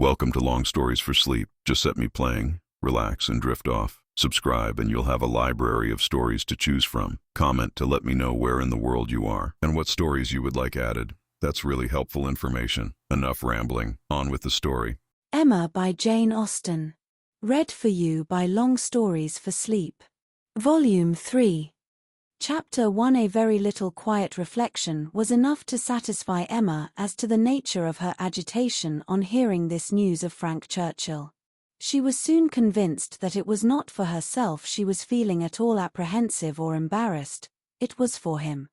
Welcome to Long Stories for Sleep. Just set me playing, relax, and drift off. Subscribe and you'll have a library of stories to choose from. Comment to let me know where in the world you are and what stories you would like added. That's really helpful information. Enough rambling. On with the story. Emma by Jane Austen. Read for you by Long Stories for Sleep. Volume 3. Chapter 1. A very little quiet reflection was enough to satisfy Emma as to the nature of her agitation on hearing this news of Frank Churchill. She was soon convinced that it was not for herself she was feeling at all apprehensive or embarrassed, it was for him.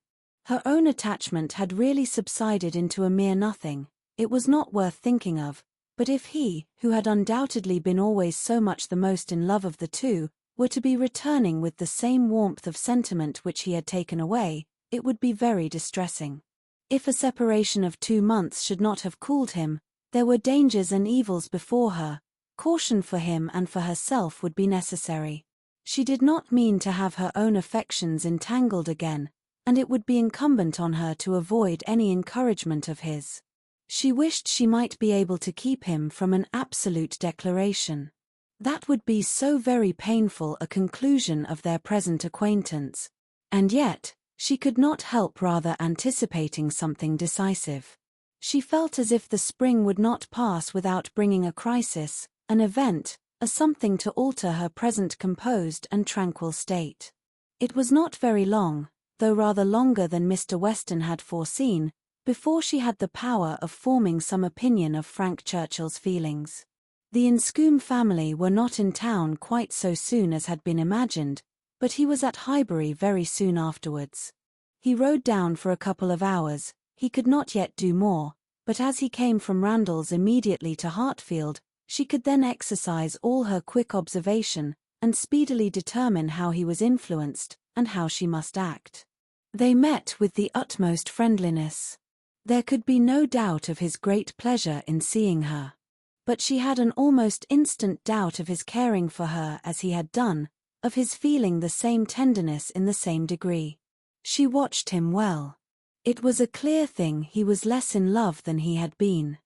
Her own attachment had really subsided into a mere nothing, it was not worth thinking of, but if he, who had undoubtedly been always so much the most in love of the two, were to be returning with the same warmth of sentiment which he had taken away, it would be very distressing. If a separation of 2 months should not have cooled him, there were dangers and evils before her, caution for him and for herself would be necessary. She did not mean to have her own affections entangled again, and it would be incumbent on her to avoid any encouragement of his. She wished she might be able to keep him from an absolute declaration. That would be so very painful a conclusion of their present acquaintance. And yet, she could not help rather anticipating something decisive. She felt as if the spring would not pass without bringing a crisis, an event, a something to alter her present composed and tranquil state. It was not very long, though rather longer than Mr. Weston had foreseen, before she had the power of forming some opinion of Frank Churchill's feelings. The Inscombe family were not in town quite so soon as had been imagined, but he was at Highbury very soon afterwards. He rode down for a couple of hours, he could not yet do more, but as he came from Randalls immediately to Hartfield, she could then exercise all her quick observation, and speedily determine how he was influenced, and how she must act. They met with the utmost friendliness. There could be no doubt of his great pleasure in seeing her. But she had an almost instant doubt of his caring for her as he had done, of his feeling the same tenderness in the same degree. She watched him well. It was a clear thing he was less in love than he had been.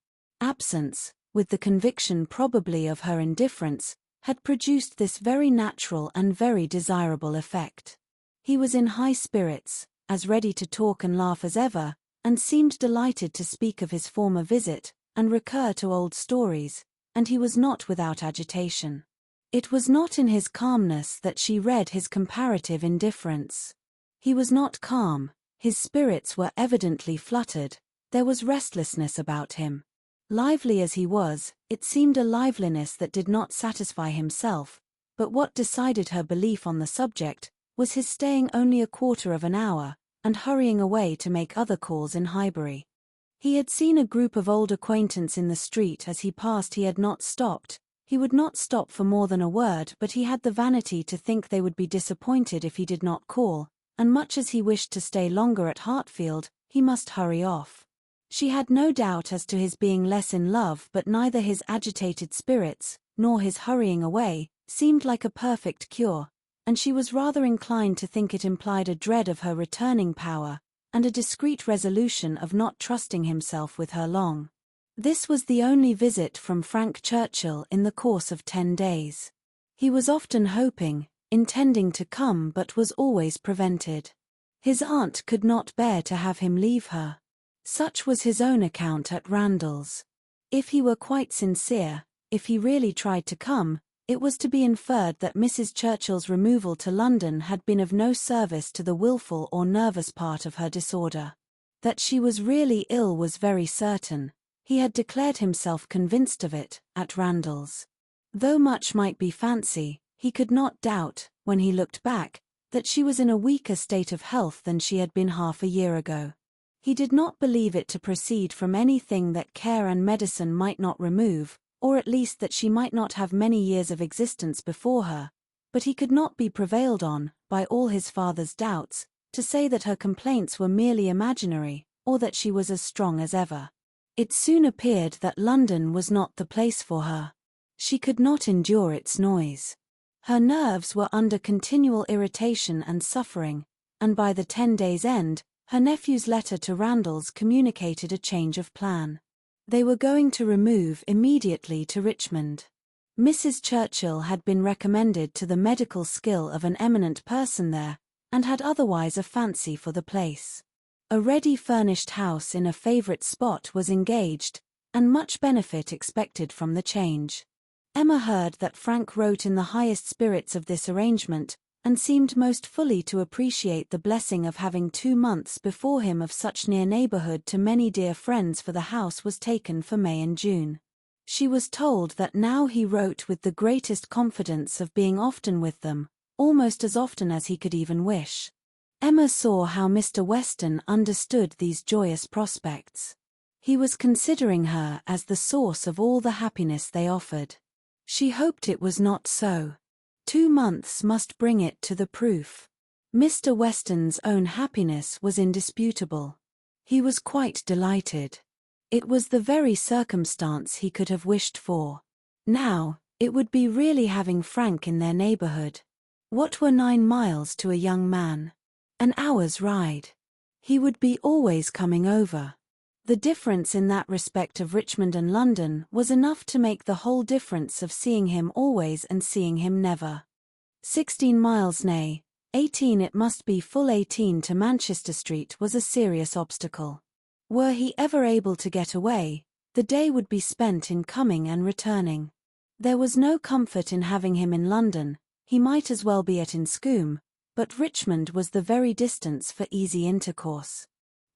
Absence, with the conviction probably of her indifference, had produced this very natural and very desirable effect. He was in high spirits, as ready to talk and laugh as ever, and seemed delighted to speak of his former visit, and recur to old stories, and he was not without agitation. It was not in his calmness that she read his comparative indifference. He was not calm, his spirits were evidently fluttered, there was restlessness about him. Lively as he was, it seemed a liveliness that did not satisfy himself, but what decided her belief on the subject was his staying only a quarter of an hour, and hurrying away to make other calls in Highbury. He had seen a group of old acquaintance in the street as he passed. He had not stopped. He would not stop for more than a word, but he had the vanity to think they would be disappointed if he did not call, and much as he wished to stay longer at Hartfield, he must hurry off. She had no doubt as to his being less in love, but neither his agitated spirits, nor his hurrying away, seemed like a perfect cure, and she was rather inclined to think it implied a dread of her returning power, and a discreet resolution of not trusting himself with her long. This was the only visit from Frank Churchill in the course of 10 days. He was often hoping, intending to come, but was always prevented. His aunt could not bear to have him leave her. Such was his own account at Randalls. If he were quite sincere, if he really tried to come, it was to be inferred that Mrs. Churchill's removal to London had been of no service to the wilful or nervous part of her disorder. That she was really ill was very certain. He had declared himself convinced of it, at Randalls. Though much might be fancy, he could not doubt, when he looked back, that she was in a weaker state of health than she had been half a year ago. He did not believe it to proceed from anything that care and medicine might not remove, or at least that she might not have many years of existence before her, but he could not be prevailed on, by all his father's doubts, to say that her complaints were merely imaginary, or that she was as strong as ever. It soon appeared that London was not the place for her. She could not endure its noise. Her nerves were under continual irritation and suffering, and by the 10 days' end, her nephew's letter to Randalls communicated a change of plan. They were going to remove immediately to Richmond. Mrs. Churchill had been recommended to the medical skill of an eminent person there, and had otherwise a fancy for the place. A ready-furnished house in a favourite spot was engaged, and much benefit expected from the change. Emma heard that Frank wrote in the highest spirits of this arrangement, and seemed most fully to appreciate the blessing of having 2 months before him of such near neighbourhood to many dear friends, for the house was taken for May and June. She was told that now he wrote with the greatest confidence of being often with them, almost as often as he could even wish. Emma saw how Mr. Weston understood these joyous prospects. He was considering her as the source of all the happiness they offered. She hoped it was not so. 2 months must bring it to the proof. Mr. Weston's own happiness was indisputable. He was quite delighted. It was the very circumstance he could have wished for. Now, it would be really having Frank in their neighbourhood. What were 9 miles to a young man? An hour's ride. He would be always coming over. The difference in that respect of Richmond and London was enough to make the whole difference of seeing him always and seeing him never. 16 miles, nay, 18, it must be full 18 to Manchester Street was a serious obstacle. Were he ever able to get away, the day would be spent in coming and returning. There was no comfort in having him in London, he might as well be at Inscombe, but Richmond was the very distance for easy intercourse.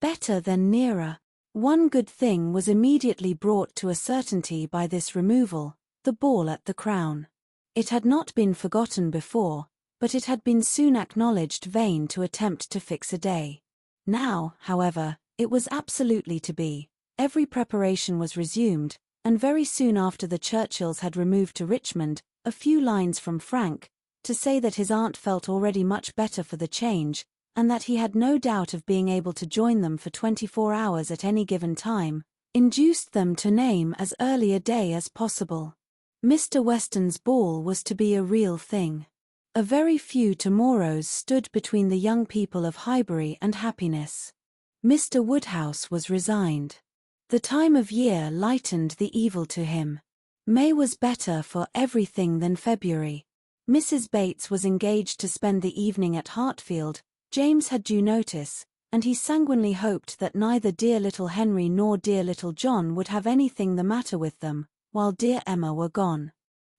Better than nearer. One good thing was immediately brought to a certainty by this removal, the ball at the Crown. It had not been forgotten before, but it had been soon acknowledged vain to attempt to fix a day. Now, however, it was absolutely to be. Every preparation was resumed, and very soon after the Churchills had removed to Richmond, a few lines from Frank, to say that his aunt felt already much better for the change, and that he had no doubt of being able to join them for 24 hours at any given time, induced them to name as early a day as possible. Mr. Weston's ball was to be a real thing. A very few tomorrows stood between the young people of Highbury and happiness. Mr. Woodhouse was resigned. The time of year lightened the evil to him. May was better for everything than February. Mrs. Bates was engaged to spend the evening at Hartfield. James had due notice, and he sanguinely hoped that neither dear little Henry nor dear little John would have anything the matter with them, while dear Emma were gone.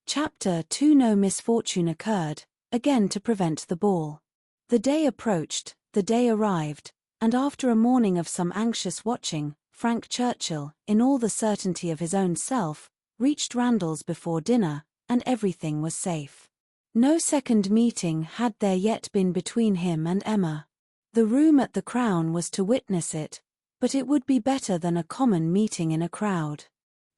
Chapter 2. No misfortune occurred, again to prevent the ball. The day approached, the day arrived, and after a morning of some anxious watching, Frank Churchill, in all the certainty of his own self, reached Randalls before dinner, and everything was safe. No second meeting had there yet been between him and Emma. The room at the Crown was to witness it, but it would be better than a common meeting in a crowd.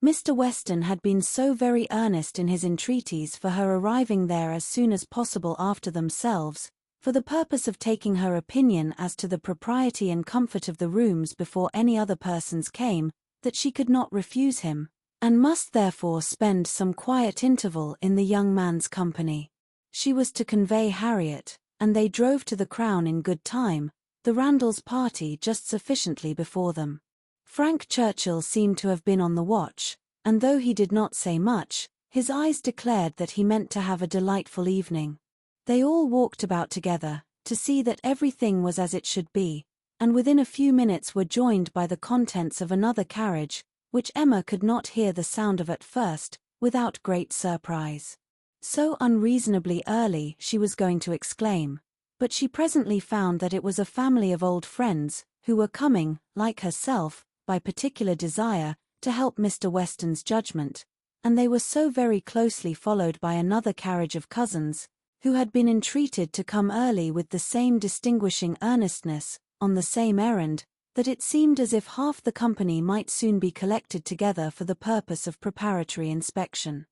Mr. Weston had been so very earnest in his entreaties for her arriving there as soon as possible after themselves, for the purpose of taking her opinion as to the propriety and comfort of the rooms before any other persons came, that she could not refuse him, and must therefore spend some quiet interval in the young man's company. She was to convey Harriet, and they drove to the Crown in good time, the Randalls party just sufficiently before them. Frank Churchill seemed to have been on the watch, and though he did not say much, his eyes declared that he meant to have a delightful evening. They all walked about together, to see that everything was as it should be, and within a few minutes were joined by the contents of another carriage, which Emma could not hear the sound of at first, without great surprise. So unreasonably early, she was going to exclaim, but she presently found that it was a family of old friends, who were coming, like herself, by particular desire, to help Mr. Weston's judgment, and they were so very closely followed by another carriage of cousins, who had been entreated to come early with the same distinguishing earnestness, on the same errand, that it seemed as if half the company might soon be collected together for the purpose of preparatory inspection.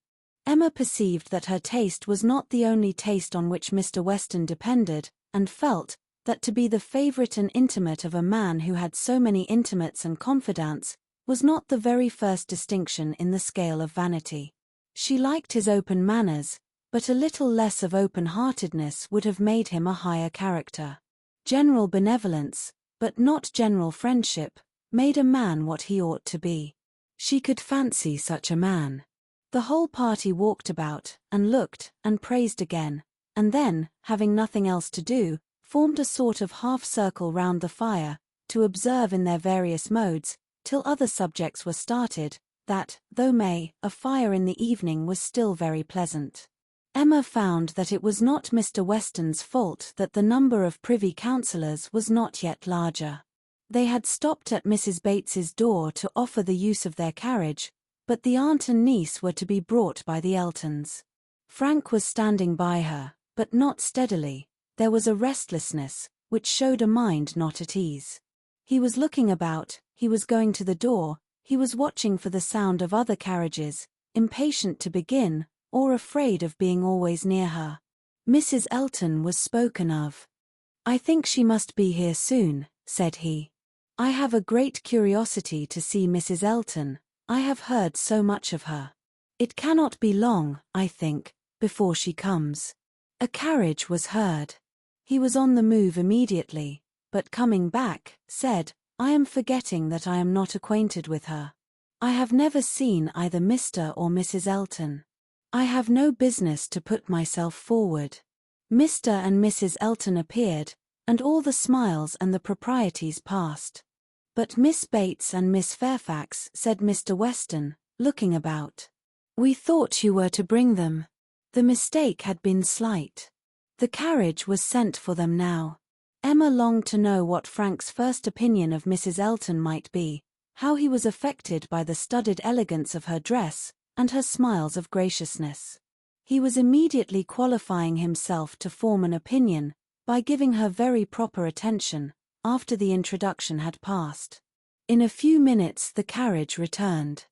Emma perceived that her taste was not the only taste on which Mr. Weston depended, and felt that to be the favourite and intimate of a man who had so many intimates and confidants was not the very first distinction in the scale of vanity. She liked his open manners, but a little less of open-heartedness would have made him a higher character. General benevolence, but not general friendship, made a man what he ought to be. She could fancy such a man. The whole party walked about, and looked, and praised again, and then, having nothing else to do, formed a sort of half-circle round the fire, to observe in their various modes, till other subjects were started, that, though a fire in the evening was still very pleasant. Emma found that it was not Mr. Weston's fault that the number of privy councillors was not yet larger. They had stopped at Mrs. Bates's door to offer the use of their carriage, but the aunt and niece were to be brought by the Eltons. Frank was standing by her, but not steadily. There was a restlessness, which showed a mind not at ease. He was looking about, he was going to the door, he was watching for the sound of other carriages, impatient to begin, or afraid of being always near her. Mrs. Elton was spoken of. "I think she must be here soon," said he. "I have a great curiosity to see Mrs. Elton. I have heard so much of her. It cannot be long, I think, before she comes." A carriage was heard. He was on the move immediately, but coming back, said, "I am forgetting that I am not acquainted with her. I have never seen either Mr. or Mrs. Elton. I have no business to put myself forward." Mr. and Mrs. Elton appeared, and all the smiles and the proprieties passed. "But Miss Bates and Miss Fairfax," said Mr. Weston, looking about. "We thought you were to bring them." The mistake had been slight. The carriage was sent for them now. Emma longed to know what Frank's first opinion of Mrs. Elton might be, how he was affected by the studied elegance of her dress, and her smiles of graciousness. He was immediately qualifying himself to form an opinion, by giving her very proper attention, after the introduction had passed. In a few minutes the carriage returned.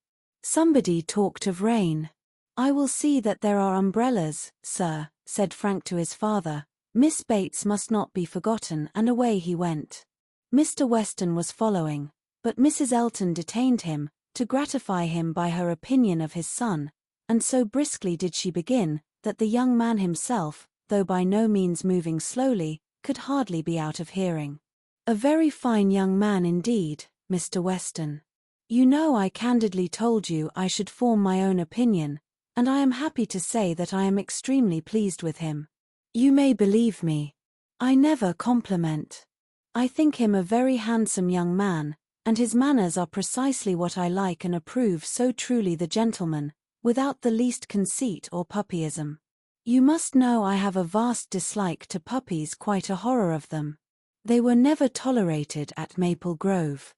Somebody talked of rain. "I will see that there are umbrellas, sir," said Frank to his father. "Miss Bates must not be forgotten," and away he went. Mr. Weston was following, but Mrs. Elton detained him, to gratify him by her opinion of his son, and so briskly did she begin, that the young man himself, though by no means moving slowly, could hardly be out of hearing. "A very fine young man indeed, Mr. Weston. You know I candidly told you I should form my own opinion, and I am happy to say that I am extremely pleased with him. You may believe me. I never compliment. I think him a very handsome young man, and his manners are precisely what I like and approve, so truly the gentleman, without the least conceit or puppyism. You must know I have a vast dislike to puppies, quite a horror of them. They were never tolerated at Maple Grove.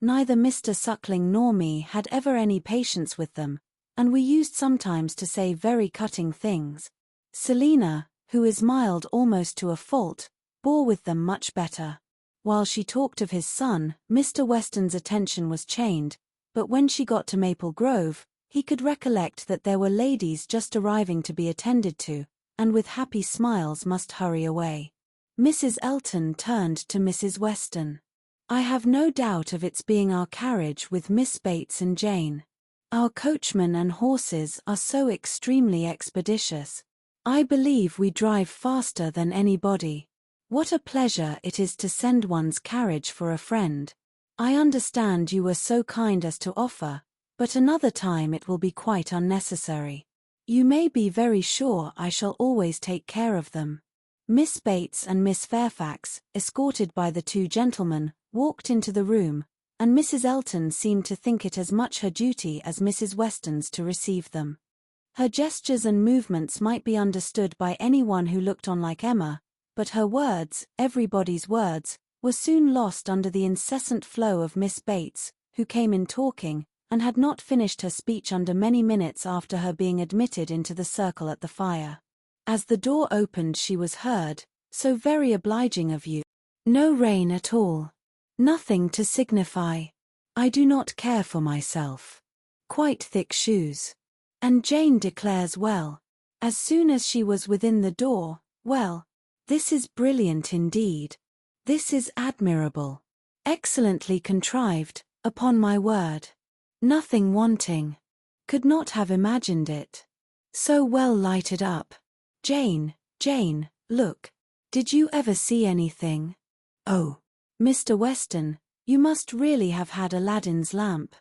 Neither Mr. Suckling nor me had ever any patience with them, and we used sometimes to say very cutting things. Selina, who is mild almost to a fault, bore with them much better. While she talked of his son, Mr. Weston's attention was chained, but when she got to Maple Grove, he could recollect that there were ladies just arriving to be attended to, and with happy smiles must hurry away. Mrs. Elton turned to Mrs. Weston. "I have no doubt of its being our carriage with Miss Bates and Jane. Our coachman and horses are so extremely expeditious. I believe we drive faster than anybody. What a pleasure it is to send one's carriage for a friend. I understand you were so kind as to offer, but another time it will be quite unnecessary. You may be very sure I shall always take care of them." Miss Bates and Miss Fairfax, escorted by the two gentlemen, walked into the room, and Mrs. Elton seemed to think it as much her duty as Mrs. Weston's to receive them. Her gestures and movements might be understood by anyone who looked on like Emma, but her words, everybody's words, were soon lost under the incessant flow of Miss Bates, who came in talking, and had not finished her speech under many minutes after her being admitted into the circle at the fire. As the door opened she was heard, "So very obliging of you. No rain at all. Nothing to signify. I do not care for myself. Quite thick shoes. And Jane declares well." As soon as she was within the door, "Well, this is brilliant indeed. This is admirable. Excellently contrived, upon my word. Nothing wanting. Could not have imagined it. So well lighted up. Jane, look. Did you ever see anything? Oh, Mr. Weston, you must really have had Aladdin's lamp.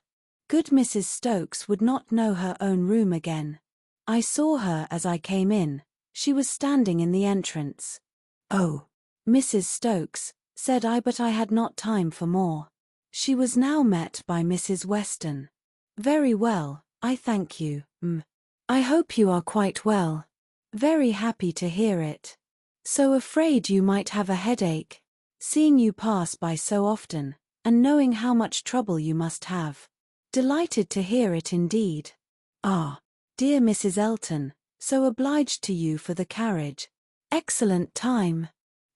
Good Mrs. Stokes would not know her own room again. I saw her as I came in. She was standing in the entrance. "Oh, Mrs. Stokes," said I, but I had not time for more. She was now met by Mrs. Weston. "Very well, I thank you, I hope you are quite well." "Very happy to hear it. So afraid you might have a headache. Seeing you pass by so often, and knowing how much trouble you must have. Delighted to hear it indeed. Ah, dear Mrs. Elton, so obliged to you for the carriage. Excellent time.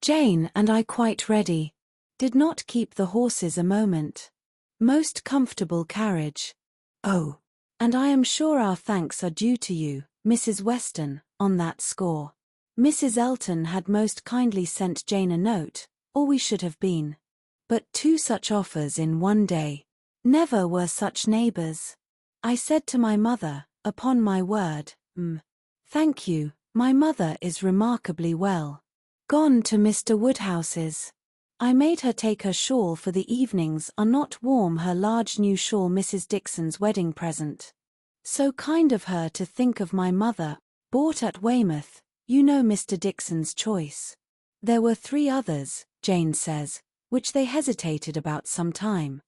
Jane and I quite ready. Did not keep the horses a moment. Most comfortable carriage. Oh, and I am sure our thanks are due to you, Mrs. Weston, on that score. Mrs. Elton had most kindly sent Jane a note, or we should have been. But 2 such offers in one day. Never were such neighbors. I said to my mother, upon my word, thank you, my mother is remarkably well. Gone to Mr. Woodhouse's. I made her take her shawl, for the evenings are not warm, her large new shawl, Mrs. Dixon's wedding present. So kind of her to think of my mother, bought at Weymouth, you know Mr. Dixon's choice. There were 3 others, Jane says, which they hesitated about some time.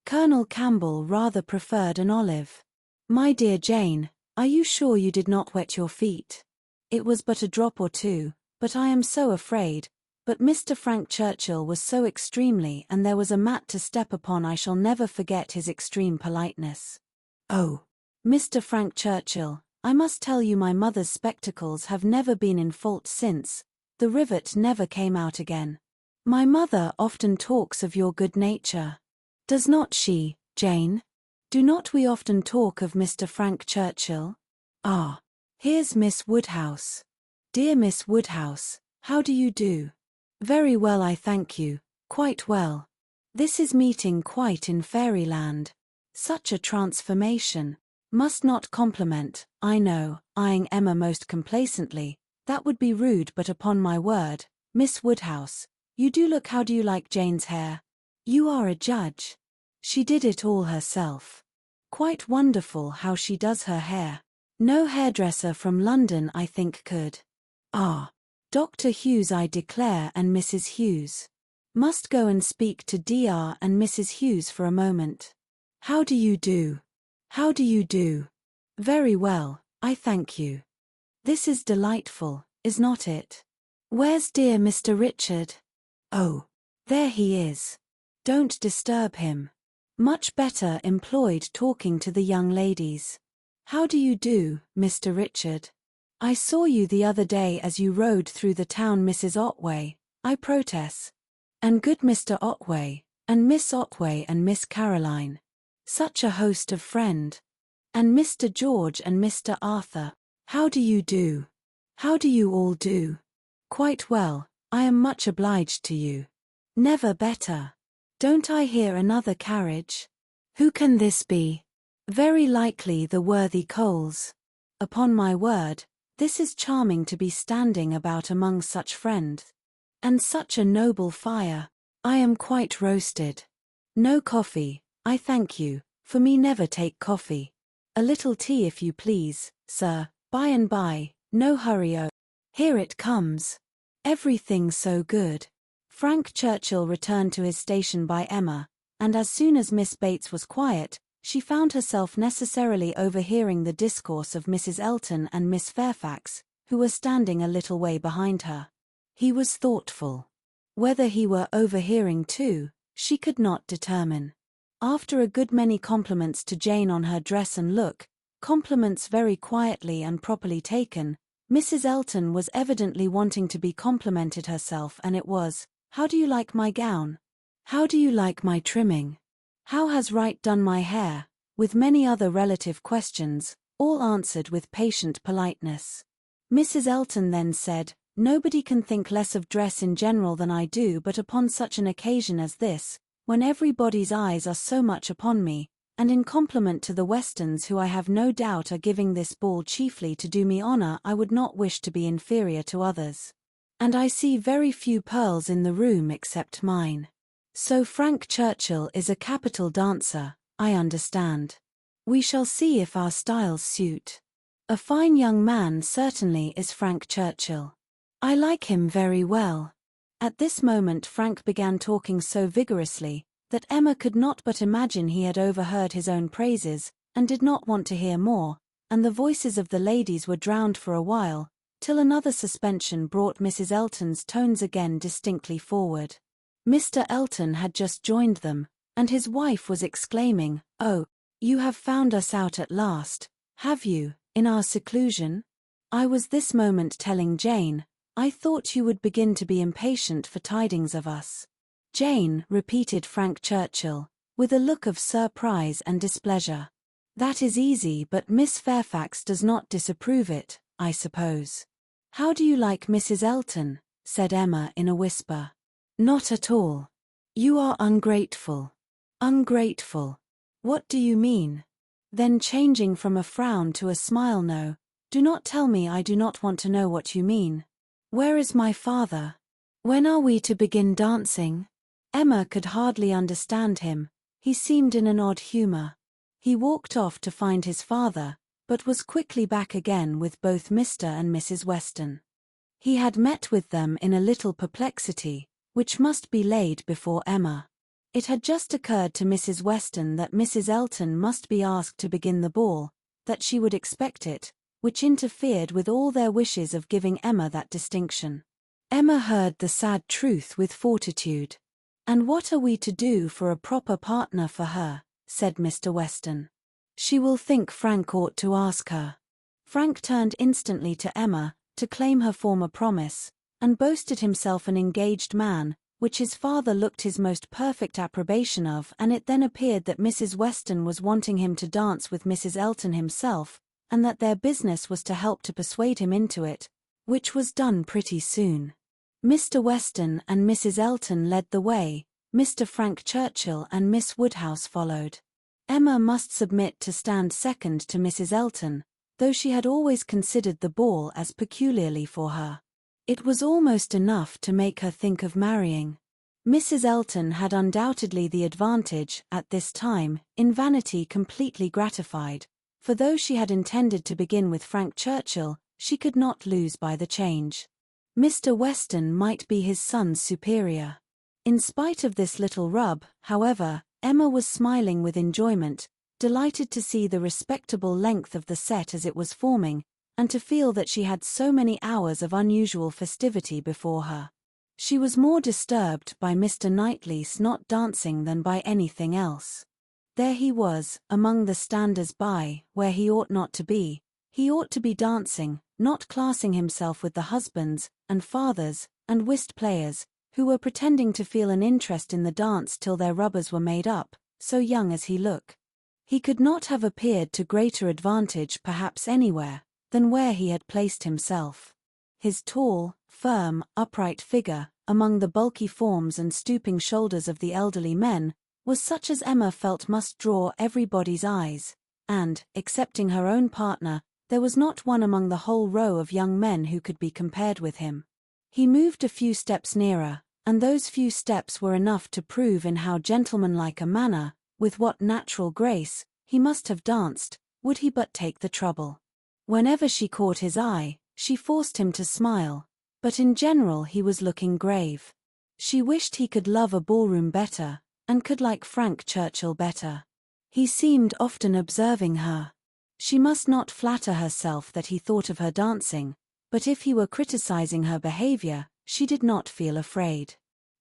Colonel Campbell rather preferred an olive. My dear Jane, are you sure you did not wet your feet? It was but a drop or 2, but I am so afraid. But Mr. Frank Churchill was so extremely, and there was a mat to step upon. I shall never forget his extreme politeness. Oh, Mr. Frank Churchill, I must tell you my mother's spectacles have never been in fault since. The rivet never came out again. My mother often talks of your good nature. Does not she, Jane? Do not we often talk of Mr. Frank Churchill? Ah, here's Miss Woodhouse. Dear Miss Woodhouse, how do you do? Very well, I thank you, quite well. This is meeting quite in fairyland. Such a transformation. Must not compliment, I know, eyeing Emma most complacently. That would be rude, but upon my word, Miss Woodhouse, you do look. How do you like Jane's hair? You are a judge. She did it all herself. Quite wonderful how she does her hair. No hairdresser from London, I think, could. Ah, Dr. Hughes, I declare, and Mrs. Hughes. Must go and speak to Dr. and Mrs. Hughes for a moment. How do you do? How do you do? Very well, I thank you. This is delightful, is not it? Where's dear Mr. Richard? Oh, there he is. Don't disturb him. Much better employed talking to the young ladies. How do you do, Mr. Richard? I saw you the other day as you rode through the town, Mrs. Otway, I protest. And good Mr. Otway, and Miss Otway and Miss Caroline. Such a host of friend. And Mr. George and Mr. Arthur. How do you do? How do you all do? Quite well, I am much obliged to you. Never better. Don't I hear another carriage? Who can this be? Very likely the worthy Coles. Upon my word, this is charming to be standing about among such friends. And such a noble fire. I am quite roasted. No coffee, I thank you, for me never take coffee. A little tea if you please, sir, by and by, no hurry. Oh, here it comes. Everything so good. Frank Churchill returned to his station by Emma, and as soon as Miss Bates was quiet, she found herself necessarily overhearing the discourse of Mrs. Elton and Miss Fairfax, who were standing a little way behind her. He was thoughtful. Whether he were overhearing too, she could not determine. After a good many compliments to Jane on her dress and look, compliments very quietly and properly taken, Mrs. Elton was evidently wanting to be complimented herself, and it was, "How do you like my gown? How do you like my trimming? How has Wright done my hair?" with many other relative questions, all answered with patient politeness. Mrs. Elton then said, "Nobody can think less of dress in general than I do, but upon such an occasion as this, when everybody's eyes are so much upon me, and in compliment to the Westons, who I have no doubt are giving this ball chiefly to do me honor, I would not wish to be inferior to others. And I see very few pearls in the room except mine. So Frank Churchill is a capital dancer, I understand. We shall see if our styles suit. A fine young man certainly is Frank Churchill. I like him very well." At this moment Frank began talking so vigorously that Emma could not but imagine he had overheard his own praises, and did not want to hear more, and the voices of the ladies were drowned for a while, till another suspension brought Mrs. Elton's tones again distinctly forward. Mr. Elton had just joined them, and his wife was exclaiming, "Oh, you have found us out at last, have you, in our seclusion? I was this moment telling Jane, I thought you would begin to be impatient for tidings of us." "Jane," repeated Frank Churchill, with a look of surprise and displeasure. "That is easy, but Miss Fairfax does not disapprove it, I suppose." "How do you like Mrs. Elton?" said Emma in a whisper. "Not at all. You are ungrateful." "Ungrateful? What do you mean?" Then changing from a frown to a smile, "No, do not tell me, I do not want to know what you mean. Where is my father? When are we to begin dancing?" Emma could hardly understand him. He seemed in an odd humor. He walked off to find his father, but was quickly back again with both Mr. and Mrs. Weston. He had met with them in a little perplexity, which must be laid before Emma. It had just occurred to Mrs. Weston that Mrs. Elton must be asked to begin the ball, that she would expect it, which interfered with all their wishes of giving Emma that distinction. Emma heard the sad truth with fortitude. "And what are we to do for a proper partner for her?" said Mr. Weston. "She will think Frank ought to ask her." Frank turned instantly to Emma, to claim her former promise, and boasted himself an engaged man, which his father looked his most perfect approbation of, and it then appeared that Mrs. Weston was wanting him to dance with Mrs. Elton himself, and that their business was to help to persuade him into it, which was done pretty soon. Mr. Weston and Mrs. Elton led the way, Mr. Frank Churchill and Miss Woodhouse followed. Emma must submit to stand second to Mrs. Elton, though she had always considered the ball as peculiarly for her. It was almost enough to make her think of marrying. Mrs. Elton had undoubtedly the advantage, at this time, in vanity completely gratified, for though she had intended to begin with Frank Churchill, she could not lose by the change. Mr. Weston might be his son's superior. In spite of this little rub, however, Emma was smiling with enjoyment, delighted to see the respectable length of the set as it was forming, and to feel that she had so many hours of unusual festivity before her. She was more disturbed by Mr. Knightley's not dancing than by anything else. There he was, among the standers-by, where he ought not to be. He ought to be dancing, not classing himself with the husbands, and fathers, and whist players, who were pretending to feel an interest in the dance till their rubbers were made up, so young as he looked. He could not have appeared to greater advantage perhaps anywhere, than where he had placed himself. His tall, firm, upright figure, among the bulky forms and stooping shoulders of the elderly men, was such as Emma felt must draw everybody's eyes, and, excepting her own partner, there was not one among the whole row of young men who could be compared with him. He moved a few steps nearer, and those few steps were enough to prove in how gentlemanlike a manner, with what natural grace, he must have danced, would he but take the trouble. Whenever she caught his eye, she forced him to smile, but in general he was looking grave. She wished he could love a ballroom better, and could like Frank Churchill better. He seemed often observing her. She must not flatter herself that he thought of her dancing, but if he were criticizing her behavior, she did not feel afraid.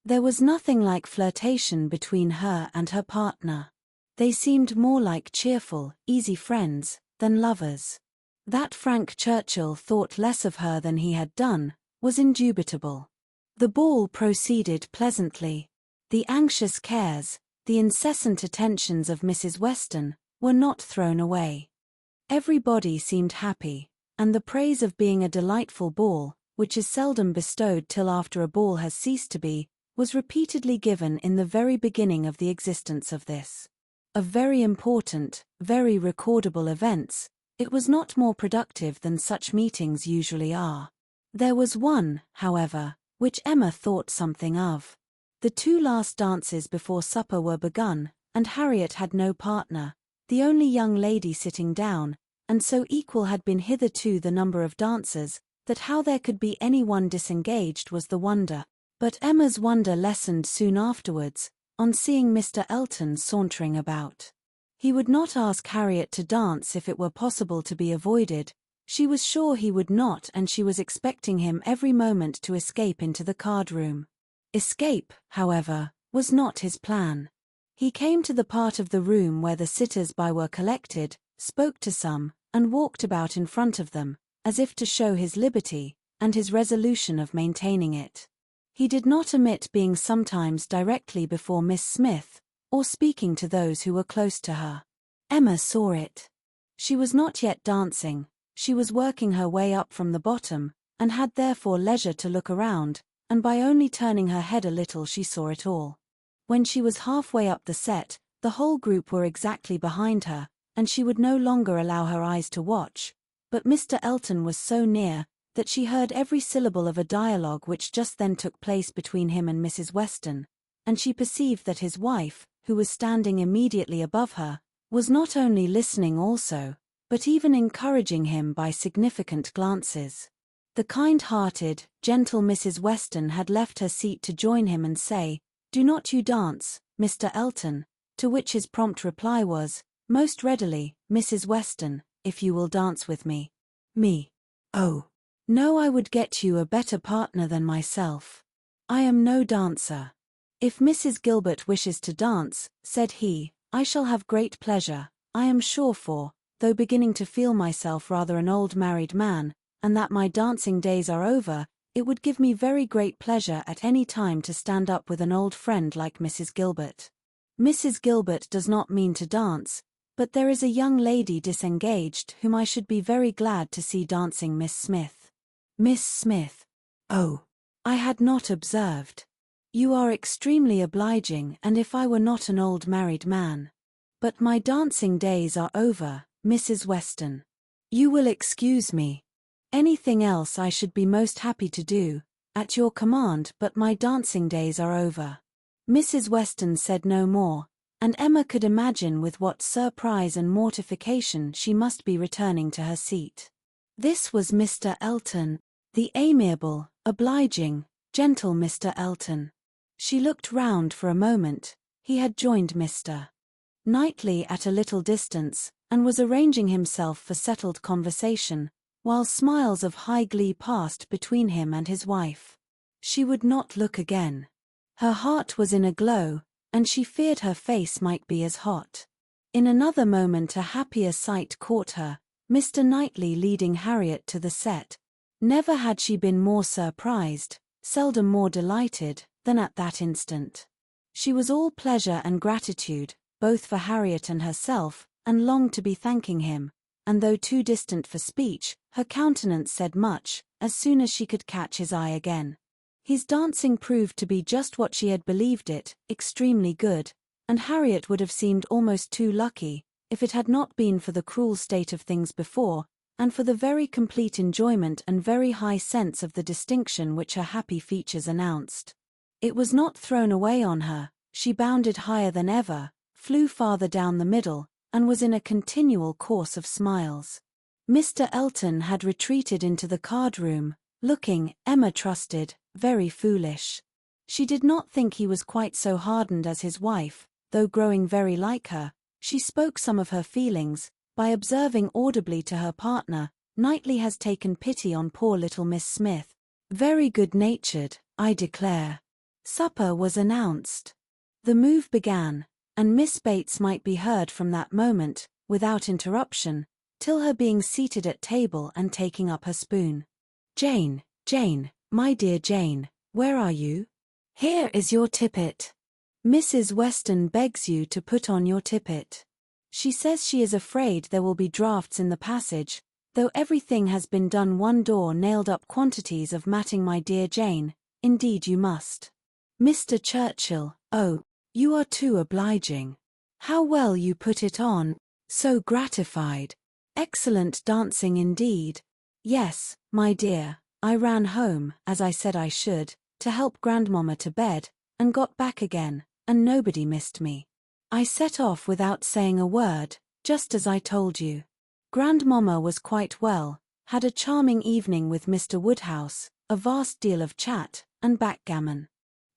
There was nothing like flirtation between her and her partner. They seemed more like cheerful, easy friends, than lovers. That Frank Churchill thought less of her than he had done, was indubitable. The ball proceeded pleasantly. The anxious cares, the incessant attentions of Mrs. Weston, were not thrown away. Everybody seemed happy, and the praise of being a delightful ball, which is seldom bestowed till after a ball has ceased to be, was repeatedly given in the very beginning of the existence of this. Of very important, very recordable events, it was not more productive than such meetings usually are. There was one, however, which Emma thought something of. The 2 last dances before supper were begun, and Harriet had no partner. the only young lady sitting down, and so equal had been hitherto the number of dancers, that how there could be any one disengaged was the wonder. But Emma's wonder lessened soon afterwards, on seeing Mr. Elton sauntering about. He would not ask Harriet to dance if it were possible to be avoided. She was sure he would not, and she was expecting him every moment to escape into the card-room. Escape, however, was not his plan. He came to the part of the room where the sitters-by were collected, spoke to some, and walked about in front of them, as if to show his liberty, and his resolution of maintaining it. He did not omit being sometimes directly before Miss Smith, or speaking to those who were close to her. Emma saw it. She was not yet dancing, she was working her way up from the bottom, and had therefore leisure to look around, and by only turning her head a little she saw it all. When she was halfway up the set, the whole group were exactly behind her, and she would no longer allow her eyes to watch, but Mr. Elton was so near, that she heard every syllable of a dialogue which just then took place between him and Mrs. Weston, and she perceived that his wife, who was standing immediately above her, was not only listening also, but even encouraging him by significant glances. The kind-hearted, gentle Mrs. Weston had left her seat to join him and say, "Do not you dance, Mr. Elton?" To which his prompt reply was, "Most readily, Mrs. Weston, if you will dance with me." "Me? Oh, no, I would get you a better partner than myself. I am no dancer." "If Mrs. Gilbert wishes to dance," said he, "I shall have great pleasure, I am sure, for, though beginning to feel myself rather an old married man, and that my dancing days are over, it would give me very great pleasure at any time to stand up with an old friend like Mrs. Gilbert. Mrs. Gilbert does not mean to dance, but there is a young lady disengaged whom I should be very glad to see dancing, Miss Smith." "Miss Smith? Oh, I had not observed. You are extremely obliging, and if I were not an old married man. But my dancing days are over, Mrs. Weston. You will excuse me. Anything else I should be most happy to do, at your command, but my dancing days are over." Mrs. Weston said no more, and Emma could imagine with what surprise and mortification she must be returning to her seat. This was Mr. Elton, the amiable, obliging, gentle Mr. Elton. She looked round for a moment. He had joined Mr. Knightley at a little distance, and was arranging himself for settled conversation, while smiles of high glee passed between him and his wife. She would not look again. Her heart was in a glow, and she feared her face might be as hot. In another moment a happier sight caught her, Mr. Knightley leading Harriet to the set. Never had she been more surprised, seldom more delighted, than at that instant. She was all pleasure and gratitude, both for Harriet and herself, and longed to be thanking him, and though too distant for speech, her countenance said much, as soon as she could catch his eye again. His dancing proved to be just what she had believed it, extremely good, and Harriet would have seemed almost too lucky, if it had not been for the cruel state of things before, and for the very complete enjoyment and very high sense of the distinction which her happy features announced. It was not thrown away on her, she bounded higher than ever, flew farther down the middle, and was in a continual course of smiles. Mr. Elton had retreated into the card-room, looking, Emma trusted, very foolish. She did not think he was quite so hardened as his wife, though growing very like her. She spoke some of her feelings, by observing audibly to her partner, "Knightley has taken pity on poor little Miss Smith. Very good-natured, I declare." Supper was announced. The move began, and Miss Bates might be heard from that moment, without interruption, till her being seated at table and taking up her spoon. "Jane, Jane, my dear Jane, where are you? Here is your tippet. Mrs. Weston begs you to put on your tippet. She says she is afraid there will be draughts in the passage, though everything has been done, one door nailed up, quantities of matting, my dear Jane, indeed you must. Mr. Churchill, oh, you are too obliging. How well you put it on, so gratified. Excellent dancing indeed. Yes, my dear, I ran home, as I said I should, to help grandmamma to bed, and got back again, and nobody missed me. I set off without saying a word, Just as I told you. Grandmamma was quite well, had a charming evening with Mr. Woodhouse, a vast deal of chat, and backgammon.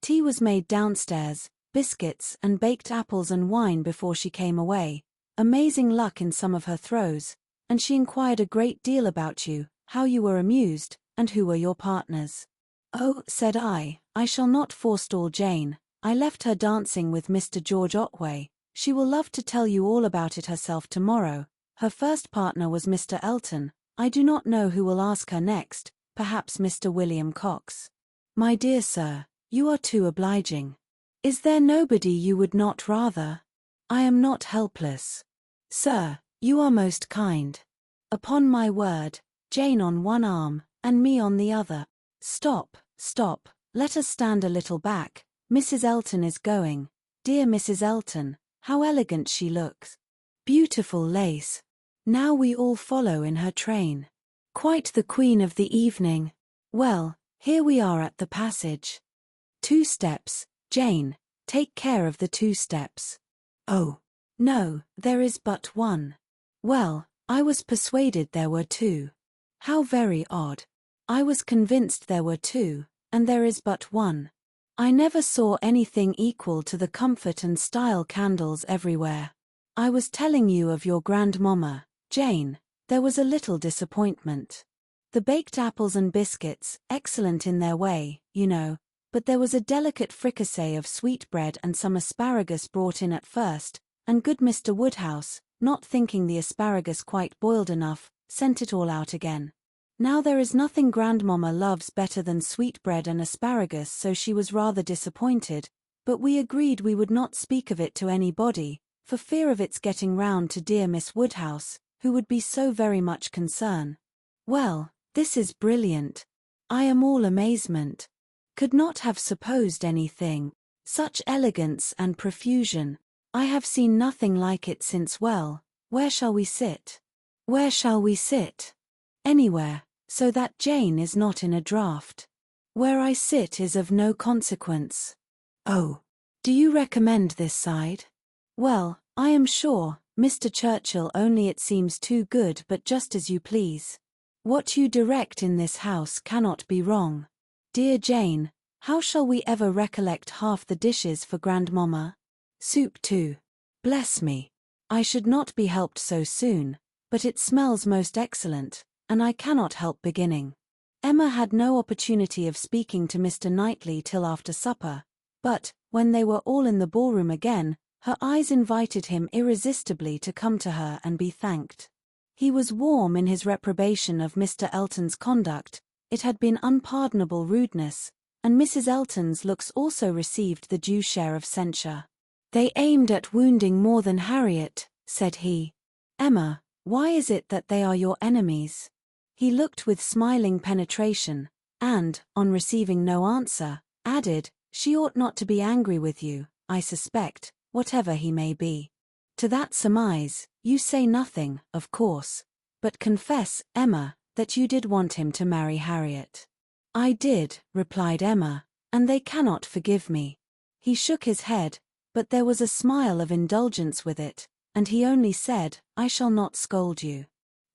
Tea was made downstairs, biscuits and baked apples and wine before she came away, amazing luck in some of her throws, and she inquired a great deal about you, how you were amused, and who were your partners. Oh, said I shall not forestall Jane. I left her dancing with Mr. George Otway. She will love to tell you all about it herself tomorrow. Her first partner was Mr. Elton. I do not know who will ask her next, perhaps Mr. William Cox. My dear sir, you are too obliging. Is there nobody you would not rather? I am not helpless. Sir, you are most kind. Upon my word, Jane on one arm, and me on the other. Stop, let us stand a little back. Mrs. Elton is going. Dear Mrs. Elton, how elegant she looks. Beautiful lace. Now we all follow in her train. Quite the queen of the evening. Well, here we are at the passage. 2 steps, Jane, take care of the 2 steps. Oh, no, there is but 1. Well, I was persuaded there were 2. How very odd. I was convinced there were 2, and there is but 1. I never saw anything equal to the comfort and style candles everywhere. I was telling you of your grandmamma, Jane. There was a little disappointment. The baked apples and biscuits, excellent in their way, you know, but there was a delicate fricassee of sweetbread and some asparagus brought in at first, and good Mr. Woodhouse, not thinking the asparagus quite boiled enough, sent it all out again. Now there is nothing grandmamma loves better than sweetbread and asparagus, so she was rather disappointed, but we agreed we would not speak of it to anybody, for fear of its getting round to dear Miss Woodhouse, who would be so very much concerned. Well, this is brilliant. I am all amazement. Could not have supposed anything. Such elegance and profusion. I have seen nothing like it since. Well, where shall we sit? Where shall we sit? Anywhere, so that Jane is not in a draught. Where I sit is of no consequence. Oh, do you recommend this side? Well, I am sure, Mr. Churchill, only it seems too good, but just as you please. What you direct in this house cannot be wrong. Dear Jane, how shall we ever recollect half the dishes for grandmamma? Soup too. Bless me. I should not be helped so soon, but it smells most excellent, and I cannot help beginning. Emma had no opportunity of speaking to Mr. Knightley till after supper, but, when they were all in the ballroom again, her eyes invited him irresistibly to come to her and be thanked. He was warm in his reprobation of Mr. Elton's conduct. It had been unpardonable rudeness, and Mrs. Elton's looks also received the due share of censure. They aimed at wounding more than Harriet, said he. Emma, why is it that they are your enemies? He looked with smiling penetration, and, on receiving no answer, added, she ought not to be angry with you, I suspect, whatever he may be. To that surmise, you say nothing, of course, but confess, Emma, that you did want him to marry Harriet. I did, replied Emma, and they cannot forgive me. He shook his head, but there was a smile of indulgence with it, and he only said, I shall not scold you.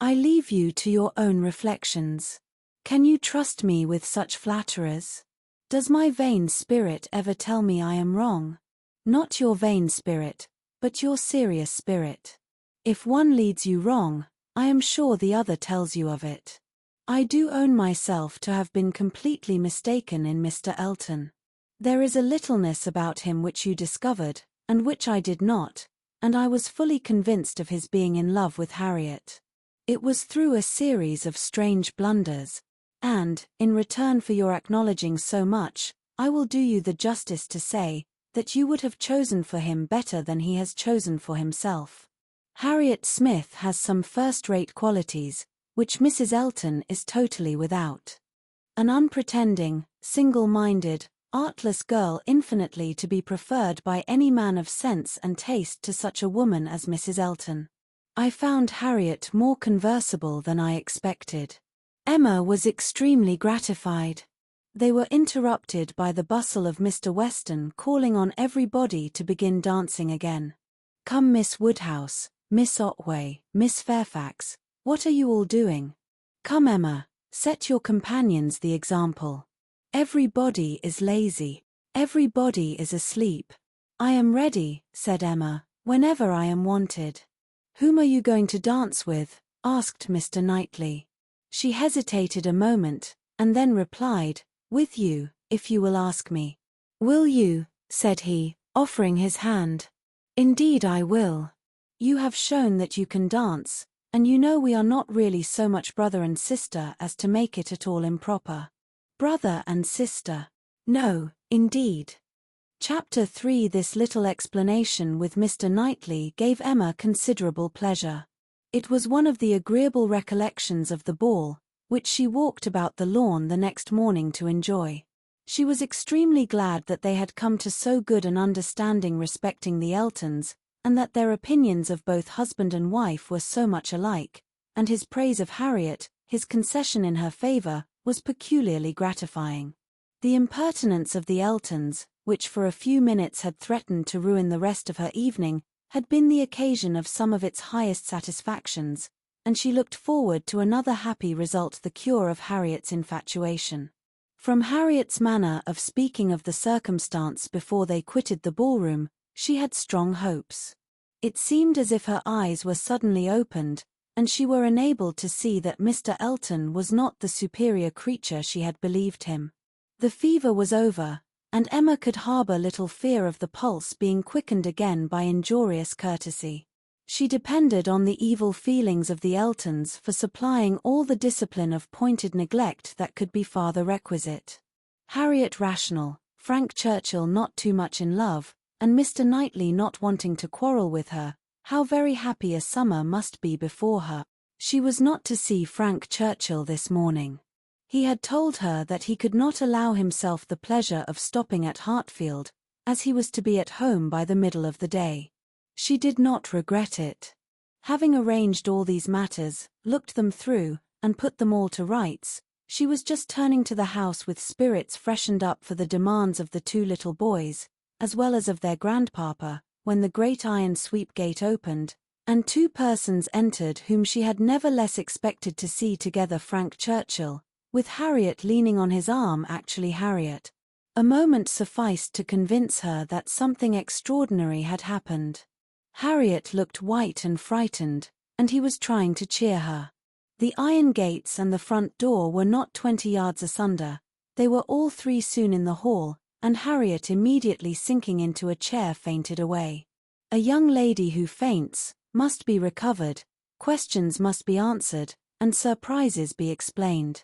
I leave you to your own reflections. Can you trust me with such flatterers? Does my vain spirit ever tell me I am wrong? Not your vain spirit, but your serious spirit. If one leads you wrong, I am sure the other tells you of it. I do own myself to have been completely mistaken in Mr. Elton. There is a littleness about him which you discovered, and which I did not, and I was fully convinced of his being in love with Harriet. It was through a series of strange blunders, and, in return for your acknowledging so much, I will do you the justice to say, that you would have chosen for him better than he has chosen for himself. Harriet Smith has some first-rate qualities, which Mrs. Elton is totally without. An unpretending, single-minded, artless girl infinitely to be preferred by any man of sense and taste to such a woman as Mrs. Elton. I found Harriet more conversable than I expected. Emma was extremely gratified. They were interrupted by the bustle of Mr. Weston calling on everybody to begin dancing again. Come, Miss Woodhouse, Miss Otway, Miss Fairfax, what are you all doing? Come, Emma, set your companions the example. Everybody is lazy. Everybody is asleep. I am ready, said Emma, whenever I am wanted. Whom are you going to dance with? Asked Mr. Knightley. She hesitated a moment, and then replied, with you, if you will ask me. Will you? Said he, offering his hand. Indeed I will. You have shown that you can dance, and you know we are not really so much brother and sister as to make it at all improper. Brother and sister. No, indeed. Chapter 3. This little explanation with Mr. Knightley gave Emma considerable pleasure. It was one of the agreeable recollections of the ball, which she walked about the lawn the next morning to enjoy. She was extremely glad that they had come to so good an understanding respecting the Eltons, and that their opinions of both husband and wife were so much alike, and his praise of Harriet, his concession in her favour, was peculiarly gratifying. The impertinence of the Eltons, which for a few minutes had threatened to ruin the rest of her evening, had been the occasion of some of its highest satisfactions, and she looked forward to another happy result, the cure of Harriet's infatuation. From Harriet's manner of speaking of the circumstance before they quitted the ballroom, she had strong hopes. It seemed as if her eyes were suddenly opened, and she were enabled to see that Mr. Elton was not the superior creature she had believed him. The fever was over, and Emma could harbour little fear of the pulse being quickened again by injurious courtesy. She depended on the evil feelings of the Eltons for supplying all the discipline of pointed neglect that could be farther requisite. Harriet rational, Frank Churchill not too much in love, and Mr. Knightley not wanting to quarrel with her, how very happy a summer must be before her. She was not to see Frank Churchill this morning. He had told her that he could not allow himself the pleasure of stopping at Hartfield, as he was to be at home by the middle of the day. She did not regret it. Having arranged all these matters, looked them through, and put them all to rights, she was just turning to the house with spirits freshened up for the demands of the two little boys, as well as of their grandpapa, when the great iron sweep gate opened, and two persons entered whom she had never less expected to see together. Frank Churchill, with Harriet leaning on his arm, actually Harriet. A moment sufficed to convince her that something extraordinary had happened. Harriet looked white and frightened, and he was trying to cheer her. The iron gates and the front door were not 20 yards asunder. They were all three soon in the hall, and Harriet immediately sinking into a chair fainted away. A young lady who faints must be recovered, questions must be answered, and surprises be explained.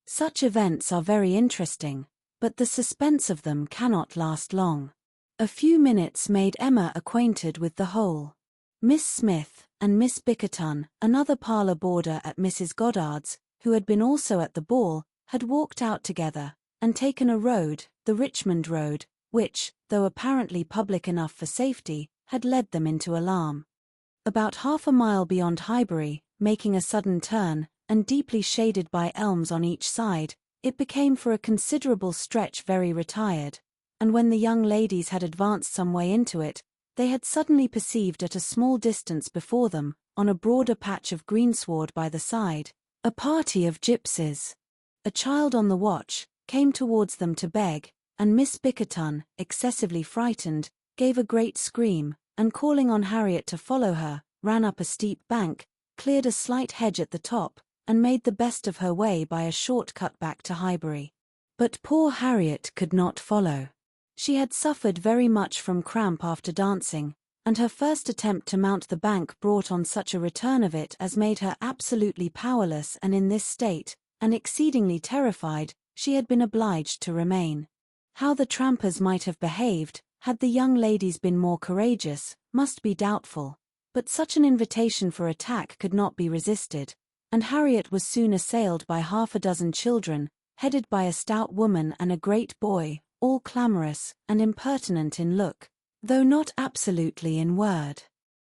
Such events are very interesting, but the suspense of them cannot last long. A few minutes made Emma acquainted with the whole. Miss Smith and Miss Bickerton, another parlour boarder at Mrs. Goddard's, who had been also at the ball, had walked out together, and taken a road, the Richmond Road, which, though apparently public enough for safety, had led them into alarm. About half a mile beyond Highbury, making a sudden turn, and deeply shaded by elms on each side, it became for a considerable stretch very retired, and when the young ladies had advanced some way into it, they had suddenly perceived at a small distance before them, on a broader patch of greensward by the side, a party of gypsies. A child on the watch came towards them to beg, and Miss Bickerton, excessively frightened, gave a great scream, and calling on Harriet to follow her, ran up a steep bank, cleared a slight hedge at the top, and made the best of her way by a short cut back to Highbury. But poor Harriet could not follow. She had suffered very much from cramp after dancing, and her first attempt to mount the bank brought on such a return of it as made her absolutely powerless, and in this state, and exceedingly terrified, she had been obliged to remain. How the trampers might have behaved, had the young ladies been more courageous, must be doubtful, but such an invitation for attack could not be resisted, and Harriet was soon assailed by half a dozen children, headed by a stout woman and a great boy, all clamorous and impertinent in look, though not absolutely in word.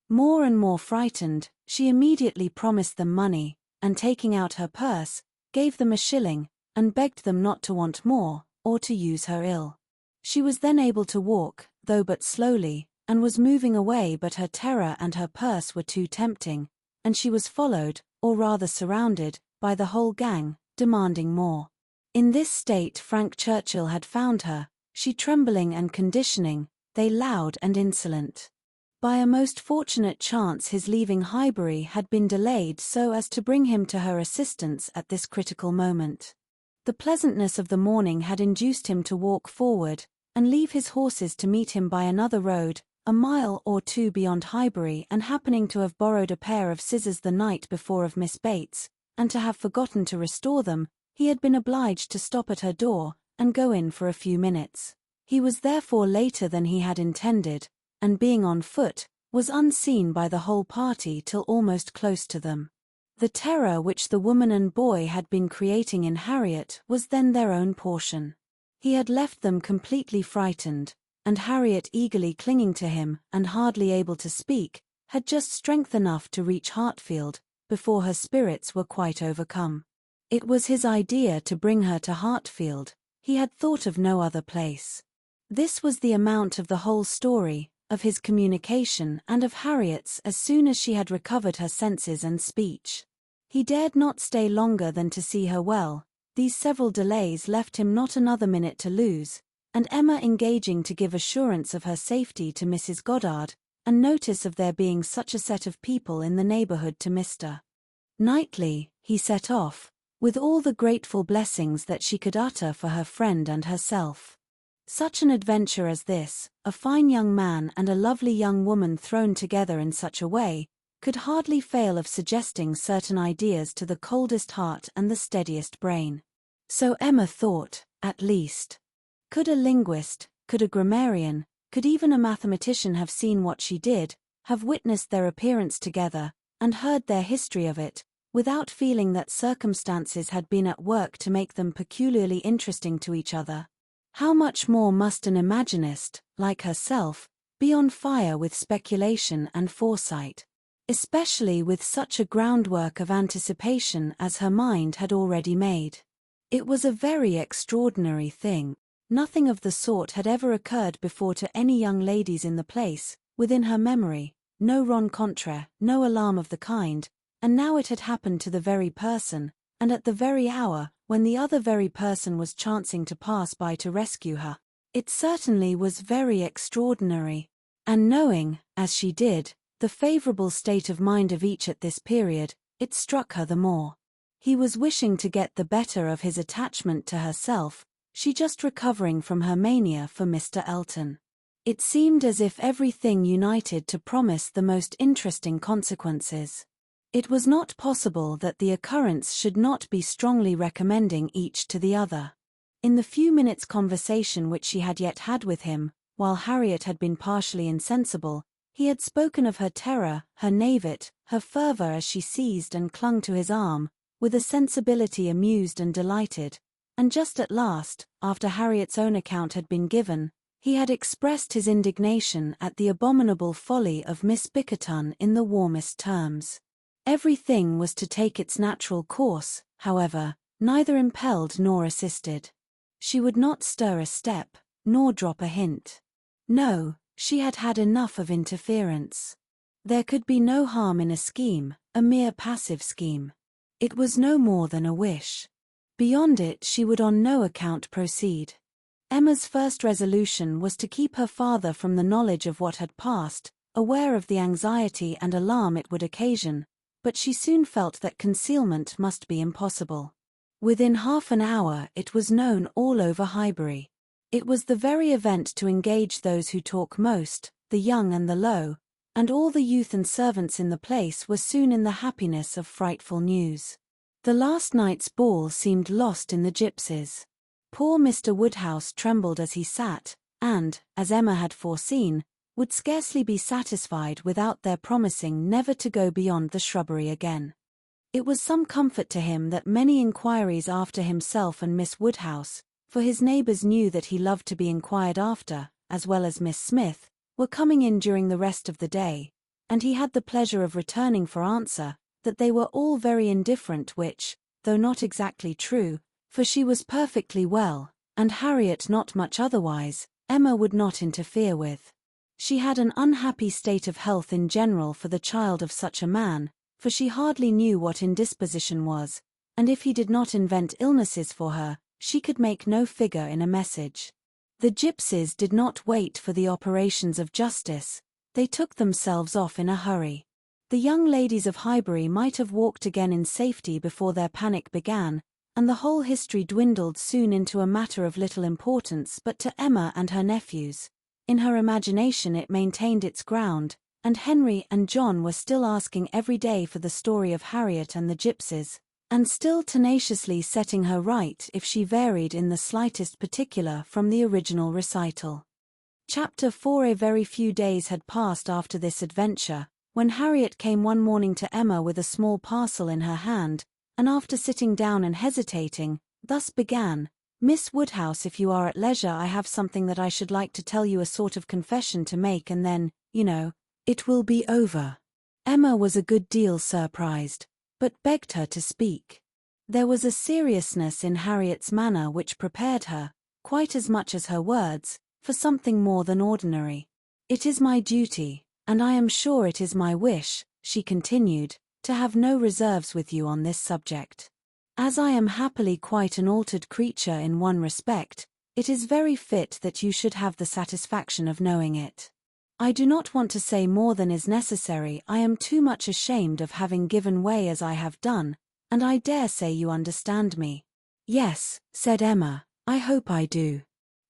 More and more frightened, she immediately promised them money, and taking out her purse, gave them a shilling, and begged them not to want more, or to use her ill. She was then able to walk, though but slowly, and was moving away, but her terror and her purse were too tempting, and she was followed, or rather surrounded, by the whole gang, demanding more. In this state Frank Churchill had found her, she trembling and conditioning, they loud and insolent. By a most fortunate chance his leaving Highbury had been delayed so as to bring him to her assistance at this critical moment. The pleasantness of the morning had induced him to walk forward, and leave his horses to meet him by another road, a mile or two beyond Highbury, and happening to have borrowed a pair of scissors the night before of Miss Bates, and to have forgotten to restore them, he had been obliged to stop at her door, and go in for a few minutes. He was therefore later than he had intended, and being on foot, was unseen by the whole party till almost close to them. The terror which the woman and boy had been creating in Harriet was then their own portion. He had left them completely frightened, and Harriet, eagerly clinging to him and hardly able to speak, had just strength enough to reach Hartfield, before her spirits were quite overcome. It was his idea to bring her to Hartfield, he had thought of no other place. This was the amount of the whole story, of his communication and of Harriet's as soon as she had recovered her senses and speech. He dared not stay longer than to see her well, these several delays left him not another minute to lose, and Emma engaging to give assurance of her safety to Mrs. Goddard, and notice of there being such a set of people in the neighbourhood to Mr. Knightley, he set off, with all the grateful blessings that she could utter for her friend and herself. Such an adventure as this, a fine young man and a lovely young woman thrown together in such a way, could hardly fail of suggesting certain ideas to the coldest heart and the steadiest brain. So Emma thought, at least. Could a linguist, could a grammarian, could even a mathematician have seen what she did, have witnessed their appearance together, and heard their history of it, without feeling that circumstances had been at work to make them peculiarly interesting to each other, how much more must an imaginist, like herself, be on fire with speculation and foresight, especially with such a groundwork of anticipation as her mind had already made. It was a very extraordinary thing. Nothing of the sort had ever occurred before to any young ladies in the place, within her memory, no rencontre, no alarm of the kind, and now it had happened to the very person, and at the very hour, when the other very person was chancing to pass by to rescue her. It certainly was very extraordinary, and knowing, as she did, the favourable state of mind of each at this period, it struck her the more. He was wishing to get the better of his attachment to herself, she just recovering from her mania for Mr. Elton. It seemed as if everything united to promise the most interesting consequences. It was not possible that the occurrence should not be strongly recommending each to the other. In the few minutes' conversation which she had yet had with him, while Harriet had been partially insensible, he had spoken of her terror, her naivete, her fervour as she seized and clung to his arm, with a sensibility amused and delighted, and just at last, after Harriet's own account had been given, he had expressed his indignation at the abominable folly of Miss Bickerton in the warmest terms. Everything was to take its natural course, however, neither impelled nor assisted. She would not stir a step, nor drop a hint. No, she had had enough of interference. There could be no harm in a scheme, a mere passive scheme. It was no more than a wish. Beyond it she would on no account proceed. Emma's first resolution was to keep her father from the knowledge of what had passed, aware of the anxiety and alarm it would occasion, but she soon felt that concealment must be impossible. Within half an hour it was known all over Highbury. It was the very event to engage those who talk most, the young and the low, and all the youth and servants in the place were soon in the happiness of frightful news. The last night's ball seemed lost in the gypsies. Poor Mr. Woodhouse trembled as he sat, and, as Emma had foreseen, would scarcely be satisfied without their promising never to go beyond the shrubbery again. It was some comfort to him that many inquiries after himself and Miss Woodhouse, for his neighbours knew that he loved to be inquired after, as well as Miss Smith, were coming in during the rest of the day, and he had the pleasure of returning for answer, that they were all very indifferent, which, though not exactly true, for she was perfectly well, and Harriet not much otherwise, Emma would not interfere with. She had an unhappy state of health in general for the child of such a man, for she hardly knew what indisposition was, and if he did not invent illnesses for her, she could make no figure in a message. The gypsies did not wait for the operations of justice, they took themselves off in a hurry. The young ladies of Highbury might have walked again in safety before their panic began, and the whole history dwindled soon into a matter of little importance but to Emma and her nephews. In her imagination it maintained its ground, and Henry and John were still asking every day for the story of Harriet and the gypsies, and still tenaciously setting her right if she varied in the slightest particular from the original recital. Chapter 4. A very few days had passed after this adventure, when Harriet came one morning to Emma with a small parcel in her hand, and after sitting down and hesitating, thus began, "Miss Woodhouse, if you are at leisure, I have something that I should like to tell you, a sort of confession to make, and then, it will be over." Emma was a good deal surprised, but begged her to speak. There was a seriousness in Harriet's manner which prepared her, quite as much as her words, for something more than ordinary. "It is my duty, and I am sure it is my wish," she continued, "to have no reserves with you on this subject. As I am happily quite an altered creature in one respect, it is very fit that you should have the satisfaction of knowing it. I do not want to say more than is necessary. I am too much ashamed of having given way as I have done, and I dare say you understand me." "Yes," said Emma, "I hope I do."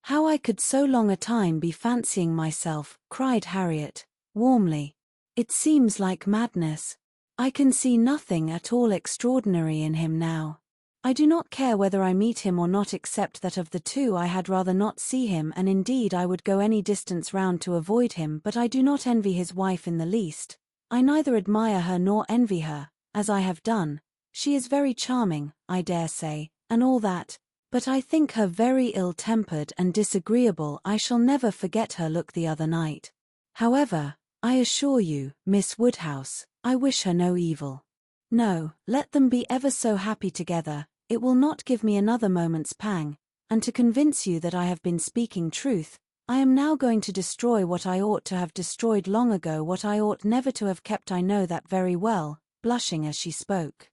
"How I could so long a time be fancying myself," cried Harriet, warmly. "It seems like madness. I can see nothing at all extraordinary in him now. I do not care whether I meet him or not, except that of the two I had rather not see him, and indeed I would go any distance round to avoid him, but I do not envy his wife in the least. I neither admire her nor envy her, as I have done. She is very charming, I dare say, and all that, but I think her very ill-tempered and disagreeable. I shall never forget her look the other night. However, I assure you, Miss Woodhouse, I wish her no evil. No, let them be ever so happy together, it will not give me another moment's pang, and to convince you that I have been speaking truth, I am now going to destroy what I ought to have destroyed long ago, what I ought never to have kept. I know that very well," blushing as she spoke.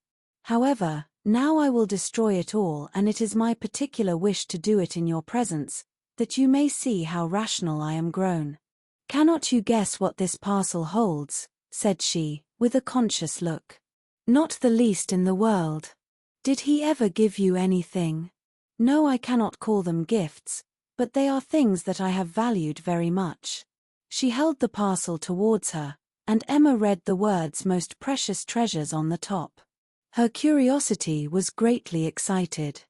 "However, now I will destroy it all, and it is my particular wish to do it in your presence, that you may see how rational I am grown. Cannot you guess what this parcel holds?" said she, with a conscious look. "Not the least in the world. Did he ever give you anything?" "No, I cannot call them gifts, but they are things that I have valued very much." She held the parcel towards her, and Emma read the words "most precious treasures" on the top. Her curiosity was greatly excited.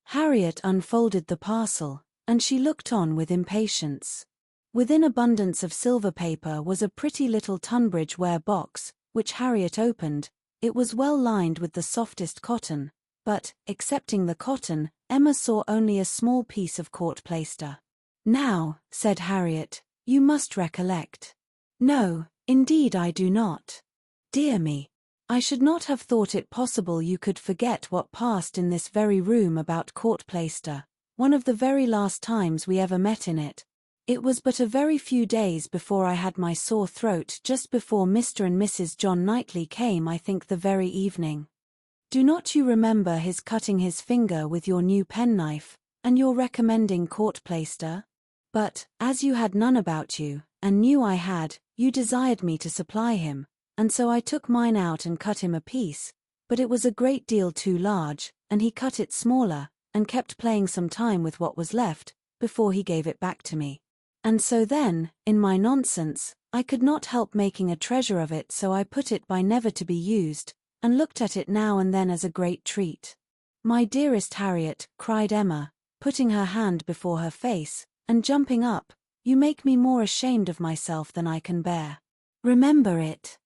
Harriet unfolded the parcel, and she looked on with impatience. Within abundance of silver paper was a pretty little Tunbridge ware box, which Harriet opened. It was well lined with the softest cotton, but, excepting the cotton, Emma saw only a small piece of court plaister. "Now," said Harriet, "you must recollect." "No, indeed I do not." "Dear me, I should not have thought it possible you could forget what passed in this very room about court plaister, one of the very last times we ever met in it. It was but a very few days before I had my sore throat, just before Mr. and Mrs. John Knightley came, I think the very evening. Do not you remember his cutting his finger with your new penknife, and your recommending court plaister? But, as you had none about you, and knew I had, you desired me to supply him, and so I took mine out and cut him a piece, but it was a great deal too large, and he cut it smaller, and kept playing some time with what was left, before he gave it back to me. And so then, in my nonsense, I could not help making a treasure of it, so I put it by never to be used, and looked at it now and then as a great treat." "My dearest Harriet," cried Emma, putting her hand before her face, and jumping up, "you make me more ashamed of myself than I can bear. Remember it."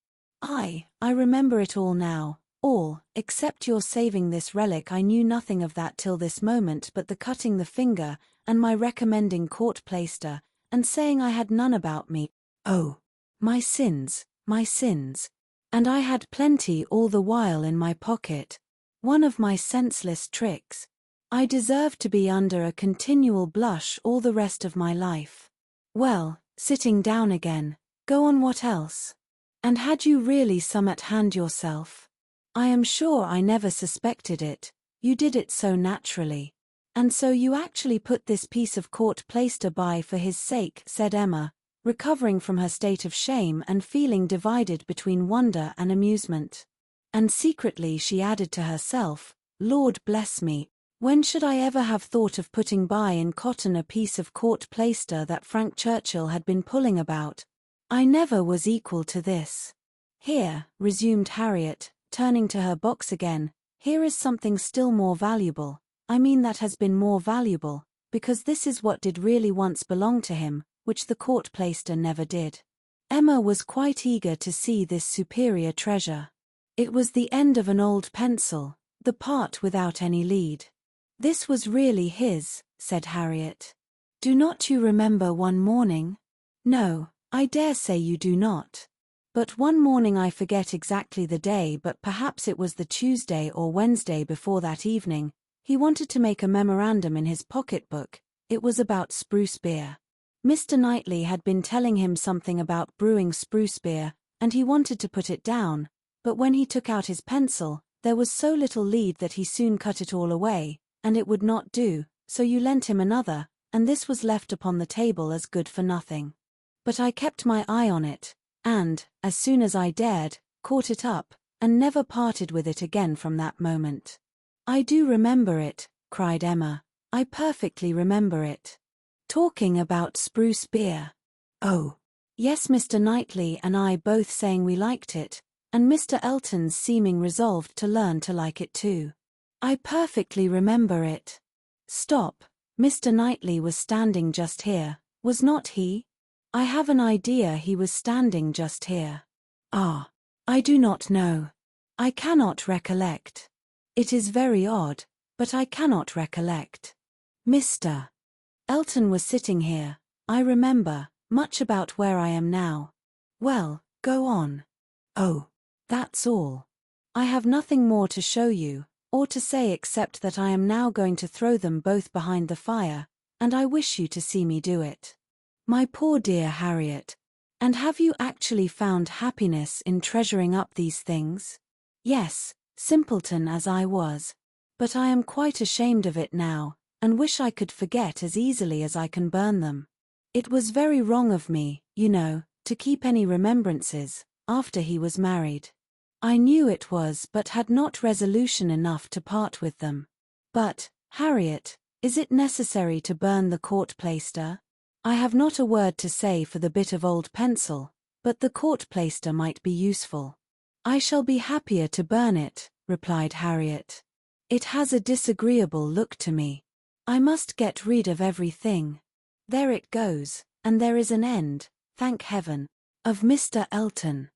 I remember it all now, all, except your saving this relic. I knew nothing of that till this moment, but the cutting the finger, and my recommending court plaister, and saying I had none about me. Oh, my sins, my sins. And I had plenty all the while in my pocket. One of my senseless tricks. I deserve to be under a continual blush all the rest of my life. Well, Sitting down again. Go on, what else? And had you really some at hand yourself? I am sure I never suspected it, you did it so naturally. And so you actually put this piece of court plaister by for his sake, said Emma, recovering from her state of shame and feeling divided between wonder and amusement. And secretly she added to herself, Lord bless me, when should I ever have thought of putting by in cotton a piece of court plaister that Frank Churchill had been pulling about? I never was equal to this. Here, resumed Harriet, turning to her box again, here is something still more valuable, I mean that has been more valuable, because this is what did really once belong to him, which the court plaister never did. Emma was quite eager to see this superior treasure. It was the end of an old pencil, the part without any lead. This was really his, said Harriet. Do not you remember one morning? No, I dare say you do not. But one morning, I forget exactly the day, but perhaps it was the Tuesday or Wednesday before that evening, he wanted to make a memorandum in his pocketbook. It was about spruce beer. Mr. Knightley had been telling him something about brewing spruce beer, and he wanted to put it down, but when he took out his pencil, there was so little lead that he soon cut it all away, and it would not do, so you lent him another, and this was left upon the table as good for nothing. But I kept my eye on it, and, as soon as I dared, caught it up, and never parted with it again from that moment. I do remember it, cried Emma. I perfectly remember it. Talking about spruce beer. Oh. Yes, Mr. Knightley and I both saying we liked it, and Mr. Elton's seeming resolved to learn to like it too. I perfectly remember it. Stop, Mr. Knightley was standing just here, was not he? I have an idea he was standing just here. Ah, I do not know. I cannot recollect. It is very odd, but I cannot recollect. Mr. Elton was sitting here, I remember, much about where I am now. Well, go on. Oh, that's all. I have nothing more to show you, or to say except that I am now going to throw them both behind the fire, and I wish you to see me do it. My poor dear Harriet. And have you actually found happiness in treasuring up these things? Yes, simpleton as I was. But I am quite ashamed of it now, and wish I could forget as easily as I can burn them. It was very wrong of me, you know, to keep any remembrances, after he was married. I knew it was, but had not resolution enough to part with them. But, Harriet, is it necessary to burn the court plaister? I have not a word to say for the bit of old pencil, but the court plaister might be useful. I shall be happier to burn it, replied Harriet. It has a disagreeable look to me. I must get rid of everything. There it goes, and there is an end, thank heaven, of Mr. Elton.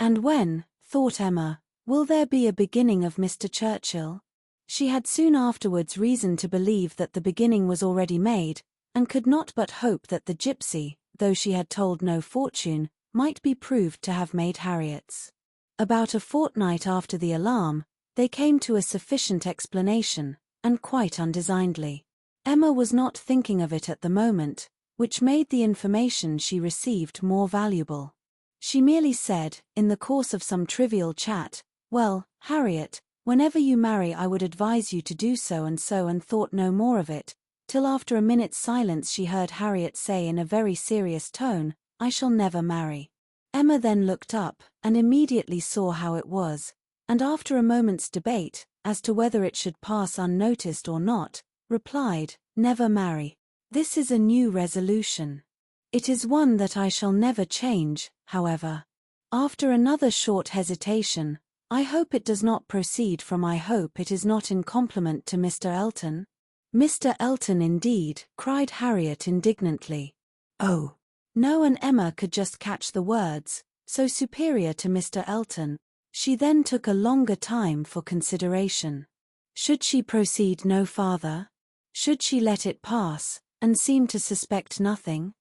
And when, thought Emma, will there be a beginning of Mr. Churchill? She had soon afterwards reason to believe that the beginning was already made, and could not but hope that the gypsy, though she had told no fortune, might be proved to have made Harriet's. About a fortnight after the alarm, they came to a sufficient explanation, and quite undesignedly. Emma was not thinking of it at the moment, which made the information she received more valuable. She merely said, in the course of some trivial chat, "Well, Harriet, whenever you marry I would advise you to do so, and thought no more of it, till after a minute's silence she heard Harriet say in a very serious tone, "I shall never marry." Emma then looked up, and immediately saw how it was, and after a moment's debate, as to whether it should pass unnoticed or not, replied, "Never marry. This is a new resolution. It is one that I shall never change, however." After another short hesitation, "I hope it does not proceed from I hope it is not in compliment to Mr. Elton." "Mr. Elton indeed," cried Harriet indignantly. "Oh, no," and Emma could just catch the words, "so superior to Mr. Elton." She then took a longer time for consideration. Should she proceed no farther? Should she let it pass, and seem to suspect nothing?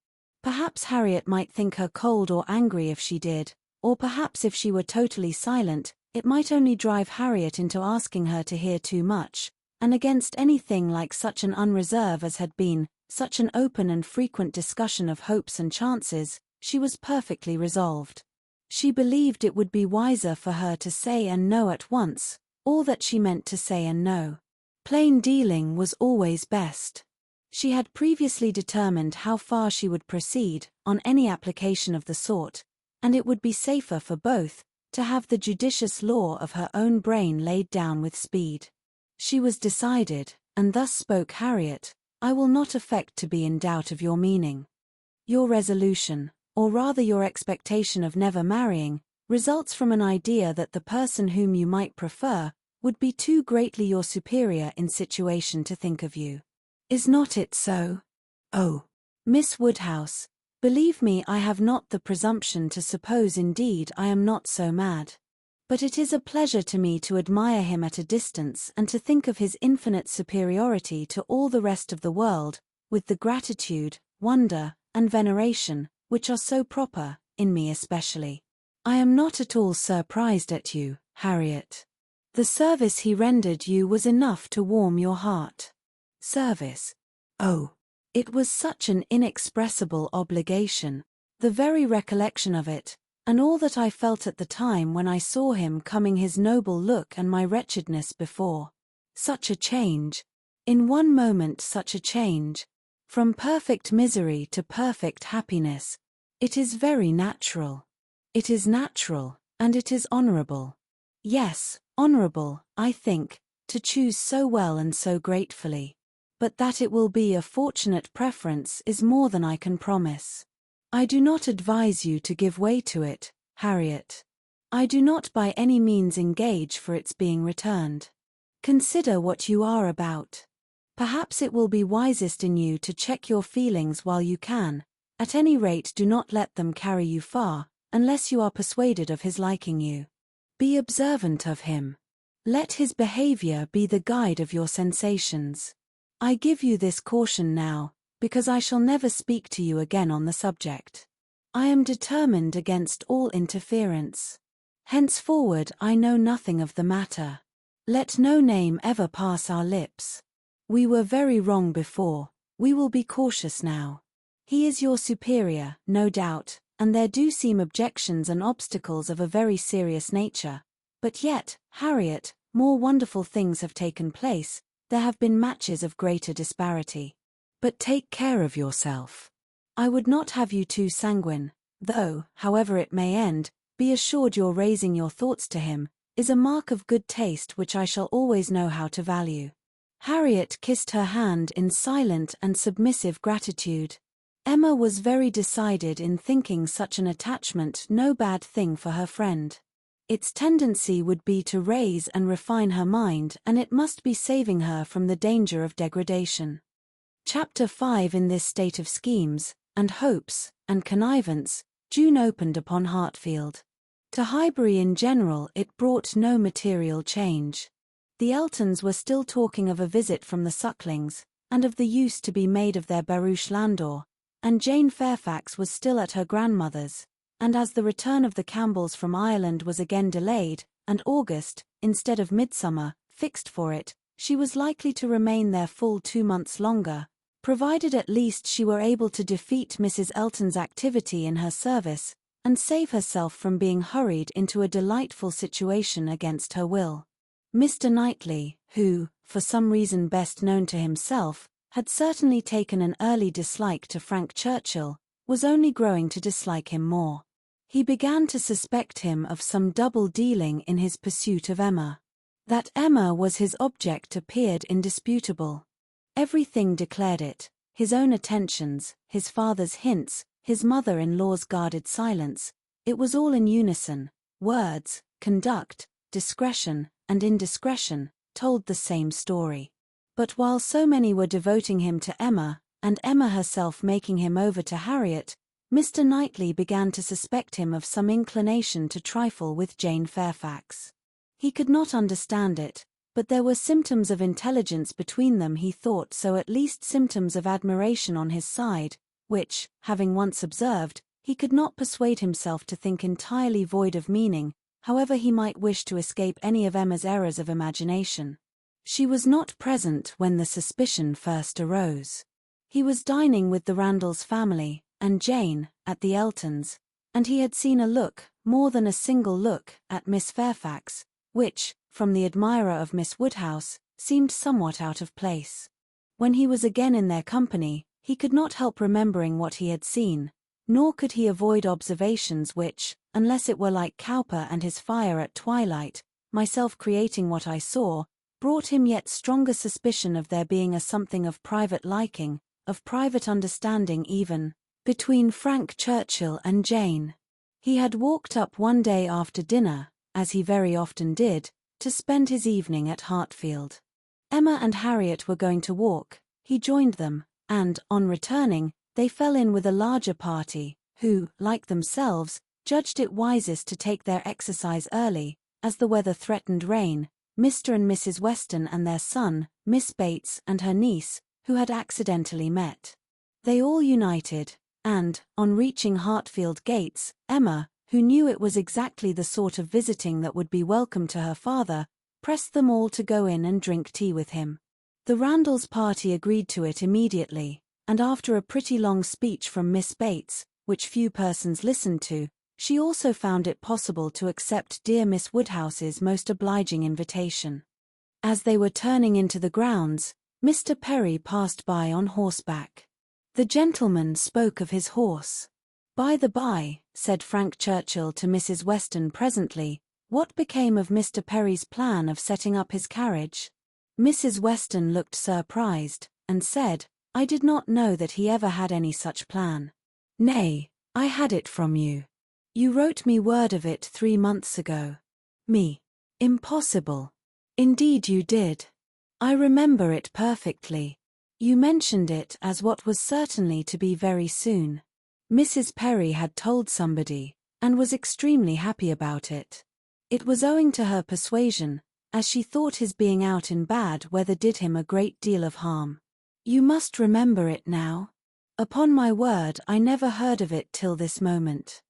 Perhaps Harriet might think her cold or angry if she did, or perhaps if she were totally silent, it might only drive Harriet into asking her to hear too much, and against anything like such an unreserve as had been, such an open and frequent discussion of hopes and chances, she was perfectly resolved. She believed it would be wiser for her to say and know at once, all that she meant to say and know. Plain dealing was always best. She had previously determined how far she would proceed on any application of the sort, and it would be safer for both to have the judicious law of her own brain laid down with speed. She was decided, and thus spoke Harriet, "I will not affect to be in doubt of your meaning. Your resolution, or rather your expectation of never marrying, results from an idea that the person whom you might prefer would be too greatly your superior in situation to think of you. Is not it so? Oh, Miss Woodhouse, believe me, I have not the presumption to suppose, indeed I am not so mad. But it is a pleasure to me to admire him at a distance and to think of his infinite superiority to all the rest of the world, with the gratitude, wonder, and veneration, which are so proper, in me especially. I am not at all surprised at you, Harriet. The service he rendered you was enough to warm your heart." Service. Oh, it was such an inexpressible obligation, the very recollection of it, and all that I felt at the time when I saw him coming, his noble look and my wretchedness before. Such a change. In one moment such a change. From perfect misery to perfect happiness. It is very natural. It is natural, and it is honorable. Yes, honorable, I think, to choose so well and so gratefully. But that it will be a fortunate preference is more than I can promise. I do not advise you to give way to it, Harriet. I do not by any means engage for its being returned. Consider what you are about. Perhaps it will be wisest in you to check your feelings while you can, at any rate do not let them carry you far, unless you are persuaded of his liking you. Be observant of him. Let his behavior be the guide of your sensations. I give you this caution now, because I shall never speak to you again on the subject. I am determined against all interference. Henceforward I know nothing of the matter. Let no name ever pass our lips. We were very wrong before, we will be cautious now. He is your superior, no doubt, and there do seem objections and obstacles of a very serious nature. But yet, Harriet, more wonderful things have taken place, there have been matches of greater disparity. But take care of yourself. I would not have you too sanguine, though, however it may end, be assured your raising your thoughts to him is a mark of good taste which I shall always know how to value." Harriet kissed her hand in silent and submissive gratitude. Emma was very decided in thinking such an attachment no bad thing for her friend. Its tendency would be to raise and refine her mind, and it must be saving her from the danger of degradation. Chapter 5. In this state of schemes, and hopes, and connivance, June opened upon Hartfield. To Highbury in general it brought no material change. The Eltons were still talking of a visit from the Sucklings, and of the use to be made of their barouche landau, and Jane Fairfax was still at her grandmother's, and as the return of the Campbells from Ireland was again delayed, and August, instead of midsummer, fixed for it, she was likely to remain there full 2 months longer, provided at least she were able to defeat Mrs. Elton's activity in her service, and save herself from being hurried into a delightful situation against her will. Mr. Knightley, who, for some reason best known to himself, had certainly taken an early dislike to Frank Churchill, was only growing to dislike him more. He began to suspect him of some double dealing in his pursuit of Emma. That Emma was his object appeared indisputable. Everything declared it, his own attentions, his father's hints, his mother-in-law's guarded silence, it was all in unison. Words, conduct, discretion, and indiscretion, told the same story. But while so many were devoting him to Emma, and Emma herself making him over to Harriet, Mr. Knightley began to suspect him of some inclination to trifle with Jane Fairfax. He could not understand it, but there were symptoms of intelligence between them, he thought, so at least symptoms of admiration on his side, which, having once observed, he could not persuade himself to think entirely void of meaning, however he might wish to escape any of Emma's errors of imagination. She was not present when the suspicion first arose. He was dining with the Randalls family, and Jane, at the Eltons, and he had seen a look, more than a single look, at Miss Fairfax, which, from the admirer of Miss Woodhouse, seemed somewhat out of place. When he was again in their company, he could not help remembering what he had seen, nor could he avoid observations which, unless it were like Cowper and his fire at twilight, myself creating what I saw, brought him yet stronger suspicion of there being a something of private liking, of private understanding even, between Frank Churchill and Jane. He had walked up one day after dinner, as he very often did, to spend his evening at Hartfield. Emma and Harriet were going to walk, he joined them, and, on returning, they fell in with a larger party, who, like themselves, judged it wisest to take their exercise early, as the weather threatened rain. Mr. and Mrs. Weston and their son, Miss Bates and her niece, who had accidentally met. They all united, and, on reaching Hartfield gates, Emma, who knew it was exactly the sort of visiting that would be welcome to her father, pressed them all to go in and drink tea with him. The Randalls party agreed to it immediately, and after a pretty long speech from Miss Bates, which few persons listened to, she also found it possible to accept dear Miss Woodhouse's most obliging invitation. As they were turning into the grounds, Mr. Perry passed by on horseback. The gentleman spoke of his horse. "By the by," said Frank Churchill to Mrs. Weston presently, "what became of Mr. Perry's plan of setting up his carriage?" Mrs. Weston looked surprised, and said, "I did not know that he ever had any such plan." "Nay, I had it from you. You wrote me word of it 3 months ago." "Me? Impossible." "Indeed you did. I remember it perfectly. You mentioned it as what was certainly to be very soon." Mrs. Perry had told somebody, and was extremely happy about it. It was owing to her persuasion, as she thought his being out in bad weather did him a great deal of harm. "You must remember it now. Upon my word I never heard of it till this moment."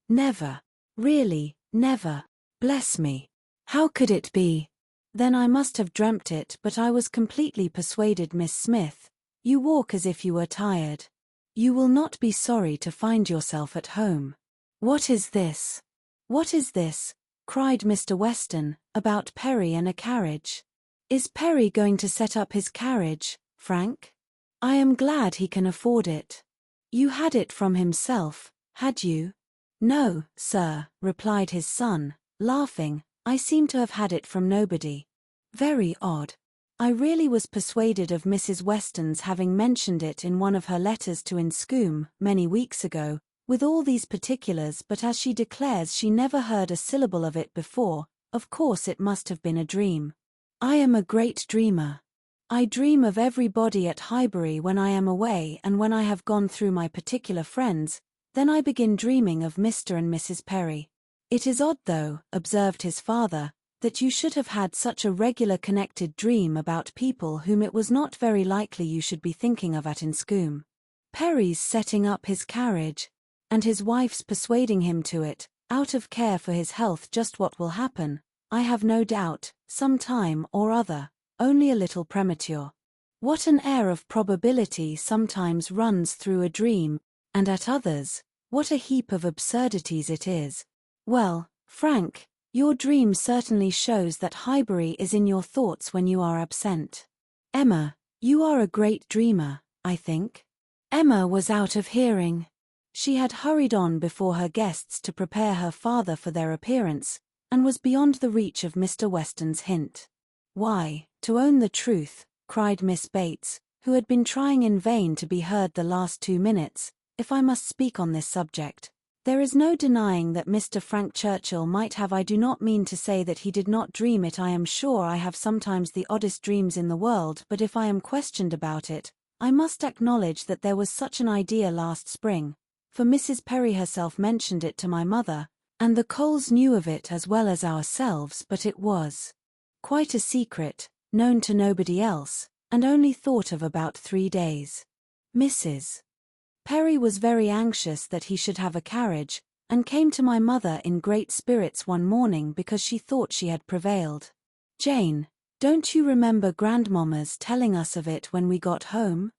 "Never. Really, never. Bless me. How could it be?" "Then I must have dreamt it, but I was completely persuaded. Miss Smith, you walk as if you were tired. You will not be sorry to find yourself at home." "What is this? What is this?" cried Mr. Weston, "about Perry and a carriage? Is Perry going to set up his carriage, Frank? I am glad he can afford it. You had it from himself, had you?" "No, sir," replied his son, laughing, "I seem to have had it from nobody." "Very odd. I really was persuaded of Mrs. Weston's having mentioned it in one of her letters to Inscombe, many weeks ago, with all these particulars, but as she declares she never heard a syllable of it before, of course it must have been a dream. I am a great dreamer. I dream of everybody at Highbury when I am away, and when I have gone through my particular friends, then I begin dreaming of Mr. and Mrs. Perry." "It is odd though," observed his father, "that you should have had such a regular connected dream about people whom it was not very likely you should be thinking of at Inscombe. Perry's setting up his carriage, and his wife's persuading him to it, out of care for his health. Just what will happen, I have no doubt, some time or other, only a little premature. What an air of probability sometimes runs through a dream, and at others, what a heap of absurdities it is. Well, Frank, your dream certainly shows that Highbury is in your thoughts when you are absent. Emma, you are a great dreamer, I think." Emma was out of hearing. She had hurried on before her guests to prepare her father for their appearance, and was beyond the reach of Mr. Weston's hint. "Why, to own the truth," cried Miss Bates, who had been trying in vain to be heard the last 2 minutes, "if I must speak on this subject, there is no denying that Mr. Frank Churchill might have. I do not mean to say that he did not dream it. I am sure I have sometimes the oddest dreams in the world, but if I am questioned about it, I must acknowledge that there was such an idea last spring, for Mrs. Perry herself mentioned it to my mother, and the Coles knew of it as well as ourselves, but it was quite a secret, known to nobody else, and only thought of about 3 days. Mrs. Perry was very anxious that he should have a carriage, and came to my mother in great spirits one morning because she thought she had prevailed. Jane, don't you remember grandmamma's telling us of it when we got home?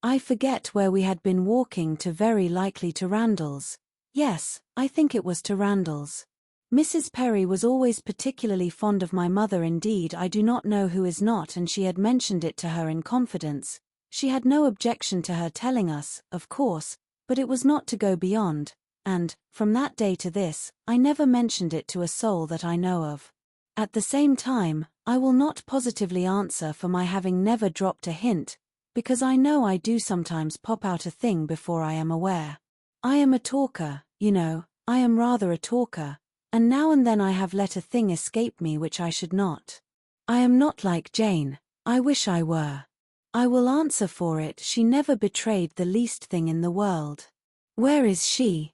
I forget where we had been walking to, very likely to Randall's. Yes, I think it was to Randall's. Mrs. Perry was always particularly fond of my mother, indeed I do not know who is not, and she had mentioned it to her in confidence. She had no objection to her telling us, of course, but it was not to go beyond, and, from that day to this, I never mentioned it to a soul that I know of. At the same time, I will not positively answer for my having never dropped a hint, because I know I do sometimes pop out a thing before I am aware. I am a talker, you know, I am rather a talker, and now and then I have let a thing escape me which I should not. I am not like Jane, I wish I were. I will answer for it she never betrayed the least thing in the world. Where is she?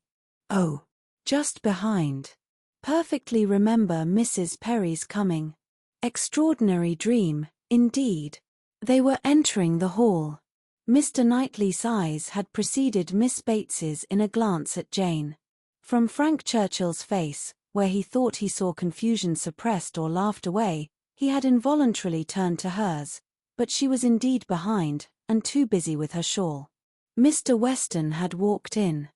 Oh, just behind. Perfectly remember Mrs. Perry's coming. Extraordinary dream, indeed. They were entering the hall. Mr. Knightley's eyes had preceded Miss Bates's in a glance at Jane. From Frank Churchill's face, where he thought he saw confusion suppressed or laughed away, he had involuntarily turned to hers, but she was indeed behind, and too busy with her shawl. Mr. Weston had walked in.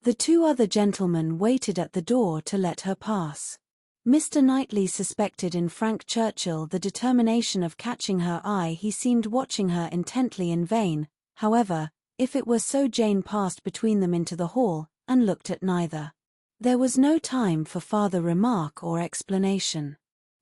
The two other gentlemen waited at the door to let her pass. Mr. Knightley suspected in Frank Churchill the determination of catching her eye. He seemed watching her intently in vain, however, if it were so. Jane passed between them into the hall, and looked at neither. There was no time for farther remark or explanation.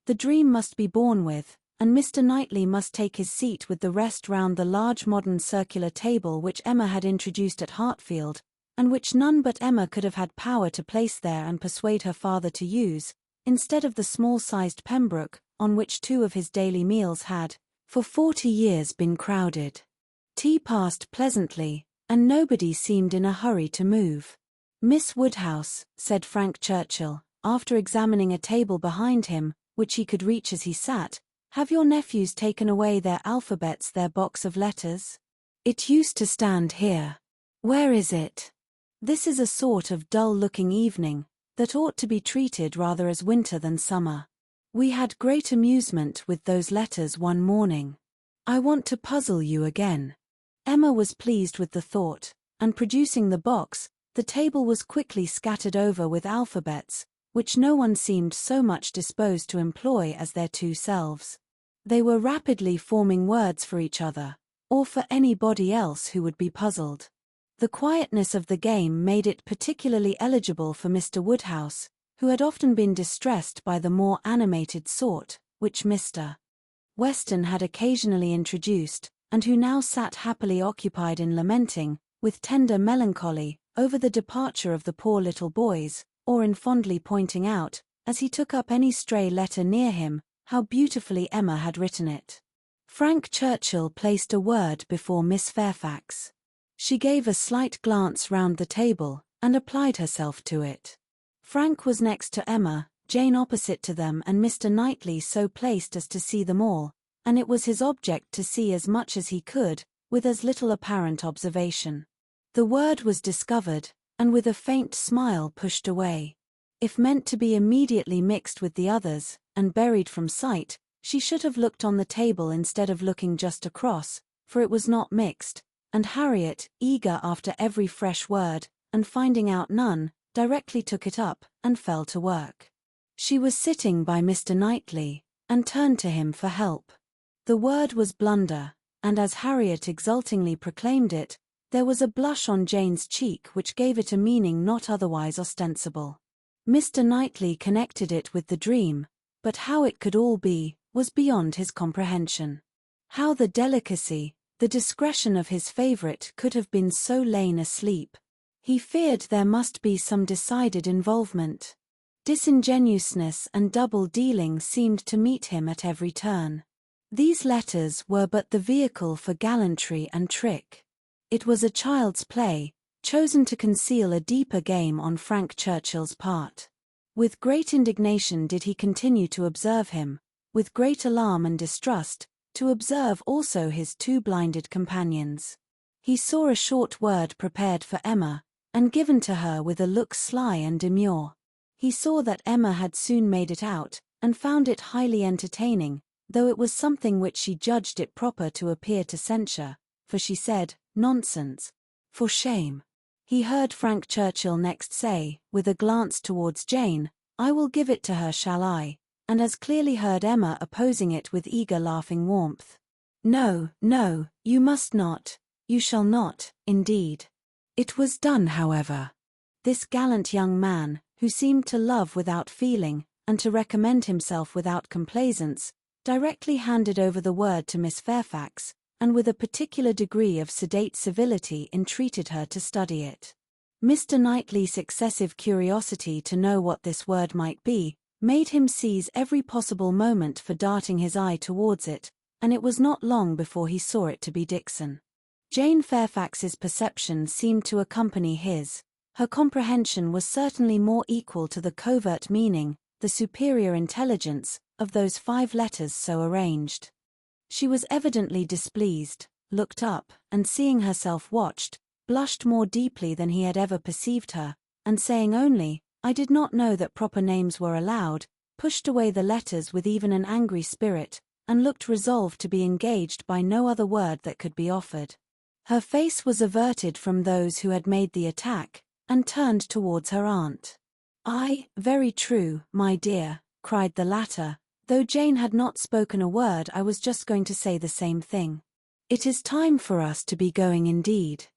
The dream must be borne with, and Mr. Knightley must take his seat with the rest round the large modern circular table which Emma had introduced at Hartfield, and which none but Emma could have had power to place there and persuade her father to use, instead of the small-sized Pembroke, on which 2 of his daily meals had, for 40 years, been crowded. Tea passed pleasantly, and nobody seemed in a hurry to move. Miss Woodhouse, said Frank Churchill, after examining a table behind him, which he could reach as he sat, have your nephews taken away their alphabets, their box of letters? It used to stand here. Where is it? This is a sort of dull-looking evening, that ought to be treated rather as winter than summer. We had great amusement with those letters one morning. I want to puzzle you again. Emma was pleased with the thought, and producing the box, the table was quickly scattered over with alphabets, which no one seemed so much disposed to employ as their 2 selves. They were rapidly forming words for each other, or for anybody else who would be puzzled. The quietness of the game made it particularly eligible for Mr. Woodhouse, who had often been distressed by the more animated sort, which Mr. Weston had occasionally introduced, and who now sat happily occupied in lamenting, with tender melancholy, over the departure of the poor little boys, or in fondly pointing out, as he took up any stray letter near him, how beautifully Emma had written it. Frank Churchill placed a word before Miss Fairfax. She gave a slight glance round the table, and applied herself to it. Frank was next to Emma, Jane opposite to them, and Mr. Knightley so placed as to see them all, and it was his object to see as much as he could, with as little apparent observation. The word was discovered, and with a faint smile pushed away. If meant to be immediately mixed with the others, and buried from sight, she should have looked on the table instead of looking just across, for it was not mixed, and Harriet, eager after every fresh word, and finding out none, directly took it up, and fell to work. She was sitting by Mr. Knightley, and turned to him for help. The word was blunder, and as Harriet exultingly proclaimed it, there was a blush on Jane's cheek which gave it a meaning not otherwise ostensible. Mr. Knightley connected it with the dream, but how it could all be, was beyond his comprehension. How the delicacy, the discretion of his favourite could have been so lain asleep. He feared there must be some decided involvement. Disingenuousness and double-dealing seemed to meet him at every turn. These letters were but the vehicle for gallantry and trick. It was a child's play, chosen to conceal a deeper game on Frank Churchill's part. With great indignation did he continue to observe him, with great alarm and distrust, to observe also his 2 blinded companions. He saw a short word prepared for Emma, and given to her with a look sly and demure. He saw that Emma had soon made it out, and found it highly entertaining, though it was something which she judged it proper to appear to censure, for she said, "Nonsense. For shame." He heard Frank Churchill next say, with a glance towards Jane, "I will give it to her, shall I?" and as clearly heard Emma opposing it with eager laughing warmth. "No, no, you must not. You shall not, indeed." It was done, however. This gallant young man, who seemed to love without feeling, and to recommend himself without complaisance, directly handed over the word to Miss Fairfax, and with a particular degree of sedate civility entreated her to study it. Mr. Knightley's excessive curiosity to know what this word might be, made him seize every possible moment for darting his eye towards it, and it was not long before he saw it to be Dixon. Jane Fairfax's perception seemed to accompany his. Her comprehension was certainly more equal to the covert meaning, the superior intelligence, of those 5 letters so arranged. She was evidently displeased, looked up, and seeing herself watched, blushed more deeply than he had ever perceived her, and saying only, "I did not know that proper names were allowed," pushed away the letters with even an angry spirit, and looked resolved to be engaged by no other word that could be offered. Her face was averted from those who had made the attack, and turned towards her aunt. "Ay, very true, my dear," cried the latter, "though Jane had not spoken a word I was just going to say the same thing. It is time for us to be going indeed.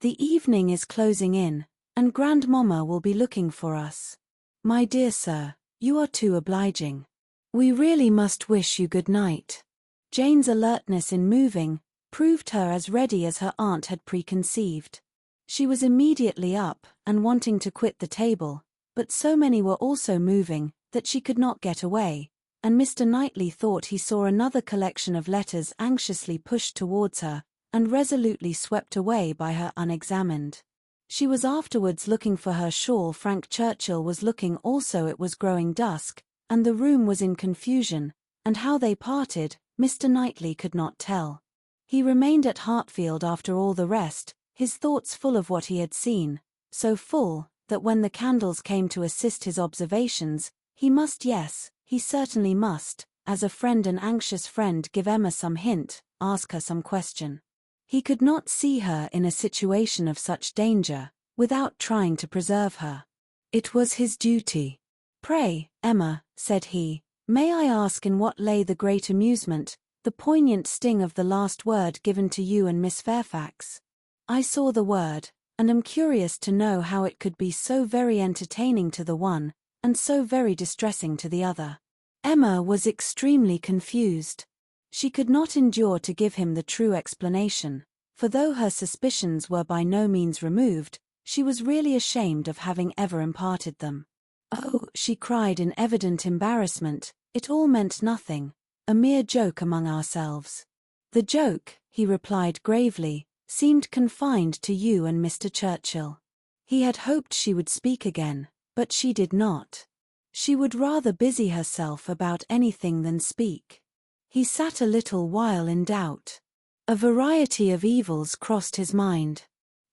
The evening is closing in, and grandmamma will be looking for us. My dear sir, you are too obliging. We really must wish you good night." Jane's alertness in moving proved her as ready as her aunt had preconceived. She was immediately up, and wanting to quit the table, but so many were also moving, that she could not get away, and Mr. Knightley thought he saw another collection of letters anxiously pushed towards her, and resolutely swept away by her unexamined. She was afterwards looking for her shawl. Frank Churchill was looking also. It was growing dusk, and the room was in confusion, and how they parted, Mr. Knightley could not tell. He remained at Hartfield after all the rest, his thoughts full of what he had seen, so full, that when the candles came to assist his observations, he must, yes, he certainly must, as a friend, an anxious friend, give Emma some hint, ask her some question. He could not see her in a situation of such danger, without trying to preserve her. It was his duty. "Pray, Emma," said he, "may I ask in what lay the great amusement, the poignant sting of the last word given to you and Miss Fairfax? I saw the word, and am curious to know how it could be so very entertaining to the one, and so very distressing to the other." Emma was extremely confused. She could not endure to give him the true explanation, for though her suspicions were by no means removed, she was really ashamed of having ever imparted them. "Oh," she cried in evident embarrassment, "it all meant nothing, a mere joke among ourselves." "The joke," he replied gravely, "seemed confined to you and Mr. Churchill." He had hoped she would speak again, but she did not. She would rather busy herself about anything than speak. He sat a little while in doubt. A variety of evils crossed his mind.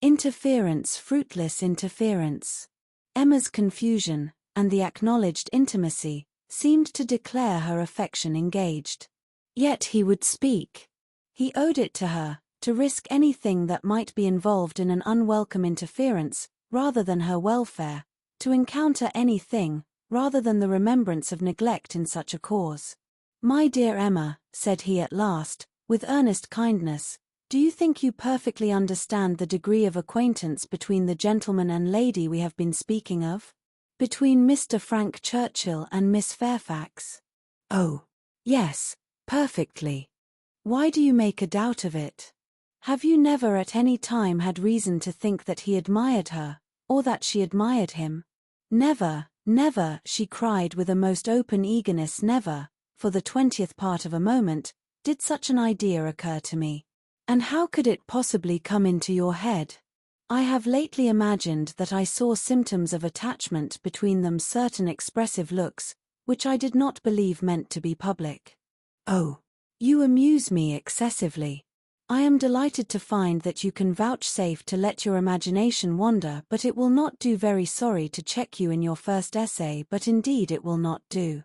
Interference, fruitless interference. Emma's confusion, and the acknowledged intimacy, seemed to declare her affection engaged. Yet he would speak. He owed it to her, to risk anything that might be involved in an unwelcome interference, rather than her welfare, to encounter anything, rather than the remembrance of neglect in such a cause. "My dear Emma," said he at last, with earnest kindness, "do you think you perfectly understand the degree of acquaintance between the gentleman and lady we have been speaking of? Between Mr. Frank Churchill and Miss Fairfax?" "Oh, yes, perfectly. Why do you make a doubt of it? Have you never at any time had reason to think that he admired her, or that she admired him?" "Never, never," she cried with a most open eagerness, "never, for the 20th part of a moment, did such an idea occur to me. And how could it possibly come into your head? I have lately imagined that I saw symptoms of attachment between them, certain expressive looks, which I did not believe meant to be public." "Oh, you amuse me excessively. I am delighted to find that you can vouchsafe to let your imagination wander, but it will not do. Very sorry to check you in your first essay, but indeed it will not do.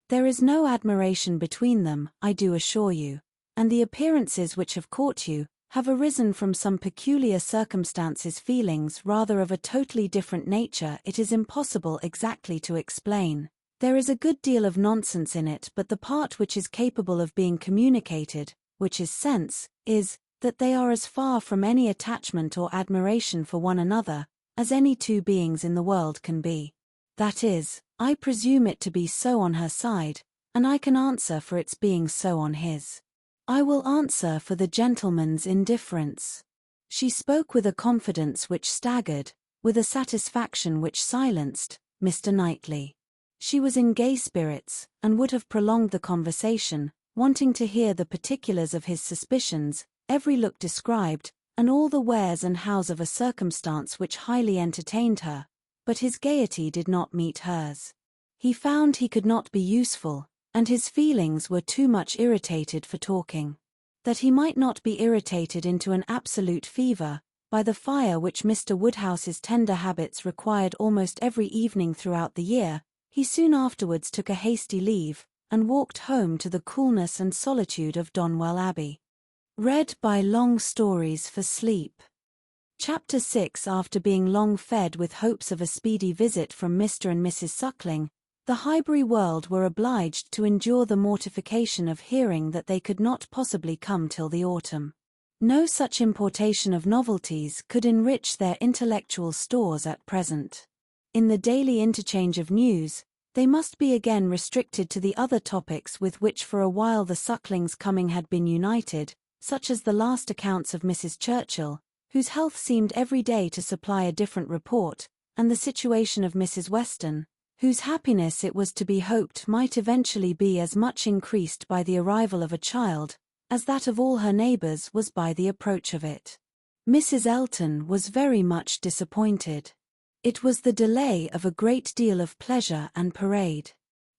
There is no admiration between them, I do assure you, and the appearances which have caught you have arisen from some peculiar circumstances, feelings rather of a totally different nature it is impossible exactly to explain. There is a good deal of nonsense in it, but the part which is capable of being communicated, which is sense, is, that they are as far from any attachment or admiration for one another, as any two beings in the world can be. That is, I presume it to be so on her side, and I can answer for its being so on his. I will answer for the gentleman's indifference. She spoke with a confidence which staggered, with a satisfaction which silenced, Mr. Knightley. She was in gay spirits, and would have prolonged the conversation, wanting to hear the particulars of his suspicions, every look described, and all the wheres and hows of a circumstance which highly entertained her, but his gaiety did not meet hers. He found he could not be useful, and his feelings were too much irritated for talking. That he might not be irritated into an absolute fever, by the fire which Mr. Woodhouse's tender habits required almost every evening throughout the year, he soon afterwards took a hasty leave, and walked home to the coolness and solitude of Donwell Abbey. Read by Long Stories for Sleep. Chapter 6. After being long fed with hopes of a speedy visit from Mr. and Mrs. Suckling, the Highbury world were obliged to endure the mortification of hearing that they could not possibly come till the autumn. No such importation of novelties could enrich their intellectual stores at present. In the daily interchange of news, they must be again restricted to the other topics with which for a while the Sucklings' coming had been united, such as the last accounts of Mrs. Churchill, whose health seemed every day to supply a different report, and the situation of Mrs. Weston, whose happiness it was to be hoped might eventually be as much increased by the arrival of a child, as that of all her neighbours was by the approach of it. Mrs. Elton was very much disappointed. It was the delay of a great deal of pleasure and parade.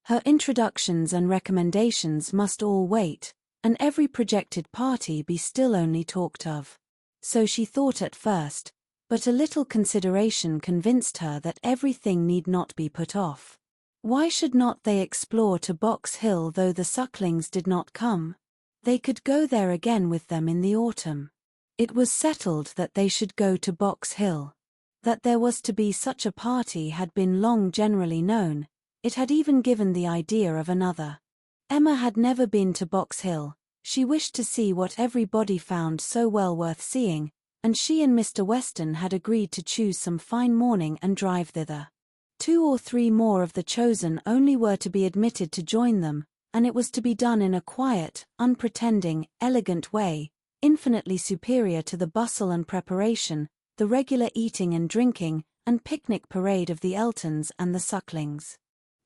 Her introductions and recommendations must all wait, and every projected party be still only talked of. So she thought at first, but a little consideration convinced her that everything need not be put off. Why should not they explore to Box Hill though the Sucklings did not come? They could go there again with them in the autumn. It was settled that they should go to Box Hill. That there was to be such a party had been long generally known, it had even given the idea of another. Emma had never been to Box Hill. She wished to see what everybody found so well worth seeing, and she and Mr. Weston had agreed to choose some fine morning and drive thither. 2 or 3 more of the chosen only were to be admitted to join them, and it was to be done in a quiet, unpretending, elegant way, infinitely superior to the bustle and preparation, the regular eating and drinking, and picnic parade of the Eltons and the Sucklings.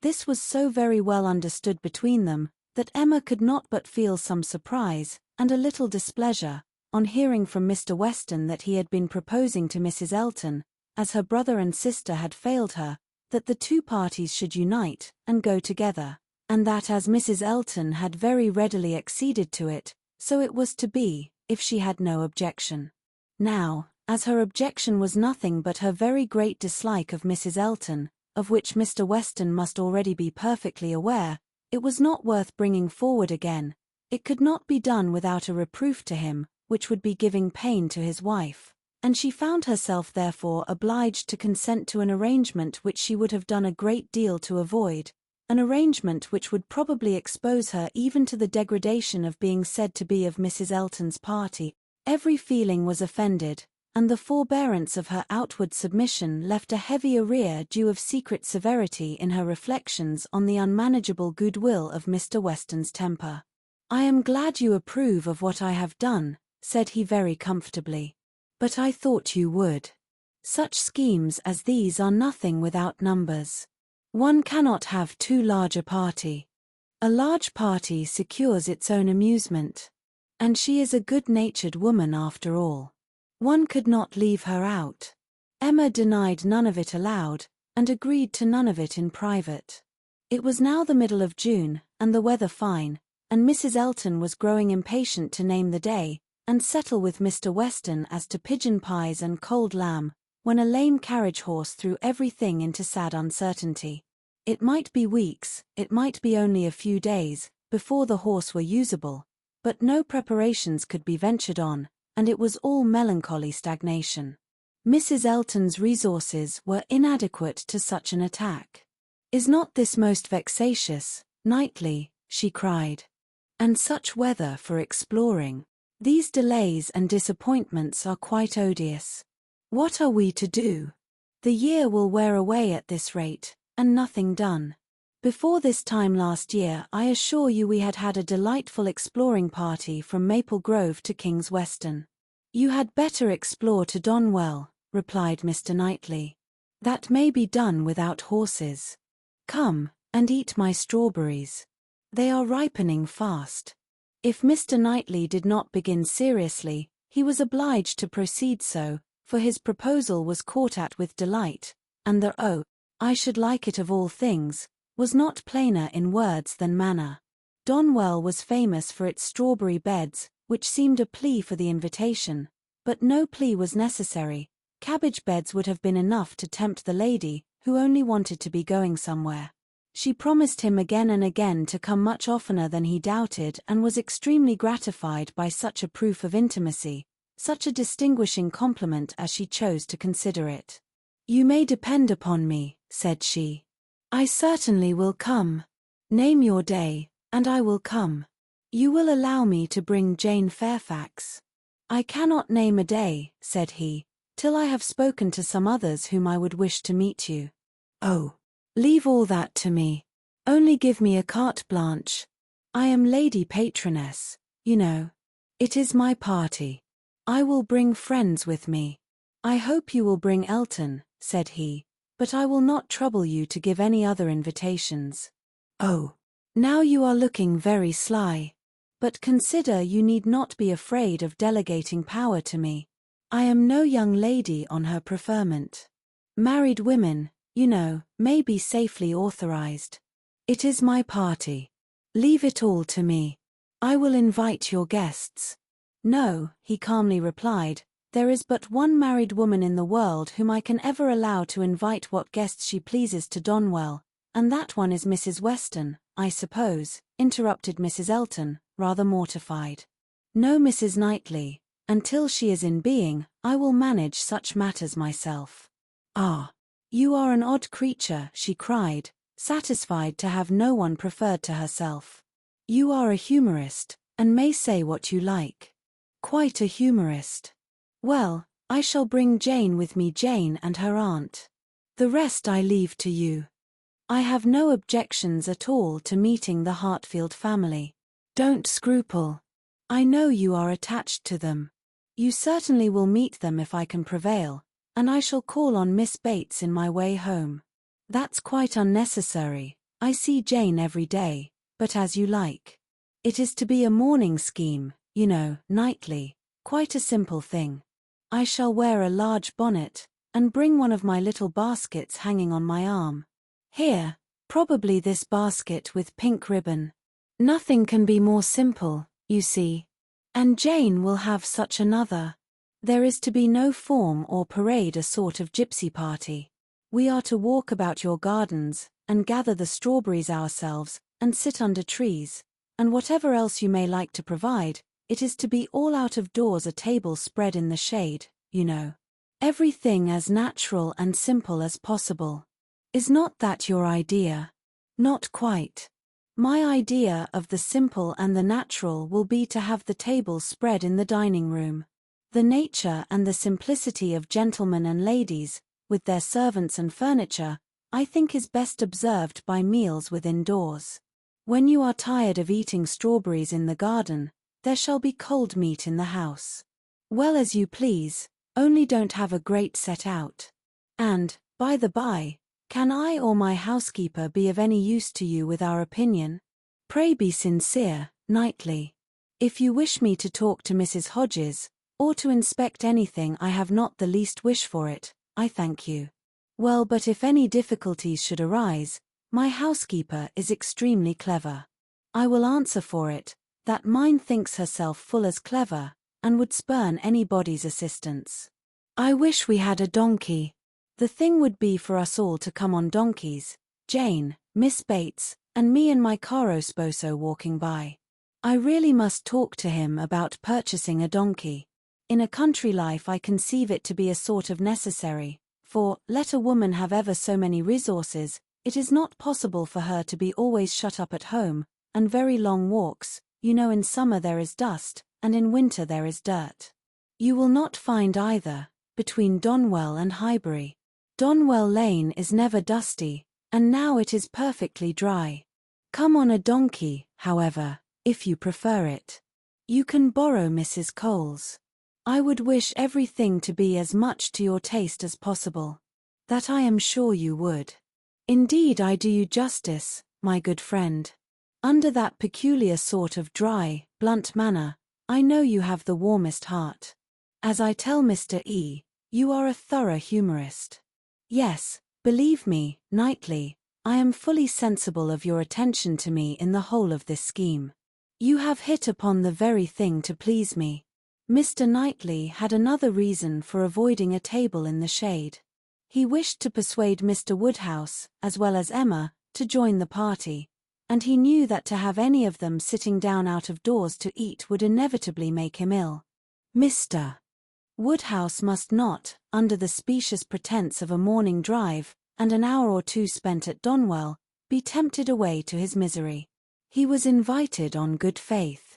This was so very well understood between them, that Emma could not but feel some surprise, and a little displeasure, on hearing from Mr. Weston that he had been proposing to Mrs. Elton, as her brother and sister had failed her, that the 2 parties should unite, and go together, and that as Mrs. Elton had very readily acceded to it, so it was to be, if she had no objection. Now, as her objection was nothing but her very great dislike of Mrs. Elton, of which Mr. Weston must already be perfectly aware, it was not worth bringing forward again. It could not be done without a reproof to him, which would be giving pain to his wife, and she found herself therefore obliged to consent to an arrangement which she would have done a great deal to avoid, an arrangement which would probably expose her even to the degradation of being said to be of Mrs. Elton's party. Every feeling was offended, and the forbearance of her outward submission left a heavy arrear due of secret severity in her reflections on the unmanageable goodwill of Mr. Weston's temper. "I am glad you approve of what I have done," said he very comfortably. "But I thought you would. Such schemes as these are nothing without numbers. One cannot have too large a party. A large party secures its own amusement. And she is a good-natured woman after all. One could not leave her out." Emma denied none of it aloud, and agreed to none of it in private. It was now the middle of June, and the weather fine, and Mrs. Elton was growing impatient to name the day, and settle with Mr. Weston as to pigeon pies and cold lamb, when a lame carriage horse threw everything into sad uncertainty. It might be weeks, it might be only a few days, before the horse were usable, but no preparations could be ventured on, and it was all melancholy stagnation. Mrs. Elton's resources were inadequate to such an attack. "Is not this most vexatious, Knightley?" she cried. "And such weather for exploring. These delays and disappointments are quite odious. What are we to do? The year will wear away at this rate, and nothing done. Before this time last year I assure you we had had a delightful exploring party from Maple Grove to King's Weston." "You had better explore to Donwell," replied Mr. Knightley. "That may be done without horses. Come, and eat my strawberries. They are ripening fast." If Mr. Knightley did not begin seriously, he was obliged to proceed so, for his proposal was caught at with delight, and the "oh, I should like it of all things" was not plainer in words than manner. Donwell was famous for its strawberry beds, which seemed a plea for the invitation, but no plea was necessary. Cabbage beds would have been enough to tempt the lady, who only wanted to be going somewhere. She promised him again and again to come much oftener than he doubted, and was extremely gratified by such a proof of intimacy, such a distinguishing compliment as she chose to consider it. "You may depend upon me," said she. "I certainly will come. Name your day, and I will come. You will allow me to bring Jane Fairfax?" "I cannot name a day," said he, "till I have spoken to some others whom I would wish to meet you." "Oh, leave all that to me. Only give me a carte blanche. I am Lady Patroness, you know. It is my party. I will bring friends with me." "I hope you will bring Elton," said he, "but I will not trouble you to give any other invitations." "Oh, now you are looking very sly. But consider you need not be afraid of delegating power to me. I am no young lady on her preferment. Married women, you know, may be safely authorized. It is my party. Leave it all to me. I will invite your guests." "No," he calmly replied, "there is but one married woman in the world whom I can ever allow to invite what guests she pleases to Donwell, and that one is Mrs. Weston, I suppose," interrupted Mrs. Elton, rather mortified. "No, Mrs. Knightley, until she is in being, I will manage such matters myself." "Ah, you are an odd creature," she cried, satisfied to have no one preferred to herself. "You are a humorist, and may say what you like." "Quite a humorist. Well, I shall bring Jane with me, Jane and her aunt. The rest I leave to you. I have no objections at all to meeting the Hartfield family. Don't scruple. I know you are attached to them. You certainly will meet them if I can prevail, and I shall call on Miss Bates in my way home." "That's quite unnecessary. I see Jane every day, but as you like. It is to be a morning scheme, you know, Knightley, quite a simple thing. I shall wear a large bonnet, and bring one of my little baskets hanging on my arm. Here, probably this basket with pink ribbon. Nothing can be more simple, you see. And Jane will have such another. There is to be no form or parade, a sort of gypsy party. We are to walk about your gardens, and gather the strawberries ourselves, and sit under trees, and whatever else you may like to provide, it is to be all out of doors, a table spread in the shade, you know. Everything as natural and simple as possible. Is not that your idea?" "Not quite. My idea of the simple and the natural will be to have the table spread in the dining room. The nature and the simplicity of gentlemen and ladies, with their servants and furniture, I think is best observed by meals within doors. When you are tired of eating strawberries in the garden, there shall be cold meat in the house. Well, as you please, only don't have a great set out. And, by the by, can I or my housekeeper be of any use to you with our opinion? Pray be sincere, Knightley. If you wish me to talk to Mrs. Hodges, or to inspect anything, I have not the least wish for it, I thank you. Well, but if any difficulties should arise, my housekeeper is extremely clever. I will answer for it, that mine thinks herself full as clever, and would spurn anybody's assistance. I wish we had a donkey. The thing would be for us all to come on donkeys, Jane, Miss Bates, and me and my caro sposo walking by. I really must talk to him about purchasing a donkey. In a country life I conceive it to be a sort of necessary, for, let a woman have ever so many resources, it is not possible for her to be always shut up at home, and very long walks, you know in summer there is dust, and in winter there is dirt. You will not find either, between Donwell and Highbury. Donwell Lane is never dusty, and now it is perfectly dry. Come on a donkey, however, if you prefer it. You can borrow Mrs. Cole's. I would wish everything to be as much to your taste as possible. That I am sure you would. Indeed I do you justice, my good friend. Under that peculiar sort of dry, blunt manner, I know you have the warmest heart. As I tell Mr. E., you are a thorough humorist. Yes, believe me, Knightley, I am fully sensible of your attention to me in the whole of this scheme. You have hit upon the very thing to please me. Mr. Knightley had another reason for avoiding a table in the shade. He wished to persuade Mr. Woodhouse, as well as Emma, to join the party, and he knew that to have any of them sitting down out of doors to eat would inevitably make him ill. Mr. Woodhouse must not, under the specious pretence of a morning drive, and an hour or two spent at Donwell, be tempted away to his misery. He was invited on good faith.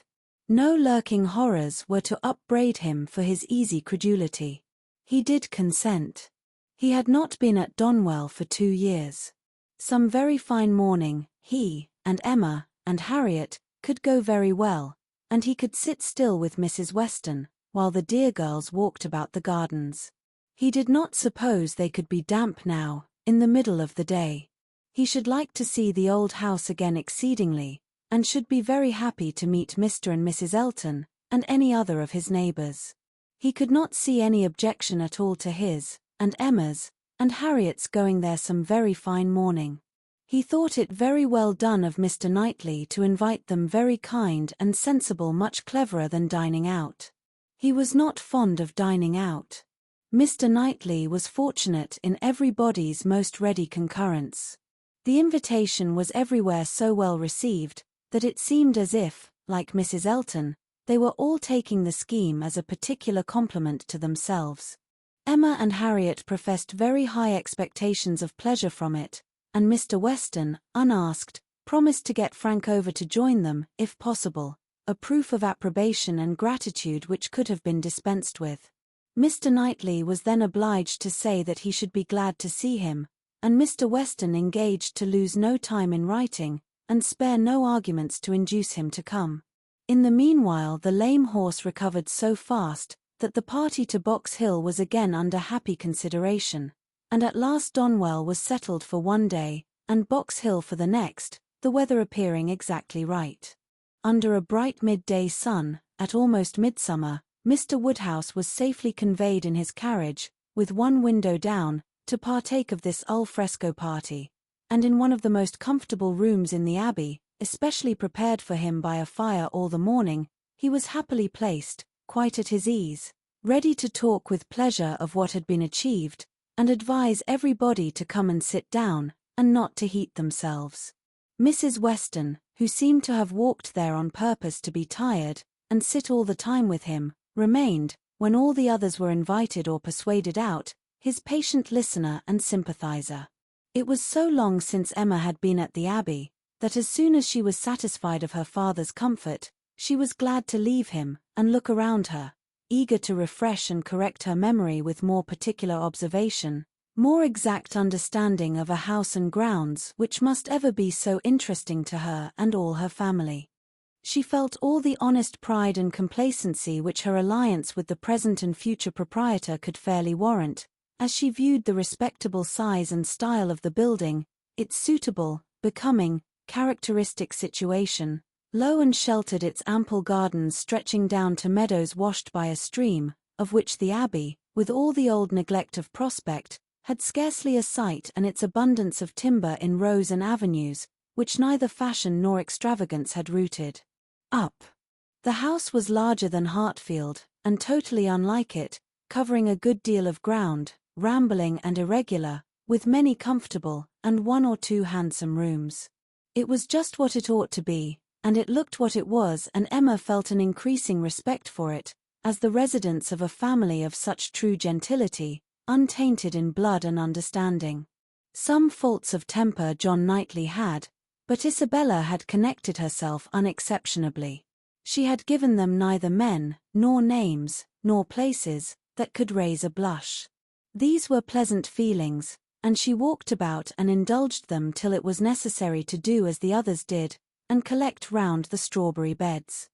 No lurking horrors were to upbraid him for his easy credulity. He did consent. He had not been at Donwell for 2 years. Some very fine morning, he, and Emma, and Harriet, could go very well, and he could sit still with Mrs. Weston, while the dear girls walked about the gardens. He did not suppose they could be damp now, in the middle of the day. He should like to see the old house again exceedingly, and should be very happy to meet Mr. and Mrs. Elton, and any other of his neighbours. He could not see any objection at all to his, and Emma's, and Harriet's going there some very fine morning. He thought it very well done of Mr. Knightley to invite them, very kind and sensible, much cleverer than dining out. He was not fond of dining out. Mr. Knightley was fortunate in everybody's most ready concurrence. The invitation was everywhere so well received, that it seemed as if, like Mrs. Elton, they were all taking the scheme as a particular compliment to themselves. Emma and Harriet professed very high expectations of pleasure from it, and Mr. Weston, unasked, promised to get Frank over to join them, if possible, a proof of approbation and gratitude which could have been dispensed with. Mr. Knightley was then obliged to say that he should be glad to see him, and Mr. Weston engaged to lose no time in writing, and spare no arguments to induce him to come. In the meanwhile the lame horse recovered so fast, that the party to Box Hill was again under happy consideration, and at last Donwell was settled for one day, and Box Hill for the next, the weather appearing exactly right. Under a bright midday sun, at almost midsummer, Mr. Woodhouse was safely conveyed in his carriage, with one window down, to partake of this al fresco party, and in one of the most comfortable rooms in the Abbey, especially prepared for him by a fire all the morning, he was happily placed, quite at his ease, ready to talk with pleasure of what had been achieved, and advise everybody to come and sit down, and not to heat themselves. Mrs. Weston, who seemed to have walked there on purpose to be tired, and sit all the time with him, remained, when all the others were invited or persuaded out, his patient listener and sympathizer. It was so long since Emma had been at the Abbey, that as soon as she was satisfied of her father's comfort, she was glad to leave him, and look around her, eager to refresh and correct her memory with more particular observation, more exact understanding of a house and grounds which must ever be so interesting to her and all her family. She felt all the honest pride and complacency which her alliance with the present and future proprietor could fairly warrant, as she viewed the respectable size and style of the building, its suitable, becoming, characteristic situation, low and sheltered, its ample gardens stretching down to meadows washed by a stream, of which the Abbey, with all the old neglect of prospect, had scarcely a sight, and its abundance of timber in rows and avenues, which neither fashion nor extravagance had rooted up. The house was larger than Hartfield, and totally unlike it, covering a good deal of ground, rambling and irregular, with many comfortable, and 1 or 2 handsome rooms. It was just what it ought to be, and it looked what it was, and Emma felt an increasing respect for it, as the residence of a family of such true gentility, untainted in blood and understanding. Some faults of temper John Knightley had, but Isabella had connected herself unexceptionably. She had given them neither men, nor names, nor places, that could raise a blush. These were pleasant feelings, and she walked about and indulged them till it was necessary to do as the others did, and collect round the strawberry beds.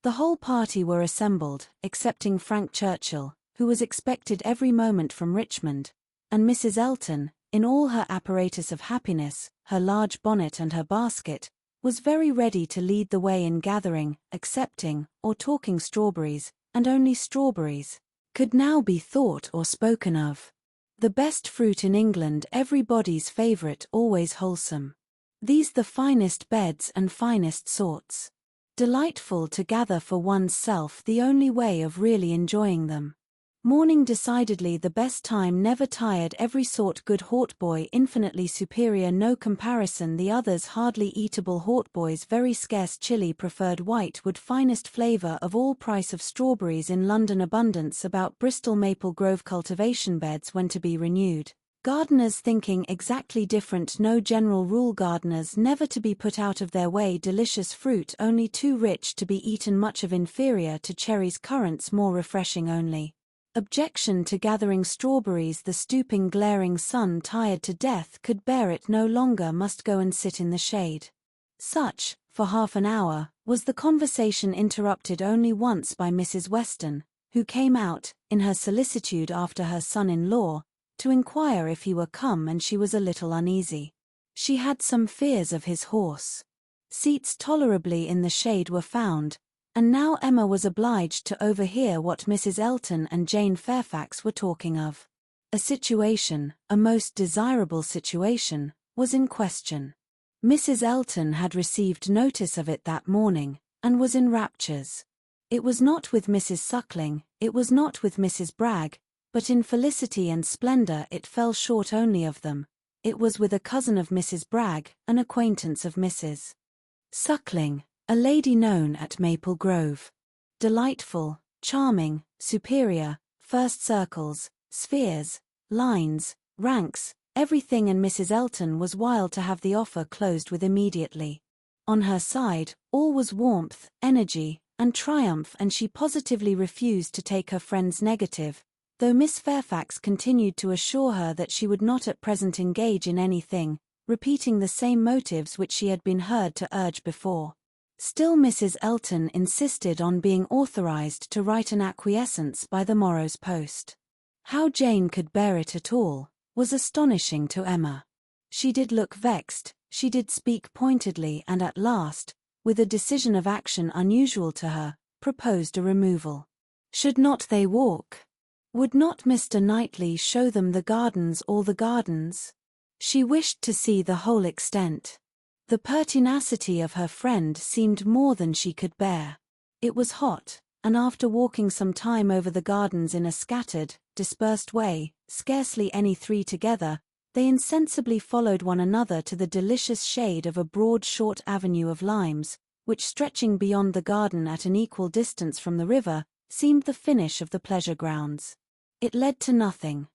The whole party were assembled, excepting Frank Churchill, who was expected every moment from Richmond, and Mrs. Elton, in all her apparatus of happiness, her large bonnet and her basket, was very ready to lead the way in gathering, accepting, or talking strawberries, and only strawberries could now be thought or spoken of. The best fruit in England, everybody's favourite, always wholesome. These the finest beds and finest sorts. Delightful to gather for one's self, the only way of really enjoying them. Morning decidedly the best time, never tired, every sort good hautboy infinitely superior, no comparison, the others hardly eatable hautboys very scarce, chilly preferred white wood, finest flavour of all, price of strawberries in London, abundance about Bristol, Maple Grove cultivation beds when to be renewed. Gardeners thinking exactly different, no general rule, gardeners never to be put out of their way, delicious fruit only too rich to be eaten, much of inferior to cherries, currants more refreshing only. Objection to gathering strawberries, the stooping glaring sun, tired to death, could bear it no longer, must go and sit in the shade. Such, for half an hour, was the conversation, interrupted only once by Mrs. Weston, who came out, in her solicitude after her son-in-law, to inquire if he were come, and she was a little uneasy. She had some fears of his horse. Seats tolerably in the shade were found, and now Emma was obliged to overhear what Mrs. Elton and Jane Fairfax were talking of. A situation, a most desirable situation, was in question. Mrs. Elton had received notice of it that morning, and was in raptures. It was not with Mrs. Suckling, it was not with Mrs. Bragg, but in felicity and splendour it fell short only of them. It was with a cousin of Mrs. Bragg, an acquaintance of Mrs. Suckling, a lady known at Maple Grove. Delightful, charming, superior, first circles, spheres, lines, ranks, everything, and Mrs. Elton was wild to have the offer closed with immediately. On her side, all was warmth, energy, and triumph, and she positively refused to take her friend's negative, though Miss Fairfax continued to assure her that she would not at present engage in anything, repeating the same motives which she had been heard to urge before. Still Mrs. Elton insisted on being authorized to write an acquiescence by the morrow's post. How Jane could bear it at all was astonishing to Emma. She did look vexed, she did speak pointedly, and at last, with a decision of action unusual to her, proposed a removal. Should not they walk? Would not Mr. Knightley show them the gardens, all the gardens? She wished to see the whole extent. The pertinacity of her friend seemed more than she could bear. It was hot, and after walking some time over the gardens in a scattered, dispersed way, scarcely any three together, they insensibly followed one another to the delicious shade of a broad short avenue of limes, which, stretching beyond the garden at an equal distance from the river, seemed the finish of the pleasure grounds. It led to nothing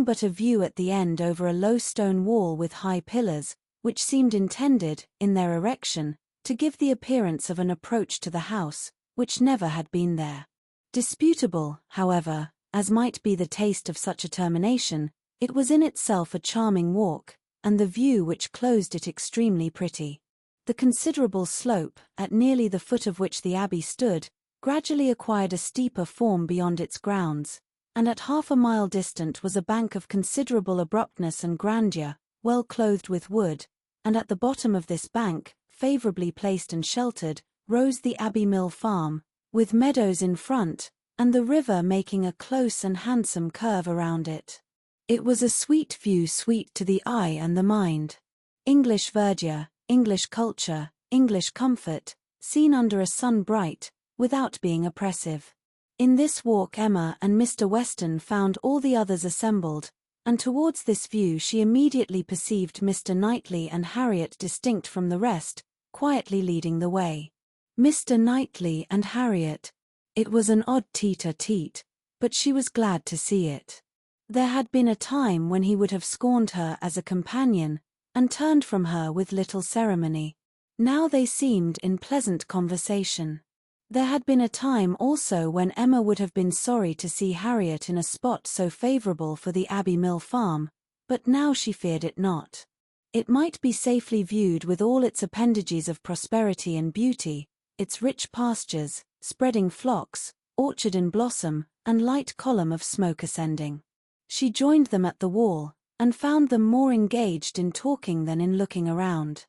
but a view at the end over a low stone wall with high pillars, which seemed intended, in their erection, to give the appearance of an approach to the house, which never had been there. Disputable, however, as might be the taste of such a termination, it was in itself a charming walk, and the view which closed it extremely pretty. The considerable slope, at nearly the foot of which the abbey stood, gradually acquired a steeper form beyond its grounds, and at half a mile distant was a bank of considerable abruptness and grandeur, well clothed with wood, and at the bottom of this bank, favourably placed and sheltered, rose the Abbey Mill Farm, with meadows in front, and the river making a close and handsome curve around it. It was a sweet view, sweet to the eye and the mind. English verdure, English culture, English comfort, seen under a sun bright, without being oppressive. In this walk Emma and Mr. Weston found all the others assembled, and towards this view she immediately perceived Mr. Knightley and Harriet distinct from the rest, quietly leading the way. Mr. Knightley and Harriet. It was an odd tete-a-tete, but she was glad to see it. There had been a time when he would have scorned her as a companion, and turned from her with little ceremony. Now they seemed in pleasant conversation. There had been a time also when Emma would have been sorry to see Harriet in a spot so favourable for the Abbey Mill farm, but now she feared it not. It might be safely viewed with all its appendages of prosperity and beauty, its rich pastures, spreading flocks, orchard in blossom, and light column of smoke ascending. She joined them at the wall, and found them more engaged in talking than in looking around.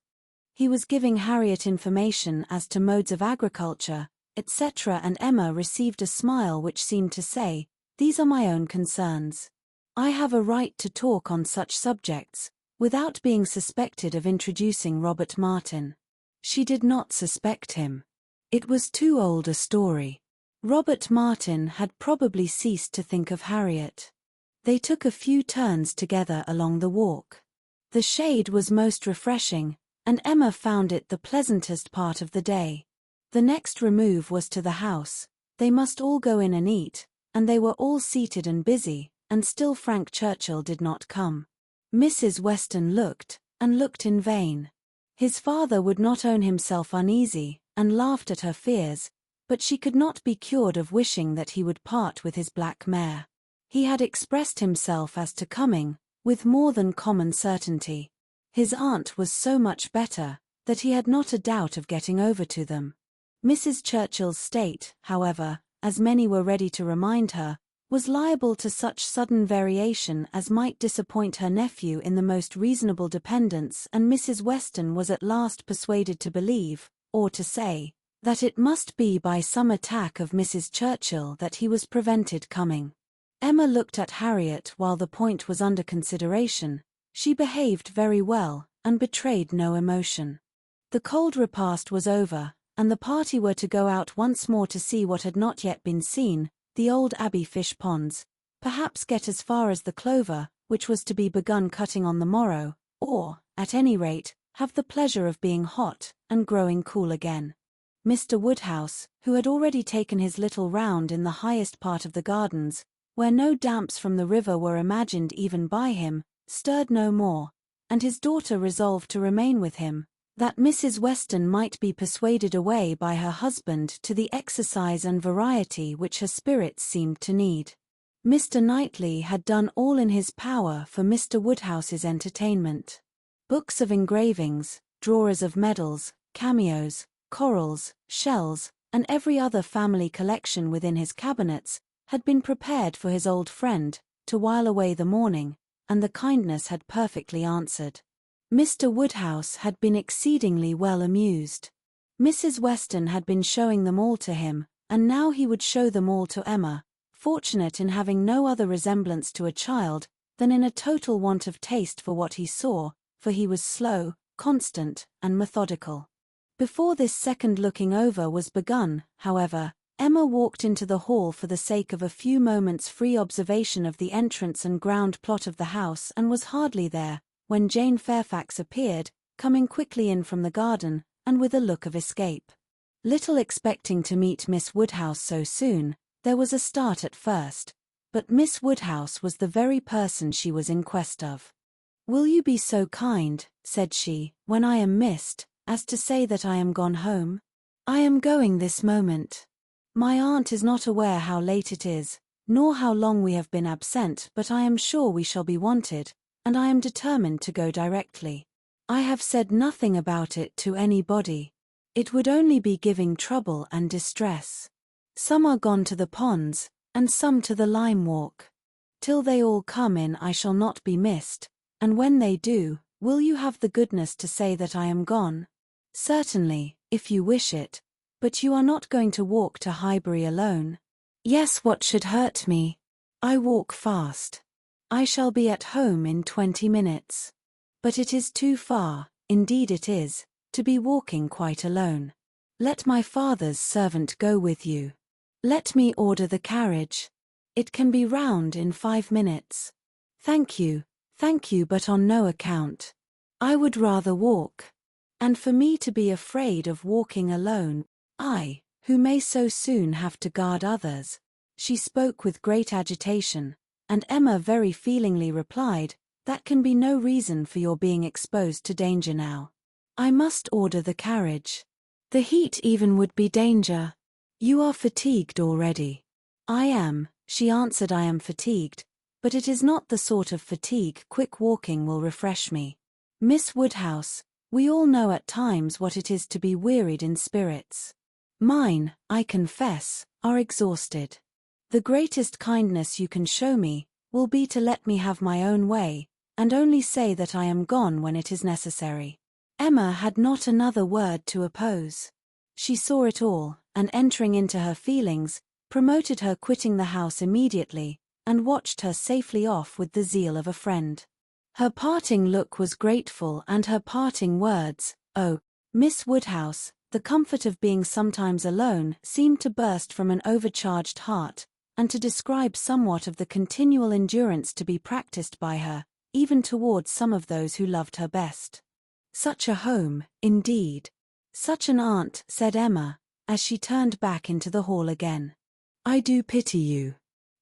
He was giving Harriet information as to modes of agriculture, etc., and Emma received a smile which seemed to say, "These are my own concerns. I have a right to talk on such subjects, without being suspected of introducing Robert Martin." She did not suspect him. It was too old a story. Robert Martin had probably ceased to think of Harriet. They took a few turns together along the walk. The shade was most refreshing, and Emma found it the pleasantest part of the day. The next remove was to the house. They must all go in and eat, and they were all seated and busy, and still Frank Churchill did not come. Mrs. Weston looked, and looked in vain. His father would not own himself uneasy, and laughed at her fears, but she could not be cured of wishing that he would part with his black mare. He had expressed himself as to coming, with more than common certainty. His aunt was so much better, that he had not a doubt of getting over to them. Mrs. Churchill's state, however, as many were ready to remind her, was liable to such sudden variation as might disappoint her nephew in the most reasonable dependence, and Mrs. Weston was at last persuaded to believe, or to say, that it must be by some attack of Mrs. Churchill that he was prevented coming. Emma looked at Harriet while the point was under consideration. She behaved very well, and betrayed no emotion. The cold repast was over, and the party were to go out once more to see what had not yet been seen, the old Abbey fish ponds, perhaps get as far as the clover, which was to be begun cutting on the morrow, or, at any rate, have the pleasure of being hot, and growing cool again. Mr. Woodhouse, who had already taken his little round in the highest part of the gardens, where no damps from the river were imagined even by him, stirred no more, and his daughter resolved to remain with him, that Mrs. Weston might be persuaded away by her husband to the exercise and variety which her spirits seemed to need. Mr. Knightley had done all in his power for Mr. Woodhouse's entertainment. Books of engravings, drawers of medals, cameos, corals, shells, and every other family collection within his cabinets had been prepared for his old friend, to while away the morning, and the kindness had perfectly answered. Mr. Woodhouse had been exceedingly well amused. Mrs. Weston had been showing them all to him, and now he would show them all to Emma, fortunate in having no other resemblance to a child than in a total want of taste for what he saw, for he was slow, constant, and methodical. Before this second looking over was begun, however, Emma walked into the hall for the sake of a few moments' free observation of the entrance and ground plot of the house, and was hardly there, when Jane Fairfax appeared, coming quickly in from the garden, and with a look of escape. Little expecting to meet Miss Woodhouse so soon, there was a start at first, but Miss Woodhouse was the very person she was in quest of. "Will you be so kind," said she, "when I am missed, as to say that I am gone home? I am going this moment. My aunt is not aware how late it is, nor how long we have been absent, but I am sure we shall be wanted, and I am determined to go directly. I have said nothing about it to anybody. It would only be giving trouble and distress. Some are gone to the ponds, and some to the lime walk. Till they all come in I shall not be missed, and when they do, will you have the goodness to say that I am gone? Certainly, if you wish it, but you are not going to walk to Highbury alone. Yes, what should hurt me? I walk fast. I shall be at home in 20 minutes. But it is too far, indeed it is, to be walking quite alone. Let my father's servant go with you. Let me order the carriage. It can be round in 5 minutes. Thank you, but on no account. I would rather walk. And for me to be afraid of walking alone, I, who may so soon have to guard others. She spoke with great agitation, and Emma very feelingly replied, "That can be no reason for your being exposed to danger now. I must order the carriage. The heat even would be danger. You are fatigued already." "I am," she answered. "I am fatigued, but it is not the sort of fatigue quick walking will refresh me. Miss Woodhouse, we all know at times what it is to be wearied in spirits. Mine, I confess, are exhausted. The greatest kindness you can show me will be to let me have my own way, and only say that I am gone when it is necessary." Emma had not another word to oppose. She saw it all, and entering into her feelings, promoted her quitting the house immediately, and watched her safely off with the zeal of a friend. Her parting look was grateful, and her parting words, "Oh, Miss Woodhouse," the comfort of being sometimes alone seemed to burst from an overcharged heart, and to describe somewhat of the continual endurance to be practiced by her, even towards some of those who loved her best. "Such a home, indeed. Such an aunt," said Emma, as she turned back into the hall again. "I do pity you.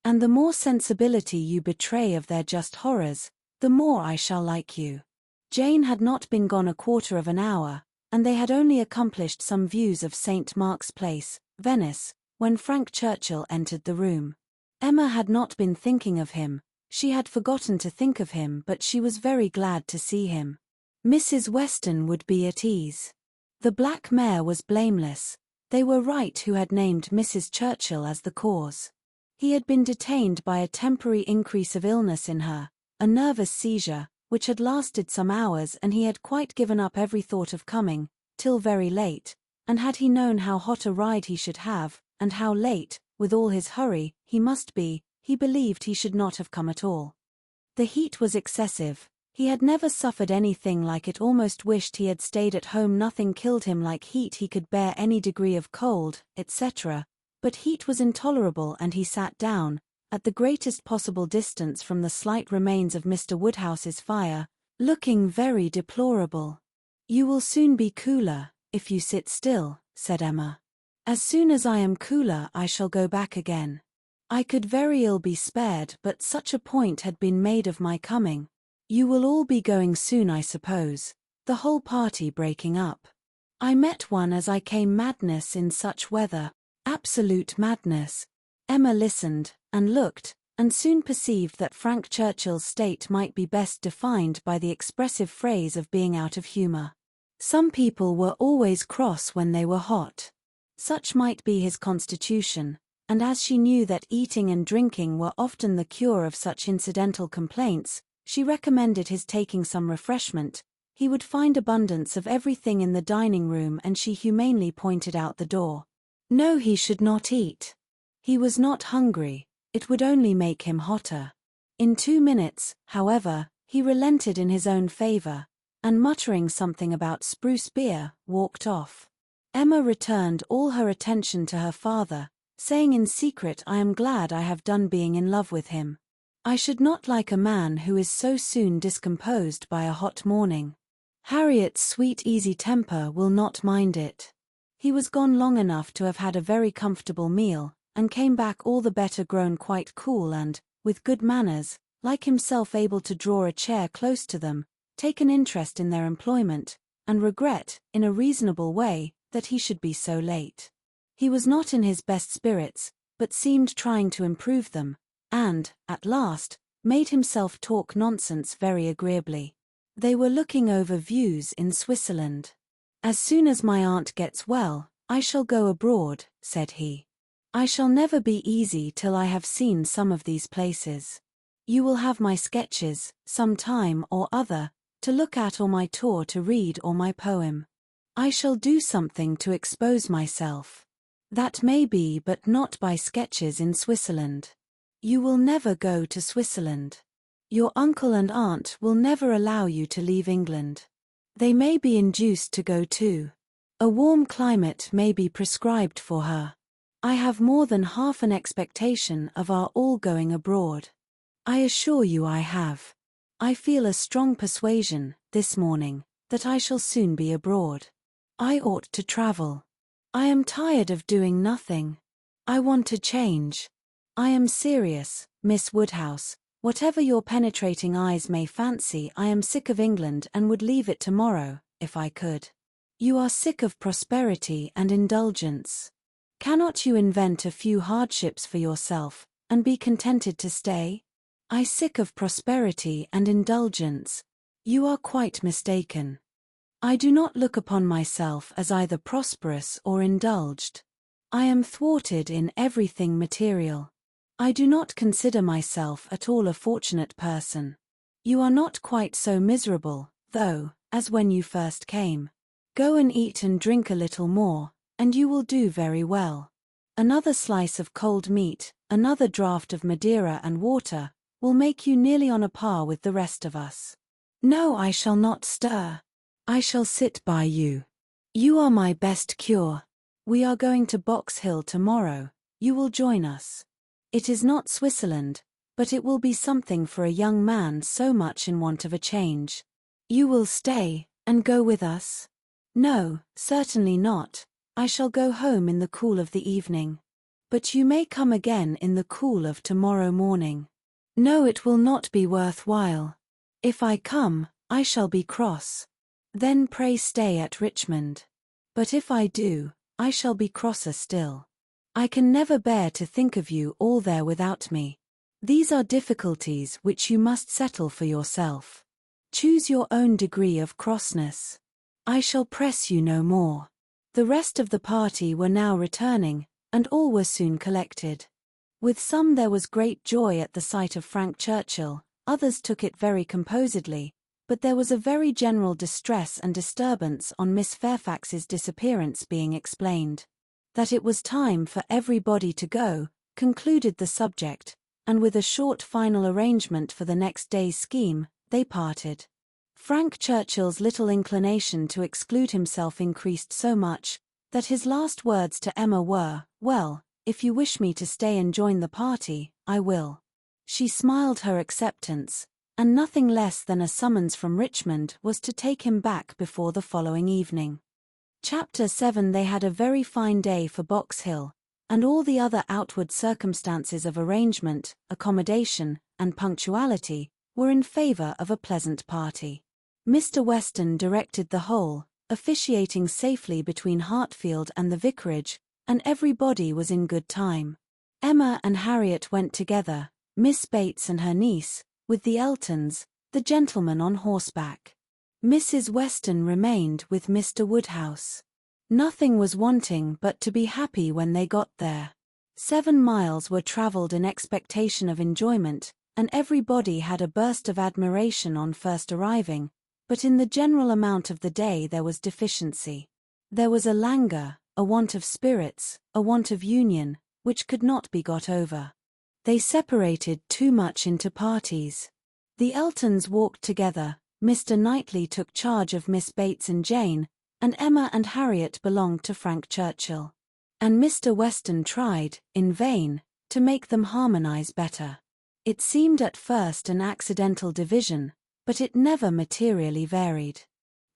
And the more sensibility you betray of their just horrors, the more I shall like you." Jane had not been gone a quarter of an hour, and they had only accomplished some views of St. Mark's Place, Venice, when Frank Churchill entered the room. Emma had not been thinking of him, she had forgotten to think of him, but she was very glad to see him. Mrs. Weston would be at ease. The black mare was blameless. They were right who had named Mrs. Churchill as the cause. He had been detained by a temporary increase of illness in her, a nervous seizure, which had lasted some hours, and he had quite given up every thought of coming, till very late, and had he known how hot a ride he should have, and how late, with all his hurry, he must be, he believed he should not have come at all. The heat was excessive. He had never suffered anything like it, almost wished he had stayed at home. Nothing killed him like heat. He could bear any degree of cold, etc., but heat was intolerable, and he sat down, at the greatest possible distance from the slight remains of Mr. Woodhouse's fire, looking very deplorable. "You will soon be cooler, if you sit still," said Emma. "As soon as I am cooler I shall go back again. I could very ill be spared, but such a point had been made of my coming. You will all be going soon, I suppose, the whole party breaking up. I met one as I came. Madness in such weather, absolute madness." Emma listened, and looked, and soon perceived that Frank Churchill's state might be best defined by the expressive phrase of being out of humour. Some people were always cross when they were hot. Such might be his constitution, and as she knew that eating and drinking were often the cure of such incidental complaints, she recommended his taking some refreshment. He would find abundance of everything in the dining room, and she humanely pointed out the door. No, he should not eat. He was not hungry, it would only make him hotter. In 2 minutes, however, he relented in his own favour, and muttering something about spruce beer, walked off. Emma returned all her attention to her father, saying in secret, "I am glad I have done being in love with him. I should not like a man who is so soon discomposed by a hot morning. Harriet's sweet easy temper will not mind it." He was gone long enough to have had a very comfortable meal, and came back all the better grown quite cool and, with good manners, like himself able to draw a chair close to them, take an interest in their employment, and regret, in a reasonable way, that he should be so late. He was not in his best spirits, but seemed trying to improve them, and, at last, made himself talk nonsense very agreeably. They were looking over views in Switzerland. "As soon as my aunt gets well, I shall go abroad," said he. "I shall never be easy till I have seen some of these places. You will have my sketches, some time or other, to look at, or my tour to read, or my poem. I shall do something to expose myself. That may be, but not by sketches in Switzerland. You will never go to Switzerland. Your uncle and aunt will never allow you to leave England. They may be induced to go too. A warm climate may be prescribed for her. I have more than half an expectation of our all going abroad. I assure you I have. I feel a strong persuasion, this morning, that I shall soon be abroad. I ought to travel. I am tired of doing nothing. I want to change. I am serious, Miss Woodhouse. Whatever your penetrating eyes may fancy, I am sick of England and would leave it tomorrow, if I could. You are sick of prosperity and indulgence. Cannot you invent a few hardships for yourself, and be contented to stay? I sick of prosperity and indulgence. You are quite mistaken. I do not look upon myself as either prosperous or indulged. I am thwarted in everything material. I do not consider myself at all a fortunate person. You are not quite so miserable, though, as when you first came. Go and eat and drink a little more, and you will do very well. Another slice of cold meat, another draught of Madeira and water, will make you nearly on a par with the rest of us. No, I shall not stir. I shall sit by you. You are my best cure. We are going to Box Hill tomorrow. You will join us. It is not Switzerland, but it will be something for a young man so much in want of a change. You will stay, and go with us? No, certainly not. I shall go home in the cool of the evening. But you may come again in the cool of tomorrow morning. No, it will not be worth while. If I come, I shall be cross. Then pray stay at Richmond. But if I do, I shall be crosser still. I can never bear to think of you all there without me. These are difficulties which you must settle for yourself. Choose your own degree of crossness. I shall press you no more. The rest of the party were now returning, and all were soon collected. With some there was great joy at the sight of Frank Churchill, others took it very composedly, but there was a very general distress and disturbance on Miss Fairfax's disappearance being explained. That it was time for everybody to go, concluded the subject, and with a short final arrangement for the next day's scheme, they parted. Frank Churchill's little inclination to exclude himself increased so much, that his last words to Emma were, "Well, if you wish me to stay and join the party, I will." She smiled her acceptance, and nothing less than a summons from Richmond was to take him back before the following evening. Chapter 7. They had a very fine day for Box Hill, and all the other outward circumstances of arrangement, accommodation, and punctuality were in favour of a pleasant party. Mr. Weston directed the whole, officiating safely between Hartfield and the vicarage, and everybody was in good time. Emma and Harriet went together, Miss Bates and her niece, with the Eltons, the gentleman on horseback. Mrs. Weston remained with Mr. Woodhouse. Nothing was wanting but to be happy when they got there. 7 miles were travelled in expectation of enjoyment, and everybody had a burst of admiration on first arriving, but in the general amount of the day there was deficiency. There was a languor, a want of spirits, a want of union, which could not be got over. They separated too much into parties. The Eltons walked together, Mr. Knightley took charge of Miss Bates and Jane, and Emma and Harriet belonged to Frank Churchill. And Mr. Weston tried, in vain, to make them harmonize better. It seemed at first an accidental division, but it never materially varied.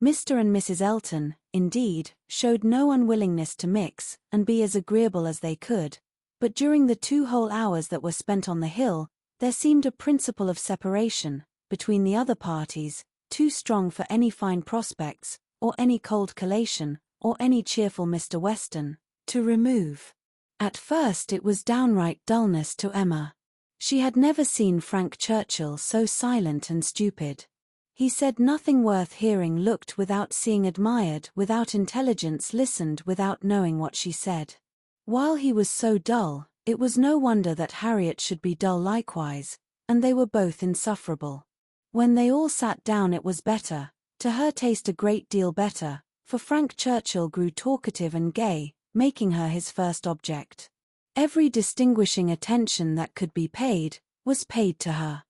Mr. and Mrs. Elton, indeed, showed no unwillingness to mix and be as agreeable as they could, but during the 2 whole hours that were spent on the hill, there seemed a principle of separation, between the other parties, too strong for any fine prospects, or any cold collation, or any cheerful Mr. Weston, to remove. At first it was downright dullness to Emma. She had never seen Frank Churchill so silent and stupid. He said nothing worth hearing, looked without seeing, admired without intelligence, listened without knowing what she said. While he was so dull, it was no wonder that Harriet should be dull likewise, and they were both insufferable. When they all sat down it was better, to her taste a great deal better, for Frank Churchill grew talkative and gay, making her his first object. Every distinguishing attention that could be paid, was paid to her.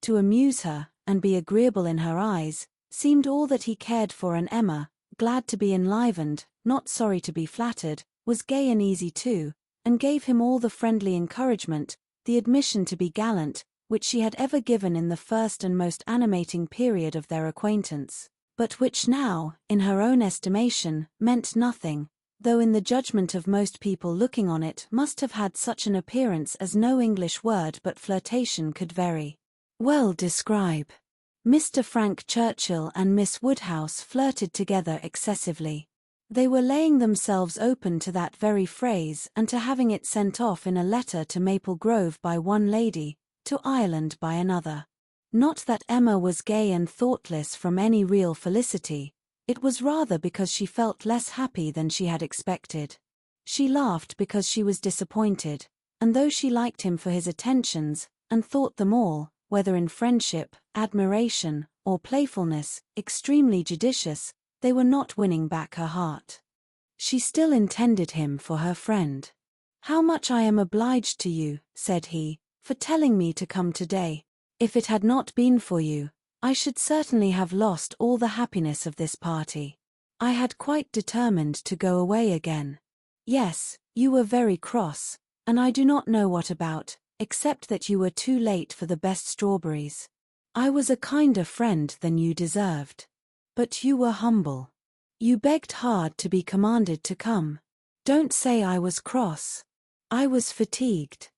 To amuse her, and be agreeable in her eyes, seemed all that he cared for, and Emma, glad to be enlivened, not sorry to be flattered, was gay and easy too, and gave him all the friendly encouragement, the admission to be gallant, which she had ever given in the first and most animating period of their acquaintance, but which now, in her own estimation, meant nothing, though in the judgment of most people looking on it must have had such an appearance as no English word but flirtation could very well describe. Mr. Frank Churchill and Miss Woodhouse flirted together excessively. They were laying themselves open to that very phrase and to having it sent off in a letter to Maple Grove by one lady, to Ireland by another. Not that Emma was gay and thoughtless from any real felicity, it was rather because she felt less happy than she had expected. She laughed because she was disappointed, and though she liked him for his attentions, and thought them all, whether in friendship, admiration, or playfulness, extremely judicious, they were not winning back her heart. She still intended him for her friend. "How much I am obliged to you," said he, "for telling me to come today. If it had not been for you, I should certainly have lost all the happiness of this party. I had quite determined to go away again. Yes, you were very cross, and I do not know what about, except that you were too late for the best strawberries. I was a kinder friend than you deserved. But you were humble. You begged hard to be commanded to come. Don't say I was cross. I was fatigued.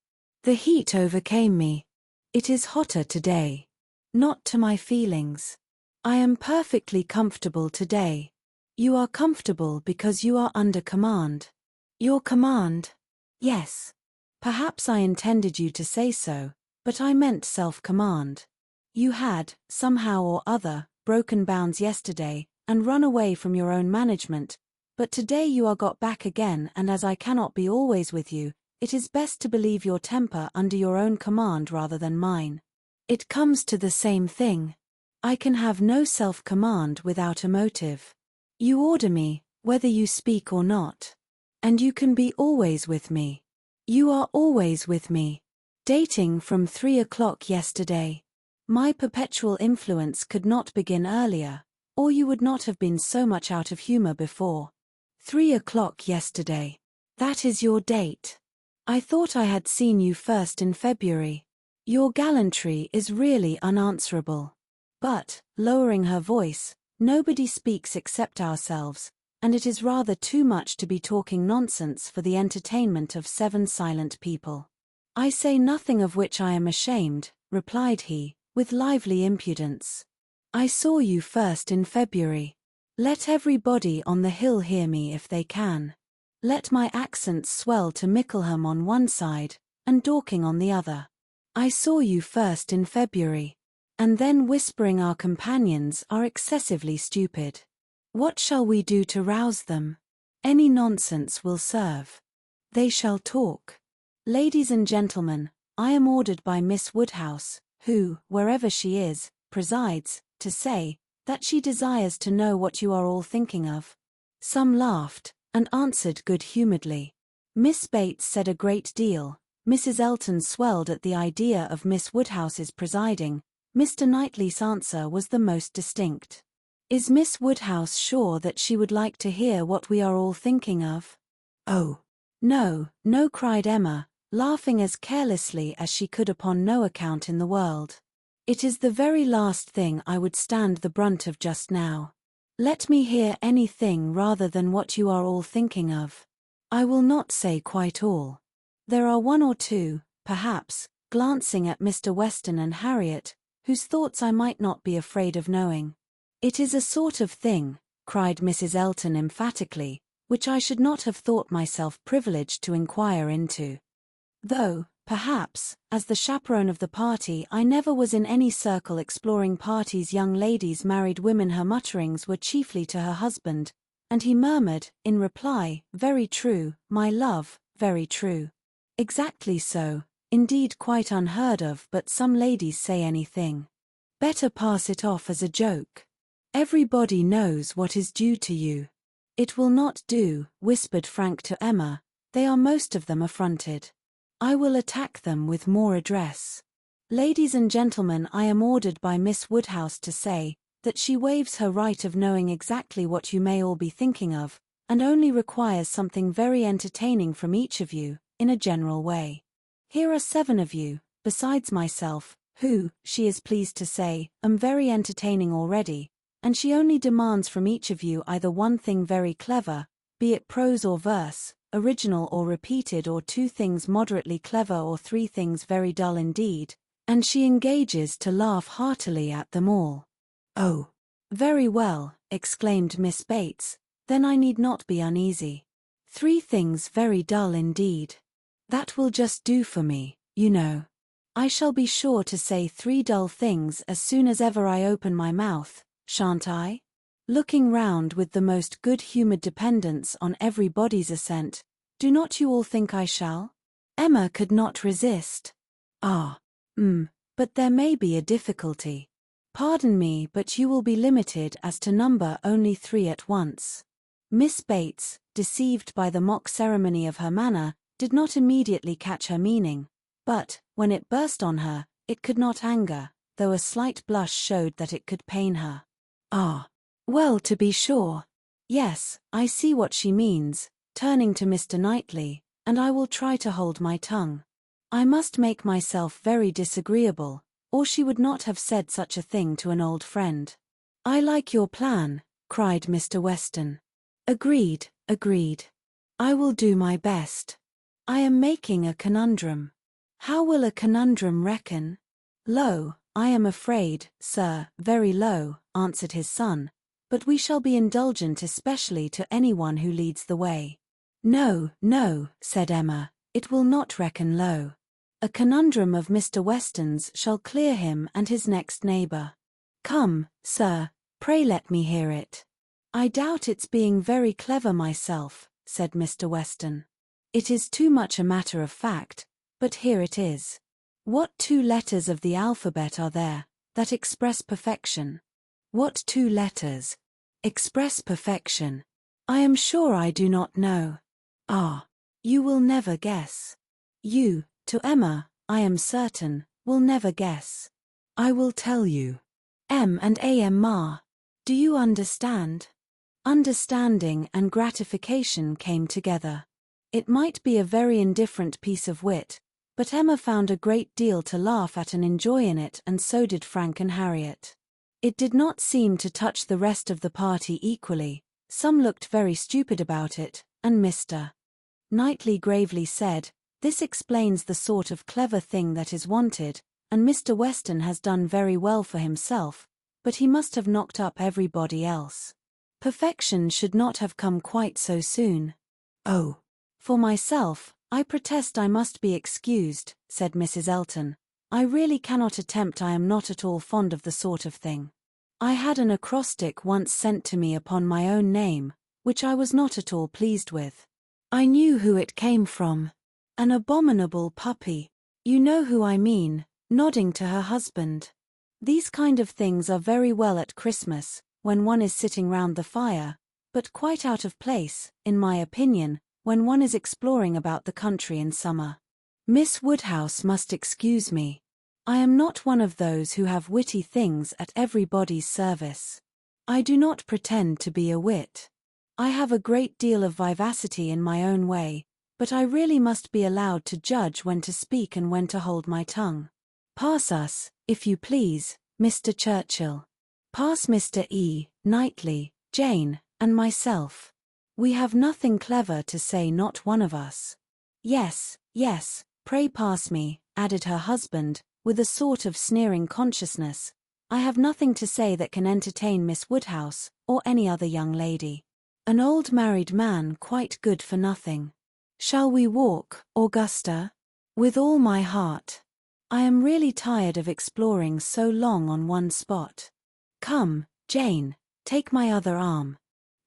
The heat overcame me. It is hotter today. Not to my feelings. I am perfectly comfortable today. You are comfortable because you are under command. Your command? Yes. Perhaps I intended you to say so, but I meant self-command. You had, somehow or other, broken bounds yesterday, and run away from your own management, but today you are got back again, and as I cannot be always with you, it is best to believe your temper under your own command rather than mine. It comes to the same thing. I can have no self-command without a motive. You order me, whether you speak or not. And you can be always with me. You are always with me. Dating from 3 o'clock yesterday. My perpetual influence could not begin earlier, or you would not have been so much out of humor before. 3 o'clock yesterday. That is your date. I thought I had seen you first in February. Your gallantry is really unanswerable. But, lowering her voice, nobody speaks except ourselves, and it is rather too much to be talking nonsense for the entertainment of 7 silent people. I say nothing of which I am ashamed, replied he, with lively impudence. I saw you first in February. Let everybody on the hill hear me if they can. Let my accents swell to Mickleham on one side, and Dorking on the other. I saw you first in February. And then whispering our companions are excessively stupid. What shall we do to rouse them? Any nonsense will serve. They shall talk. Ladies and gentlemen, I am ordered by Miss Woodhouse, who, wherever she is, presides, to say, that she desires to know what you are all thinking of. Some laughed, and answered good-humouredly. Miss Bates said a great deal. Mrs. Elton swelled at the idea of Miss Woodhouse's presiding. Mr. Knightley's answer was the most distinct. Is Miss Woodhouse sure that she would like to hear what we are all thinking of? Oh, no, no, cried Emma, laughing as carelessly as she could upon no account in the world. It is the very last thing I would stand the brunt of just now. Let me hear anything rather than what you are all thinking of. I will not say quite all. There are 1 or 2, perhaps, glancing at Mr. Weston and Harriet, whose thoughts I might not be afraid of knowing. It is a sort of thing, cried Mrs. Elton emphatically, which I should not have thought myself privileged to inquire into. Though, perhaps, as the chaperone of the party I never was in any circle exploring parties young ladies married women her mutterings were chiefly to her husband, and he murmured, in reply, very true, my love, very true. Exactly so, indeed quite unheard of, but some ladies say anything. Better pass it off as a joke. Everybody knows what is due to you. It will not do, whispered Frank to Emma, they are most of them affronted. I will attack them with more address. Ladies and gentlemen, I am ordered by Miss Woodhouse to say, that she waives her right of knowing exactly what you may all be thinking of, and only requires something very entertaining from each of you, in a general way. Here are 7 of you, besides myself, who, she is pleased to say, am very entertaining already, and she only demands from each of you either one thing very clever, be it prose or verse, original or repeated, or 2 things moderately clever or 3 things very dull indeed, and she engages to laugh heartily at them all. Oh, very well, exclaimed Miss Bates, then I need not be uneasy. 3 things very dull indeed. That will just do for me, you know. I shall be sure to say 3 dull things as soon as ever I open my mouth, shan't I? Looking round with the most good-humoured dependence on everybody's assent, do not you all think I shall? Emma could not resist. Ah, but there may be a difficulty. Pardon me, but you will be limited as to number only 3 at once. Miss Bates, deceived by the mock ceremony of her manner, did not immediately catch her meaning, but, when it burst on her, it could not anger, though a slight blush showed that it could pain her. Ah, well, to be sure. Yes, I see what she means, turning to Mr. Knightley, and I will try to hold my tongue. I must make myself very disagreeable, or she would not have said such a thing to an old friend. I like your plan, cried Mr. Weston. Agreed, agreed. I will do my best. I am making a conundrum. How will a conundrum reckon? Low, I am afraid, sir, very low, answered his son, but we shall be indulgent especially to anyone who leads the way. No, no, said Emma, it will not reckon low. A conundrum of Mr. Weston's shall clear him and his next neighbour. Come, sir, pray let me hear it. I doubt its being very clever myself, said Mr. Weston. It is too much a matter of fact, but here it is. What 2 letters of the alphabet are there that express perfection? What 2 letters express perfection? I am sure I do not know. Ah, you will never guess. You, to Emma, I am certain, will never guess. I will tell you. M and A.M. Ma. Do you understand? Understanding and gratification came together. It might be a very indifferent piece of wit, but Emma found a great deal to laugh at and enjoy in it, and so did Frank and Harriet. It did not seem to touch the rest of the party equally. Some looked very stupid about it, and Mr. Knightley gravely said, "This explains the sort of clever thing that is wanted, and Mr. Weston has done very well for himself, but he must have knocked up everybody else. Perfection should not have come quite so soon." "Oh, for myself, I protest I must be excused," said Mrs. Elton. "I really cannot attempt. I am not at all fond of the sort of thing. I had an acrostic once sent to me upon my own name, which I was not at all pleased with. I knew who it came from. An abominable puppy. You know who I mean," nodding to her husband. "These kind of things are very well at Christmas, when one is sitting round the fire, but quite out of place, in my opinion, when one is exploring about the country in summer. Miss Woodhouse must excuse me. I am not one of those who have witty things at everybody's service. I do not pretend to be a wit. I have a great deal of vivacity in my own way, but I really must be allowed to judge when to speak and when to hold my tongue. Pass us, if you please, Mr. Churchill. Pass Mr. E. Knightley, Jane, and myself. We have nothing clever to say, not one of us." "Yes, yes, pray pass me," added her husband, with a sort of sneering consciousness. "I have nothing to say that can entertain Miss Woodhouse, or any other young lady. An old married man quite good for nothing. Shall we walk, Augusta?" "With all my heart. I am really tired of exploring so long on one spot. Come, Jane, take my other arm."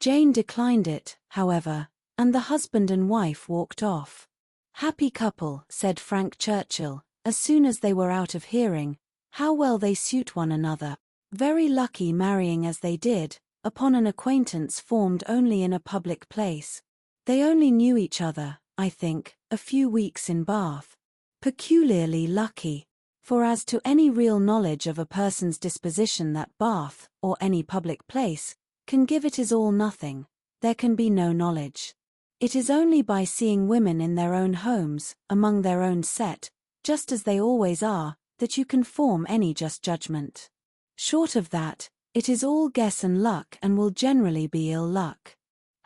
Jane declined it, however, and the husband and wife walked off. "Happy couple," said Frank Churchill, as soon as they were out of hearing. "How well they suit one another. Very lucky marrying as they did, upon an acquaintance formed only in a public place. They only knew each other, I think, a few weeks in Bath. Peculiarly lucky, for as to any real knowledge of a person's disposition that Bath, or any public place, can give, it is all nothing. There can be no knowledge. It is only by seeing women in their own homes, among their own set, just as they always are, that you can form any just judgment. Short of that, it is all guess and luck, and will generally be ill luck.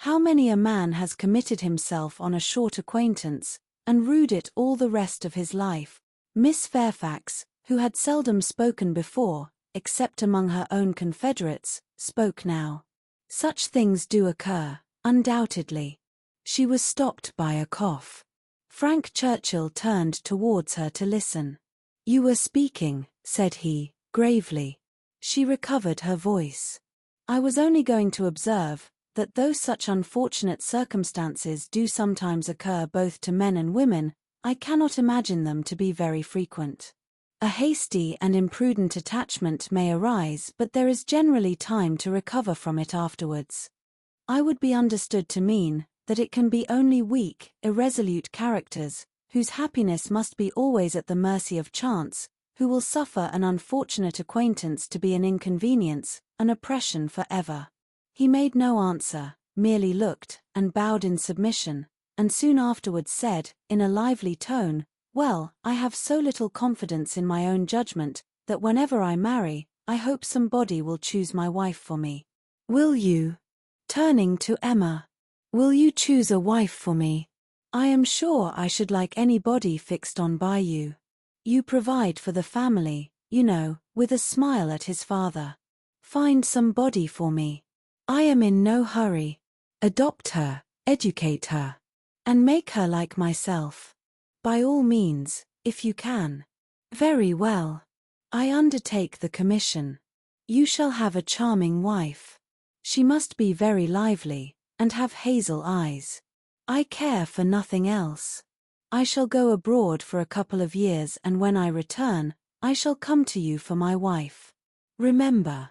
How many a man has committed himself on a short acquaintance, and rued it all the rest of his life? Miss Fairfax, who had seldom spoken before, except among her own confederates, spoke now. Such things do occur, undoubtedly. She was stopped by a cough. Frank Churchill turned towards her to listen. "You were speaking," said he, gravely. She recovered her voice. "I was only going to observe that though such unfortunate circumstances do sometimes occur both to men and women, I cannot imagine them to be very frequent. A hasty and imprudent attachment may arise, but there is generally time to recover from it afterwards. I would be understood to mean that it can be only weak, irresolute characters, whose happiness must be always at the mercy of chance, who will suffer an unfortunate acquaintance to be an inconvenience, an oppression forever." He made no answer, merely looked, and bowed in submission, and soon afterwards said, in a lively tone, "Well, I have so little confidence in my own judgment, that whenever I marry, I hope somebody will choose my wife for me. Will you?" Turning to Emma. "Will you choose a wife for me? I am sure I should like anybody fixed on by you. You provide for the family, you know," with a smile at his father. "Find somebody for me. I am in no hurry. Adopt her, educate her, and make her like myself. By all means, if you can. Very well. I undertake the commission. You shall have a charming wife. She must be very lively, and have hazel eyes. I care for nothing else. I shall go abroad for a couple of years, and when I return, I shall come to you for my wife. Remember."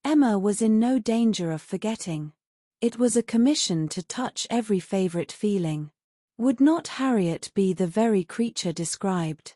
Emma was in no danger of forgetting. It was a commission to touch every favorite feeling. Would not Harriet be the very creature described?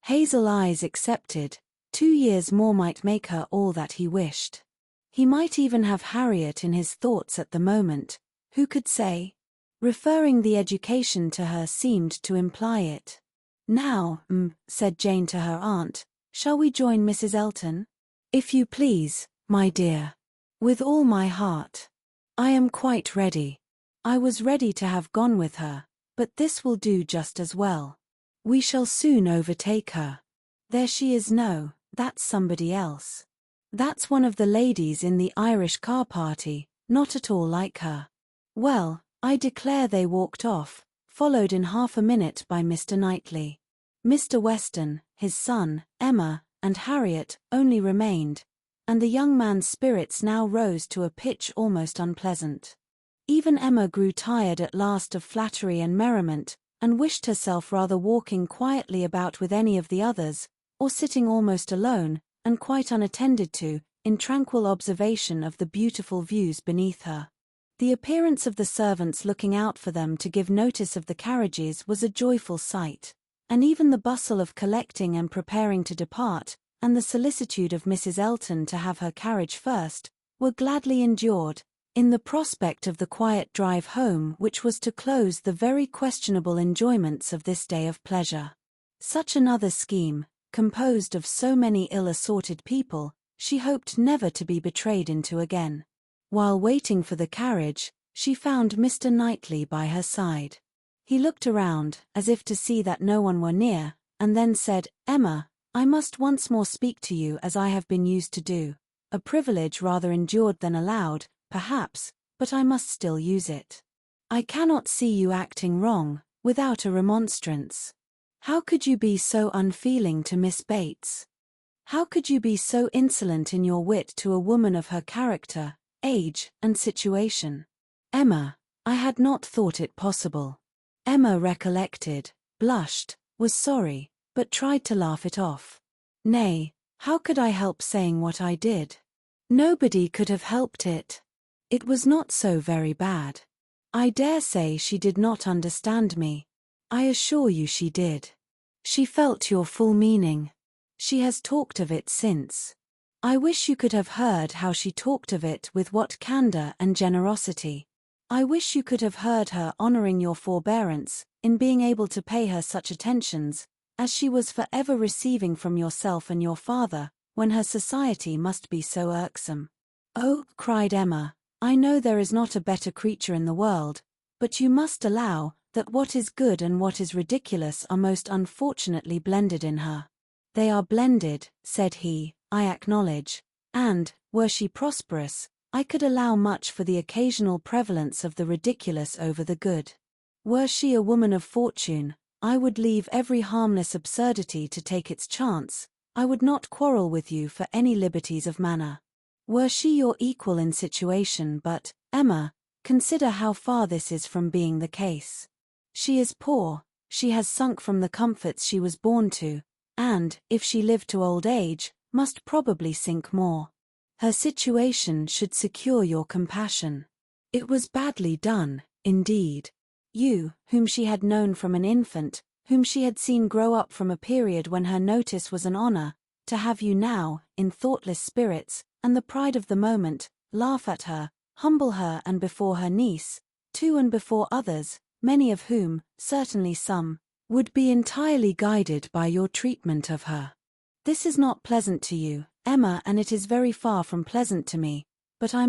Hazel eyes excepted, 2 years more might make her all that he wished. He might even have Harriet in his thoughts at the moment, who could say? Referring the education to her seemed to imply it. "Now, said Jane to her aunt, "shall we join Mrs. Elton?" "If you please, my dear. With all my heart. I am quite ready. I was ready to have gone with her, but this will do just as well. We shall soon overtake her. There she is. No, that's somebody else. That's one of the ladies in the Irish car party, not at all like her." Well, I declare they walked off, followed in half a minute by Mr. Knightley. Mr. Weston, his son, Emma, and Harriet only remained, and the young man's spirits now rose to a pitch almost unpleasant. Even Emma grew tired at last of flattery and merriment, and wished herself rather walking quietly about with any of the others, or sitting almost alone, and quite unattended to, in tranquil observation of the beautiful views beneath her. The appearance of the servants looking out for them to give notice of the carriages was a joyful sight, and even the bustle of collecting and preparing to depart, and the solicitude of Mrs. Elton to have her carriage first, were gladly endured, in the prospect of the quiet drive home which was to close the very questionable enjoyments of this day of pleasure. Such another scheme, composed of so many ill-assorted people, she hoped never to be betrayed into again. While waiting for the carriage, she found Mr. Knightley by her side. He looked around, as if to see that no one were near, and then said, "Emma, I must once more speak to you as I have been used to do, a privilege rather endured than allowed, perhaps, but I must still use it. I cannot see you acting wrong, without a remonstrance. How could you be so unfeeling to Miss Bates? How could you be so insolent in your wit to a woman of her character, age, and situation?" "Emma, I had not thought it possible." Emma recollected, blushed, was sorry, but tried to laugh it off. "Nay, how could I help saying what I did? Nobody could have helped it. It was not so very bad. I dare say she did not understand me. I assure you she did. She felt your full meaning. She has talked of it since. I wish you could have heard how she talked of it with what candor and generosity. I wish you could have heard her honoring your forbearance, in being able to pay her such attentions, as she was for ever receiving from yourself and your father, when her society must be so irksome." "Oh," cried Emma, I know there is not a better creature in the world, but you must allow that what is good and what is ridiculous are most unfortunately blended in her. They are blended, said he, I acknowledge, and, were she prosperous, I could allow much for the occasional prevalence of the ridiculous over the good. Were she a woman of fortune, I would leave every harmless absurdity to take its chance, I would not quarrel with you for any liberties of manner. Were she your equal in situation, but, Emma, consider how far this is from being the case. She is poor, she has sunk from the comforts she was born to, and, if she lived to old age, must probably sink more. Her situation should secure your compassion. It was badly done, indeed. You, whom she had known from an infant, whom she had seen grow up from a period when her notice was an honor, to have you now, in thoughtless spirits, and the pride of the moment, laugh at her, humble her and before her niece, too, and before others, many of whom, certainly some, would be entirely guided by your treatment of her. This is not pleasant to you, Emma, and it is very far from pleasant to me, but I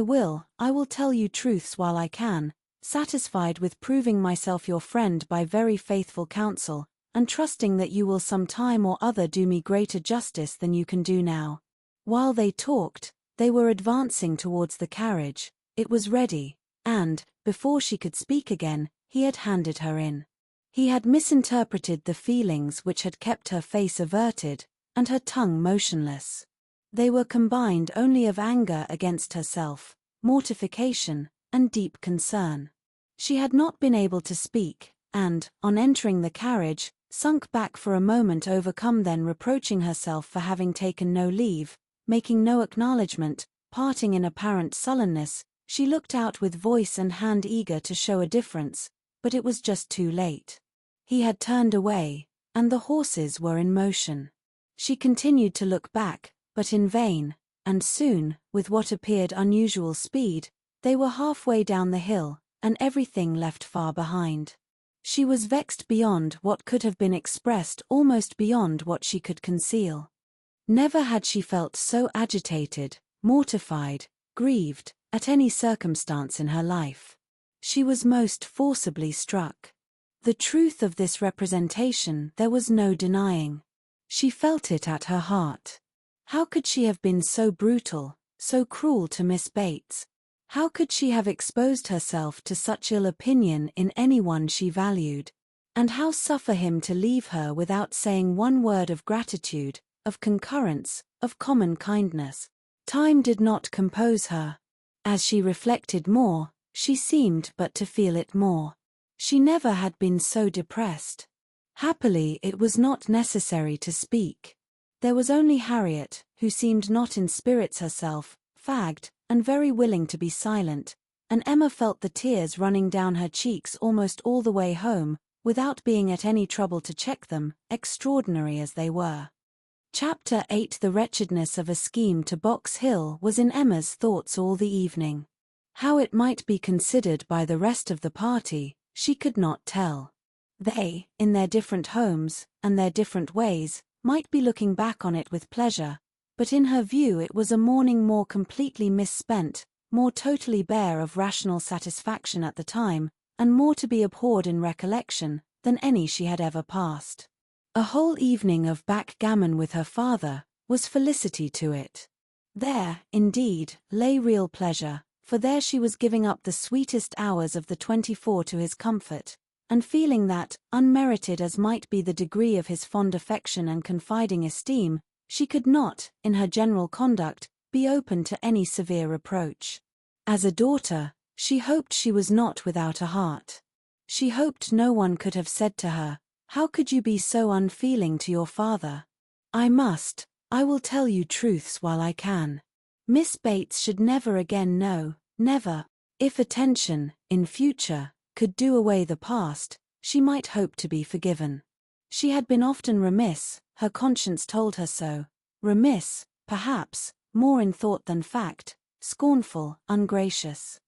will tell you truths while I can, satisfied with proving myself your friend by very faithful counsel, and trusting that you will some time or other do me greater justice than you can do now. While they talked, they were advancing towards the carriage, it was ready, and, before she could speak again, he had handed her in. He had misinterpreted the feelings which had kept her face averted, and her tongue motionless. They were combined only of anger against herself, mortification, and deep concern. She had not been able to speak, and, on entering the carriage, sunk back for a moment overcome, then reproaching herself for having taken no leave, making no acknowledgment, parting in apparent sullenness, she looked out with voice and hand eager to show a difference, but it was just too late. He had turned away, and the horses were in motion. She continued to look back, but in vain, and soon, with what appeared unusual speed, they were halfway down the hill, and everything left far behind. She was vexed beyond what could have been expressed, almost beyond what she could conceal. Never had she felt so agitated, mortified, grieved, at any circumstance in her life. She was most forcibly struck. The truth of this representation there was no denying. She felt it at her heart. How could she have been so brutal, so cruel to Miss Bates? How could she have exposed herself to such ill opinion in anyone she valued? And how suffer him to leave her without saying one word of gratitude, of concurrence, of common kindness? Time did not compose her. As she reflected more, she seemed but to feel it more. She never had been so depressed. Happily, it was not necessary to speak. There was only Harriet, who seemed not in spirits herself, fagged, and very willing to be silent, and Emma felt the tears running down her cheeks almost all the way home, without being at any trouble to check them, extraordinary as they were. Chapter 8. The wretchedness of a scheme to Box Hill was in Emma's thoughts all the evening. How it might be considered by the rest of the party, she could not tell. They, in their different homes, and their different ways, might be looking back on it with pleasure, but in her view it was a morning more completely misspent, more totally bare of rational satisfaction at the time, and more to be abhorred in recollection, than any she had ever passed. A whole evening of backgammon with her father was felicity to it. There, indeed, lay real pleasure, for there she was giving up the sweetest hours of the 24 to his comfort, and feeling that, unmerited as might be the degree of his fond affection and confiding esteem, she could not, in her general conduct, be open to any severe reproach. As a daughter, she hoped she was not without a heart. She hoped no one could have said to her, "How could you be so unfeeling to your father?" I will tell you truths while I can. Miss Bates should never again know, never. If attention, in future, could do away the past, she might hope to be forgiven. She had been often remiss, her conscience told her so, remiss, perhaps, more in thought than fact, scornful, ungracious.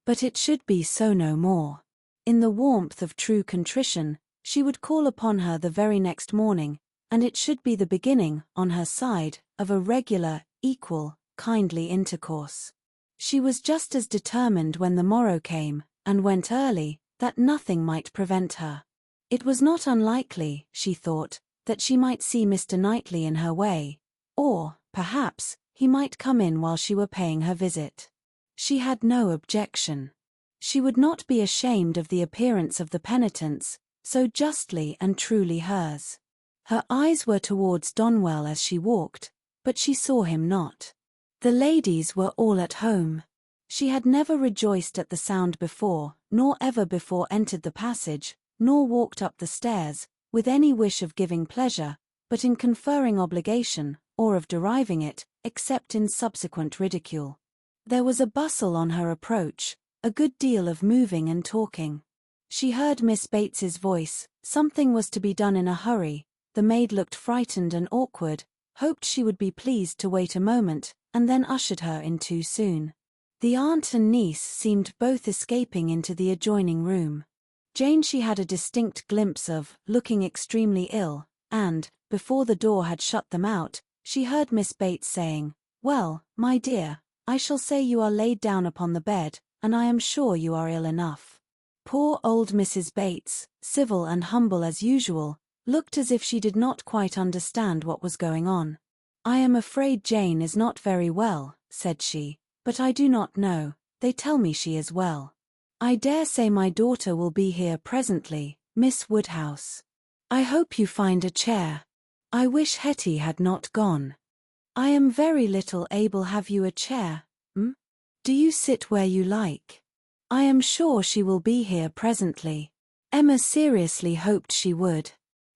But it should be so no more. In the warmth of true contrition, she would call upon her the very next morning, and it should be the beginning, on her side, of a regular, equal, kindly intercourse. She was just as determined when the morrow came, and went early, that nothing might prevent her. It was not unlikely, she thought, that she might see Mr. Knightley in her way, or, perhaps, he might come in while she were paying her visit. She had no objection. She would not be ashamed of the appearance of the penitents, so justly and truly hers. Her eyes were towards Donwell as she walked, but she saw him not. The ladies were all at home. She had never rejoiced at the sound before, nor ever before entered the passage, nor walked up the stairs, with any wish of giving pleasure, but in conferring obligation, or of deriving it, except in subsequent ridicule. There was a bustle on her approach, a good deal of moving and talking. She heard Miss Bates's voice, something was to be done in a hurry, the maid looked frightened and awkward, hoped she would be pleased to wait a moment, and then ushered her in too soon. The aunt and niece seemed both escaping into the adjoining room. Jane she had a distinct glimpse of, looking extremely ill, and, before the door had shut them out, she heard Miss Bates saying, "Well, my dear, I shall say you are laid down upon the bed, and I am sure you are ill enough." Poor old Mrs. Bates, civil and humble as usual, looked as if she did not quite understand what was going on. "I am afraid Jane is not very well," said she, "but I do not know, they tell me she is well. I dare say my daughter will be here presently, Miss Woodhouse. I hope you find a chair. I wish Hetty had not gone. I am very little able. Have you a chair, Do you sit where you like? I am sure she will be here presently." Emma seriously hoped she would.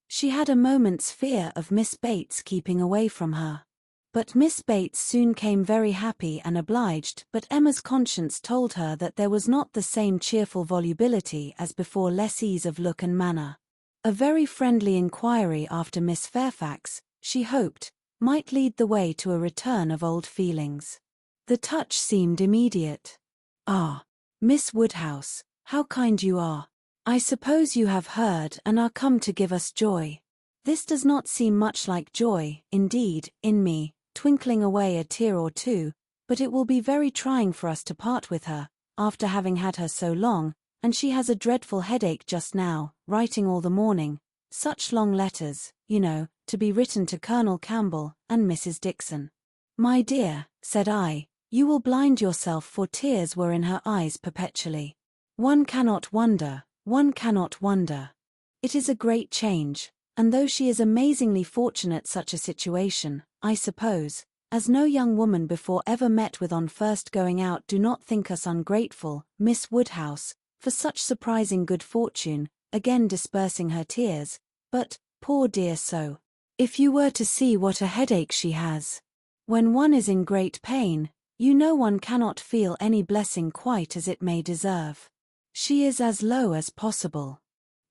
She had a moment's fear of Miss Bates keeping away from her. But Miss Bates soon came very happy and obliged, but Emma's conscience told her that there was not the same cheerful volubility as before, less ease of look and manner. A very friendly inquiry after Miss Fairfax, she hoped, might lead the way to a return of old feelings. The touch seemed immediate. "Ah, Miss Woodhouse, how kind you are. I suppose you have heard and are come to give us joy." This does not seem much like joy, indeed, in me, twinkling away a tear or two, but it will be very trying for us to part with her, after having had her so long, and she has a dreadful headache just now, writing all the morning, such long letters, you know, to be written to Colonel Campbell and Mrs. Dixon. "My dear," said I, "you will blind yourself," for tears were in her eyes perpetually. One cannot wonder. It is a great change, and though she is amazingly fortunate such a situation, I suppose, as no young woman before ever met with on first going out, do not think us ungrateful, Miss Woodhouse, for such surprising good fortune, again dispersing her tears, but, poor dear so, if you were to see what a headache she has. When one is in great pain, you know one cannot feel any blessing quite as it may deserve. She is as low as possible.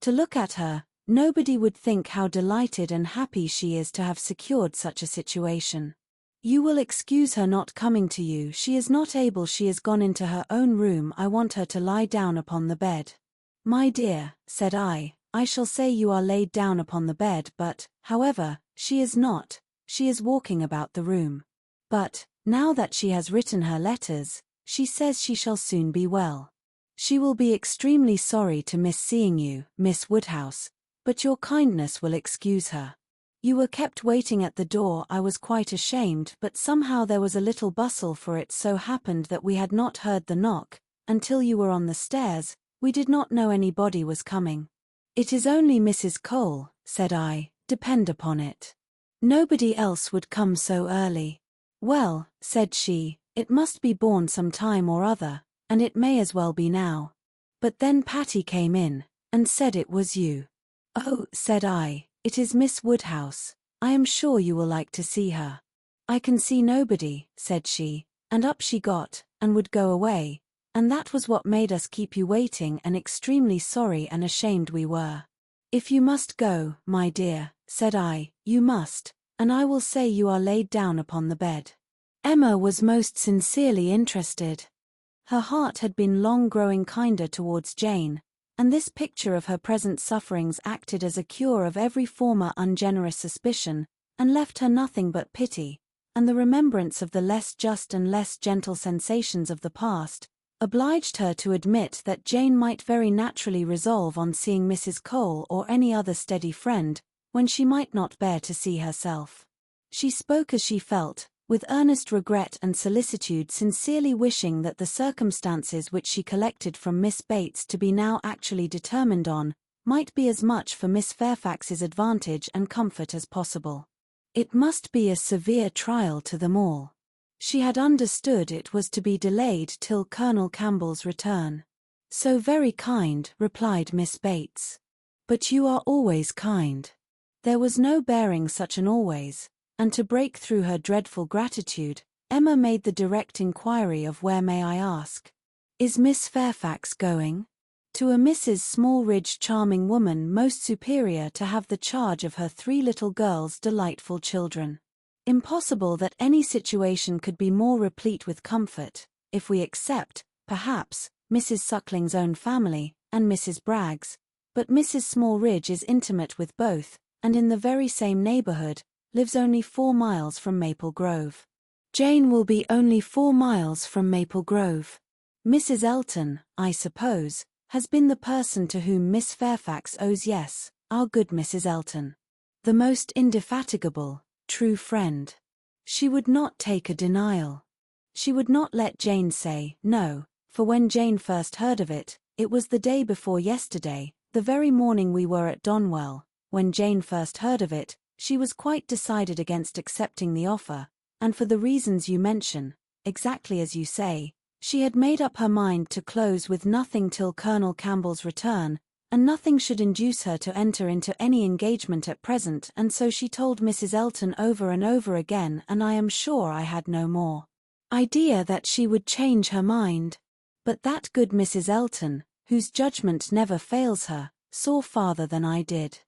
To look at her, nobody would think how delighted and happy she is to have secured such a situation. You will excuse her not coming to you. She is not able. She is gone into her own room. I want her to lie down upon the bed." "My dear," said I shall say you are laid down upon the bed, but, however, she is not. She is walking about the room. But, now that she has written her letters, she says she shall soon be well. She will be extremely sorry to miss seeing you, Miss Woodhouse, but your kindness will excuse her. You were kept waiting at the door. I was quite ashamed, but somehow there was a little bustle, for it so happened that we had not heard the knock, until you were on the stairs. We did not know anybody was coming." "It is only Mrs. Cole," said I, "depend upon it. Nobody else would come so early." "Well," said she, "it must be borne some time or other, and it may as well be now." But then Patty came in, and said it was you. "Oh," said I, "it is Miss Woodhouse. I am sure you will like to see her." "I can see nobody," said she, and up she got, and would go away, and that was what made us keep you waiting, and extremely sorry and ashamed we were. "If you must go, my dear," said I, "you must, and I will say you are laid down upon the bed." Emma was most sincerely interested. Her heart had been long growing kinder towards Jane, and this picture of her present sufferings acted as a cure of every former ungenerous suspicion, and left her nothing but pity, and the remembrance of the less just and less gentle sensations of the past, obliged her to admit that Jane might very naturally resolve on seeing Mrs. Cole or any other steady friend, when she might not bear to see herself. She spoke as she felt, with earnest regret and solicitude, sincerely wishing that the circumstances which she collected from Miss Bates to be now actually determined on, might be as much for Miss Fairfax's advantage and comfort as possible. It must be a severe trial to them all. She had understood it was to be delayed till Colonel Campbell's return. "So very kind," replied Miss Bates. "But you are always kind." There was no bearing such an always, and to break through her dreadful gratitude, Emma made the direct inquiry of "Where, may I ask? Is Miss Fairfax going?" To a Mrs. Smallridge, charming woman, most superior to have the charge of her 3 little girls, delightful children. Impossible that any situation could be more replete with comfort, if we except, perhaps, Mrs. Suckling's own family, and Mrs. Bragg's, but Mrs. Smallridge is intimate with both, and in the very same neighborhood, lives only 4 miles from Maple Grove. Jane will be only 4 miles from Maple Grove. Mrs. Elton, I suppose, has been the person to whom Miss Fairfax owes. Yes, our good Mrs. Elton. The most indefatigable, true friend. She would not take a denial. She would not let Jane say no, for when Jane first heard of it, it was the day before yesterday, the very morning we were at Donwell. When Jane first heard of it, she was quite decided against accepting the offer, and for the reasons you mention, exactly as you say, she had made up her mind to close with nothing till Colonel Campbell's return, and nothing should induce her to enter into any engagement at present, and so she told Mrs. Elton over and over again, and I am sure I had no more idea that she would change her mind. But that good Mrs. Elton, whose judgment never fails her, saw farther than I did.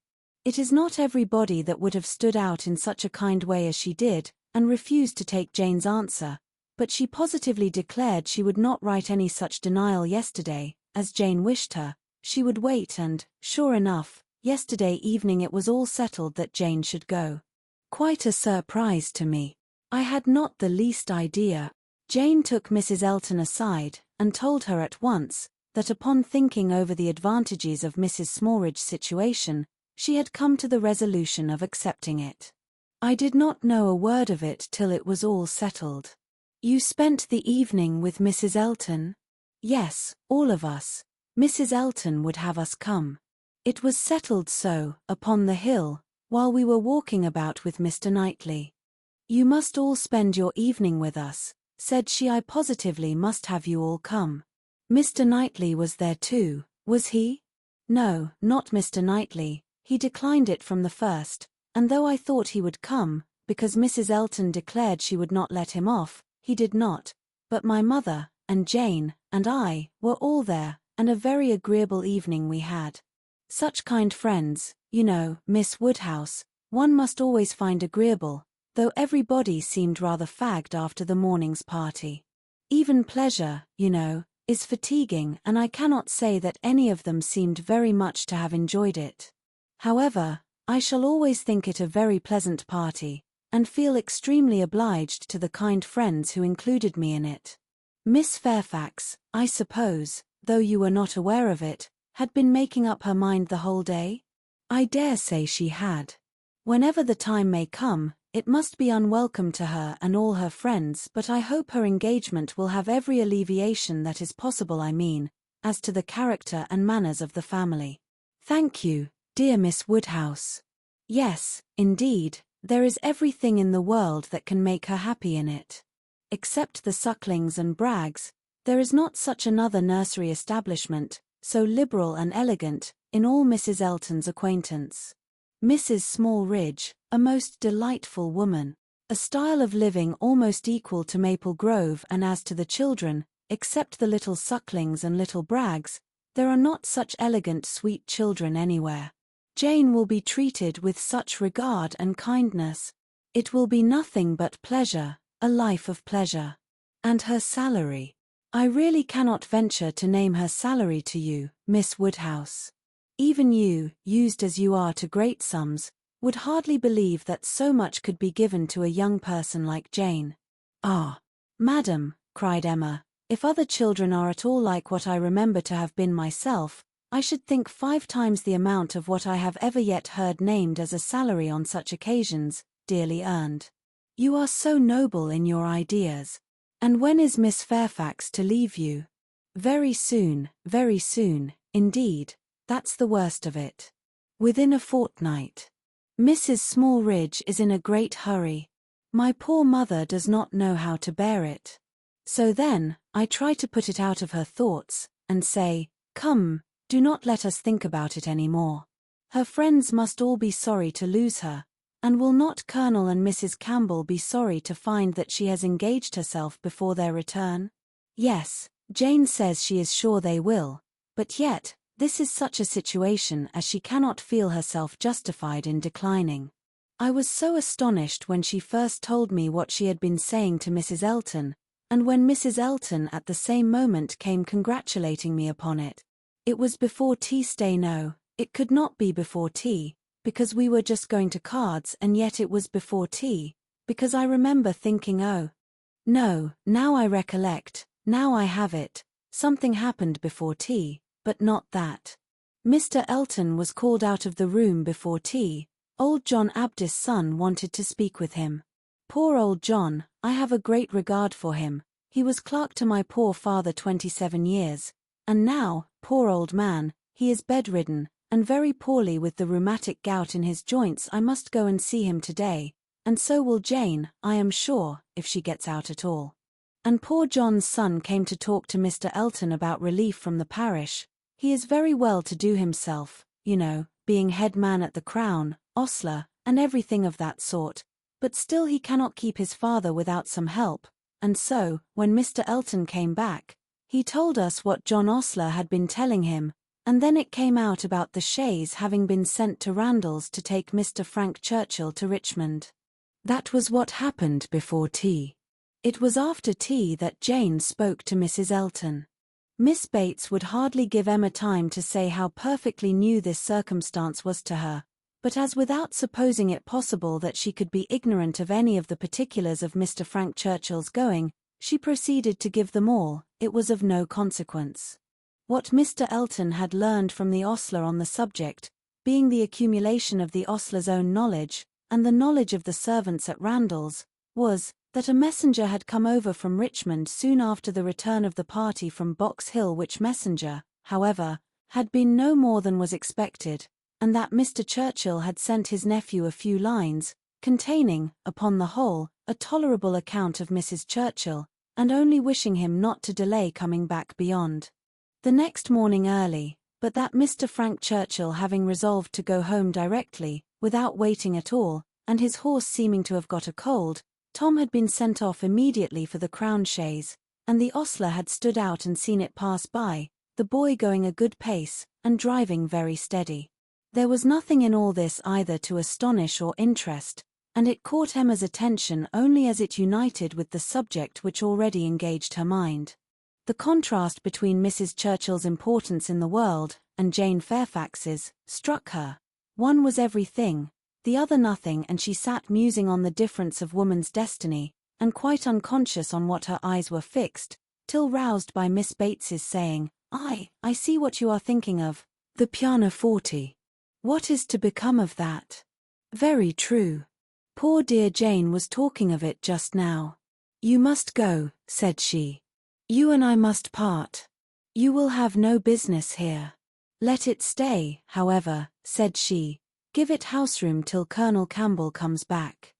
It is not everybody that would have stood out in such a kind way as she did, and refused to take Jane's answer, but she positively declared she would not write any such denial yesterday, as Jane wished her. She would wait, and, sure enough, yesterday evening it was all settled that Jane should go. Quite a surprise to me. I had not the least idea. Jane took Mrs. Elton aside, and told her at once, that upon thinking over the advantages of Mrs. Smallridge's situation, she had come to the resolution of accepting it. I did not know a word of it till it was all settled. You spent the evening with Mrs. Elton? Yes, all of us. Mrs. Elton would have us come. It was settled so, upon the hill, while we were walking about with Mr. Knightley. You must all spend your evening with us, said she. I positively must have you all come. Mr. Knightley was there too, was he? No, not Mr. Knightley, he declined it from the first, and though I thought he would come, because Mrs. Elton declared she would not let him off, he did not, but my mother, and Jane, and I, were all there, and a very agreeable evening we had. Such kind friends, you know, Miss Woodhouse, one must always find agreeable, though everybody seemed rather fagged after the morning's party. Even pleasure, you know, is fatiguing, and I cannot say that any of them seemed very much to have enjoyed it. However, I shall always think it a very pleasant party, and feel extremely obliged to the kind friends who included me in it. Miss Fairfax, I suppose, though you were not aware of it, had been making up her mind the whole day? I dare say she had. Whenever the time may come, it must be unwelcome to her and all her friends, but I hope her engagement will have every alleviation that is possible, I mean, as to the character and manners of the family. Thank you, dear Miss Woodhouse. Yes, indeed, there is everything in the world that can make her happy in it. Except the Sucklings and Braggs, there is not such another nursery establishment, so liberal and elegant, in all Mrs. Elton's acquaintance. Mrs. Smallridge, a most delightful woman, a style of living almost equal to Maple Grove, and as to the children, except the little Sucklings and little Braggs, there are not such elegant sweet children anywhere. Jane will be treated with such regard and kindness. It will be nothing but pleasure, a life of pleasure. And her salary. I really cannot venture to name her salary to you, Miss Woodhouse. Even you, used as you are to great sums, would hardly believe that so much could be given to a young person like Jane. "Ah, madam," cried Emma, "if other children are at all like what I remember to have been myself, I should think 5 times the amount of what I have ever yet heard named as a salary on such occasions, dearly earned. You are so noble in your ideas. And when is Miss Fairfax to leave you?" Very soon, indeed, that's the worst of it. Within a fortnight. Mrs. Smallridge is in a great hurry. My poor mother does not know how to bear it. So then, I try to put it out of her thoughts, and say, "Come, do not let us think about it any more. Her friends must all be sorry to lose her, and will not Colonel and Mrs. Campbell be sorry to find that she has engaged herself before their return?" Yes, Jane says she is sure they will, but yet, this is such a situation as she cannot feel herself justified in declining. I was so astonished when she first told me what she had been saying to Mrs. Elton, and when Mrs. Elton at the same moment came congratulating me upon it. It was before tea. No, it could not be before tea, because we were just going to cards, and yet it was before tea, because I remember thinking, oh, no, now I recollect, now I have it, something happened before tea, but not that. Mr. Elton was called out of the room before tea. Old John Abdis' son wanted to speak with him. Poor old John, I have a great regard for him. He was clerk to my poor father 27 years, and now, poor old man, he is bedridden, and very poorly with the rheumatic gout in his joints. I must go and see him today, and so will Jane, I am sure, if she gets out at all. And poor John's son came to talk to Mr. Elton about relief from the parish. He is very well to do himself, you know, being head man at the Crown, ostler, and everything of that sort, but still he cannot keep his father without some help, and so, when Mr. Elton came back, he told us what John Ostler had been telling him, and then it came out about the chaise having been sent to Randalls to take Mr. Frank Churchill to Richmond. That was what happened before tea. It was after tea that Jane spoke to Mrs. Elton. Miss Bates would hardly give Emma time to say how perfectly new this circumstance was to her, but as without supposing it possible that she could be ignorant of any of the particulars of Mr. Frank Churchill's going, she proceeded to give them all. It was of no consequence. What Mr. Elton had learned from the ostler on the subject, being the accumulation of the ostler's own knowledge, and the knowledge of the servants at Randalls, was, that a messenger had come over from Richmond soon after the return of the party from Box Hill, which messenger, however, had been no more than was expected, and that Mr. Churchill had sent his nephew a few lines, containing, upon the whole, a tolerable account of Mrs. Churchill, and only wishing him not to delay coming back beyond the next morning early, but that Mr. Frank Churchill having resolved to go home directly, without waiting at all, and his horse seeming to have got a cold, Tom had been sent off immediately for the Crown chaise, and the ostler had stood out and seen it pass by, the boy going a good pace, and driving very steady. There was nothing in all this either to astonish or interest, and it caught Emma's attention only as it united with the subject which already engaged her mind. The contrast between Mrs. Churchill's importance in the world, and Jane Fairfax's, struck her. One was everything, the other nothing, and she sat musing on the difference of woman's destiny, and quite unconscious on what her eyes were fixed, till roused by Miss Bates's saying, I see what you are thinking of, the pianoforte. What is to become of that? Very true. Poor dear Jane was talking of it just now. You must go, said she. You and I must part. You will have no business here. Let it stay, however, said she. Give it houseroom till Colonel Campbell comes back.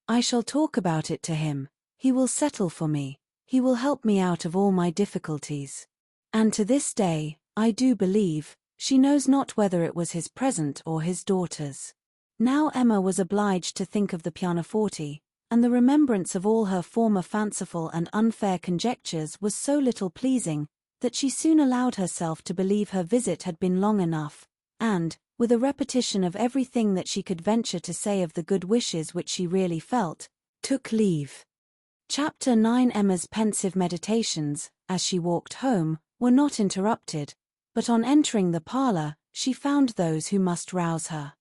I shall talk about it to him. He will settle for me. He will help me out of all my difficulties. And to this day, I do believe, she knows not whether it was his present or his daughter's. Now Emma was obliged to think of the pianoforte, and the remembrance of all her former fanciful and unfair conjectures was so little pleasing, that she soon allowed herself to believe her visit had been long enough, and, with a repetition of everything that she could venture to say of the good wishes which she really felt, took leave. Chapter 9. Emma's pensive meditations, as she walked home, were not interrupted, but on entering the parlour, she found those who must rouse her.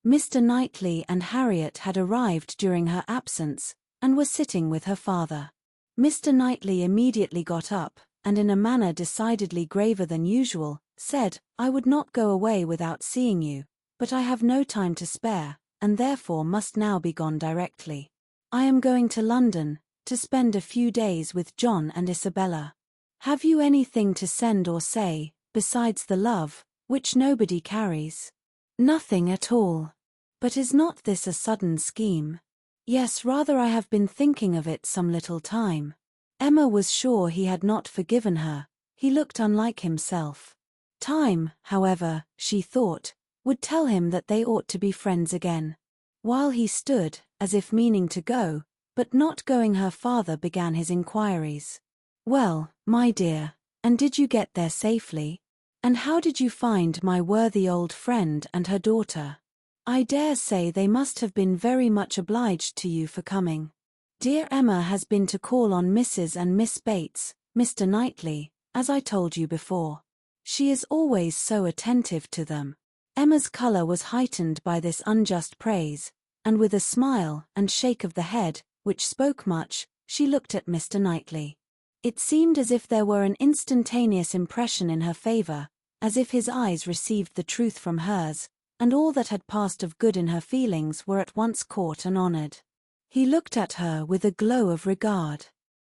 Mr. Knightley and Harriet had arrived during her absence, and were sitting with her father. Mr. Knightley immediately got up, and in a manner decidedly graver than usual, said, "I would not go away without seeing you, but I have no time to spare, and therefore must now be gone directly. I am going to London, to spend a few days with John and Isabella. Have you anything to send or say, besides the love, which nobody carries?" "Nothing at all. But is not this a sudden scheme?" "Yes, rather. I have been thinking of it some little time." Emma was sure he had not forgiven her. He looked unlike himself. Time, however, she thought, would tell him that they ought to be friends again. While he stood, as if meaning to go, but not going, her father began his inquiries. "Well, my dear, and did you get there safely? And how did you find my worthy old friend and her daughter? I dare say they must have been very much obliged to you for coming." "Dear Emma has been to call on Mrs. and Miss Bates, Mr. Knightley, as I told you before. She is always so attentive to them." Emma's colour was heightened by this unjust praise, and with a smile and shake of the head, which spoke much, she looked at Mr. Knightley. It seemed as if there were an instantaneous impression in her favour, as if his eyes received the truth from hers, and all that had passed of good in her feelings were at once caught and honoured. He looked at her with a glow of regard.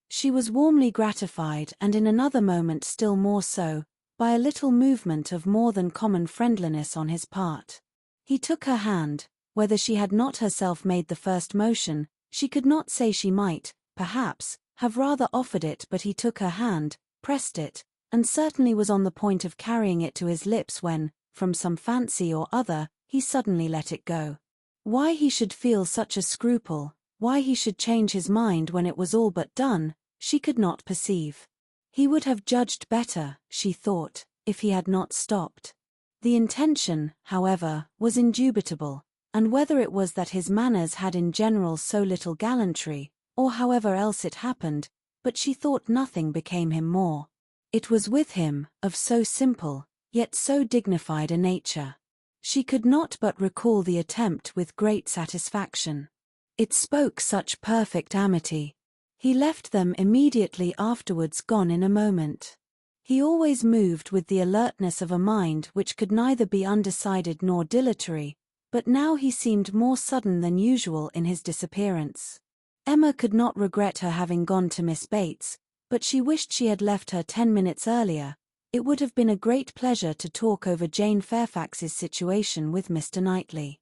She was warmly gratified, and in another moment still more so, by a little movement of more than common friendliness on his part. He took her hand. Whether she had not herself made the first motion, she could not say. She might, perhaps, have rather offered it, but he took her hand, pressed it, and certainly was on the point of carrying it to his lips when, from some fancy or other, he suddenly let it go. Why he should feel such a scruple, why he should change his mind when it was all but done, she could not perceive. He would have judged better, she thought, if he had not stopped. The intention, however, was indubitable, and whether it was that his manners had in general so little gallantry, or however else it happened, but she thought nothing became him more. It was with him, of so simple, yet so dignified a nature. She could not but recall the attempt with great satisfaction. It spoke such perfect amity. He left them immediately afterwards, gone in a moment. He always moved with the alertness of a mind which could neither be undecided nor dilatory, but now he seemed more sudden than usual in his disappearance. Emma could not regret her having gone to Miss Bates, but she wished she had left her 10 minutes earlier. It would have been a great pleasure to talk over Jane Fairfax's situation with Mr. Knightley.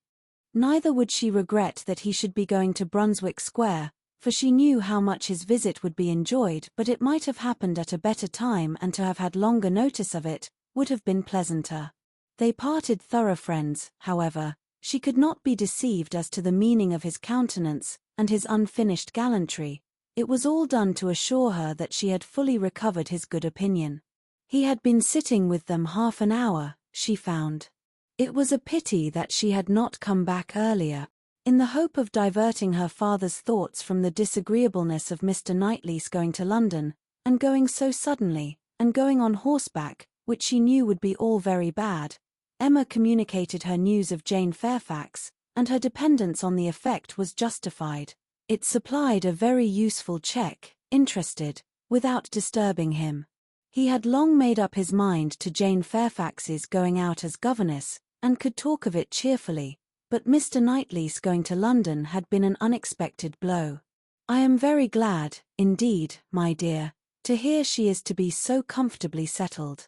Neither would she regret that he should be going to Brunswick Square, for she knew how much his visit would be enjoyed, but it might have happened at a better time, and to have had longer notice of it would have been pleasanter. They parted thorough friends, however. She could not be deceived as to the meaning of his countenance and his unfinished gallantry. It was all done to assure her that she had fully recovered his good opinion. He had been sitting with them half an hour, she found. It was a pity that she had not come back earlier. In the hope of diverting her father's thoughts from the disagreeableness of Mr. Knightley's going to London, and going so suddenly, and going on horseback, which she knew would be all very bad, Emma communicated her news of Jane Fairfax, and her dependence on the effect was justified. It supplied a very useful check, interested, without disturbing him. He had long made up his mind to Jane Fairfax's going out as governess, and could talk of it cheerfully, but Mr. Knightley's going to London had been an unexpected blow. "I am very glad, indeed, my dear, to hear she is to be so comfortably settled.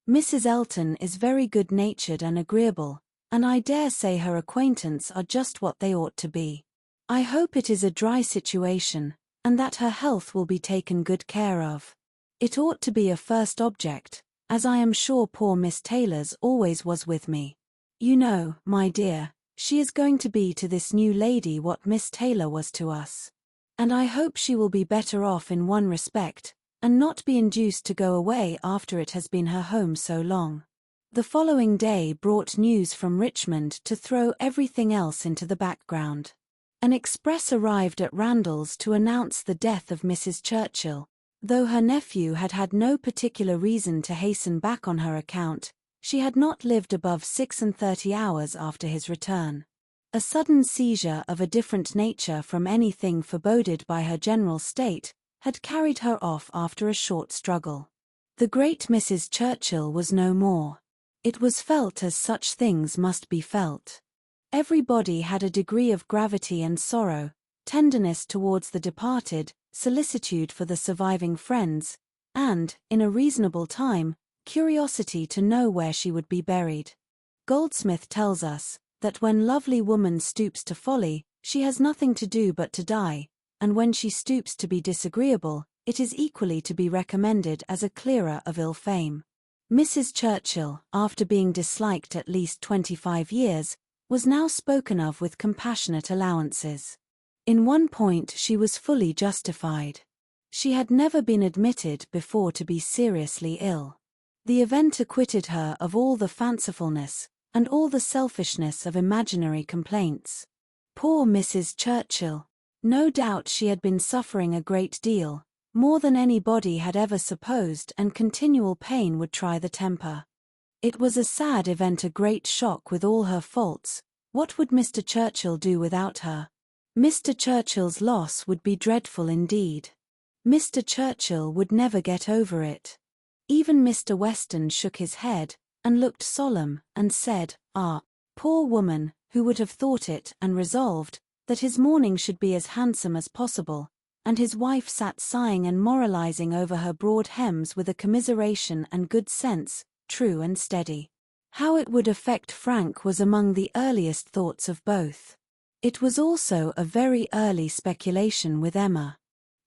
Mrs. Elton is very good-natured and agreeable, and I dare say her acquaintance are just what they ought to be. I hope it is a dry situation, and that her health will be taken good care of. It ought to be a first object, as I am sure poor Miss Taylor's always was with me. You know, my dear, she is going to be to this new lady what Miss Taylor was to us. And I hope she will be better off in one respect, and not be induced to go away after it has been her home so long." The following day brought news from Richmond to throw everything else into the background. An express arrived at Randalls to announce the death of Mrs. Churchill. Though her nephew had had no particular reason to hasten back on her account, she had not lived above 36 hours after his return. A sudden seizure of a different nature from anything foreboded by her general state had carried her off after a short struggle. The great Mrs. Churchill was no more. It was felt as such things must be felt. Everybody had a degree of gravity and sorrow, tenderness towards the departed, solicitude for the surviving friends, and, in a reasonable time, curiosity to know where she would be buried. Goldsmith tells us that when lovely woman stoops to folly, she has nothing to do but to die, and when she stoops to be disagreeable, it is equally to be recommended as a clearer of ill fame. Mrs. Churchill, after being disliked at least 25 years, was now spoken of with compassionate allowances. In one point she was fully justified. She had never been admitted before to be seriously ill. The event acquitted her of all the fancifulness and all the selfishness of imaginary complaints. Poor Mrs. Churchill! No doubt she had been suffering a great deal, more than anybody had ever supposed, and continual pain would try the temper. It was a sad event, a great shock with all her faults. What would Mr. Churchill do without her? Mr. Churchill's loss would be dreadful indeed. Mr. Churchill would never get over it. Even Mr. Weston shook his head, and looked solemn, and said, "Ah, poor woman, who would have thought it, and resolved, that his mourning should be as handsome as possible," and his wife sat sighing and moralizing over her broad hems with a commiseration and good sense, true and steady. How it would affect Frank was among the earliest thoughts of both. It was also a very early speculation with Emma.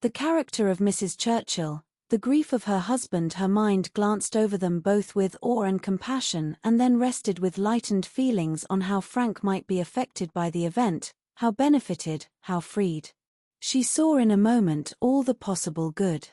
The character of Mrs. Churchill, the grief of her husband, her mind glanced over them both with awe and compassion, and then rested with lightened feelings on how Frank might be affected by the event, how benefited, how freed. She saw in a moment all the possible good.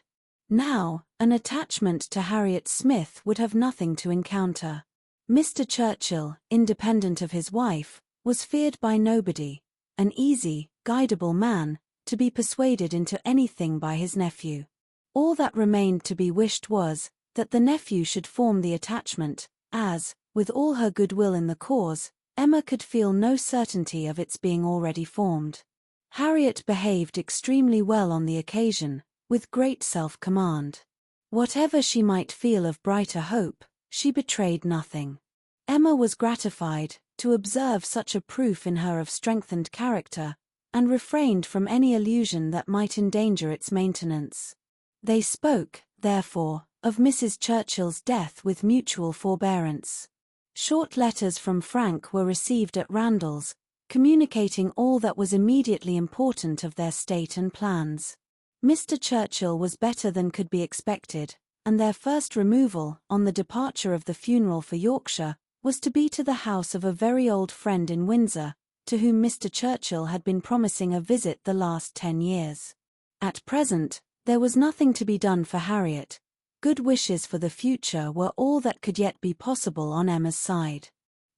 Now, an attachment to Harriet Smith would have nothing to encounter. Mr. Churchill, independent of his wife, was feared by nobody, an easy, guidable man, to be persuaded into anything by his nephew. All that remained to be wished was, that the nephew should form the attachment, as, with all her goodwill in the cause, Emma could feel no certainty of its being already formed. Harriet behaved extremely well on the occasion, with great self-command. Whatever she might feel of brighter hope, she betrayed nothing. Emma was gratified to observe such a proof in her of strengthened character, and refrained from any allusion that might endanger its maintenance. They spoke, therefore, of Mrs. Churchill's death with mutual forbearance. Short letters from Frank were received at Randalls, communicating all that was immediately important of their state and plans. Mr. Churchill was better than could be expected, and their first removal, on the departure of the funeral for Yorkshire, was to be to the house of a very old friend in Windsor, to whom Mr. Churchill had been promising a visit the last 10 years. At present, there was nothing to be done for Harriet. Good wishes for the future were all that could yet be possible on Emma's side.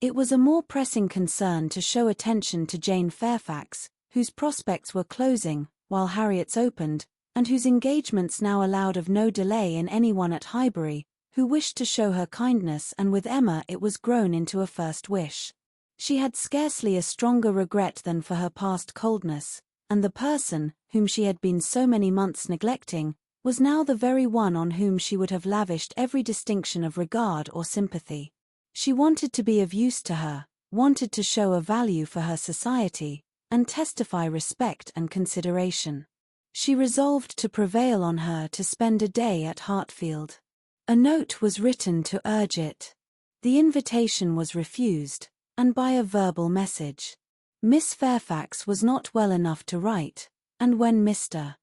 It was a more pressing concern to show attention to Jane Fairfax, whose prospects were closing, while Harriet's opened, and whose engagements now allowed of no delay in anyone at Highbury, who wished to show her kindness, and with Emma it was grown into a first wish. She had scarcely a stronger regret than for her past coldness, and the person, whom she had been so many months neglecting, was now the very one on whom she would have lavished every distinction of regard or sympathy. She wanted to be of use to her, wanted to show a value for her society, and testify respect and consideration. She resolved to prevail on her to spend a day at Hartfield. A note was written to urge it. The invitation was refused, and by a verbal message. Miss Fairfax was not well enough to write, and when Mr.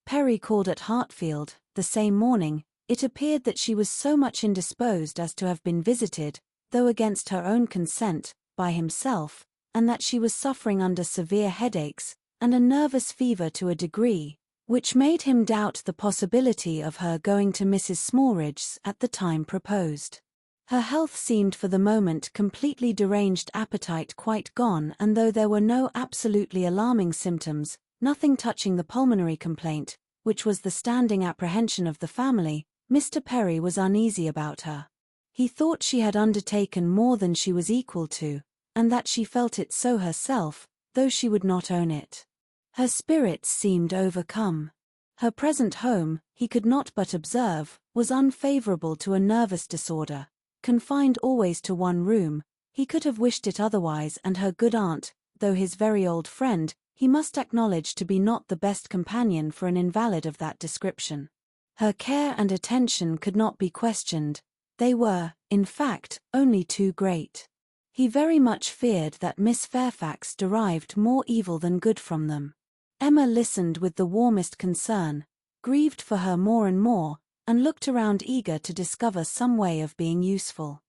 Perry called at Hartfield, the same morning, it appeared that she was so much indisposed as to have been visited, though against her own consent, by himself, and that she was suffering under severe headaches, and a nervous fever to a degree, which made him doubt the possibility of her going to Mrs. Smallridge's at the time proposed. Her health seemed for the moment completely deranged, appetite quite gone, and though there were no absolutely alarming symptoms, nothing touching the pulmonary complaint, which was the standing apprehension of the family, Mr. Perry was uneasy about her. He thought she had undertaken more than she was equal to, and that she felt it so herself, though she would not own it. Her spirits seemed overcome. Her present home, he could not but observe, was unfavorable to a nervous disorder. Confined always to one room, he could have wished it otherwise, and her good aunt, though his very old friend, he must acknowledge to be not the best companion for an invalid of that description. Her care and attention could not be questioned. They were, in fact, only too great. He very much feared that Miss Fairfax derived more evil than good from them. Emma listened with the warmest concern, grieved for her more and more, and looked around eager to discover some way of being useful.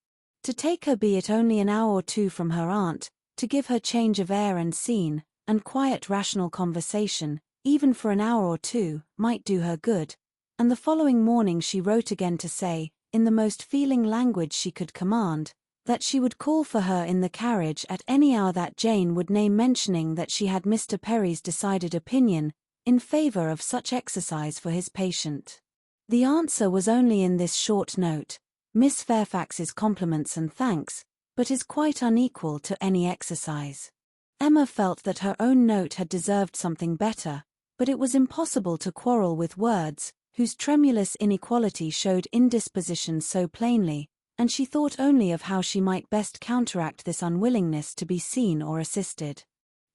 To take her be it only an hour or two from her aunt, to give her change of air and scene, and quiet rational conversation, even for an hour or two, might do her good, and the following morning she wrote again to say, in the most feeling language she could command, that she would call for her in the carriage at any hour that Jane would name, mentioning that she had Mr. Perry's decided opinion in favor of such exercise for his patient. The answer was only in this short note: Miss Fairfax's compliments and thanks, but is quite unequal to any exercise. Emma felt that her own note had deserved something better, but it was impossible to quarrel with words whose tremulous inequality showed indisposition so plainly, and she thought only of how she might best counteract this unwillingness to be seen or assisted.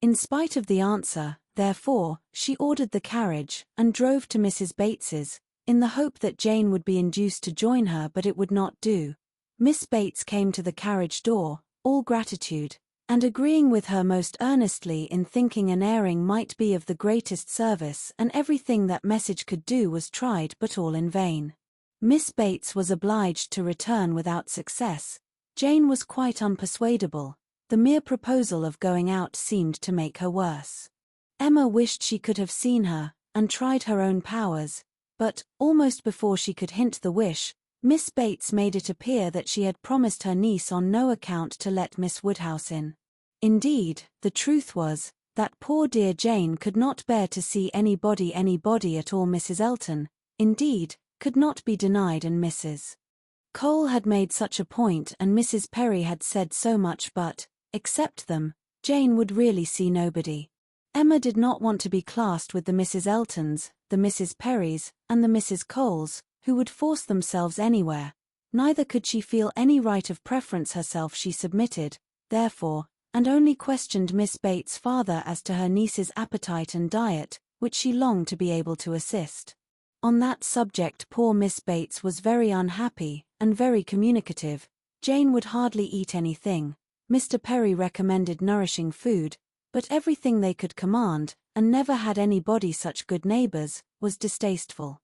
In spite of the answer, therefore, she ordered the carriage, and drove to Mrs. Bates's, in the hope that Jane would be induced to join her, but it would not do. Miss Bates came to the carriage door, all gratitude, and agreeing with her most earnestly in thinking an airing might be of the greatest service, and everything that message could do was tried, but all in vain. Miss Bates was obliged to return without success. Jane was quite unpersuadable. The mere proposal of going out seemed to make her worse. Emma wished she could have seen her, and tried her own powers, but, almost before she could hint the wish, Miss Bates made it appear that she had promised her niece on no account to let Miss Woodhouse in. Indeed, the truth was, that poor dear Jane could not bear to see anybody at all. Mrs. Elton, indeed, could not be denied, and Mrs. Cole had made such a point, and Mrs. Perry had said so much, but, except them, Jane would really see nobody. Emma did not want to be classed with the Mrs. Eltons, the Mrs. Perrys, and the Mrs. Coles, who would force themselves anywhere. Neither could she feel any right of preference herself. She submitted, therefore, and only questioned Miss Bates farther as to her niece's appetite and diet, which she longed to be able to assist. On that subject poor Miss Bates was very unhappy, and very communicative. Jane would hardly eat anything. Mr. Perry recommended nourishing food, but everything they could command, and never had anybody such good neighbors, was distasteful.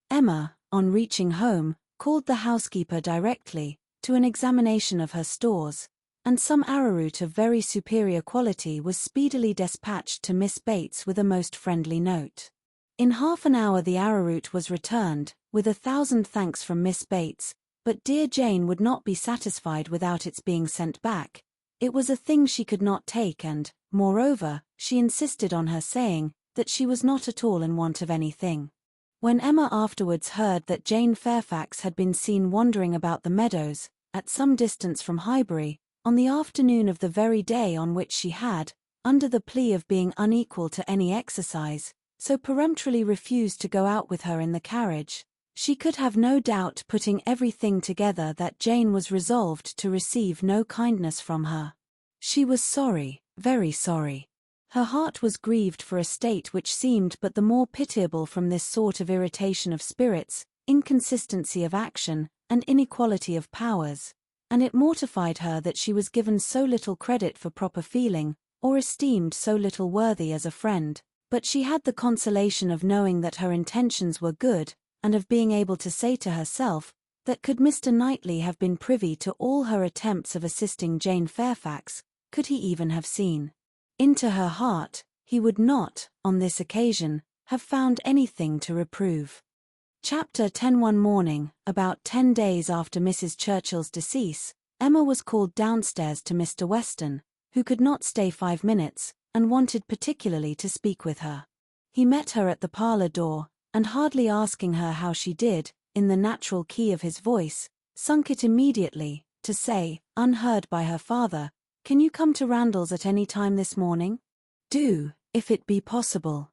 Emma, on reaching home, called the housekeeper directly, to an examination of her stores, and some arrowroot of very superior quality was speedily dispatched to Miss Bates with a most friendly note. In half an hour the arrowroot was returned, with 1,000 thanks from Miss Bates, but dear Jane would not be satisfied without its being sent back. It was a thing she could not take, and, moreover, she insisted on her saying that she was not at all in want of anything. When Emma afterwards heard that Jane Fairfax had been seen wandering about the meadows, at some distance from Highbury, on the afternoon of the very day on which she had, under the plea of being unequal to any exercise, so peremptorily refused to go out with her in the carriage, she could have no doubt, putting everything together, that Jane was resolved to receive no kindness from her. She was sorry, very sorry. Her heart was grieved for a state which seemed but the more pitiable from this sort of irritation of spirits, inconsistency of action, and inequality of powers, and it mortified her that she was given so little credit for proper feeling, or esteemed so little worthy as a friend. But she had the consolation of knowing that her intentions were good, and of being able to say to herself, that could Mr. Knightley have been privy to all her attempts of assisting Jane Fairfax, could he even have seen into her heart, he would not, on this occasion, have found anything to reprove. Chapter 10. One morning, about 10 days after Mrs. Churchill's decease, Emma was called downstairs to Mr. Weston, who could not stay 5 minutes, and wanted particularly to speak with her. He met her at the parlour door, and hardly asking her how she did, in the natural key of his voice, sunk it immediately, to say, unheard by her father, Can you come to Randalls at any time this morning? Do, if it be possible.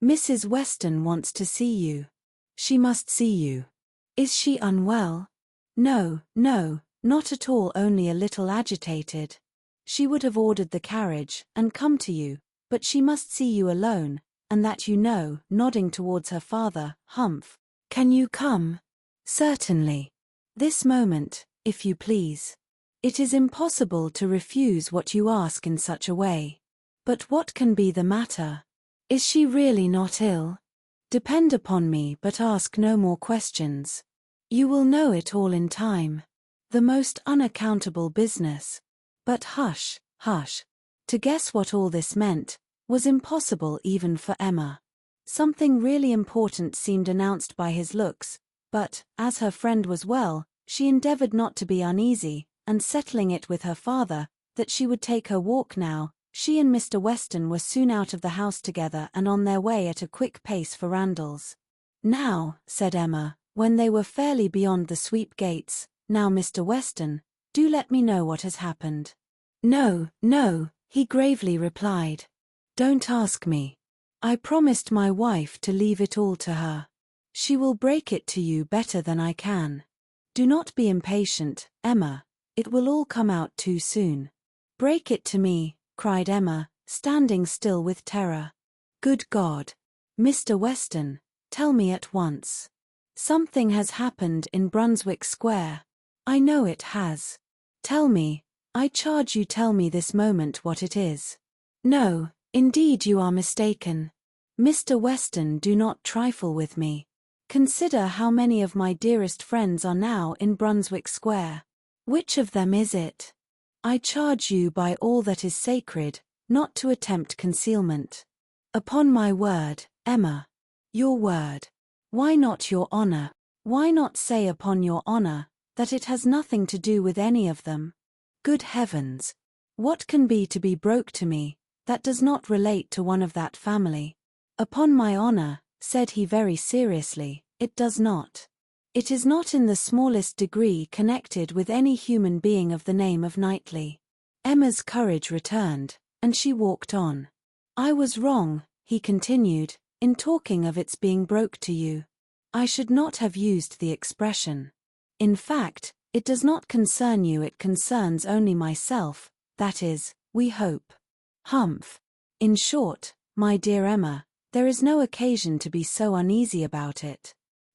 Mrs. Weston wants to see you. She must see you. Is she unwell? No, no, not at all, only a little agitated. She would have ordered the carriage and come to you, but she must see you alone, and that you know, nodding towards her father, Humph. Can you come? Certainly. This moment, if you please. It is impossible to refuse what you ask in such a way. But what can be the matter? Is she really not ill? Depend upon me, but ask no more questions. You will know it all in time. The most unaccountable business. But hush, hush. To guess what all this meant was impossible even for Emma. Something really important seemed announced by his looks, but, as her friend was well, she endeavored not to be uneasy, and settling it with her father, that she would take her walk now, she and Mr. Weston were soon out of the house together and on their way at a quick pace for Randalls. Now, said Emma, when they were fairly beyond the sweep gates, now Mr. Weston, do let me know what has happened. No, no, he gravely replied. Don't ask me. I promised my wife to leave it all to her. She will break it to you better than I can. Do not be impatient, Emma. It will all come out too soon. Break it to me, cried Emma, standing still with terror. Good God! Mr. Weston, tell me at once. Something has happened in Brunswick Square. I know it has. Tell me, I charge you, tell me this moment what it is. No, indeed you are mistaken. Mr. Weston, do not trifle with me. Consider how many of my dearest friends are now in Brunswick Square. Which of them is it? I charge you by all that is sacred, not to attempt concealment. Upon my word, Emma. Your word. Why not your honor? Why not say upon your honor that it has nothing to do with any of them? Good heavens! What can be to be broke to me, that does not relate to one of that family? Upon my honor, said he very seriously, it does not. It is not in the smallest degree connected with any human being of the name of Knightley. Emma's courage returned, and she walked on. I was wrong, he continued, in talking of its being broke to you. I should not have used the expression. In fact, it does not concern you, it concerns only myself, that is, we hope. Humph. In short, my dear Emma, there is no occasion to be so uneasy about it.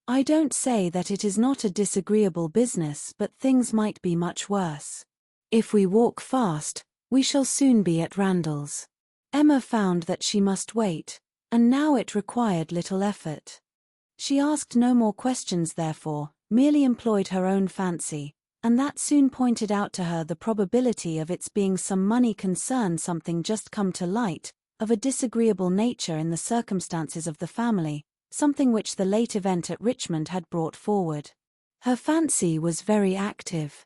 I don't say that it is not a disagreeable business, but things might be much worse. If we walk fast, we shall soon be at Randalls. Emma found that she must wait, and now it required little effort. She asked no more questions therefore, merely employed her own fancy, and that soon pointed out to her the probability of its being some money concern, something just come to light, of a disagreeable nature in the circumstances of the family, something which the late event at Richmond had brought forward. Her fancy was very active.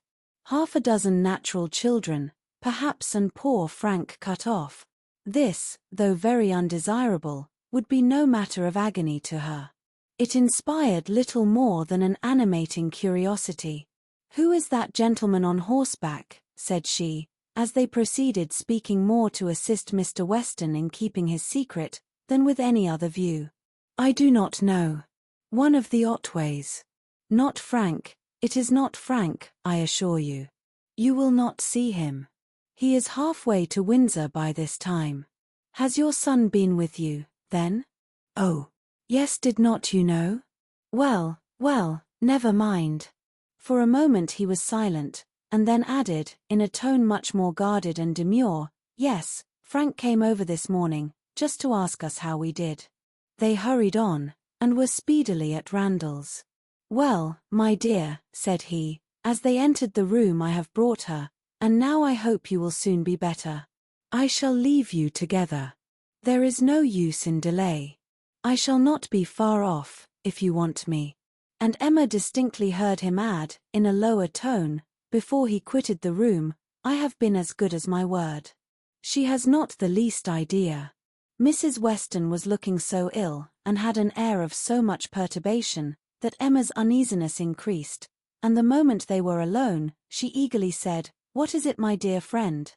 6 natural children, perhaps, and poor Frank cut off. This, though very undesirable, would be no matter of agony to her. It inspired little more than an animating curiosity. Who is that gentleman on horseback? Said she, as they proceeded, speaking more to assist Mr. Weston in keeping his secret than with any other view. I do not know. One of the Otways. Not Frank, it is not Frank, I assure you. You will not see him. He is halfway to Windsor by this time. Has your son been with you, then? Oh, yes, did not you know? Well, well, never mind. For a moment he was silent, and then added, in a tone much more guarded and demure, yes, Frank came over this morning, just to ask us how we did. They hurried on, and were speedily at Randalls. Well, my dear, said he, as they entered the room, I have brought her, and now I hope you will soon be better. I shall leave you together. There is no use in delay. I shall not be far off, if you want me. And Emma distinctly heard him add, in a lower tone, before he quitted the room, I have been as good as my word. She has not the least idea. Mrs. Weston was looking so ill, and had an air of so much perturbation, that Emma's uneasiness increased, and the moment they were alone, she eagerly said, What is it, my dear friend?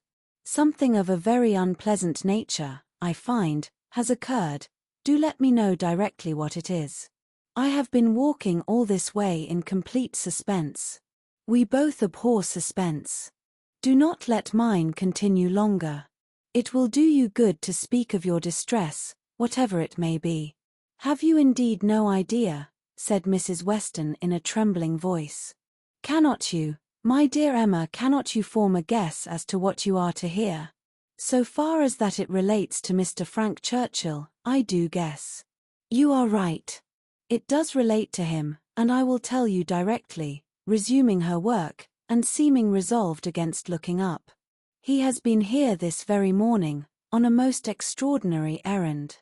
Something of a very unpleasant nature, I find, has occurred. Do let me know directly what it is. I have been walking all this way in complete suspense. We both abhor suspense. Do not let mine continue longer. It will do you good to speak of your distress, whatever it may be. Have you indeed no idea? Said Mrs. Weston in a trembling voice. Cannot you, my dear Emma, cannot you form a guess as to what you are to hear? So far as that it relates to Mr. Frank Churchill, I do guess. You are right. It does relate to him, and I will tell you directly, resuming her work, and seeming resolved against looking up. He has been here this very morning, on a most extraordinary errand.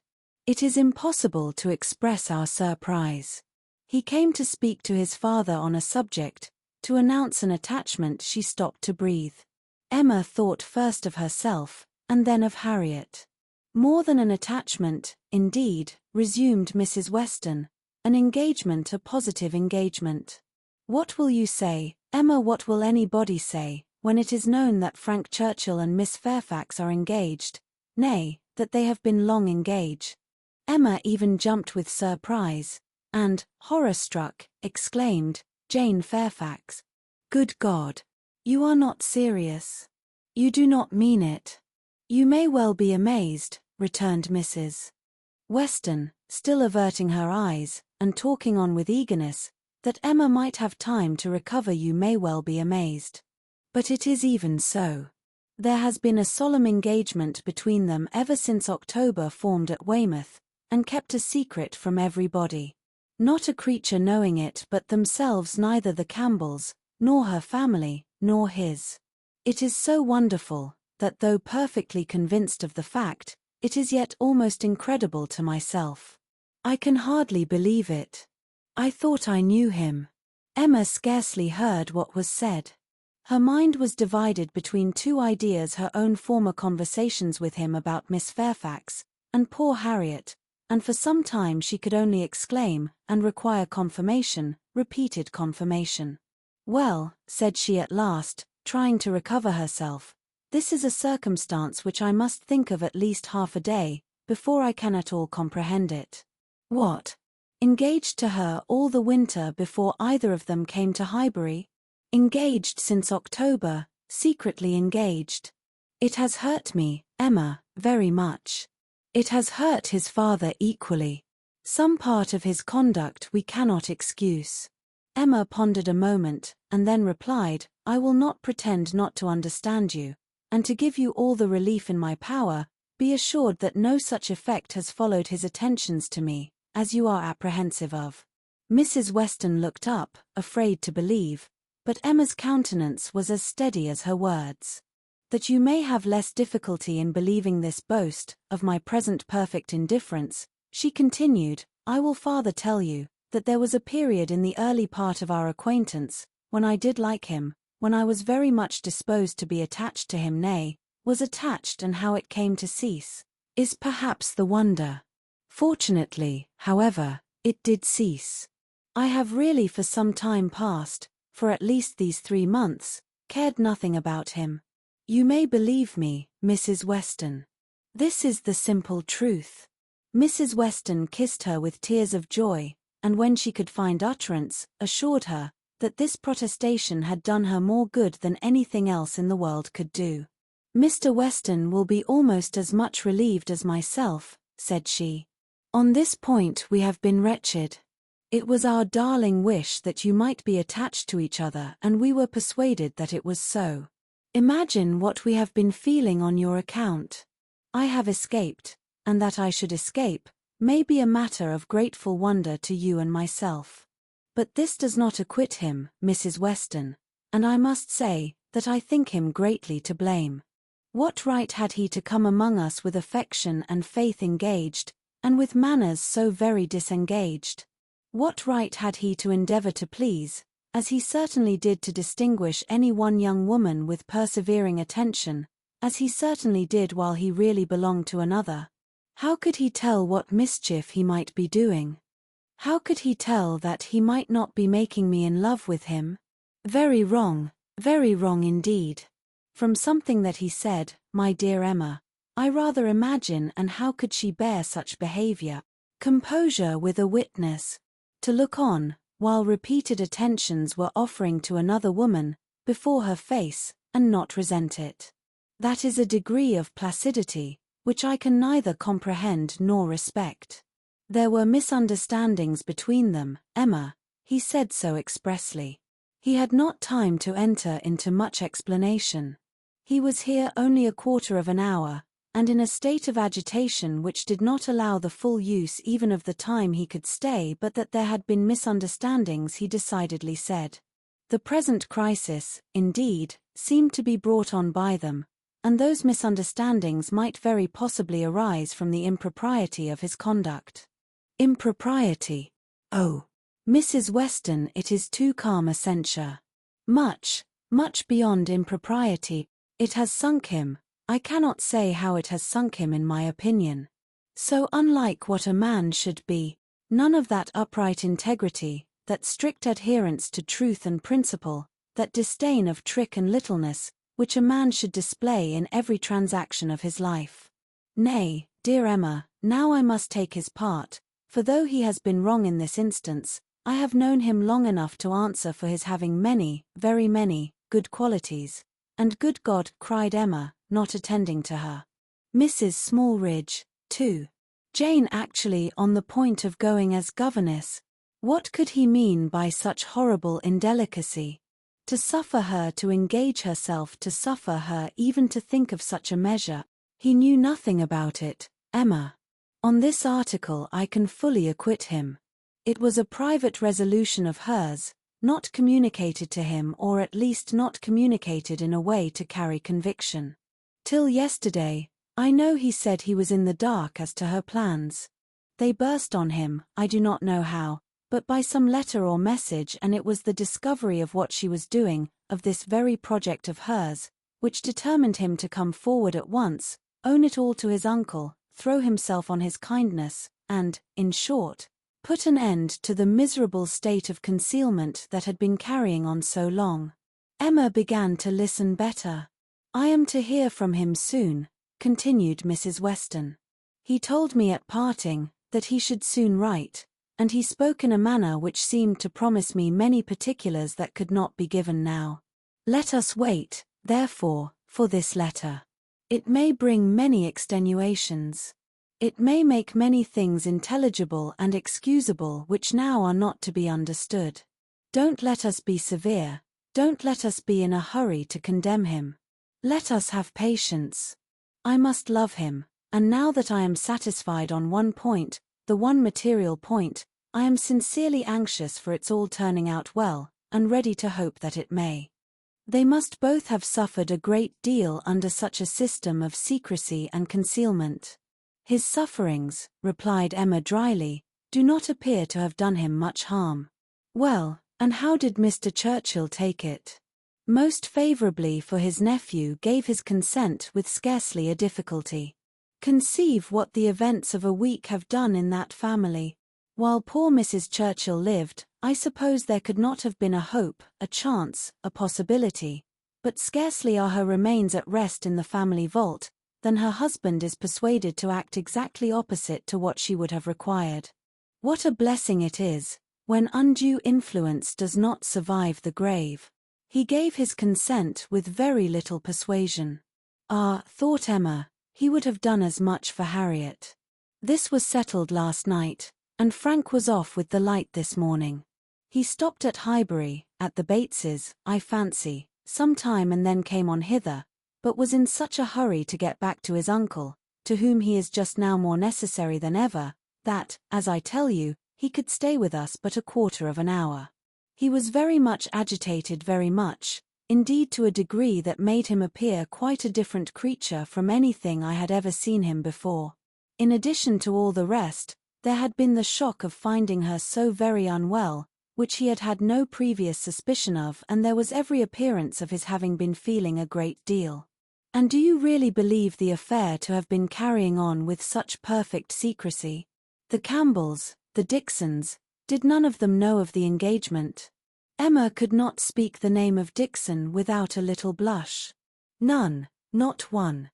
It is impossible to express our surprise. He came to speak to his father on a subject, to announce an attachment. She stopped to breathe. Emma thought first of herself, and then of Harriet. More than an attachment, indeed, resumed Mrs. Weston, an engagement, a positive engagement. What will you say, Emma, what will anybody say, when it is known that Frank Churchill and Miss Fairfax are engaged, nay, that they have been long engaged? Emma even jumped with surprise, and, horror-struck, exclaimed, Jane Fairfax. Good God! You are not serious. You do not mean it. You may well be amazed, returned Mrs. Weston, still averting her eyes, and talking on with eagerness, that Emma might have time to recover. You may well be amazed. But it is even so. There has been a solemn engagement between them ever since October, formed at Weymouth, and kept a secret from everybody. Not a creature knowing it but themselves, neither the Campbells, nor her family, nor his. It is so wonderful, that though perfectly convinced of the fact, it is yet almost incredible to myself. I can hardly believe it. I thought I knew him. Emma scarcely heard what was said. Her mind was divided between two ideas: her own former conversations with him about Miss Fairfax, and poor Harriet, and for some time she could only exclaim, and require confirmation, repeated confirmation. Well, said she at last, trying to recover herself, this is a circumstance which I must think of at least half a day, before I can at all comprehend it. What? Engaged to her all the winter before either of them came to Highbury? Engaged since October, secretly engaged. It has hurt me, Emma, very much. It has hurt his father equally. Some part of his conduct we cannot excuse. Emma pondered a moment, and then replied, I will not pretend not to understand you, and to give you all the relief in my power. Be assured that no such effect has followed his attentions to me, as you are apprehensive of. Mrs. Weston looked up, afraid to believe, but Emma's countenance was as steady as her words. That you may have less difficulty in believing this boast, of my present perfect indifference, she continued, I will farther tell you, that there was a period in the early part of our acquaintance, when I did like him, when I was very much disposed to be attached to him, nay, was attached, and how it came to cease, is perhaps the wonder. Fortunately, however, it did cease. I have really for some time past, for at least these 3 months, cared nothing about him. You may believe me, Mrs. Weston. This is the simple truth. Mrs. Weston kissed her with tears of joy, and when she could find utterance, assured her that this protestation had done her more good than anything else in the world could do. Mr. Weston will be almost as much relieved as myself, said she. On this point we have been wretched. It was our darling wish that you might be attached to each other, and we were persuaded that it was so. Imagine what we have been feeling on your account. I have escaped, and that I should escape may be a matter of grateful wonder to you and myself. But this does not acquit him, Mrs. Weston, and I must say that I think him greatly to blame. What right had he to come among us with affection and faith engaged, and with manners so very disengaged? What right had he to endeavor to please, as he certainly did, to distinguish any one young woman with persevering attention, as he certainly did, while he really belonged to another? How could he tell what mischief he might be doing? How could he tell that he might not be making me in love with him? Very wrong indeed. From something that he said, my dear Emma. I rather imagine, and how could she bear such behavior? Composure with a witness. To look on, while repeated attentions were offering to another woman, before her face, and not resent it. That is a degree of placidity, which I can neither comprehend nor respect. There were misunderstandings between them, Emma, he said so expressly. He had not time to enter into much explanation. He was here only a quarter of an hour, and in a state of agitation which did not allow the full use even of the time he could stay, but that there had been misunderstandings, he decidedly said. The present crisis, indeed, seemed to be brought on by them, and those misunderstandings might very possibly arise from the impropriety of his conduct. Impropriety. Oh, Mrs. Weston, it is too calm a censure. Much, much beyond impropriety. It has sunk him. I cannot say how it has sunk him in my opinion. So unlike what a man should be, none of that upright integrity, that strict adherence to truth and principle, that disdain of trick and littleness, which a man should display in every transaction of his life. Nay, dear Emma, now I must take his part, for though he has been wrong in this instance, I have known him long enough to answer for his having many, very many, good qualities. And good God, cried Emma, not attending to her. Mrs. Smallridge, too. Jane actually on the point of going as governess. What could he mean by such horrible indelicacy? To suffer her to engage herself, to suffer her even to think of such a measure. He knew nothing about it, Emma. On this article I can fully acquit him. It was a private resolution of hers, not communicated to him, or at least not communicated in a way to carry conviction. Till yesterday, I know he said he was in the dark as to her plans. They burst on him, I do not know how, but by some letter or message, and it was the discovery of what she was doing, of this very project of hers, which determined him to come forward at once, own it all to his uncle, throw himself on his kindness, and, in short, put an end to the miserable state of concealment that had been carrying on so long. Emma began to listen better. I am to hear from him soon, continued Mrs. Weston. He told me at parting that he should soon write, and he spoke in a manner which seemed to promise me many particulars that could not be given now. Let us wait, therefore, for this letter. It may bring many extenuations. It may make many things intelligible and excusable which now are not to be understood. Don't let us be severe, don't let us be in a hurry to condemn him. Let us have patience. I must love him, and now that I am satisfied on one point, the one material point, I am sincerely anxious for its all turning out well, and ready to hope that it may. They must both have suffered a great deal under such a system of secrecy and concealment. His sufferings, replied Emma dryly, do not appear to have done him much harm. Well, and how did Mr. Churchill take it? Most favourably, for his nephew gave his consent with scarcely a difficulty. Conceive what the events of a week have done in that family. While poor Mrs. Churchill lived, I suppose there could not have been a hope, a chance, a possibility, but scarcely are her remains at rest in the family vault, than her husband is persuaded to act exactly opposite to what she would have required. What a blessing it is, when undue influence does not survive the grave. He gave his consent with very little persuasion. Ah, thought Emma, he would have done as much for Harriet. This was settled last night, and Frank was off with the light this morning. He stopped at Highbury, at the Bateses, I fancy, some time, and then came on hither, but was in such a hurry to get back to his uncle, to whom he is just now more necessary than ever, that, as I tell you, he could stay with us but a quarter of an hour. He was very much agitated, very much, indeed to a degree that made him appear quite a different creature from anything I had ever seen him before. In addition to all the rest, there had been the shock of finding her so very unwell, which he had had no previous suspicion of, and there was every appearance of his having been feeling a great deal. And do you really believe the affair to have been carrying on with such perfect secrecy? The Campbells, the Dixons, did none of them know of the engagement? Emma could not speak the name of Dixon without a little blush. None, not one.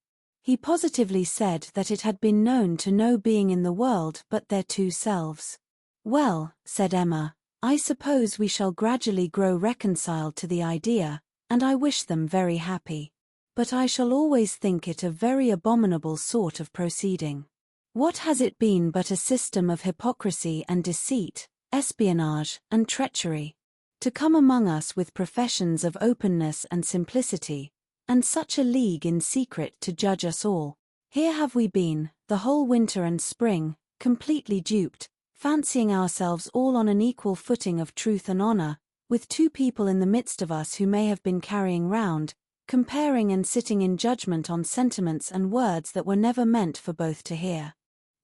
He positively said that it had been known to no being in the world but their two selves. "Well," said Emma, "I suppose we shall gradually grow reconciled to the idea, and I wish them very happy. But I shall always think it a very abominable sort of proceeding. What has it been but a system of hypocrisy and deceit, espionage and treachery? To come among us with professions of openness and simplicity, and such a league in secret to judge us all. Here have we been, the whole winter and spring, completely duped, fancying ourselves all on an equal footing of truth and honor, with two people in the midst of us who may have been carrying round, comparing and sitting in judgment on sentiments and words that were never meant for both to hear.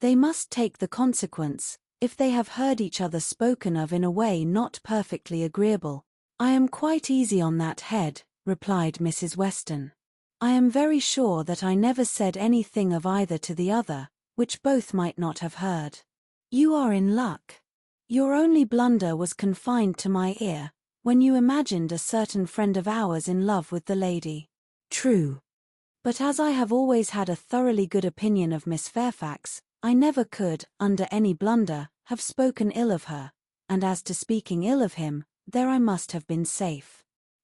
They must take the consequence, if they have heard each other spoken of in a way not perfectly agreeable." "I am quite easy on that head," replied Mrs. Weston. "I am very sure that I never said anything of either to the other, which both might not have heard." "You are in luck. Your only blunder was confined to my ear, when you imagined a certain friend of ours in love with the lady." "True. But as I have always had a thoroughly good opinion of Miss Fairfax, I never could, under any blunder, have spoken ill of her, and as to speaking ill of him, there I must have been safe."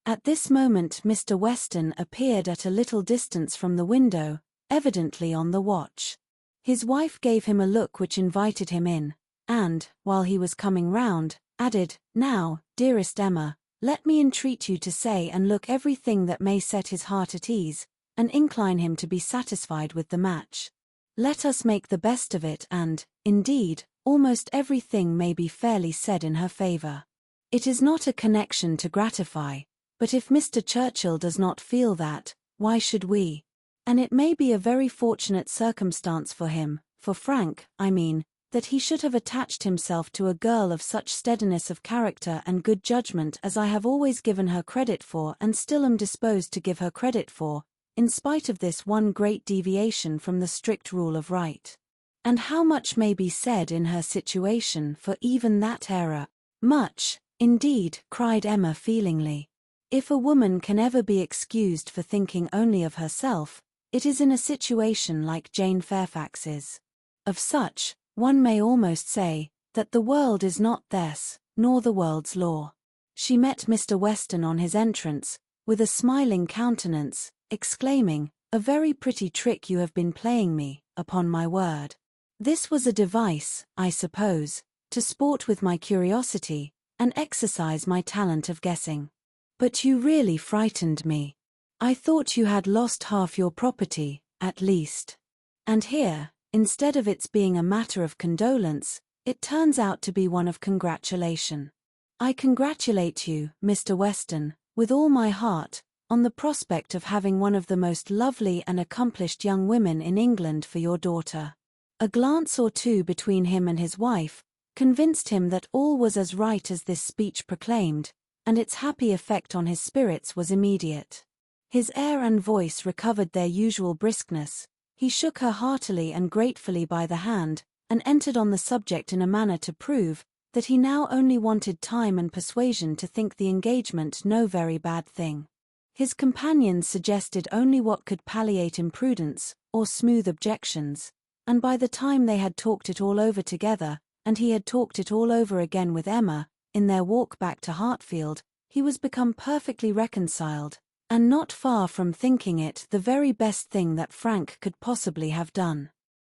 At this moment Mr. Weston appeared at a little distance from the window, evidently on the watch. His wife gave him a look which invited him in, and, while he was coming round, added, "Now, dearest Emma, let me entreat you to say and look everything that may set his heart at ease, and incline him to be satisfied with the match. Let us make the best of it and, indeed, almost everything may be fairly said in her favor. It is not a connection to gratify, but if Mr. Churchill does not feel that, why should we? And it may be a very fortunate circumstance for him, for Frank, I mean, that he should have attached himself to a girl of such steadiness of character and good judgment as I have always given her credit for and still am disposed to give her credit for, in spite of this one great deviation from the strict rule of right. And how much may be said in her situation for even that error?" "Much, indeed," cried Emma feelingly. "If a woman can ever be excused for thinking only of herself, it is in a situation like Jane Fairfax's. Of such, one may almost say, that the world is not theirs, nor the world's law." She met Mr. Weston on his entrance, with a smiling countenance, exclaiming, "A very pretty trick you have been playing me, upon my word. This was a device, I suppose, to sport with my curiosity, and exercise my talent of guessing. But you really frightened me. I thought you had lost half your property, at least. And here, instead of its being a matter of condolence, it turns out to be one of congratulation. I congratulate you, Mr. Weston, with all my heart, on the prospect of having one of the most lovely and accomplished young women in England for your daughter." A glance or two between him and his wife convinced him that all was as right as this speech proclaimed, and its happy effect on his spirits was immediate. His air and voice recovered their usual briskness, he shook her heartily and gratefully by the hand, and entered on the subject in a manner to prove that he now only wanted time and persuasion to think the engagement no very bad thing. His companions suggested only what could palliate imprudence, or smooth objections, and by the time they had talked it all over together, and he had talked it all over again with Emma, in their walk back to Hartfield, he was become perfectly reconciled, and not far from thinking it the very best thing that Frank could possibly have done.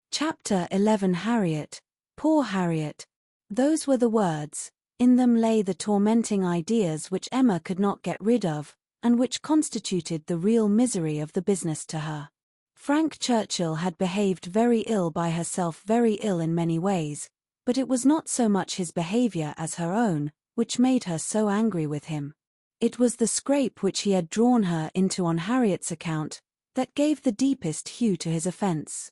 Chapter 11. Harriet. Poor Harriet. Those were the words. In them lay the tormenting ideas which Emma could not get rid of, and which constituted the real misery of the business to her. Frank Churchill had behaved very ill by herself, very ill in many ways, but it was not so much his behavior as her own, which made her so angry with him. It was the scrape which he had drawn her into on Harriet's account, that gave the deepest hue to his offence.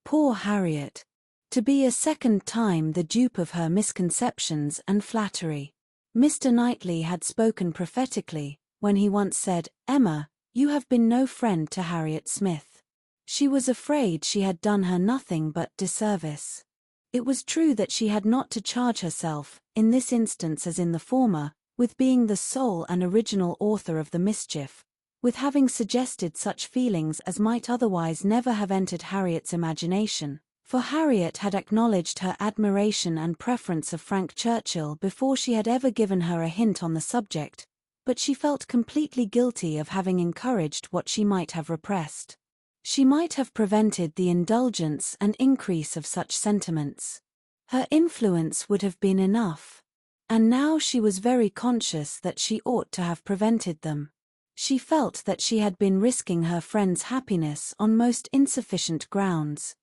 Poor Harriet! To be a second time the dupe of her misconceptions and flattery. Mr. Knightley had spoken prophetically, when he once said, "Emma, you have been no friend to Harriet Smith." She was afraid she had done her nothing but disservice. It was true that she had not to charge herself, in this instance as in the former, with being the sole and original author of the mischief, with having suggested such feelings as might otherwise never have entered Harriet's imagination, for Harriet had acknowledged her admiration and preference of Frank Churchill before she had ever given her a hint on the subject, but she felt completely guilty of having encouraged what she might have repressed. She might have prevented the indulgence and increase of such sentiments. Her influence would have been enough. And now she was very conscious that she ought to have prevented them. She felt that she had been risking her friend's happiness on most insufficient grounds.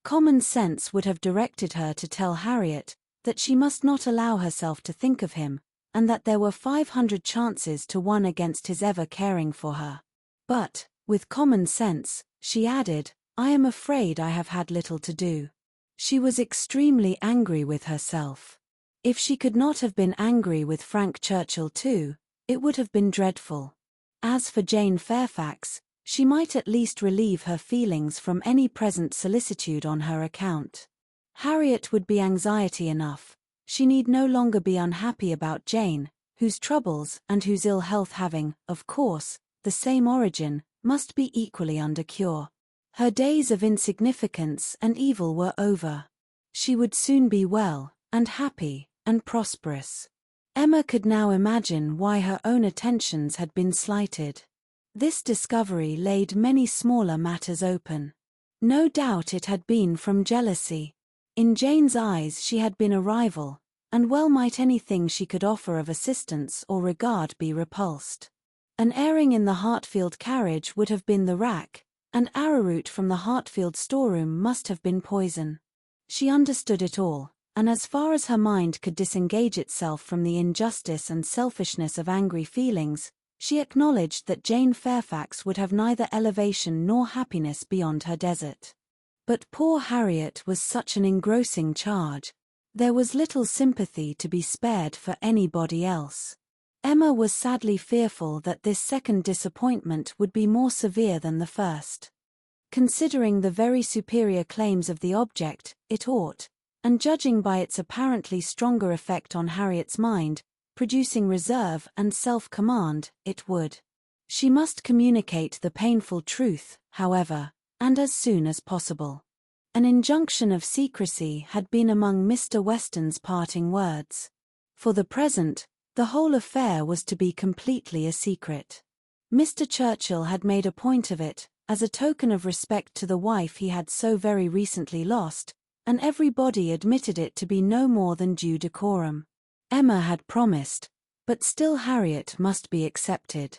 Common sense would have directed her to tell Harriet that she must not allow herself to think of him, and that there were 500 chances to 1 against his ever caring for her. But, with common sense, she added, I am afraid I have had little to do. She was extremely angry with herself. If she could not have been angry with Frank Churchill too, it would have been dreadful. As for Jane Fairfax, she might at least relieve her feelings from any present solicitude on her account. Harriet would be anxiety enough. She need no longer be unhappy about Jane, whose troubles and whose ill health having, of course, the same origin, must be equally under cure. Her days of insignificance and evil were over. She would soon be well, and happy, and prosperous. Emma could now imagine why her own attentions had been slighted. This discovery laid many smaller matters open. No doubt it had been from jealousy. In Jane's eyes she had been a rival, and well might anything she could offer of assistance or regard be repulsed. An airing in the Hartfield carriage would have been the rack, and arrowroot from the Hartfield storeroom must have been poison. She understood it all, and as far as her mind could disengage itself from the injustice and selfishness of angry feelings, she acknowledged that Jane Fairfax would have neither elevation nor happiness beyond her desert. But poor Harriet was such an engrossing charge. There was little sympathy to be spared for anybody else. Emma was sadly fearful that this second disappointment would be more severe than the first. Considering the very superior claims of the object, it ought, and judging by its apparently stronger effect on Harriet's mind, producing reserve and self-command, it would. She must communicate the painful truth, however, and as soon as possible. An injunction of secrecy had been among Mr. Weston's parting words. For the present, the whole affair was to be completely a secret. Mr. Churchill had made a point of it, as a token of respect to the wife he had so very recently lost, and everybody admitted it to be no more than due decorum. Emma had promised, but still Harriet must be accepted.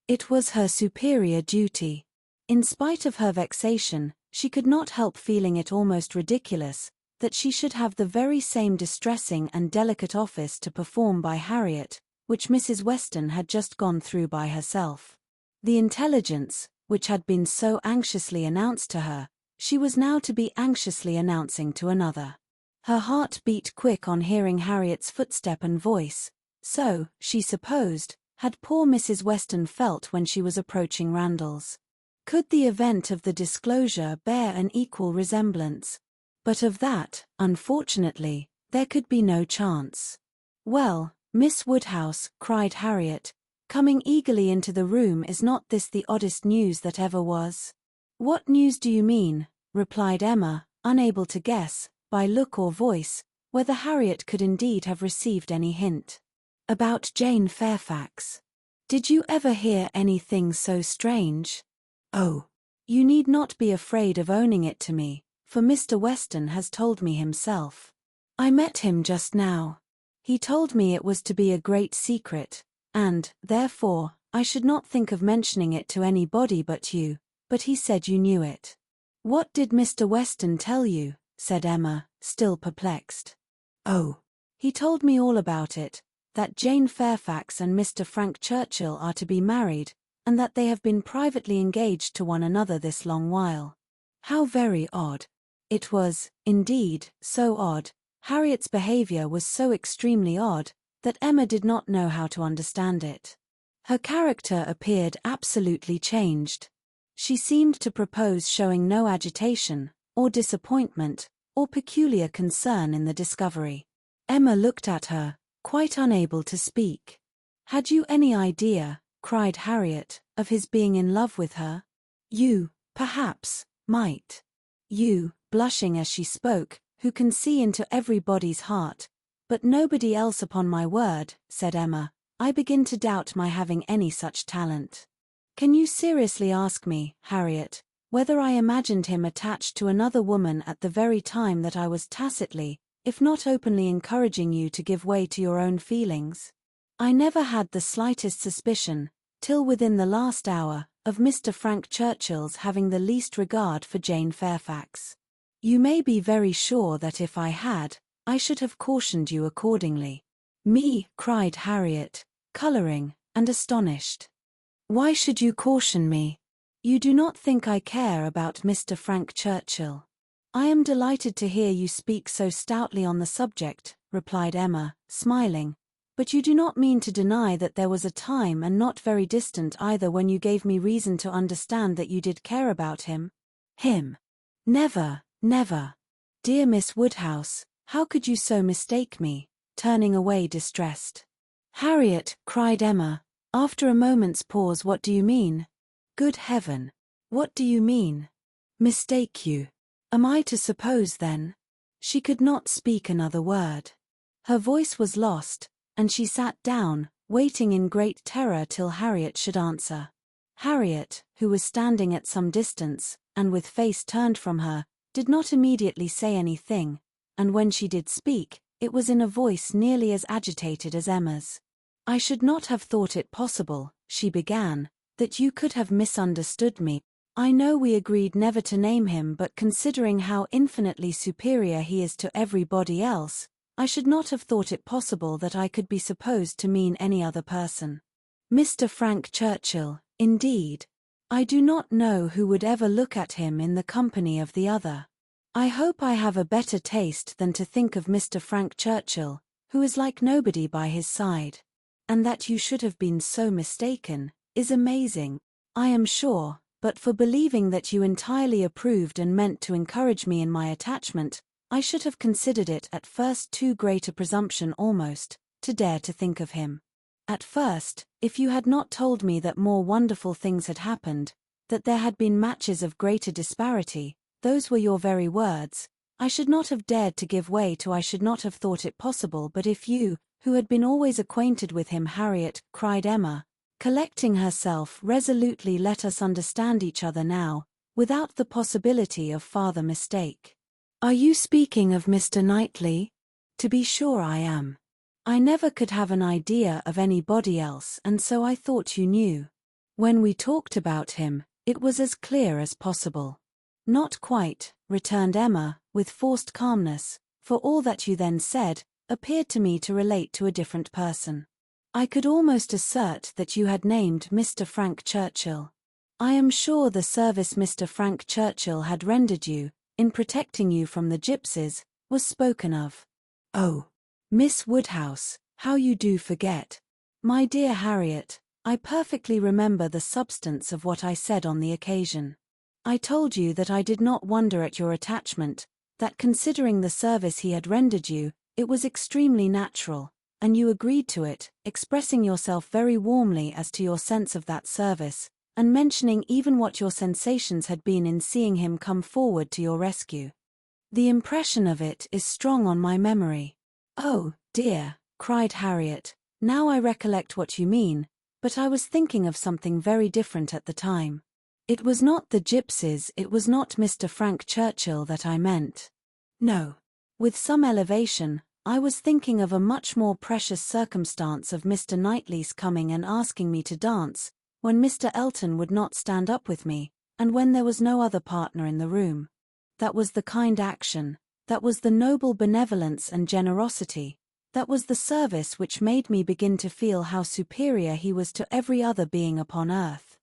It was her superior duty. In spite of her vexation, she could not help feeling it almost ridiculous that she should have the very same distressing and delicate office to perform by Harriet, which Mrs. Weston had just gone through by herself. The intelligence, which had been so anxiously announced to her, she was now to be anxiously announcing to another. Her heart beat quick on hearing Harriet's footstep and voice. So, she supposed, had poor Mrs. Weston felt when she was approaching Randalls. Could the event of the disclosure bear an equal resemblance? But of that, unfortunately, there could be no chance. "Well, Miss Woodhouse," cried Harriet, coming eagerly into the room, "is not this the oddest news that ever was?" "What news do you mean?" replied Emma, unable to guess, by look or voice, whether Harriet could indeed have received any hint. "About Jane Fairfax. Did you ever hear anything so strange?" "Oh, you need not be afraid of owning it to me, for Mr. Weston has told me himself. I met him just now. He told me it was to be a great secret, and, therefore, I should not think of mentioning it to anybody but you, but he said you knew it." "What did Mr. Weston tell you?" said Emma, still perplexed. "Oh, he told me all about it, that Jane Fairfax and Mr. Frank Churchill are to be married, and that they have been privately engaged to one another this long while." How very odd. It was, indeed, so odd, Harriet's behavior was so extremely odd, that Emma did not know how to understand it. Her character appeared absolutely changed. She seemed to propose showing no agitation, or disappointment, or peculiar concern in the discovery. Emma looked at her, quite unable to speak. "Had you any idea," cried Harriet, of his being in love with her? You, perhaps, might. You, blushing as she spoke, who can see into everybody's heart. But nobody else, upon my word, said Emma. I begin to doubt my having any such talent. Can you seriously ask me, Harriet, whether I imagined him attached to another woman at the very time that I was tacitly, if not openly, encouraging you to give way to your own feelings? I never had the slightest suspicion, till within the last hour, of Mr. Frank Churchill's having the least regard for Jane Fairfax. You may be very sure that if I had, I should have cautioned you accordingly. Me, cried Harriet, colouring, and astonished. Why should you caution me? You do not think I care about Mr. Frank Churchill. I am delighted to hear you speak so stoutly on the subject, replied Emma, smiling. But you do not mean to deny that there was a time, and not very distant either, when you gave me reason to understand that you did care about him? Him? Never, never. Dear Miss Woodhouse, how could you so mistake me? Turning away distressed. Harriet, cried Emma, after a moment's pause, what do you mean? Good heaven! What do you mean? Mistake you? Am I to suppose, then? She could not speak another word. Her voice was lost, and she sat down, waiting in great terror till Harriet should answer. Harriet, who was standing at some distance, and with face turned from her, did not immediately say anything, and when she did speak, it was in a voice nearly as agitated as Emma's. I should not have thought it possible, she began, that you could have misunderstood me. I know we agreed never to name him, but considering how infinitely superior he is to everybody else, I should not have thought it possible that I could be supposed to mean any other person. Mr. Frank Churchill, indeed. I do not know who would ever look at him in the company of the other. I hope I have a better taste than to think of Mr. Frank Churchill, who is like nobody by his side. And that you should have been so mistaken is amazing, I am sure, but for believing that you entirely approved and meant to encourage me in my attachment, I should have considered it at first too great a presumption almost, to dare to think of him. At first, if you had not told me that more wonderful things had happened, that there had been matches of greater disparity, those were your very words, I should not have dared to give way to. I should not have thought it possible. But if you, who had been always acquainted with him, Harriet, cried Emma, collecting herself resolutely, let us understand each other now, without the possibility of farther mistake. Are you speaking of Mr. Knightley? To be sure I am. I never could have an idea of anybody else, and so I thought you knew. When we talked about him, it was as clear as possible. Not quite, returned Emma, with forced calmness, for all that you then said appeared to me to relate to a different person. I could almost assert that you had named Mr. Frank Churchill. I am sure the service Mr. Frank Churchill had rendered you, in protecting you from the gypsies, was spoken of. Oh, Miss Woodhouse, how you do forget. My dear Harriet, I perfectly remember the substance of what I said on the occasion. I told you that I did not wonder at your attachment, that considering the service he had rendered you, it was extremely natural, and you agreed to it, expressing yourself very warmly as to your sense of that service, and mentioning even what your sensations had been in seeing him come forward to your rescue. The impression of it is strong on my memory. Oh, dear, cried Harriet, now I recollect what you mean, but I was thinking of something very different at the time. It was not the gypsies, it was not Mr. Frank Churchill that I meant. No. With some elevation, I was thinking of a much more precious circumstance of Mr. Knightley's coming and asking me to dance, when Mr. Elton would not stand up with me, and when there was no other partner in the room. That was the kind action, that was the noble benevolence and generosity, that was the service which made me begin to feel how superior he was to every other being upon earth.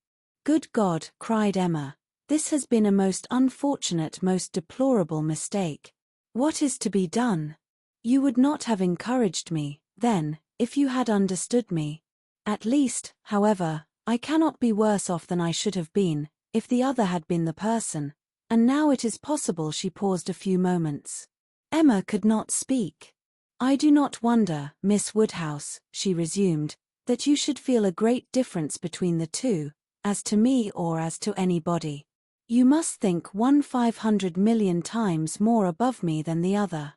Good God, cried Emma, this has been a most unfortunate, most deplorable mistake. What is to be done? You would not have encouraged me, then, if you had understood me. At least, however, I cannot be worse off than I should have been, if the other had been the person, and now it is possible. She paused a few moments. Emma could not speak. I do not wonder, Miss Woodhouse, she resumed, that you should feel a great difference between the two, as to me or as to anybody. You must think 1/500,000,000 times more above me than the other.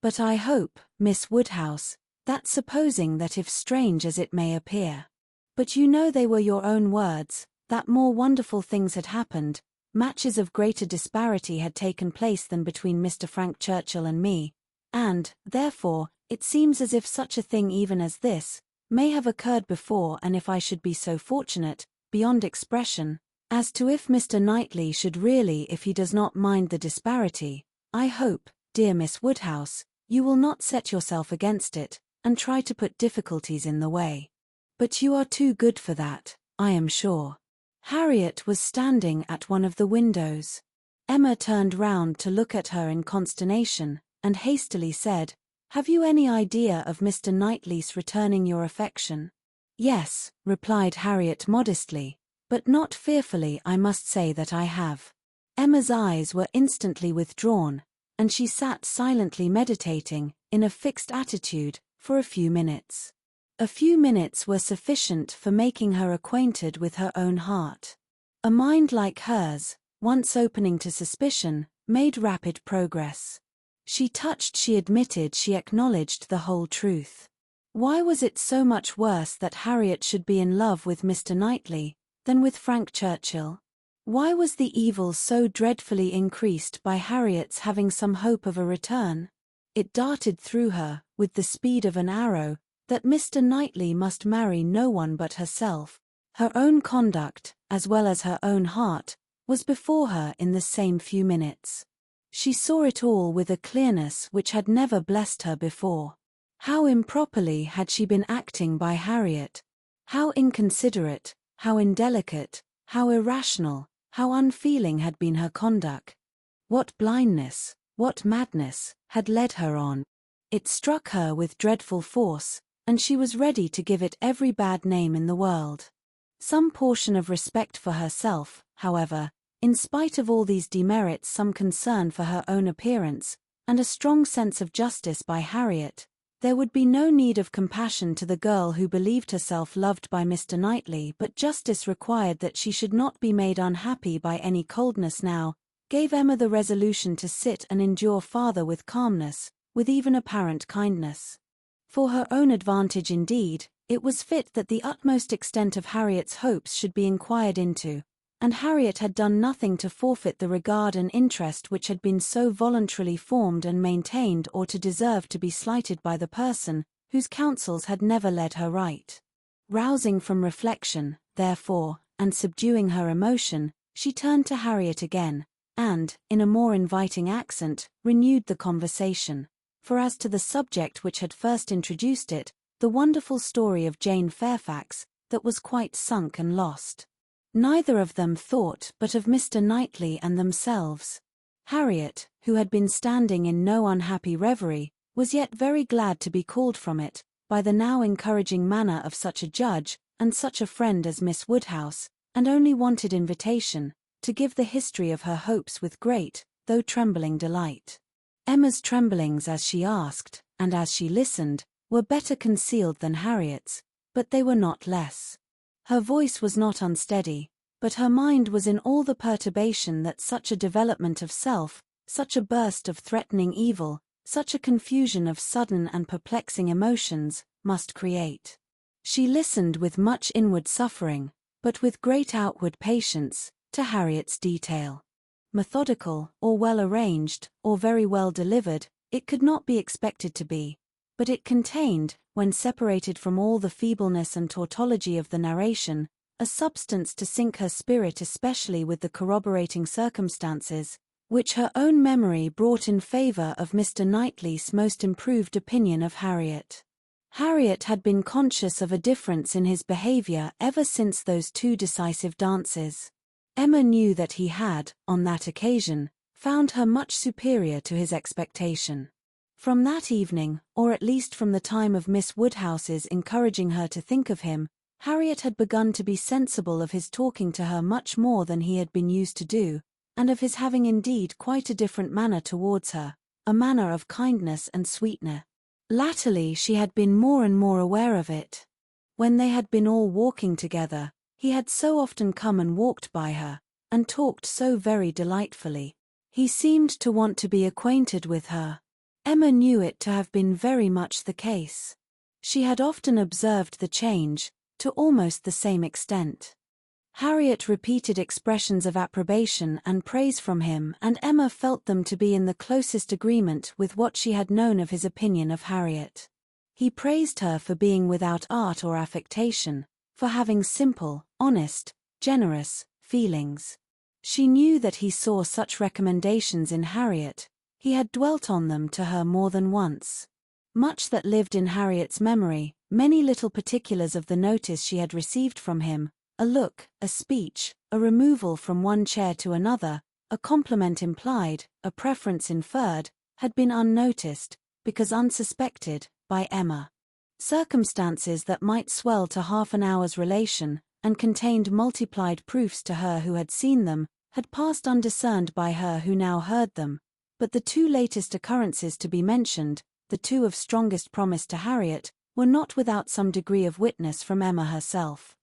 But I hope, Miss Woodhouse, that supposing that if strange as it may appear, but you know they were your own words, that more wonderful things had happened, matches of greater disparity had taken place than between Mr. Frank Churchill and me, and, therefore, it seems as if such a thing even as this may have occurred before, and if I should be so fortunate, beyond expression, as to if Mr. Knightley should really, if he does not mind the disparity, I hope, dear Miss Woodhouse, you will not set yourself against it, and try to put difficulties in the way. But you are too good for that, I am sure. Harriet was standing at one of the windows. Emma turned round to look at her in consternation, and hastily said, "Have you any idea of Mr. Knightley's returning your affection?" "Yes," replied Harriet modestly, "but not fearfully. I must say that I have." Emma's eyes were instantly withdrawn, and she sat silently meditating, in a fixed attitude, for a few minutes. A few minutes were sufficient for making her acquainted with her own heart. A mind like hers, once opening to suspicion, made rapid progress. She touched, she admitted, she acknowledged the whole truth. Why was it so much worse that Harriet should be in love with Mr. Knightley than with Frank Churchill? Why was the evil so dreadfully increased by Harriet's having some hope of a return? It darted through her, with the speed of an arrow, that Mr. Knightley must marry no one but herself. Her own conduct, as well as her own heart, was before her in the same few minutes. She saw it all with a clearness which had never blessed her before. How improperly had she been acting by Harriet! How inconsiderate, how indelicate, how irrational, how unfeeling had been her conduct! What blindness, what madness, had led her on! It struck her with dreadful force, and she was ready to give it every bad name in the world. Some portion of respect for herself, however, in spite of all these demerits, some concern for her own appearance, and a strong sense of justice by Harriet, there would be no need of compassion to the girl who believed herself loved by Mr. Knightley, but justice required that she should not be made unhappy by any coldness now, gave Emma the resolution to sit and endure farther with calmness, with even apparent kindness. For her own advantage indeed, it was fit that the utmost extent of Harriet's hopes should be inquired into, and Harriet had done nothing to forfeit the regard and interest which had been so voluntarily formed and maintained, or to deserve to be slighted by the person whose counsels had never led her right. Rousing from reflection, therefore, and subduing her emotion, she turned to Harriet again, and, in a more inviting accent, renewed the conversation. For as to the subject which had first introduced it, the wonderful story of Jane Fairfax, that was quite sunk and lost. Neither of them thought but of Mr. Knightley and themselves. Harriet, who had been standing in no unhappy reverie, was yet very glad to be called from it, by the now encouraging manner of such a judge, and such a friend as Miss Woodhouse, and only wanted invitation, to give the history of her hopes with great, though trembling delight. Emma's tremblings as she asked, and as she listened, were better concealed than Harriet's, but they were not less. Her voice was not unsteady, but her mind was in all the perturbation that such a development of self, such a burst of threatening evil, such a confusion of sudden and perplexing emotions, must create. She listened with much inward suffering, but with great outward patience, to Harriet's detail. Methodical, or well arranged, or very well delivered, it could not be expected to be, but it contained, when separated from all the feebleness and tautology of the narration, a substance to sink her spirit, especially with the corroborating circumstances, which her own memory brought in favor of Mr. Knightley's most improved opinion of Harriet. Harriet had been conscious of a difference in his behavior ever since those two decisive dances. Emma knew that he had, on that occasion, found her much superior to his expectation. From that evening, or at least from the time of Miss Woodhouse's encouraging her to think of him, Harriet had begun to be sensible of his talking to her much more than he had been used to do, and of his having indeed quite a different manner towards her, a manner of kindness and sweetness. Latterly she had been more and more aware of it. When they had been all walking together, he had so often come and walked by her, and talked so very delightfully. He seemed to want to be acquainted with her. Emma knew it to have been very much the case. She had often observed the change, to almost the same extent. Harriet repeated expressions of approbation and praise from him, and Emma felt them to be in the closest agreement with what she had known of his opinion of Harriet. He praised her for being without art or affectation, for having simple, honest, generous feelings. She knew that he saw such recommendations in Harriet. He had dwelt on them to her more than once. Much that lived in Harriet's memory, many little particulars of the notice she had received from him, a look, a speech, a removal from one chair to another, a compliment implied, a preference inferred, had been unnoticed, because unsuspected, by Emma. Circumstances that might swell to half an hour's relation, and contained multiplied proofs to her who had seen them, had passed undiscerned by her who now heard them, but the two latest occurrences to be mentioned, the two of strongest promise to Harriet, were not without some degree of witness from Emma herself.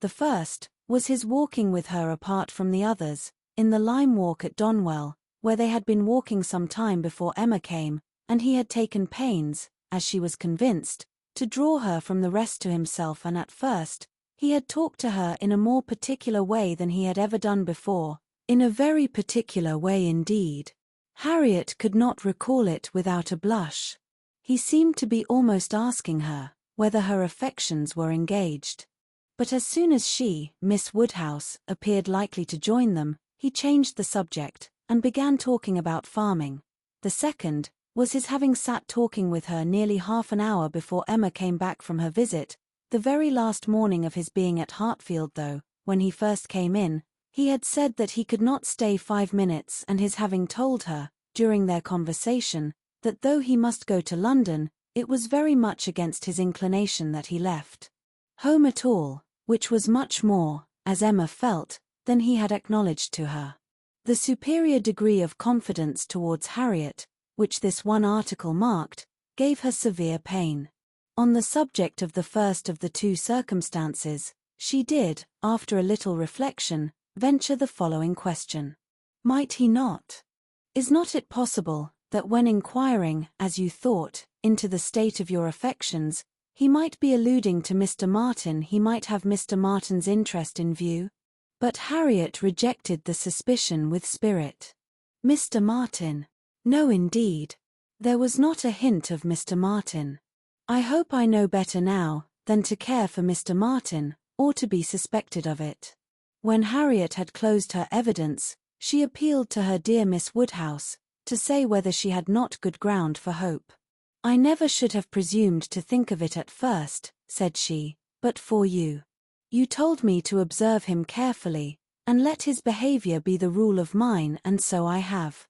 The first was his walking with her apart from the others, in the lime walk at Donwell, where they had been walking some time before Emma came, and he had taken pains, as she was convinced, to draw her from the rest to himself, and at first, he had talked to her in a more particular way than he had ever done before, in a very particular way indeed. Harriet could not recall it without a blush. He seemed to be almost asking her whether her affections were engaged. But as soon as she, Miss Woodhouse, appeared likely to join them, he changed the subject, and began talking about farming. The second was his having sat talking with her nearly half an hour before Emma came back from her visit, the very last morning of his being at Hartfield, though, when he first came in, he had said that he could not stay 5 minutes, and his having told her, during their conversation, that though he must go to London, it was very much against his inclination that he left home at all, which was much more, as Emma felt, than he had acknowledged to her. The superior degree of confidence towards Harriet, which this one article marked, gave her severe pain. On the subject of the first of the two circumstances, she did, after a little reflection, venture the following question. Might he not? Is not it possible that when inquiring, as you thought, into the state of your affections, he might be alluding to Mr. Martin, he might have Mr. Martin's interest in view? But Harriet rejected the suspicion with spirit. Mr. Martin? No, indeed. There was not a hint of Mr. Martin. I hope I know better now than to care for Mr. Martin, or to be suspected of it. When Harriet had closed her evidence, she appealed to her dear Miss Woodhouse, to say whether she had not good ground for hope. I never should have presumed to think of it at first, said she, but for you. You told me to observe him carefully, and let his behavior be the rule of mine, and so I have.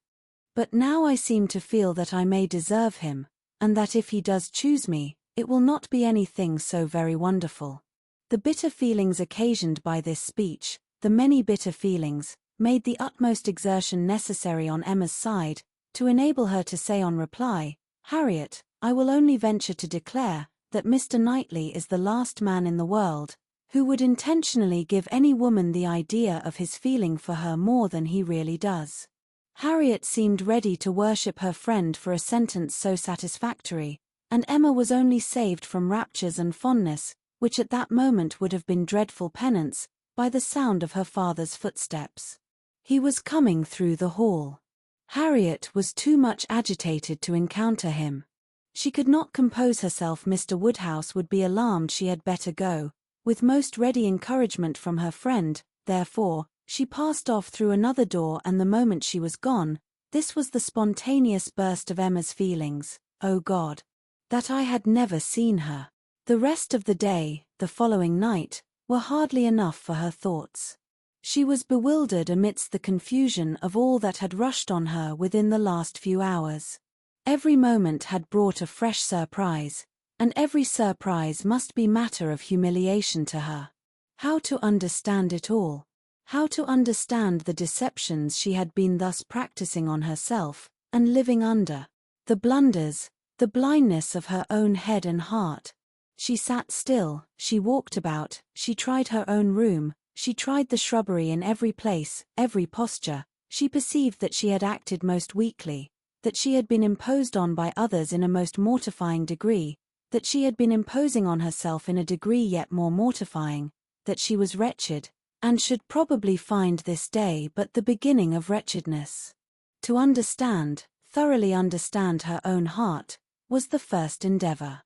But now I seem to feel that I may deserve him, and that if he does choose me, it will not be anything so very wonderful. The bitter feelings occasioned by this speech, the many bitter feelings, made the utmost exertion necessary on Emma's side, to enable her to say on reply, Harriet, I will only venture to declare, that Mr. Knightley is the last man in the world, who would intentionally give any woman the idea of his feeling for her more than he really does. Harriet seemed ready to worship her friend for a sentence so satisfactory, and Emma was only saved from raptures and fondness, which at that moment would have been dreadful penance, by the sound of her father's footsteps. He was coming through the hall. Harriet was too much agitated to encounter him. She could not compose herself. Mr. Woodhouse would be alarmed. She had better go. With most ready encouragement from her friend, therefore, she passed off through another door, and the moment she was gone, this was the spontaneous burst of Emma's feelings. Oh God! That I had never seen her. The rest of the day, the following night, were hardly enough for her thoughts. She was bewildered amidst the confusion of all that had rushed on her within the last few hours. Every moment had brought a fresh surprise, and every surprise must be matter of humiliation to her. How to understand it all? How to understand the deceptions she had been thus practicing on herself, and living under? The blunders, the blindness of her own head and heart. She sat still, she walked about, she tried her own room, she tried the shrubbery in every place, every posture. She perceived that she had acted most weakly, that she had been imposed on by others in a most mortifying degree, that she had been imposing on herself in a degree yet more mortifying, that she was wretched, and should probably find this day but the beginning of wretchedness. To understand, thoroughly understand her own heart, was the first endeavor.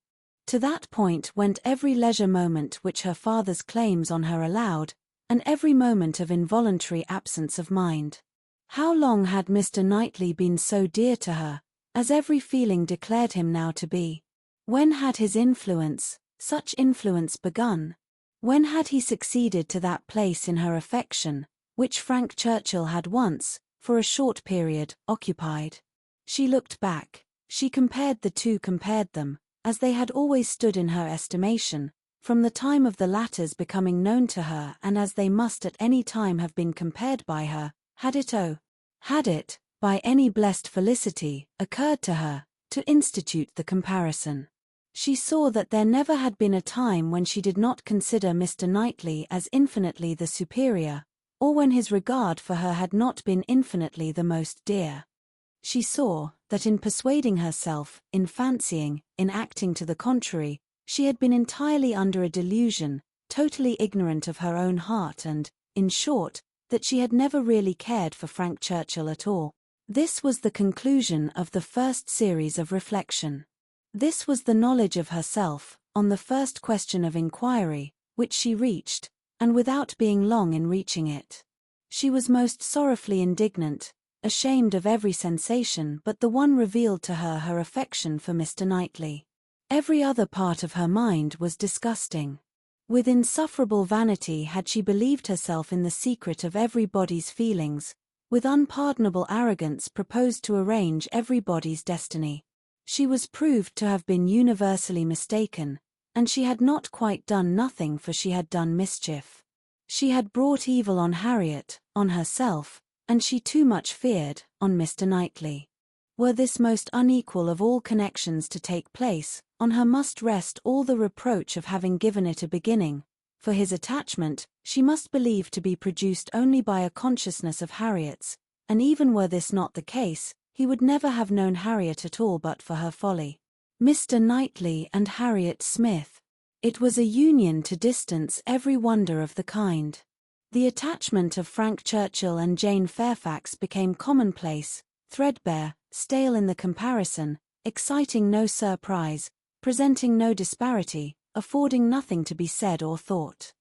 To that point went every leisure moment which her father's claims on her allowed, and every moment of involuntary absence of mind. How long had Mr. Knightley been so dear to her, as every feeling declared him now to be? When had his influence, such influence, begun? When had he succeeded to that place in her affection, which Frank Churchill had once, for a short period, occupied? She looked back, she compared them, as they had always stood in her estimation, from the time of the latter's becoming known to her, and as they must at any time have been compared by her, had it, by any blessed felicity, occurred to her, to institute the comparison. She saw that there never had been a time when she did not consider Mr. Knightley as infinitely the superior, or when his regard for her had not been infinitely the most dear. She saw that in persuading herself, in fancying, in acting to the contrary, she had been entirely under a delusion, totally ignorant of her own heart and, in short, that she had never really cared for Frank Churchill at all. This was the conclusion of the first series of reflection. This was the knowledge of herself, on the first question of inquiry, which she reached, and without being long in reaching it. She was most sorrowfully indignant, ashamed of every sensation but the one revealed to her, her affection for Mr. Knightley. Every other part of her mind was disgusting. With insufferable vanity had she believed herself in the secret of everybody's feelings, with unpardonable arrogance proposed to arrange everybody's destiny. She was proved to have been universally mistaken, and she had not quite done nothing, for she had done mischief. She had brought evil on Harriet, on herself, and she too much feared, on Mr. Knightley. Were this most unequal of all connections to take place, on her must rest all the reproach of having given it a beginning, for his attachment, she must believe to be produced only by a consciousness of Harriet's, and even were this not the case, he would never have known Harriet at all but for her folly. Mr. Knightley and Harriet Smith. It was a union to distance every wonder of the kind. The attachment of Frank Churchill and Jane Fairfax became commonplace, threadbare, stale in the comparison, exciting no surprise, presenting no disparity, affording nothing to be said or thought.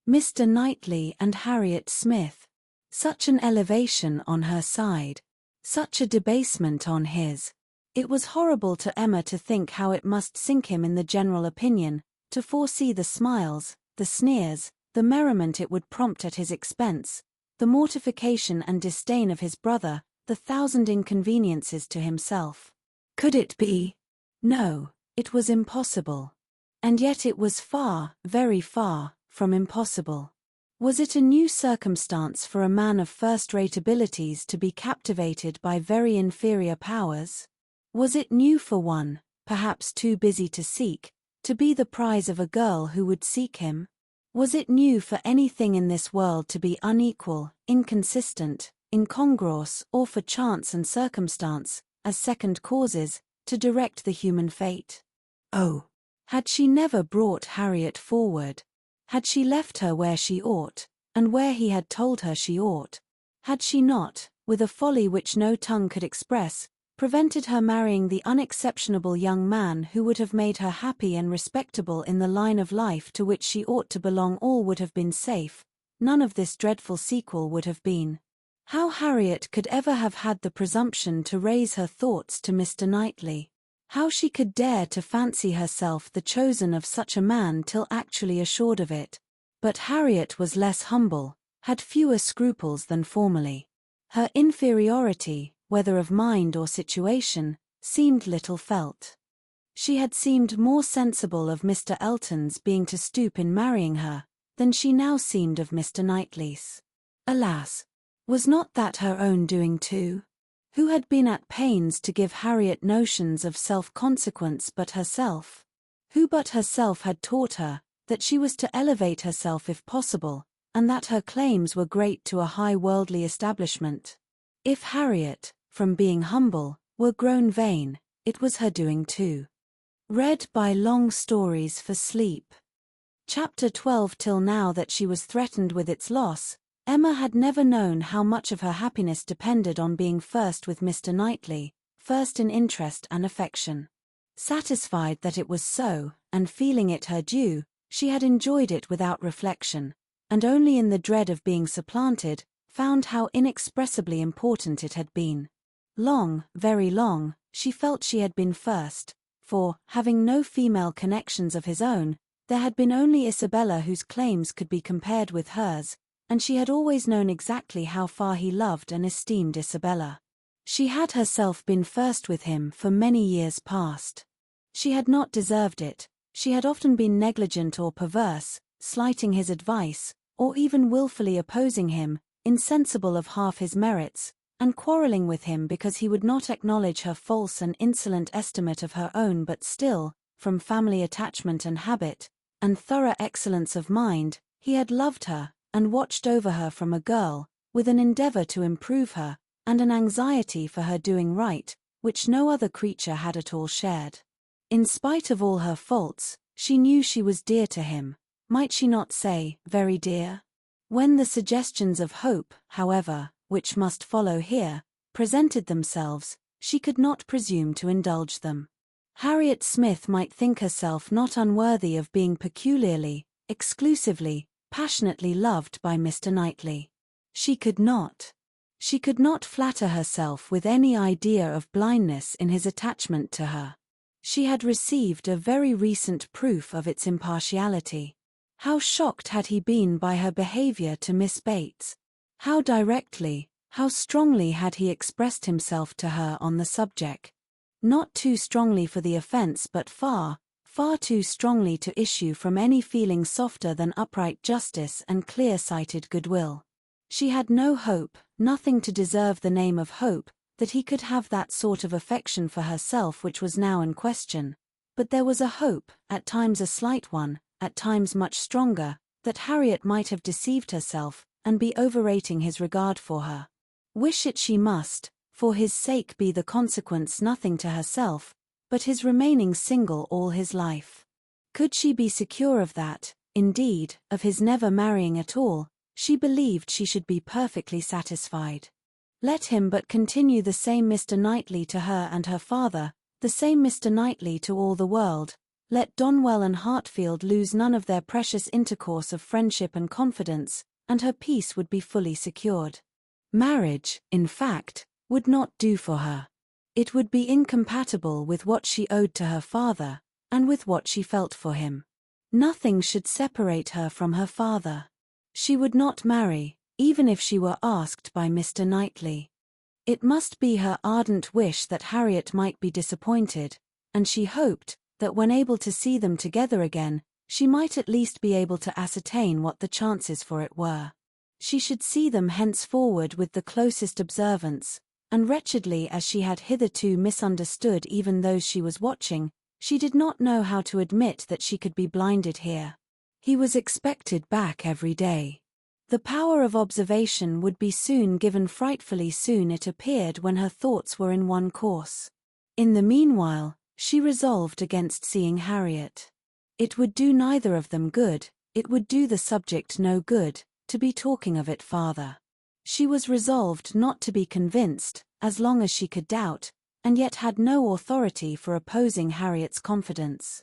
Mr. Knightley and Harriet Smith. Such an elevation on her side. Such a debasement on his. It was horrible to Emma to think how it must sink him in the general opinion, to foresee the smiles, the sneers, the merriment it would prompt at his expense, the mortification and disdain of his brother, the thousand inconveniences to himself. Could it be? No, it was impossible. And yet it was far, very far, from impossible. Was it a new circumstance for a man of first-rate abilities to be captivated by very inferior powers? Was it new for one, perhaps too busy to seek, to be the prize of a girl who would seek him? Was it new for anything in this world to be unequal, inconsistent, incongruous, or for chance and circumstance, as second causes, to direct the human fate? Oh! Had she never brought Harriet forward? Had she left her where she ought, and where he had told her she ought? Had she not, with a folly which no tongue could express, prevented her marrying the unexceptionable young man who would have made her happy and respectable in the line of life to which she ought to belong? All would have been safe, none of this dreadful sequel would have been. How Harriet could ever have had the presumption to raise her thoughts to Mr. Knightley? How she could dare to fancy herself the chosen of such a man till actually assured of it. But Harriet was less humble, had fewer scruples than formerly. Her inferiority, whether of mind or situation, seemed little felt. She had seemed more sensible of Mr. Elton's being to stoop in marrying her, than she now seemed of Mr. Knightley's. Alas! Was not that her own doing too? Who had been at pains to give Harriet notions of self-consequence but herself? Who but herself had taught her that she was to elevate herself if possible, and that her claims were great to a high worldly establishment? If Harriet, from being humble, were grown vain, it was her doing too. Read by Long Stories for Sleep. Chapter 12. Till now that she was threatened with its loss, Emma had never known how much of her happiness depended on being first with Mr. Knightley, first in interest and affection. Satisfied that it was so, and feeling it her due, she had enjoyed it without reflection, and only in the dread of being supplanted, found how inexpressibly important it had been. Long, very long, she felt she had been first, for, having no female connections of his own, there had been only Isabella whose claims could be compared with hers, and she had always known exactly how far he loved and esteemed Isabella. She had herself been first with him for many years past. She had not deserved it, she had often been negligent or perverse, slighting his advice, or even wilfully opposing him, insensible of half his merits, and quarrelling with him because he would not acknowledge her false and insolent estimate of her own, but still, from family attachment and habit, and thorough excellence of mind, he had loved her, and watched over her from a girl, with an endeavour to improve her, and an anxiety for her doing right, which no other creature had at all shared. In spite of all her faults, she knew she was dear to him, might she not say, very dear? When the suggestions of hope, however, which must follow here, presented themselves, she could not presume to indulge them. Harriet Smith might think herself not unworthy of being peculiarly, exclusively, passionately loved by Mr. Knightley. She could not flatter herself with any idea of blindness in his attachment to her. She had received a very recent proof of its impartiality. How shocked had he been by her behavior to Miss Bates? How directly, how strongly had he expressed himself to her on the subject? Not too strongly for the offense, but far, far too strongly to issue from any feeling softer than upright justice and clear-sighted goodwill. She had no hope, nothing to deserve the name of hope, that he could have that sort of affection for herself which was now in question, but there was a hope, at times a slight one, at times much stronger, that Harriet might have deceived herself, and be overrating his regard for her. Wish it she must, for his sake be the consequence nothing to herself, but his remaining single all his life. Could she be secure of that, indeed, of his never marrying at all, she believed she should be perfectly satisfied. Let him but continue the same Mr. Knightley to her and her father, the same Mr. Knightley to all the world, let Donwell and Hartfield lose none of their precious intercourse of friendship and confidence, and her peace would be fully secured. Marriage, in fact, would not do for her. It would be incompatible with what she owed to her father, and with what she felt for him. Nothing should separate her from her father. She would not marry, even if she were asked by Mr. Knightley. It must be her ardent wish that Harriet might be disappointed, and she hoped that when able to see them together again, she might at least be able to ascertain what the chances for it were. She should see them henceforward with the closest observance, and wretchedly as she had hitherto misunderstood even those she was watching, she did not know how to admit that she could be blinded here. He was expected back every day. The power of observation would be soon given. Frightfully soon it appeared when her thoughts were in one course. In the meanwhile, she resolved against seeing Harriet. It would do neither of them good, it would do the subject no good, to be talking of it farther. She was resolved not to be convinced, as long as she could doubt, and yet had no authority for opposing Harriet's confidence.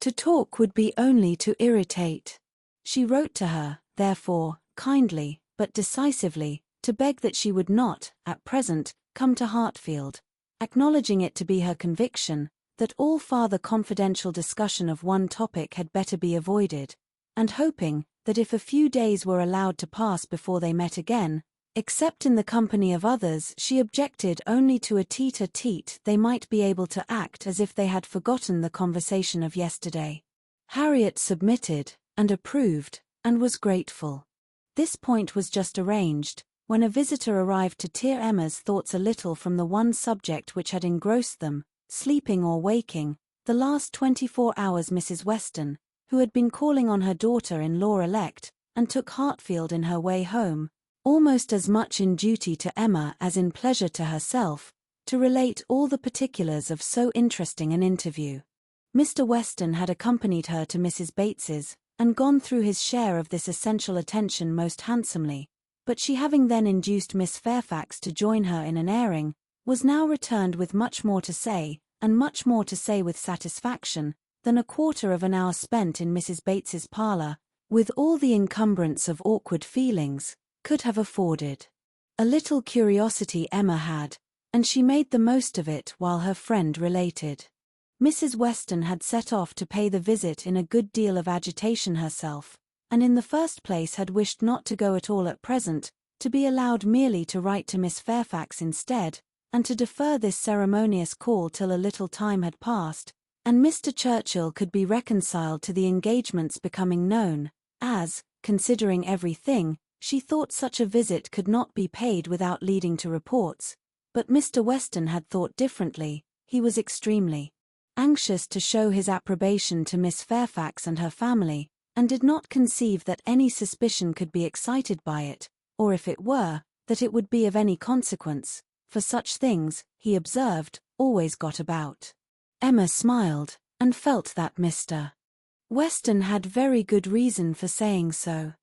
To talk would be only to irritate. She wrote to her, therefore, kindly, but decisively, to beg that she would not, at present, come to Hartfield, acknowledging it to be her conviction that all farther confidential discussion of one topic had better be avoided, and hoping that if a few days were allowed to pass before they met again, except in the company of others, she objected only to a tete-a-tete, they might be able to act as if they had forgotten the conversation of yesterday. Harriet submitted, and approved, and was grateful. This point was just arranged, when a visitor arrived to tear Emma's thoughts a little from the one subject which had engrossed them, sleeping or waking, the last 24 hours Mrs. Weston, who had been calling on her daughter-in-law-elect, and took Hartfield in her way home, almost as much in duty to Emma as in pleasure to herself, to relate all the particulars of so interesting an interview. Mr. Weston had accompanied her to Mrs. Bates's, and gone through his share of this essential attention most handsomely, but she having then induced Miss Fairfax to join her in an airing, was now returned with much more to say, and much more to say with satisfaction, than a quarter of an hour spent in Mrs. Bates's parlour, with all the encumbrance of awkward feelings, could have afforded. A little curiosity Emma had, and she made the most of it while her friend related. Mrs. Weston had set off to pay the visit in a good deal of agitation herself, and in the first place had wished not to go at all at present, to be allowed merely to write to Miss Fairfax instead, and to defer this ceremonious call till a little time had passed, and Mr. Churchill could be reconciled to the engagements becoming known, as, considering everything, she thought such a visit could not be paid without leading to reports. But Mr. Weston had thought differently. He was extremely anxious to show his approbation to Miss Fairfax and her family, and did not conceive that any suspicion could be excited by it, or if it were, that it would be of any consequence, for such things, he observed, always got about. Emma smiled, and felt that Mr. Weston had very good reason for saying so.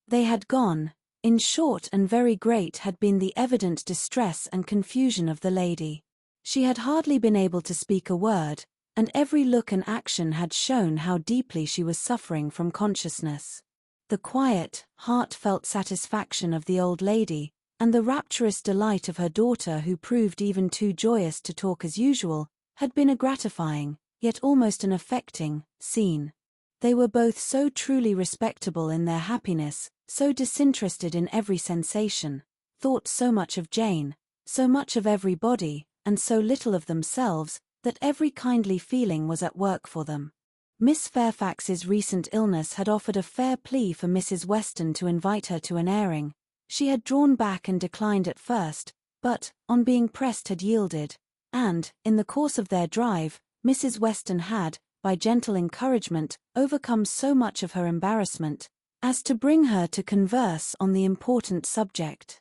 They had gone. In short, and very great had been the evident distress and confusion of the lady. She had hardly been able to speak a word, and every look and action had shown how deeply she was suffering from consciousness. The quiet, heartfelt satisfaction of the old lady, and the rapturous delight of her daughter, who proved even too joyous to talk as usual, had been a gratifying, yet almost an affecting, scene. They were both so truly respectable in their happiness, so disinterested in every sensation, thought so much of Jane, so much of everybody, and so little of themselves, that every kindly feeling was at work for them. Miss Fairfax's recent illness had offered a fair plea for Mrs. Weston to invite her to an airing. She had drawn back and declined at first, but, on being pressed, had yielded, and, in the course of their drive, Mrs. Weston had, by gentle encouragement, overcome so much of her embarrassment, as to bring her to converse on the important subject.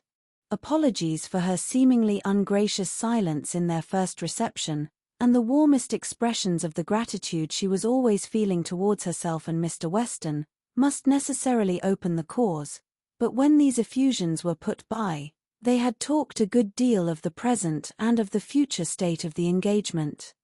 Apologies for her seemingly ungracious silence in their first reception, and the warmest expressions of the gratitude she was always feeling towards herself and Mr. Weston, must necessarily open the cause, but when these effusions were put by, they had talked a good deal of the present and of the future state of the engagement.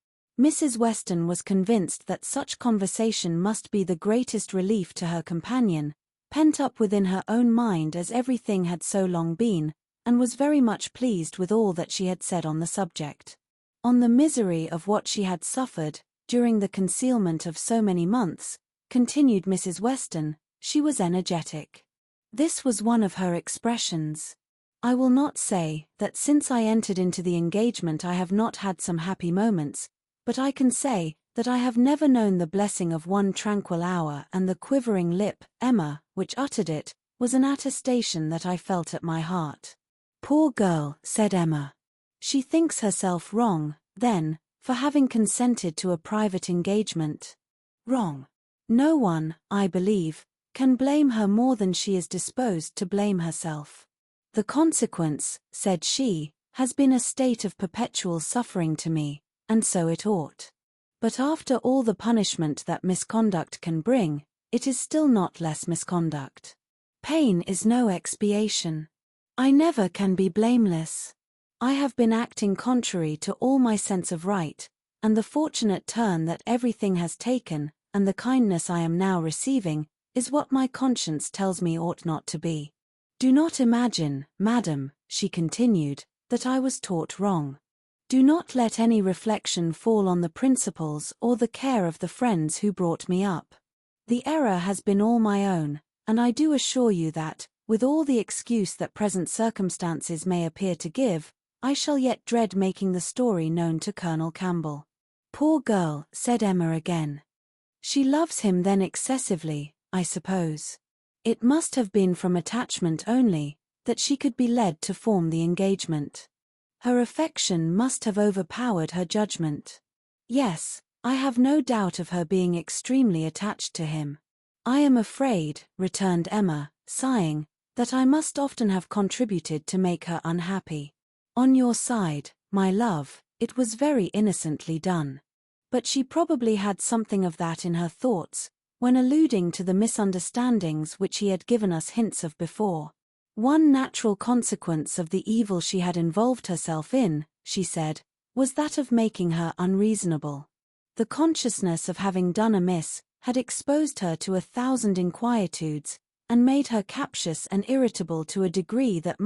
Mrs. Weston was convinced that such conversation must be the greatest relief to her companion, pent up within her own mind as everything had so long been, and was very much pleased with all that she had said on the subject. On the misery of what she had suffered, during the concealment of so many months, continued Mrs. Weston, she was energetic. This was one of her expressions. I will not say that since I entered into the engagement I have not had some happy moments, but I can say that I have never known the blessing of one tranquil hour, and the quivering lip, Emma, which uttered it, was an attestation that I felt at my heart. Poor girl, said Emma. She thinks herself wrong, then, for having consented to a private engagement. Wrong. No one, I believe, can blame her more than she is disposed to blame herself. The consequence, said she, has been a state of perpetual suffering to me, and so it ought. But after all the punishment that misconduct can bring, it is still not less misconduct. Pain is no expiation. I never can be blameless. I have been acting contrary to all my sense of right, and the fortunate turn that everything has taken, and the kindness I am now receiving, is what my conscience tells me ought not to be. Do not imagine, madam, she continued, that I was taught wrong. Do not let any reflection fall on the principles or the care of the friends who brought me up. The error has been all my own, and I do assure you that, with all the excuse that present circumstances may appear to give, I shall yet dread making the story known to Colonel Campbell. Poor girl, said Emma again. She loves him then excessively, I suppose. It must have been from attachment only, that she could be led to form the engagement. Her affection must have overpowered her judgment. Yes, I have no doubt of her being extremely attached to him. I am afraid, returned Emma, sighing, that I must often have contributed to make her unhappy. On your side, my love, it was very innocently done. But she probably had something of that in her thoughts, when alluding to the misunderstandings which he had given us hints of before. One natural consequence of the evil she had involved herself in, she said, was that of making her unreasonable. The consciousness of having done amiss had exposed her to 1,000 inquietudes, and made her captious and irritable to a degree that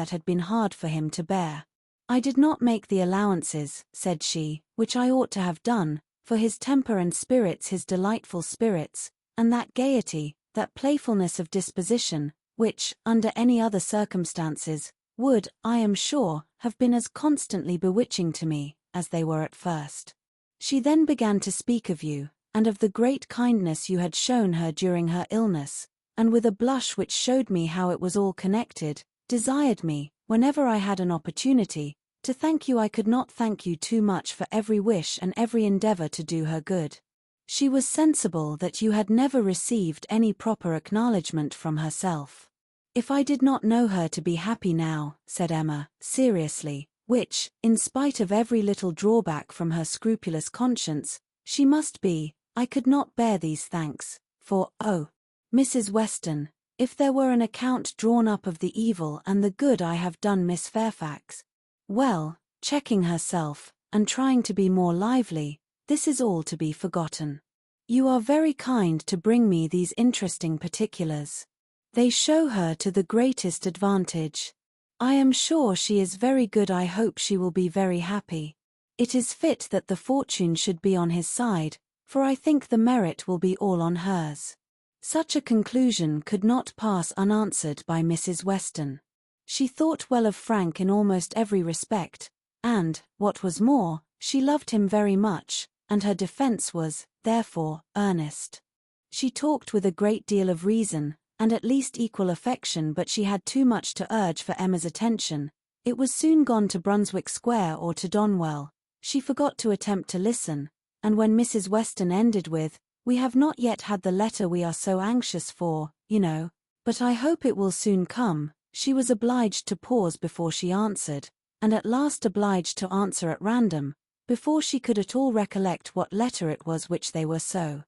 had been hard for him to bear. I did not make the allowances, said she, which I ought to have done, for his temper and spirits, his delightful spirits, and that gaiety, that playfulness of disposition, which, under any other circumstances, would, I am sure, have been as constantly bewitching to me, as they were at first. She then began to speak of you, and of the great kindness you had shown her during her illness, and with a blush which showed me how it was all connected, desired me, whenever I had an opportunity, to thank you. I could not thank you too much for every wish and every endeavor to do her good. She was sensible that you had never received any proper acknowledgment from herself. If I did not know her to be happy now, said Emma, seriously, which, in spite of every little drawback from her scrupulous conscience, she must be, I could not bear these thanks, for, oh, Mrs. Weston, if there were an account drawn up of the evil and the good I have done Miss Fairfax. Well, checking herself, and trying to be more lively, this is all to be forgotten. You are very kind to bring me these interesting particulars. They show her to the greatest advantage. I am sure she is very good. I hope she will be very happy. It is fit that the fortune should be on his side, for I think the merit will be all on hers. Such a conclusion could not pass unanswered by Mrs. Weston. She thought well of Frank in almost every respect, and, what was more, she loved him very much, and her defense was, therefore, earnest. She talked with a great deal of reason, and at least equal affection, but she had too much to urge for Emma's attention. It was soon gone to Brunswick Square or to Donwell. She forgot to attempt to listen, and when Mrs. Weston ended with, "We have not yet had the letter we are so anxious for, you know, but I hope it will soon come," she was obliged to pause before she answered, and at last obliged to answer at random, before she could at all recollect what letter it was which they were so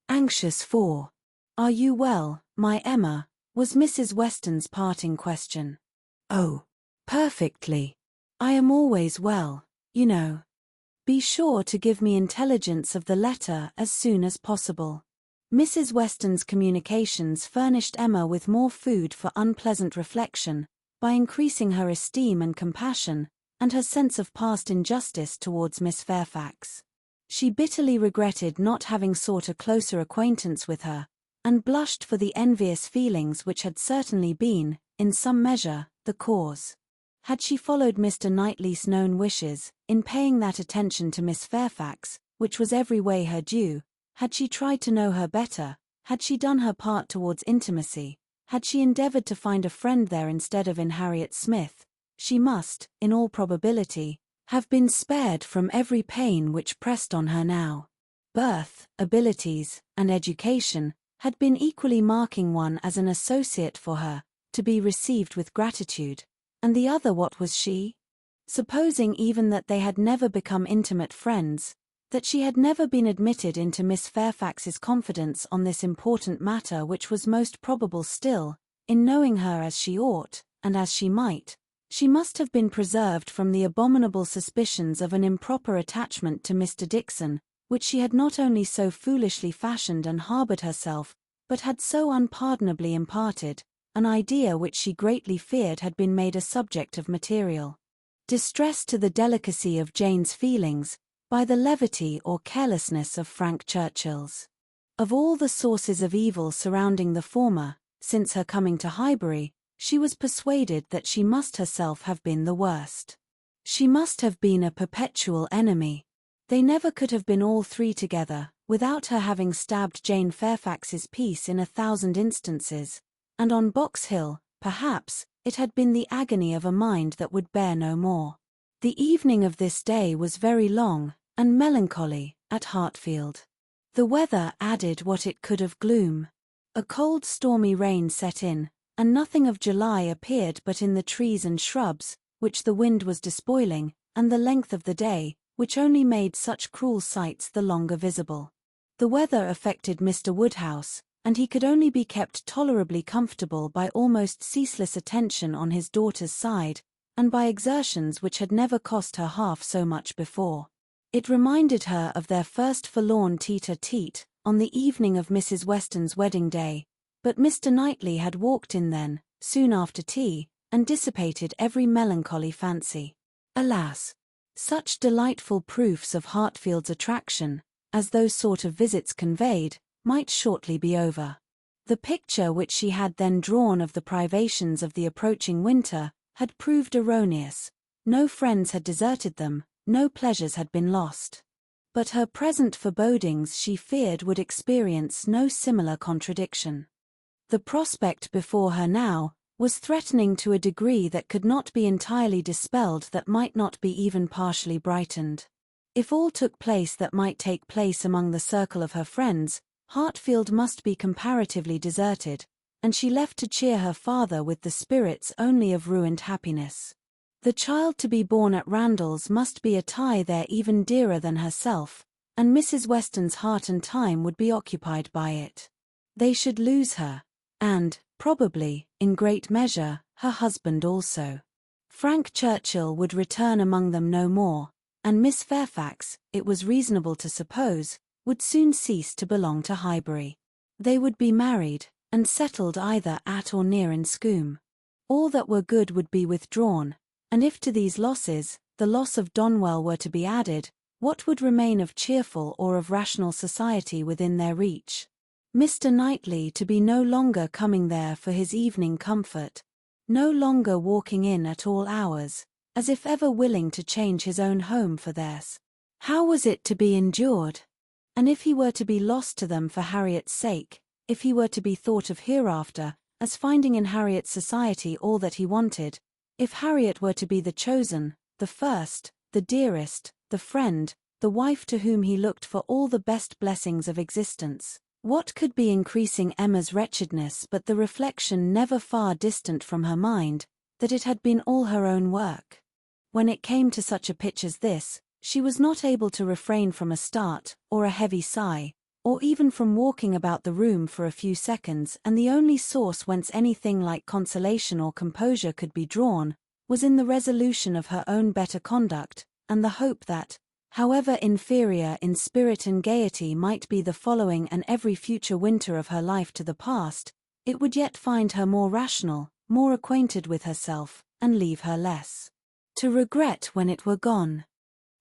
anxious for. "Are you well, my Emma?" was Mrs. Weston's parting question. "Oh, perfectly. I am always well, you know. Be sure to give me intelligence of the letter as soon as possible." Mrs. Weston's communications furnished Emma with more food for unpleasant reflection, by increasing her esteem and compassion, and her sense of past injustice towards Miss Fairfax. She bitterly regretted not having sought a closer acquaintance with her, and blushed for the envious feelings which had certainly been, in some measure, the cause. Had she followed Mr. Knightley's known wishes, in paying that attention to Miss Fairfax, which was every way her due, had she tried to know her better, had she done her part towards intimacy, had she endeavored to find a friend there instead of in Harriet Smith, she must, in all probability, have been spared from every pain which pressed on her now. Birth, abilities, and education had been equally marking one as an associate for her, to be received with gratitude, and the other what was she? Supposing even that they had never become intimate friends, that she had never been admitted into Miss Fairfax's confidence on this important matter, which was most probable still, in knowing her as she ought, and as she might, she must have been preserved from the abominable suspicions of an improper attachment to Mr. Dixon, which she had not only so foolishly fashioned and harboured herself, but had so unpardonably imparted, an idea which she greatly feared had been made a subject of material distress to the delicacy of Jane's feelings, by the levity or carelessness of Frank Churchill's. Of all the sources of evil surrounding the former, since her coming to Highbury, she was persuaded that she must herself have been the worst. She must have been a perpetual enemy. They never could have been all three together, without her having stabbed Jane Fairfax's peace in 1,000 instances, and on Box Hill, perhaps, it had been the agony of a mind that would bear no more. The evening of this day was very long, and melancholy, at Hartfield. The weather added what it could of gloom. A cold stormy rain set in, and nothing of July appeared but in the trees and shrubs, which the wind was despoiling, and the length of the day, which only made such cruel sights the longer visible. The weather affected Mr. Woodhouse, and he could only be kept tolerably comfortable by almost ceaseless attention on his daughter's side, and by exertions which had never cost her half so much before. It reminded her of their first forlorn tete-a-tete, on the evening of Mrs. Weston's wedding day, but Mr. Knightley had walked in then, soon after tea, and dissipated every melancholy fancy. Alas! Such delightful proofs of Hartfield's attraction, as those sort of visits conveyed, might shortly be over. The picture which she had then drawn of the privations of the approaching winter had proved erroneous. No friends had deserted them, no pleasures had been lost. But her present forebodings she feared would experience no similar contradiction. The prospect before her now was threatening to a degree that could not be entirely dispelled, that might not be even partially brightened. If all took place that might take place among the circle of her friends, Hartfield must be comparatively deserted, and she left to cheer her father with the spirits only of ruined happiness. The child to be born at Randalls must be a tie there even dearer than herself, and Mrs. Weston's heart and time would be occupied by it. They should lose her, and, probably, in great measure, her husband also. Frank Churchill would return among them no more, and Miss Fairfax, it was reasonable to suppose, would soon cease to belong to Highbury. They would be married, and settled either at or near in Scombe. All that were good would be withdrawn, and if to these losses, the loss of Donwell were to be added, what would remain of cheerful or of rational society within their reach? Mr. Knightley to be no longer coming there for his evening comfort, no longer walking in at all hours, as if ever willing to change his own home for theirs. How was it to be endured? And if he were to be lost to them for Harriet's sake, if he were to be thought of hereafter as finding in Harriet's society all that he wanted, if Harriet were to be the chosen, the first, the dearest, the friend, the wife to whom he looked for all the best blessings of existence, what could be increasing Emma's wretchedness but the reflection, never far distant from her mind, that it had been all her own work? When it came to such a pitch as this, she was not able to refrain from a start, or a heavy sigh, or even from walking about the room for a few seconds, and the only source whence anything like consolation or composure could be drawn, was in the resolution of her own better conduct, and the hope that, however inferior in spirit and gaiety might be the following and every future winter of her life to the past, it would yet find her more rational, more acquainted with herself, and leave her less to regret when it were gone.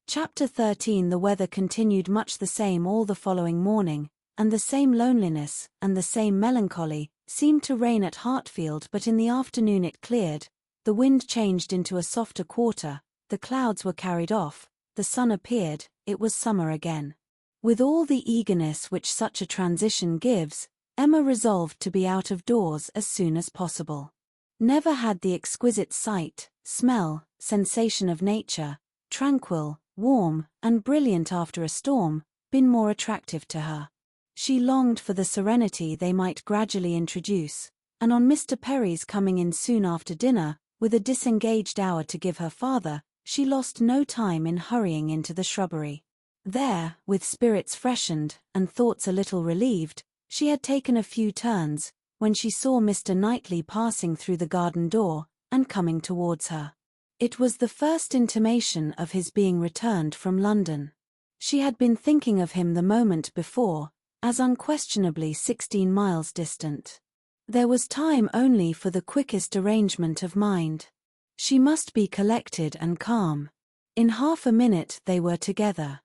Chapter 13. The weather continued much the same all the following morning, and the same loneliness, and the same melancholy, seemed to reign at Hartfield, but in the afternoon it cleared, the wind changed into a softer quarter, the clouds were carried off, the sun appeared, it was summer again. With all the eagerness which such a transition gives, Emma resolved to be out of doors as soon as possible. Never had the exquisite sight, smell, sensation of nature, tranquil, warm, and brilliant after a storm, been more attractive to her. She longed for the serenity they might gradually introduce, and on Mr. Perry's coming in soon after dinner, with a disengaged hour to give her father, she lost no time in hurrying into the shrubbery. There, with spirits freshened, and thoughts a little relieved, she had taken a few turns, when she saw Mr. Knightley passing through the garden door, and coming towards her. It was the first intimation of his being returned from London. She had been thinking of him the moment before, as unquestionably 16 miles distant. There was time only for the quickest arrangement of mind. She must be collected and calm. In half a minute they were together.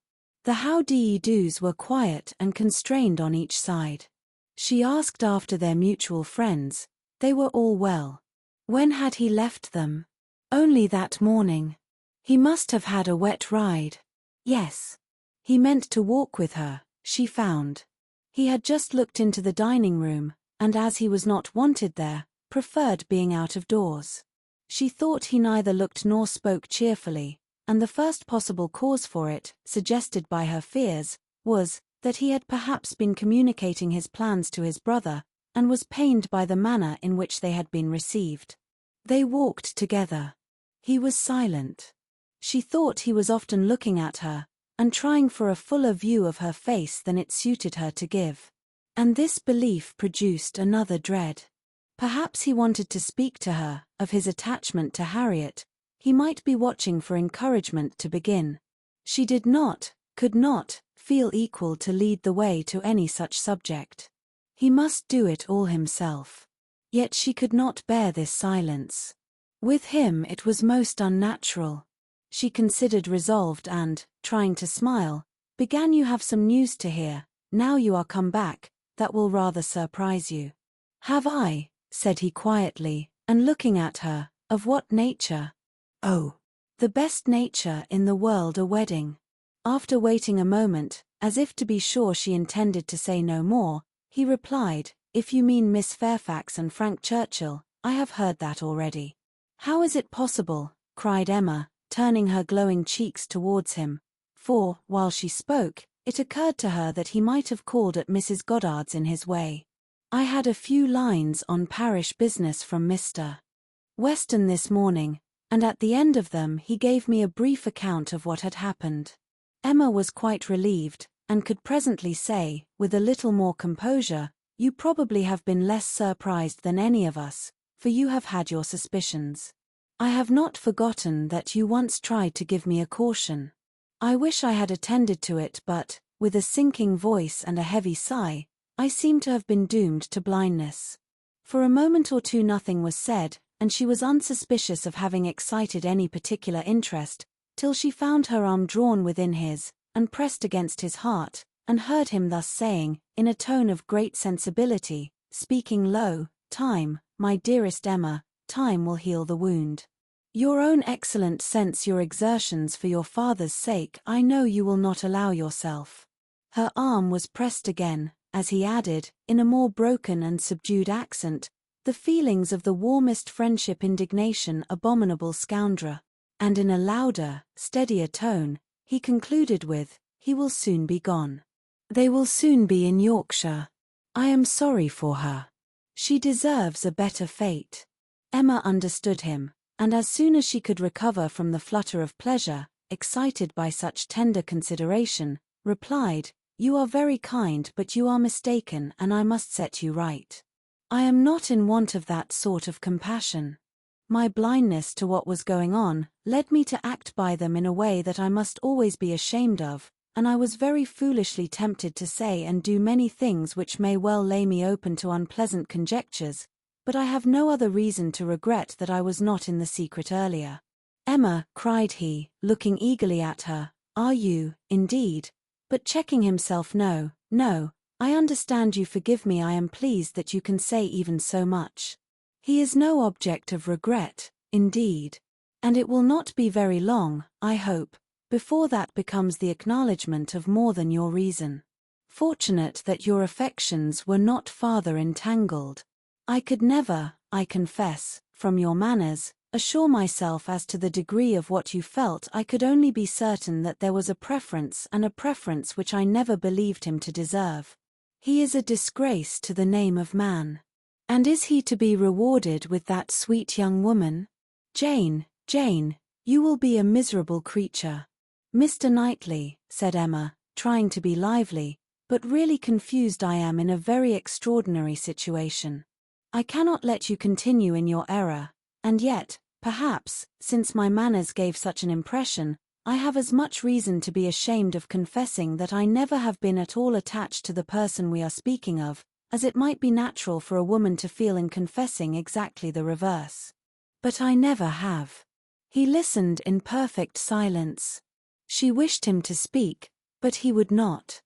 The how-do-ye-dos were quiet and constrained on each side. She asked after their mutual friends. They were all well. When had he left them? Only that morning. He must have had a wet ride. Yes. He meant to walk with her, she found. He had just looked into the dining room, and as he was not wanted there, preferred being out of doors. She thought he neither looked nor spoke cheerfully, and the first possible cause for it, suggested by her fears, was that he had perhaps been communicating his plans to his brother, and was pained by the manner in which they had been received. They walked together. He was silent. She thought he was often looking at her, and trying for a fuller view of her face than it suited her to give. And this belief produced another dread. Perhaps he wanted to speak to her, of his attachment to Harriet. He might be watching for encouragement to begin. She did not, could not, feel equal to lead the way to any such subject. He must do it all himself. Yet she could not bear this silence. With him it was most unnatural. She considered resolved and, trying to smile, began. "You have some news to hear, now you are come back, that will rather surprise you." "Have I?" said he quietly, and looking at her. "Of what nature?" "Oh, the best nature in the world, a wedding." After waiting a moment, as if to be sure she intended to say no more, he replied, "If you mean Miss Fairfax and Frank Churchill, I have heard that already." "How is it possible?" cried Emma, turning her glowing cheeks towards him, for, while she spoke, it occurred to her that he might have called at Mrs. Goddard's in his way. "I had a few lines on parish business from Mr. Weston this morning, and at the end of them he gave me a brief account of what had happened." Emma was quite relieved, and could presently say, with a little more composure, "You probably have been less surprised than any of us, for you have had your suspicions. I have not forgotten that you once tried to give me a caution. I wish I had attended to it, but," with a sinking voice and a heavy sigh, "I seem to have been doomed to blindness." For a moment or two nothing was said, and she was unsuspicious of having excited any particular interest, till she found her arm drawn within his, and pressed against his heart, and heard him thus saying, in a tone of great sensibility, speaking low, "Time, my dearest Emma, time will heal the wound. Your own excellent sense, your exertions for your father's sake, I know you will not allow yourself." Her arm was pressed again, as he added, in a more broken and subdued accent, "The feelings of the warmest friendship, indignation, abominable scoundrel," and in a louder, steadier tone, he concluded with, "He will soon be gone. They will soon be in Yorkshire. I am sorry for her. She deserves a better fate." Emma understood him, and as soon as she could recover from the flutter of pleasure, excited by such tender consideration, replied, "You are very kind, but you are mistaken, and I must set you right. I am not in want of that sort of compassion. My blindness to what was going on led me to act by them in a way that I must always be ashamed of, and I was very foolishly tempted to say and do many things which may well lay me open to unpleasant conjectures, but I have no other reason to regret that I was not in the secret earlier." "Emma," cried he, looking eagerly at her, "are you, indeed?" But checking himself, "No, no, I understand you, forgive me, I am pleased that you can say even so much. He is no object of regret, indeed. And it will not be very long, I hope, before that becomes the acknowledgment of more than your reason. Fortunate that your affections were not farther entangled. I could never, I confess, from your manners, assure myself as to the degree of what you felt. I could only be certain that there was a preference, and a preference which I never believed him to deserve. He is a disgrace to the name of man. And is he to be rewarded with that sweet young woman? Jane, Jane, you will be a miserable creature." "Mr. Knightley," said Emma, trying to be lively, "but really confused, I am in a very extraordinary situation. I cannot let you continue in your error, and yet, perhaps, since my manners gave such an impression, I have as much reason to be ashamed of confessing that I never have been at all attached to the person we are speaking of, as it might be natural for a woman to feel in confessing exactly the reverse. But I never have." He listened in perfect silence. She wished him to speak, but he would not.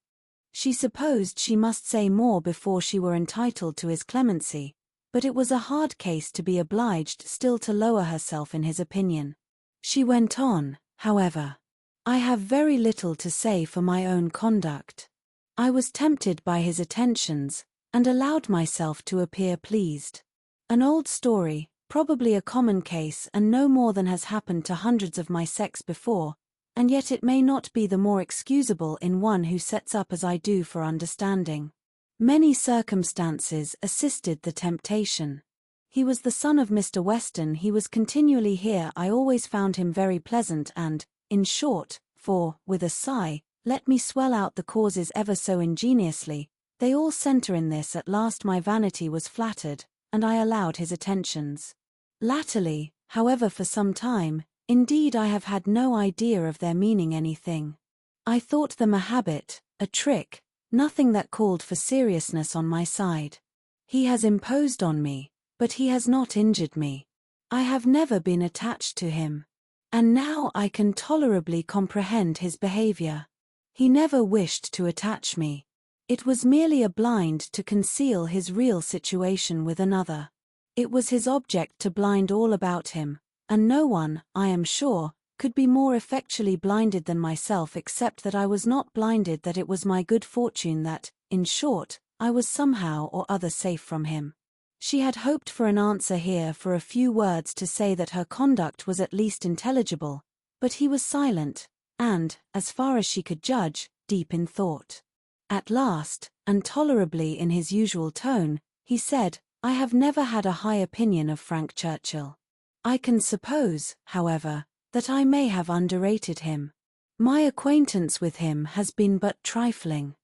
She supposed she must say more before she were entitled to his clemency, but it was a hard case to be obliged still to lower herself in his opinion. She went on, however, "I have very little to say for my own conduct. I was tempted by his attentions, and allowed myself to appear pleased. An old story, probably a common case and no more than has happened to hundreds of my sex before, and yet it may not be the more excusable in one who sets up as I do for understanding. Many circumstances assisted the temptation. He was the son of Mr. Weston, he was continually here, I always found him very pleasant and, in short, for, with a sigh, let me swell out the causes ever so ingeniously, they all centre in this. At last my vanity was flattered, and I allowed his attentions. Latterly, however, for some time, indeed I have had no idea of their meaning anything. I thought them a habit, a trick, nothing that called for seriousness on my side. He has imposed on me, but he has not injured me. I have never been attached to him. And now I can tolerably comprehend his behavior. He never wished to attach me. It was merely a blind to conceal his real situation with another. It was his object to blind all about him, and no one, I am sure, could be more effectually blinded than myself, except that I was not blinded, that it was my good fortune that, in short, I was somehow or other safe from him. She had hoped for an answer here, for a few words to say that her conduct was at least intelligible, but he was silent, and, as far as she could judge, deep in thought. At last, and tolerably in his usual tone, he said, I have never had a high opinion of Frank Churchill. I can suppose, however, that I may have underrated him. My acquaintance with him has been but trifling.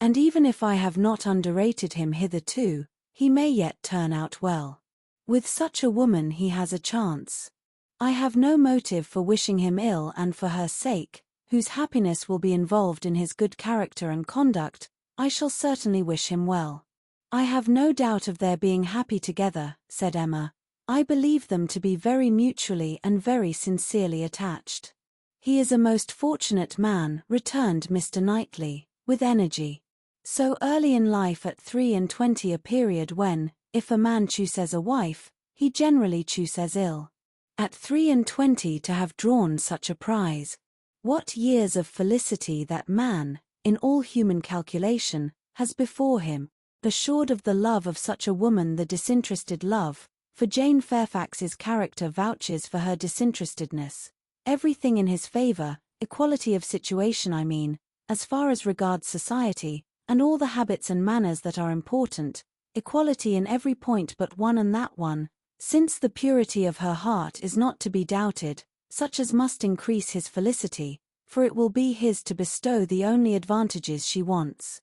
And even if I have not underrated him hitherto, he may yet turn out well. With such a woman he has a chance. I have no motive for wishing him ill, and for her sake, whose happiness will be involved in his good character and conduct, I shall certainly wish him well. I have no doubt of their being happy together, said Emma. I believe them to be very mutually and very sincerely attached. He is a most fortunate man, returned Mr. Knightley, with energy. So early in life, at 23, a period when, if a man chooses a wife, he generally chooses ill. At 23 to have drawn such a prize. What years of felicity that man, in all human calculation, has before him, assured of the love of such a woman, the disinterested love, for Jane Fairfax's character vouches for her disinterestedness. Everything in his favour, equality of situation I mean, as far as regards society, and all the habits and manners that are important, equality in every point but one, and that one, since the purity of her heart is not to be doubted, such as must increase his felicity, for it will be his to bestow the only advantages she wants.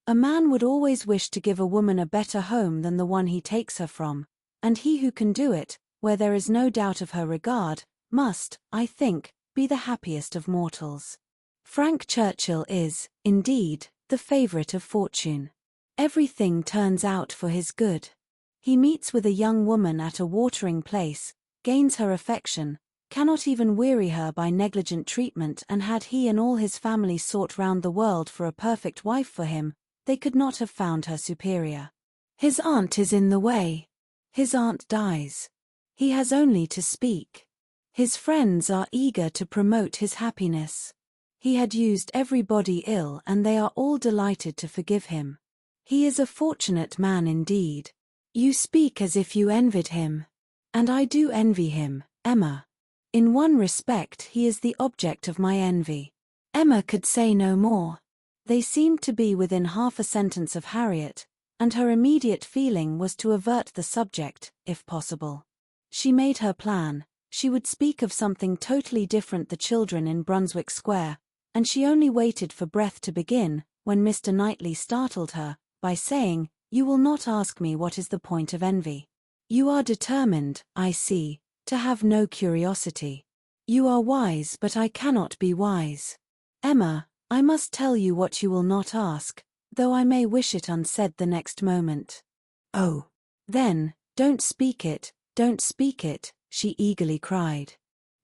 A man would always wish to give a woman a better home than the one he takes her from, and he who can do it, where there is no doubt of her regard, must, I think, be the happiest of mortals. Frank Churchill is, indeed, the favourite of fortune. Everything turns out for his good. He meets with a young woman at a watering place, gains her affection, cannot even weary her by negligent treatment, and had he and all his family sought round the world for a perfect wife for him, they could not have found her superior. His aunt is in the way. His aunt dies. He has only to speak. His friends are eager to promote his happiness. He had used everybody ill, and they are all delighted to forgive him. He is a fortunate man indeed. You speak as if you envied him. And I do envy him, Emma. In one respect he is the object of my envy. Emma could say no more. They seemed to be within half a sentence of Harriet, and her immediate feeling was to avert the subject, if possible. She made her plan. She would speak of something totally different, the children in Brunswick Square, and she only waited for breath to begin, when Mr. Knightley startled her, by saying, You will not ask me what is the point of envy. You are determined, I see, to have no curiosity. You are wise, but I cannot be wise. Emma, I must tell you what you will not ask, though I may wish it unsaid the next moment. Oh, then, don't speak it, she eagerly cried.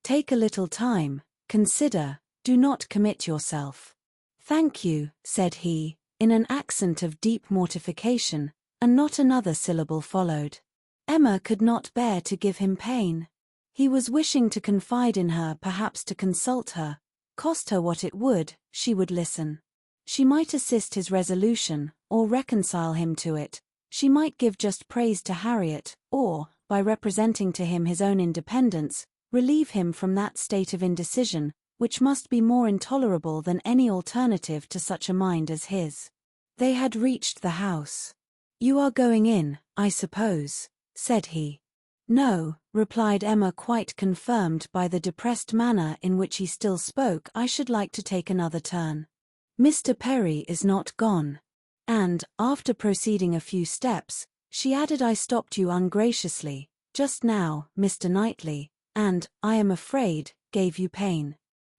Take a little time, consider, do not commit yourself. Thank you, said he, in an accent of deep mortification, and not another syllable followed. Emma could not bear to give him pain. He was wishing to confide in her, perhaps to consult her. Cost her what it would, she would listen. She might assist his resolution, or reconcile him to it. She might give just praise to Harriet, or, by representing to him his own independence, relieve him from that state of indecision, which must be more intolerable than any alternative to such a mind as his. They had reached the house. "You are going in, I suppose," said he. "No," replied Emma, quite confirmed by the depressed manner in which he still spoke. "I should like to take another turn. Mr. Perry is not gone." And, after proceeding a few steps, she added, "I stopped you ungraciously, just now, Mr. Knightley, and, I am afraid, gave you pain.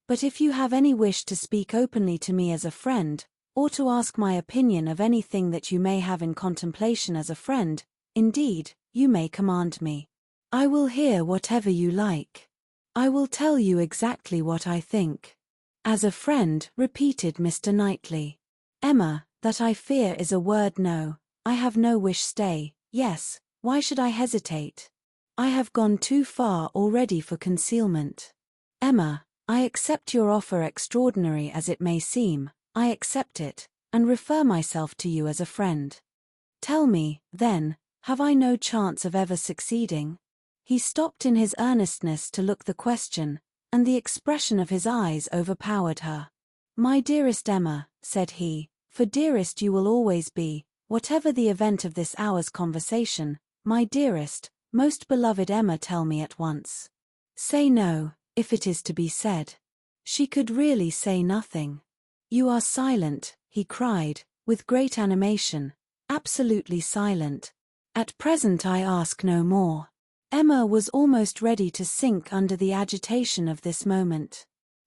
But if you have any wish to speak openly to me as a friend, or to ask my opinion of anything that you may have in contemplation as a friend, indeed, you may command me. I will hear whatever you like. I will tell you exactly what I think." "As a friend," repeated Mr. Knightley. "Emma, that I fear is a word. No, I have no wish. Stay, yes, why should I hesitate? I have gone too far already for concealment. Emma, I accept your offer, extraordinary as it may seem. I accept it, and refer myself to you as a friend. Tell me, then, have I no chance of ever succeeding?" He stopped in his earnestness to look the question, and the expression of his eyes overpowered her. "My dearest Emma," said he, "for dearest you will always be, whatever the event of this hour's conversation, my dearest, most beloved Emma, tell me at once. Say no, if it is to be said." She could really say nothing. "You are silent," he cried, with great animation, "absolutely silent. At present I ask no more." Emma was almost ready to sink under the agitation of this moment.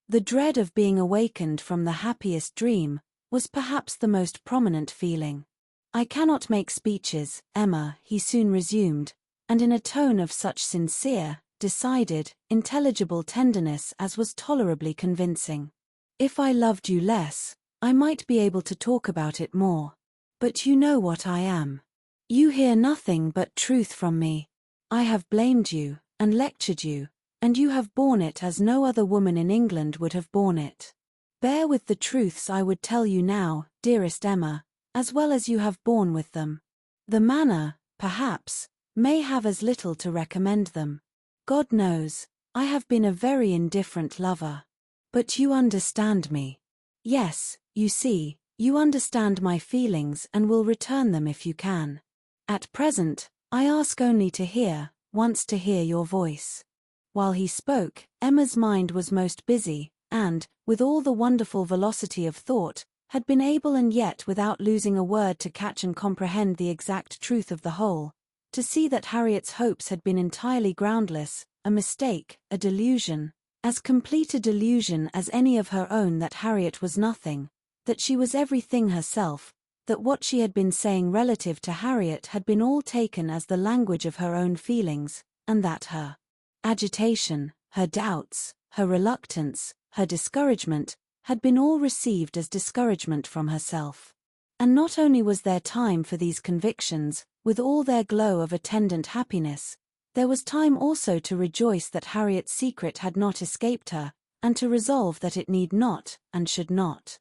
The dread of being awakened from the happiest dream was perhaps the most prominent feeling. "I cannot make speeches, Emma," he soon resumed, and in a tone of such sincere, decided, intelligible tenderness as was tolerably convincing. "If I loved you less, I might be able to talk about it more. But you know what I am. You hear nothing but truth from me. I have blamed you, and lectured you, and you have borne it as no other woman in England would have borne it. Bear with the truths I would tell you now, dearest Emma, as well as you have borne with them. The manner, perhaps, may have as little to recommend them. God knows, I have been a very indifferent lover. But you understand me. Yes, you see, you understand my feelings and will return them if you can. At present, I ask only to hear, once to hear your voice." While he spoke, Emma's mind was most busy, and, with all the wonderful velocity of thought, had been able and yet without losing a word to catch and comprehend the exact truth of the whole, to see that Harriet's hopes had been entirely groundless, a mistake, a delusion, as complete a delusion as any of her own, that Harriet was nothing, that she was everything herself, that what she had been saying relative to Harriet had been all taken as the language of her own feelings, and that her agitation, her doubts, her reluctance, her discouragement, had been all received as discouragement from herself. And not only was there time for these convictions, with all their glow of attendant happiness, there was time also to rejoice that Harriet's secret had not escaped her, and to resolve that it need not, and should not.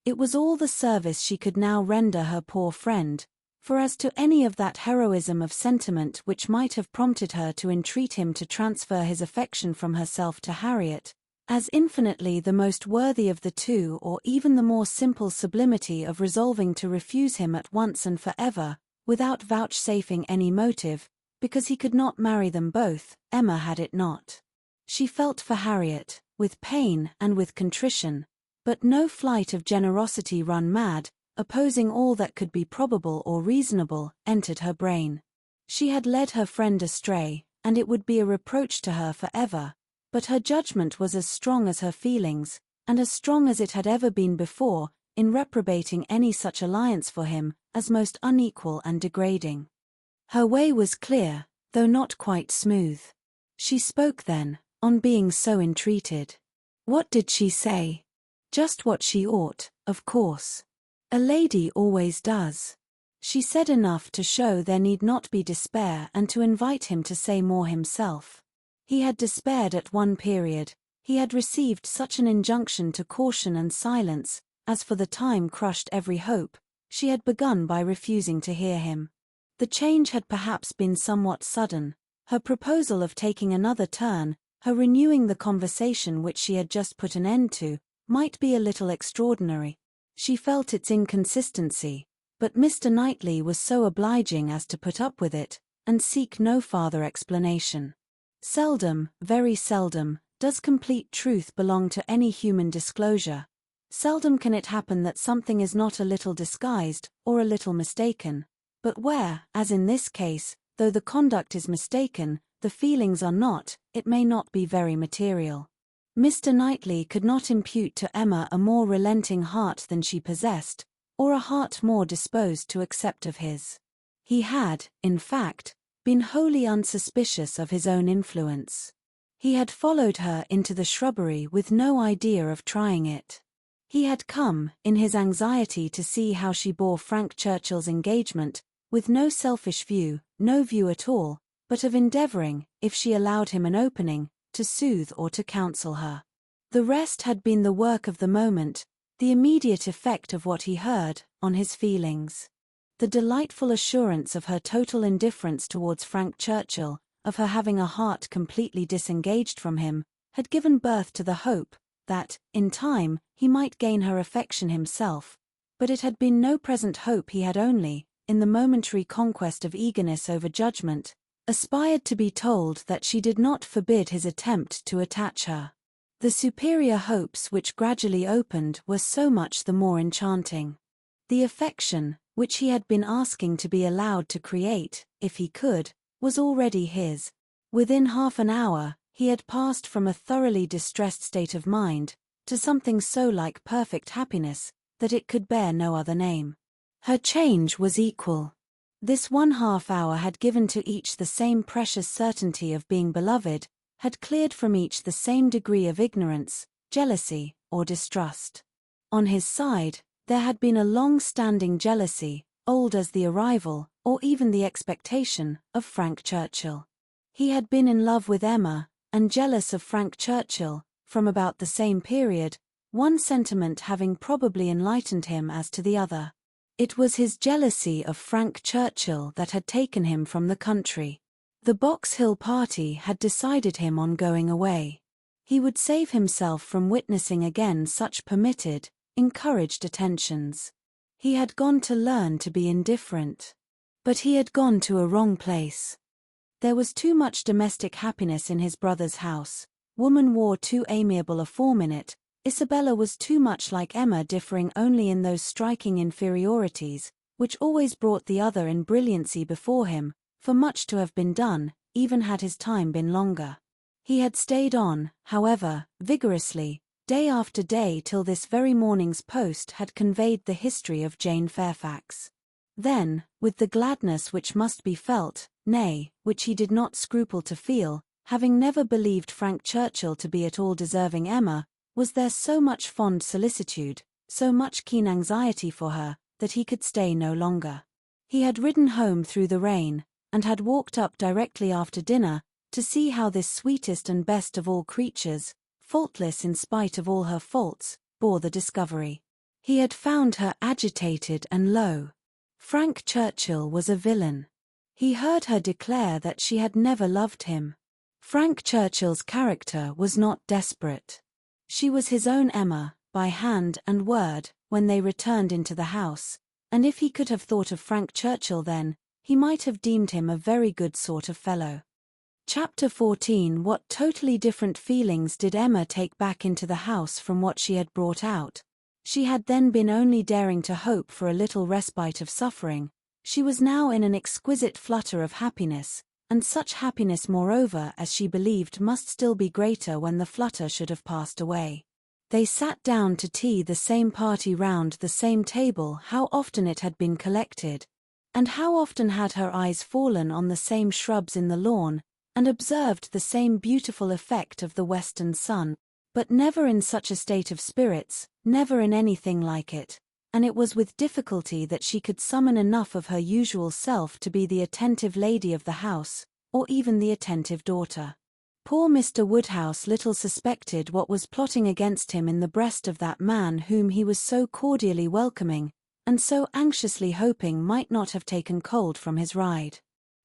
It was all the service she could now render her poor friend, for as to any of that heroism of sentiment which might have prompted her to entreat him to transfer his affection from herself to Harriet, as infinitely the most worthy of the two, or even the more simple sublimity of resolving to refuse him at once and for ever, without vouchsafing any motive, because he could not marry them both, Emma had it not. She felt for Harriet, with pain and with contrition, but no flight of generosity run mad, opposing all that could be probable or reasonable, entered her brain. She had led her friend astray, and it would be a reproach to her for ever, but her judgment was as strong as her feelings, and as strong as it had ever been before, in reprobating any such alliance for him, as most unequal and degrading. Her way was clear, though not quite smooth. She spoke then, on being so entreated. What did she say? Just what she ought, of course. A lady always does. She said enough to show there need not be despair and to invite him to say more himself. He had despaired at one period, he had received such an injunction to caution and silence, as for the time crushed every hope. She had begun by refusing to hear him. The change had perhaps been somewhat sudden. Her proposal of taking another turn Her renewing the conversation which she had just put an end to might be a little extraordinary. She felt its inconsistency, but Mr. Knightley was so obliging as to put up with it, and seek no farther explanation. Seldom, very seldom, does complete truth belong to any human disclosure. Seldom can it happen that something is not a little disguised, or a little mistaken. But where, as in this case, though the conduct is mistaken, the feelings are not, it may not be very material. Mr. Knightley could not impute to Emma a more relenting heart than she possessed, or a heart more disposed to accept of his. He had, in fact, been wholly unsuspicious of his own influence. He had followed her into the shrubbery with no idea of trying it. He had come, in his anxiety to see how she bore Frank Churchill's engagement, with no selfish view, no view at all, but of endeavouring, if she allowed him an opening, to soothe or to counsel her. The rest had been the work of the moment, the immediate effect of what he heard, on his feelings. The delightful assurance of her total indifference towards Frank Churchill, of her having a heart completely disengaged from him, had given birth to the hope that, in time, he might gain her affection himself, but it had been no present hope. He had only, in the momentary conquest of eagerness over judgment, aspired to be told that she did not forbid his attempt to attach her. The superior hopes which gradually opened were so much the more enchanting. The affection, which he had been asking to be allowed to create, if he could, was already his. Within half an hour, he had passed from a thoroughly distressed state of mind, to something so like perfect happiness, that it could bear no other name. Her change was equal. This 1/2 hour had given to each the same precious certainty of being beloved, had cleared from each the same degree of ignorance, jealousy, or distrust. On his side, there had been a long-standing jealousy, old as the arrival, or even the expectation, of Frank Churchill. He had been in love with Emma, and jealous of Frank Churchill, from about the same period, one sentiment having probably enlightened him as to the other. It was his jealousy of Frank Churchill that had taken him from the country. The Box Hill party had decided him on going away. He would save himself from witnessing again such permitted, encouraged attentions. He had gone to learn to be indifferent. But he had gone to a wrong place. There was too much domestic happiness in his brother's house. Woman wore too amiable a form in it. Isabella was too much like Emma, differing only in those striking inferiorities, which always brought the other in brilliancy before him, for much to have been done, even had his time been longer. He had stayed on, however, vigorously, day after day till this very morning's post had conveyed the history of Jane Fairfax. Then, with the gladness which must be felt, nay, which he did not scruple to feel, having never believed Frank Churchill to be at all deserving Emma, was there so much fond solicitude, so much keen anxiety for her, that he could stay no longer. He had ridden home through the rain, and had walked up directly after dinner, to see how this sweetest and best of all creatures, faultless in spite of all her faults, bore the discovery. He had found her agitated and low. Frank Churchill was a villain. He heard her declare that she had never loved him. Frank Churchill's character was not desperate. She was his own Emma, by hand and word, when they returned into the house, and if he could have thought of Frank Churchill then, he might have deemed him a very good sort of fellow. Chapter 14. What totally different feelings did Emma take back into the house from what she had brought out? She had then been only daring to hope for a little respite of suffering. She was now in an exquisite flutter of happiness, and such happiness moreover as she believed must still be greater when the flutter should have passed away. They sat down to tea, the same party round the same table. How often it had been collected! And how often had her eyes fallen on the same shrubs in the lawn, and observed the same beautiful effect of the western sun, but never in such a state of spirits, never in anything like it, and it was with difficulty that she could summon enough of her usual self to be the attentive lady of the house, or even the attentive daughter. Poor Mr. Woodhouse little suspected what was plotting against him in the breast of that man whom he was so cordially welcoming, and so anxiously hoping might not have taken cold from his ride.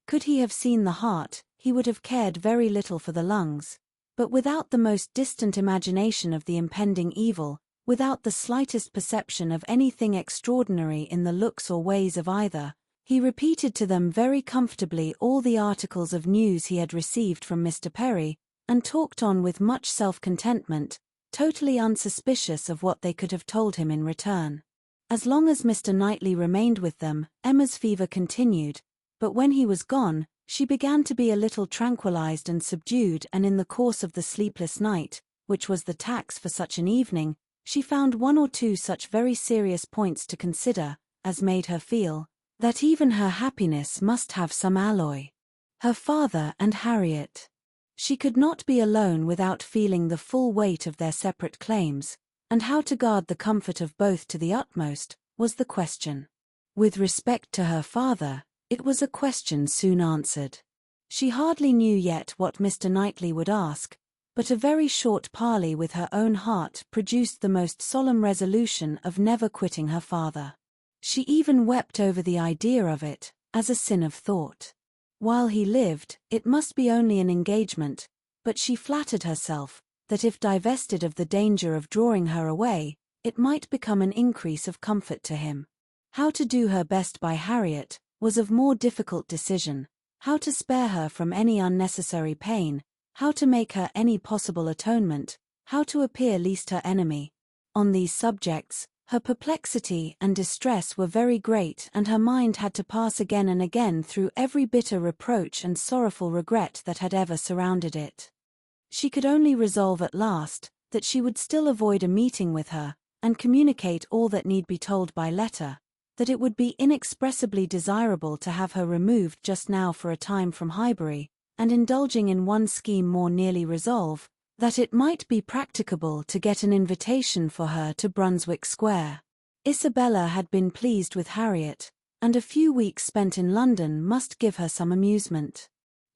Could he have seen the heart, he would have cared very little for the lungs. but without the most distant imagination of the impending evil, without the slightest perception of anything extraordinary in the looks or ways of either. He repeated to them very comfortably all the articles of news he had received from Mr. Perry, and talked on with much self-contentment, totally unsuspicious of what they could have told him in return. As long as Mr. Knightley remained with them, Emma's fever continued, but when he was gone, she began to be a little tranquilized and subdued, and in the course of the sleepless night, which was the tax for such an evening, she found one or two such very serious points to consider, as made her feel that even her happiness must have some alloy. Her father and Harriet. She could not be alone without feeling the full weight of their separate claims, and how to guard the comfort of both to the utmost, was the question. With respect to her father, it was a question soon answered. She hardly knew yet what Mr. Knightley would ask, but a very short parley with her own heart produced the most solemn resolution of never quitting her father. She even wept over the idea of it, as a sin of thought. While he lived, it must be only an engagement, but she flattered herself that if divested of the danger of drawing her away, it might become an increase of comfort to him. How to do her best by Harriet was of more difficult decision, how to spare her from any unnecessary pain, how to make her any possible atonement, how to appear least her enemy. On these subjects, her perplexity and distress were very great, and her mind had to pass again and again through every bitter reproach and sorrowful regret that had ever surrounded it. She could only resolve at last that she would still avoid a meeting with her, and communicate all that need be told by letter, that it would be inexpressibly desirable to have her removed just now for a time from Highbury, and indulging in one scheme more nearly resolve, that it might be practicable to get an invitation for her to Brunswick Square. Isabella had been pleased with Harriet, and a few weeks spent in London must give her some amusement.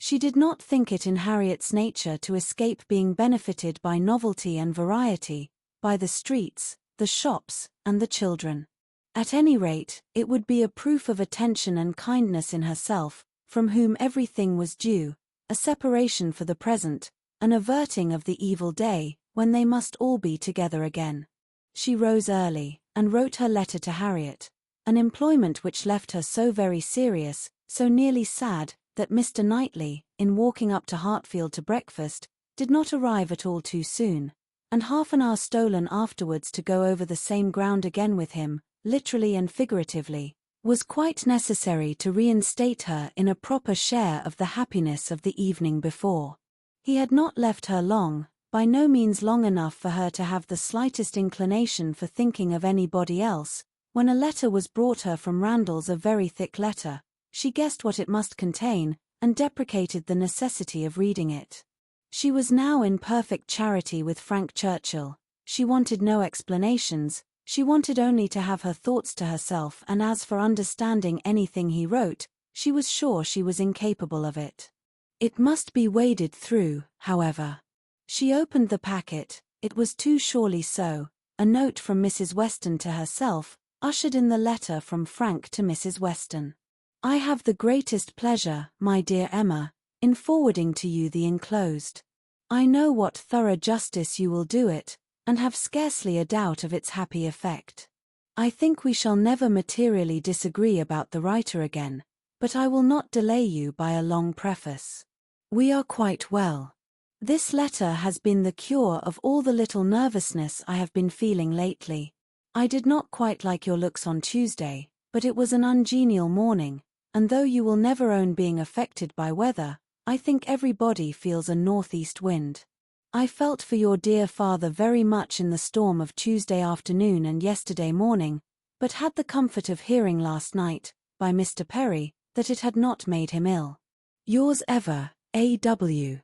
She did not think it in Harriet's nature to escape being benefited by novelty and variety, by the streets, the shops, and the children. At any rate, it would be a proof of attention and kindness in herself, from whom everything was due, a separation for the present, an averting of the evil day, when they must all be together again. She rose early, and wrote her letter to Harriet, an employment which left her so very serious, so nearly sad, that Mr. Knightley, in walking up to Hartfield to breakfast, did not arrive at all too soon, and half an hour stolen afterwards to go over the same ground again with him, literally and figuratively, was quite necessary to reinstate her in a proper share of the happiness of the evening before. He had not left her long, by no means long enough for her to have the slightest inclination for thinking of anybody else, when a letter was brought her from Randalls, a very thick letter. She guessed what it must contain, and deprecated the necessity of reading it. She was now in perfect charity with Frank Churchill. She wanted no explanations, she wanted only to have her thoughts to herself, and as for understanding anything he wrote, she was sure she was incapable of it. It must be waded through, however. She opened the packet, it was too surely so, a note from Mrs. Weston to herself, ushered in the letter from Frank to Mrs. Weston. I have the greatest pleasure, my dear Emma, in forwarding to you the enclosed. I know what thorough justice you will do it, and have scarcely a doubt of its happy effect. I think we shall never materially disagree about the writer again, but I will not delay you by a long preface. We are quite well. This letter has been the cure of all the little nervousness I have been feeling lately. I did not quite like your looks on Tuesday, but it was an ungenial morning, and though you will never own being affected by weather, I think everybody feels a northeast wind. I felt for your dear father very much in the storm of Tuesday afternoon and yesterday morning, but had the comfort of hearing last night, by Mr. Perry, that it had not made him ill. Yours ever, A.W.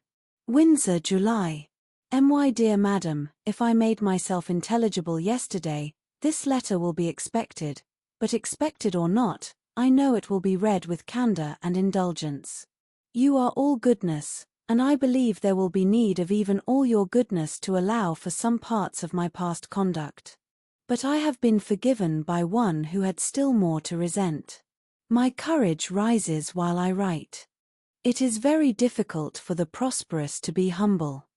Windsor, July. My dear Madam, if I made myself intelligible yesterday, this letter will be expected, but expected or not, I know it will be read with candor and indulgence. You are all goodness, and I believe there will be need of even all your goodness to allow for some parts of my past conduct. But I have been forgiven by one who had still more to resent. My courage rises while I write. It is very difficult for the prosperous to be humble.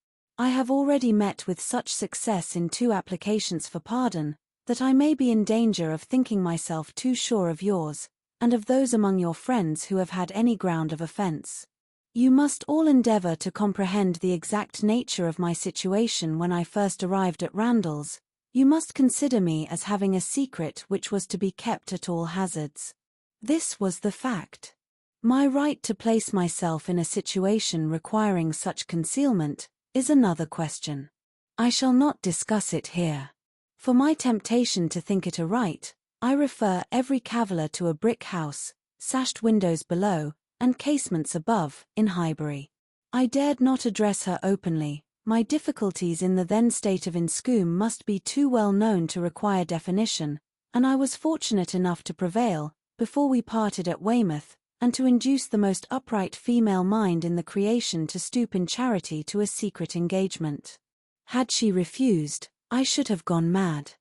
I have already met with such success in 2 applications for pardon, that I may be in danger of thinking myself too sure of yours, and of those among your friends who have had any ground of offence. You must all endeavour to comprehend the exact nature of my situation when I first arrived at Randalls. You must consider me as having a secret which was to be kept at all hazards. This was the fact. My right to place myself in a situation requiring such concealment is another question. I shall not discuss it here. For my temptation to think it a right, I refer every caviller to a brick house, sashed windows below, and casements above, in Highbury. I dared not address her openly. My difficulties in the then state of Inscombe must be too well known to require definition, and I was fortunate enough to prevail, before we parted at Weymouth, and to induce the most upright female mind in the creation to stoop in charity to a secret engagement. Had she refused, I should have gone mad.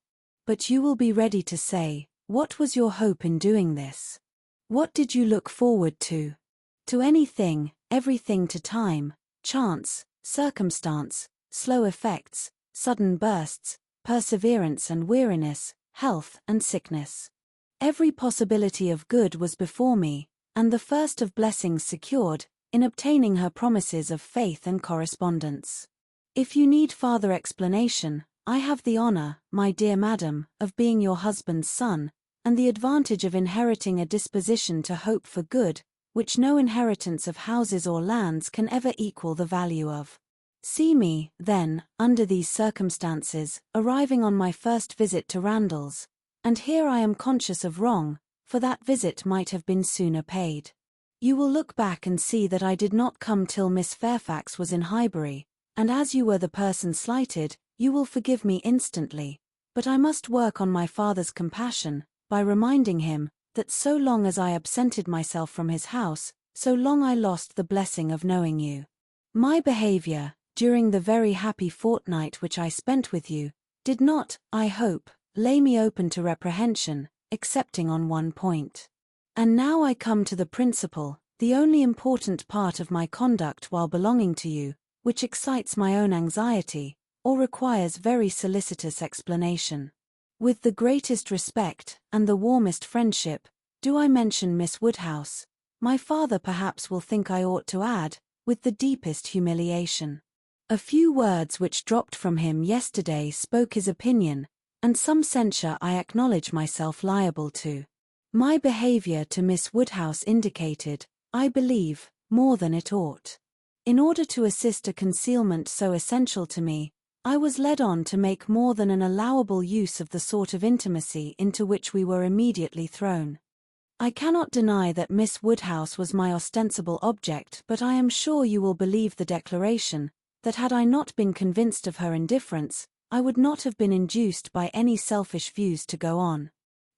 But you will be ready to say, what was your hope in doing this? What did you look forward to? To anything, everything, to time, chance, circumstance, slow effects, sudden bursts, perseverance and weariness, health and sickness. Every possibility of good was before me, and the first of blessings secured, in obtaining her promises of faith and correspondence. If you need farther explanation, I have the honour, my dear madam, of being your husband's son, and the advantage of inheriting a disposition to hope for good, which no inheritance of houses or lands can ever equal the value of. See me, then, under these circumstances, arriving on my first visit to Randalls, and here I am conscious of wrong, for that visit might have been sooner paid. You will look back and see that I did not come till Miss Fairfax was in Highbury, and as you were the person slighted, you will forgive me instantly, but I must work on my father's compassion, by reminding him, that so long as I absented myself from his house, so long I lost the blessing of knowing you. My behaviour, during the very happy fortnight which I spent with you, did not, I hope, lay me open to reprehension, excepting on one point. And now I come to the principal, the only important part of my conduct while belonging to you, which excites my own anxiety, or requires very solicitous explanation. With the greatest respect, and the warmest friendship, do I mention Miss Woodhouse. My father perhaps will think I ought to add, with the deepest humiliation. A few words which dropped from him yesterday spoke his opinion, and some censure I acknowledge myself liable to. My behaviour to Miss Woodhouse indicated, I believe, more than it ought. In order to assist a concealment so essential to me, I was led on to make more than an allowable use of the sort of intimacy into which we were immediately thrown. I cannot deny that Miss Woodhouse was my ostensible object, but I am sure you will believe the declaration, that had I not been convinced of her indifference, I would not have been induced by any selfish views to go on.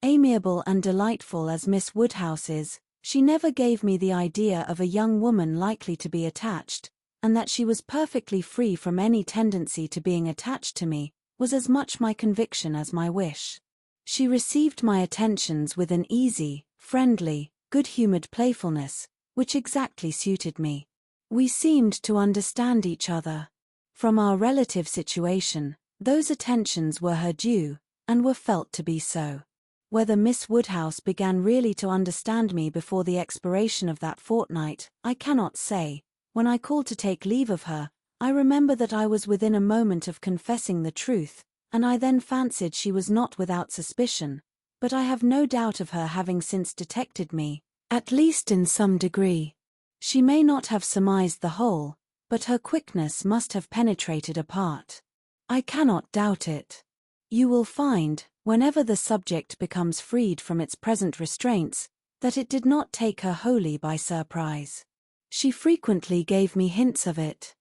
Amiable and delightful as Miss Woodhouse is, she never gave me the idea of a young woman likely to be attached, and that she was perfectly free from any tendency to being attached to me, was as much my conviction as my wish. She received my attentions with an easy, friendly, good-humoured playfulness, which exactly suited me. We seemed to understand each other. From our relative situation, those attentions were her due, and were felt to be so. Whether Miss Woodhouse began really to understand me before the expiration of that fortnight, I cannot say. When I called to take leave of her, I remember that I was within a moment of confessing the truth, and I then fancied she was not without suspicion, but I have no doubt of her having since detected me, at least in some degree. She may not have surmised the whole, but her quickness must have penetrated a part. I cannot doubt it. You will find, whenever the subject becomes freed from its present restraints, that it did not take her wholly by surprise. She frequently gave me hints of it.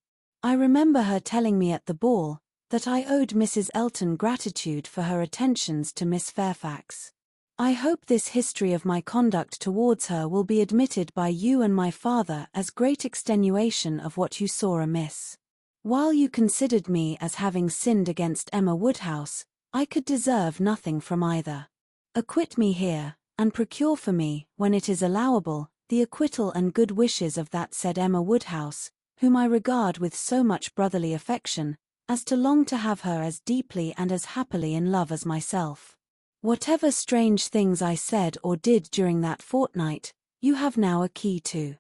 I remember her telling me at the ball, that I owed Mrs. Elton gratitude for her attentions to Miss Fairfax. I hope this history of my conduct towards her will be admitted by you and my father as great extenuation of what you saw amiss. While you considered me as having sinned against Emma Woodhouse, I could deserve nothing from either. Acquit me here, and procure for me, when it is allowable, the acquittal and good wishes of that said Emma Woodhouse, whom I regard with so much brotherly affection, as to long to have her as deeply and as happily in love as myself. Whatever strange things I said or did during that fortnight, you have now a key to.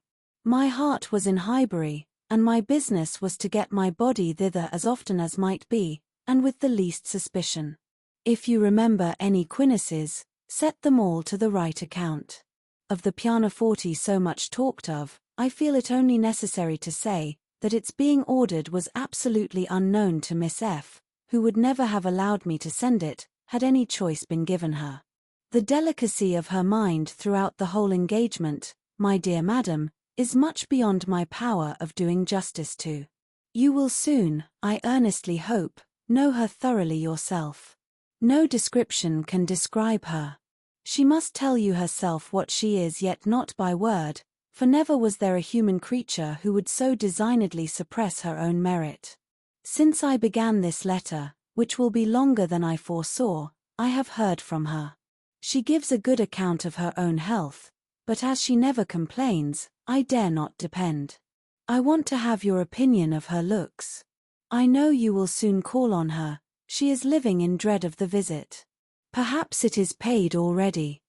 My heart was in Highbury, and my business was to get my body thither as often as might be, and with the least suspicion. If you remember any Quinnesses, set them all to the right account. Of the pianoforte so much talked of, I feel it only necessary to say that its being ordered was absolutely unknown to Miss F., who would never have allowed me to send it, had any choice been given her. The delicacy of her mind throughout the whole engagement, my dear madam, is much beyond my power of doing justice to. You will soon, I earnestly hope, know her thoroughly yourself. No description can describe her. She must tell you herself what she is, yet not by word, for never was there a human creature who would so designedly suppress her own merit. Since I began this letter, which will be longer than I foresaw, I have heard from her. She gives a good account of her own health, but as she never complains, I dare not depend. I want to have your opinion of her looks. I know you will soon call on her, she is living in dread of the visit. Perhaps it is paid already.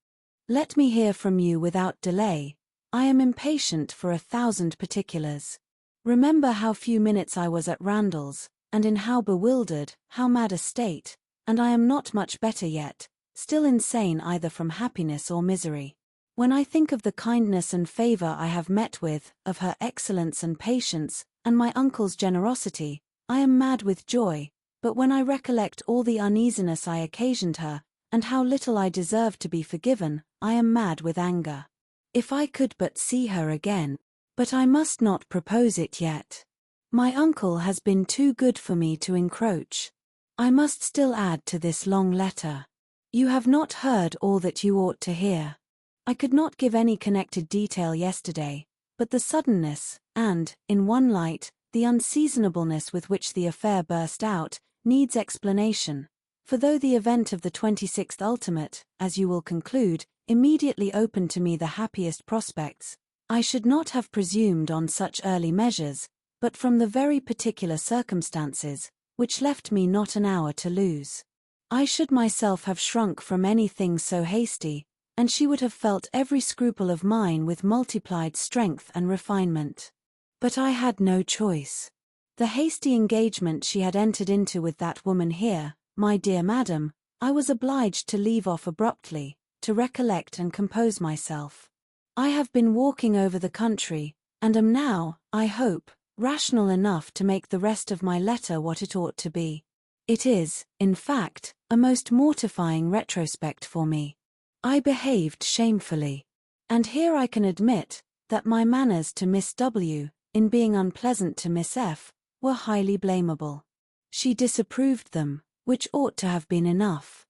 Let me hear from you without delay. I am impatient for 1,000 particulars. Remember how few minutes I was at Randall's, and in how bewildered, how mad a state, and I am not much better yet, still insane either from happiness or misery. When I think of the kindness and favor I have met with, of her excellence and patience, and my uncle's generosity, I am mad with joy, but when I recollect all the uneasiness I occasioned her, and how little I deserve to be forgiven, I am mad with anger. If I could but see her again, but I must not propose it yet. My uncle has been too good for me to encroach. I must still add to this long letter. You have not heard all that you ought to hear. I could not give any connected detail yesterday, but the suddenness, and, in one light, the unseasonableness with which the affair burst out, needs explanation, for though the event of the 26th ultimate, as you will conclude, immediately opened to me the happiest prospects, I should not have presumed on such early measures, but from the very particular circumstances, which left me not an hour to lose. I should myself have shrunk from anything so hasty, and she would have felt every scruple of mine with multiplied strength and refinement. But I had no choice. The hasty engagement she had entered into with that woman here, my dear madam, I was obliged to leave off abruptly, to recollect and compose myself. I have been walking over the country, and am now, I hope, rational enough to make the rest of my letter what it ought to be. It is, in fact, a most mortifying retrospect for me. I behaved shamefully. And here I can admit that my manners to Miss W., in being unpleasant to Miss F., were highly blamable. She disapproved them, which ought to have been enough.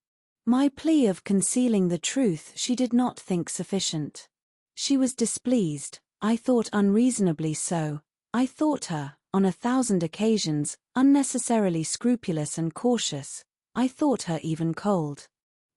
My plea of concealing the truth she did not think sufficient. She was displeased, I thought unreasonably so. I thought her, on 1,000 occasions, unnecessarily scrupulous and cautious. I thought her even cold.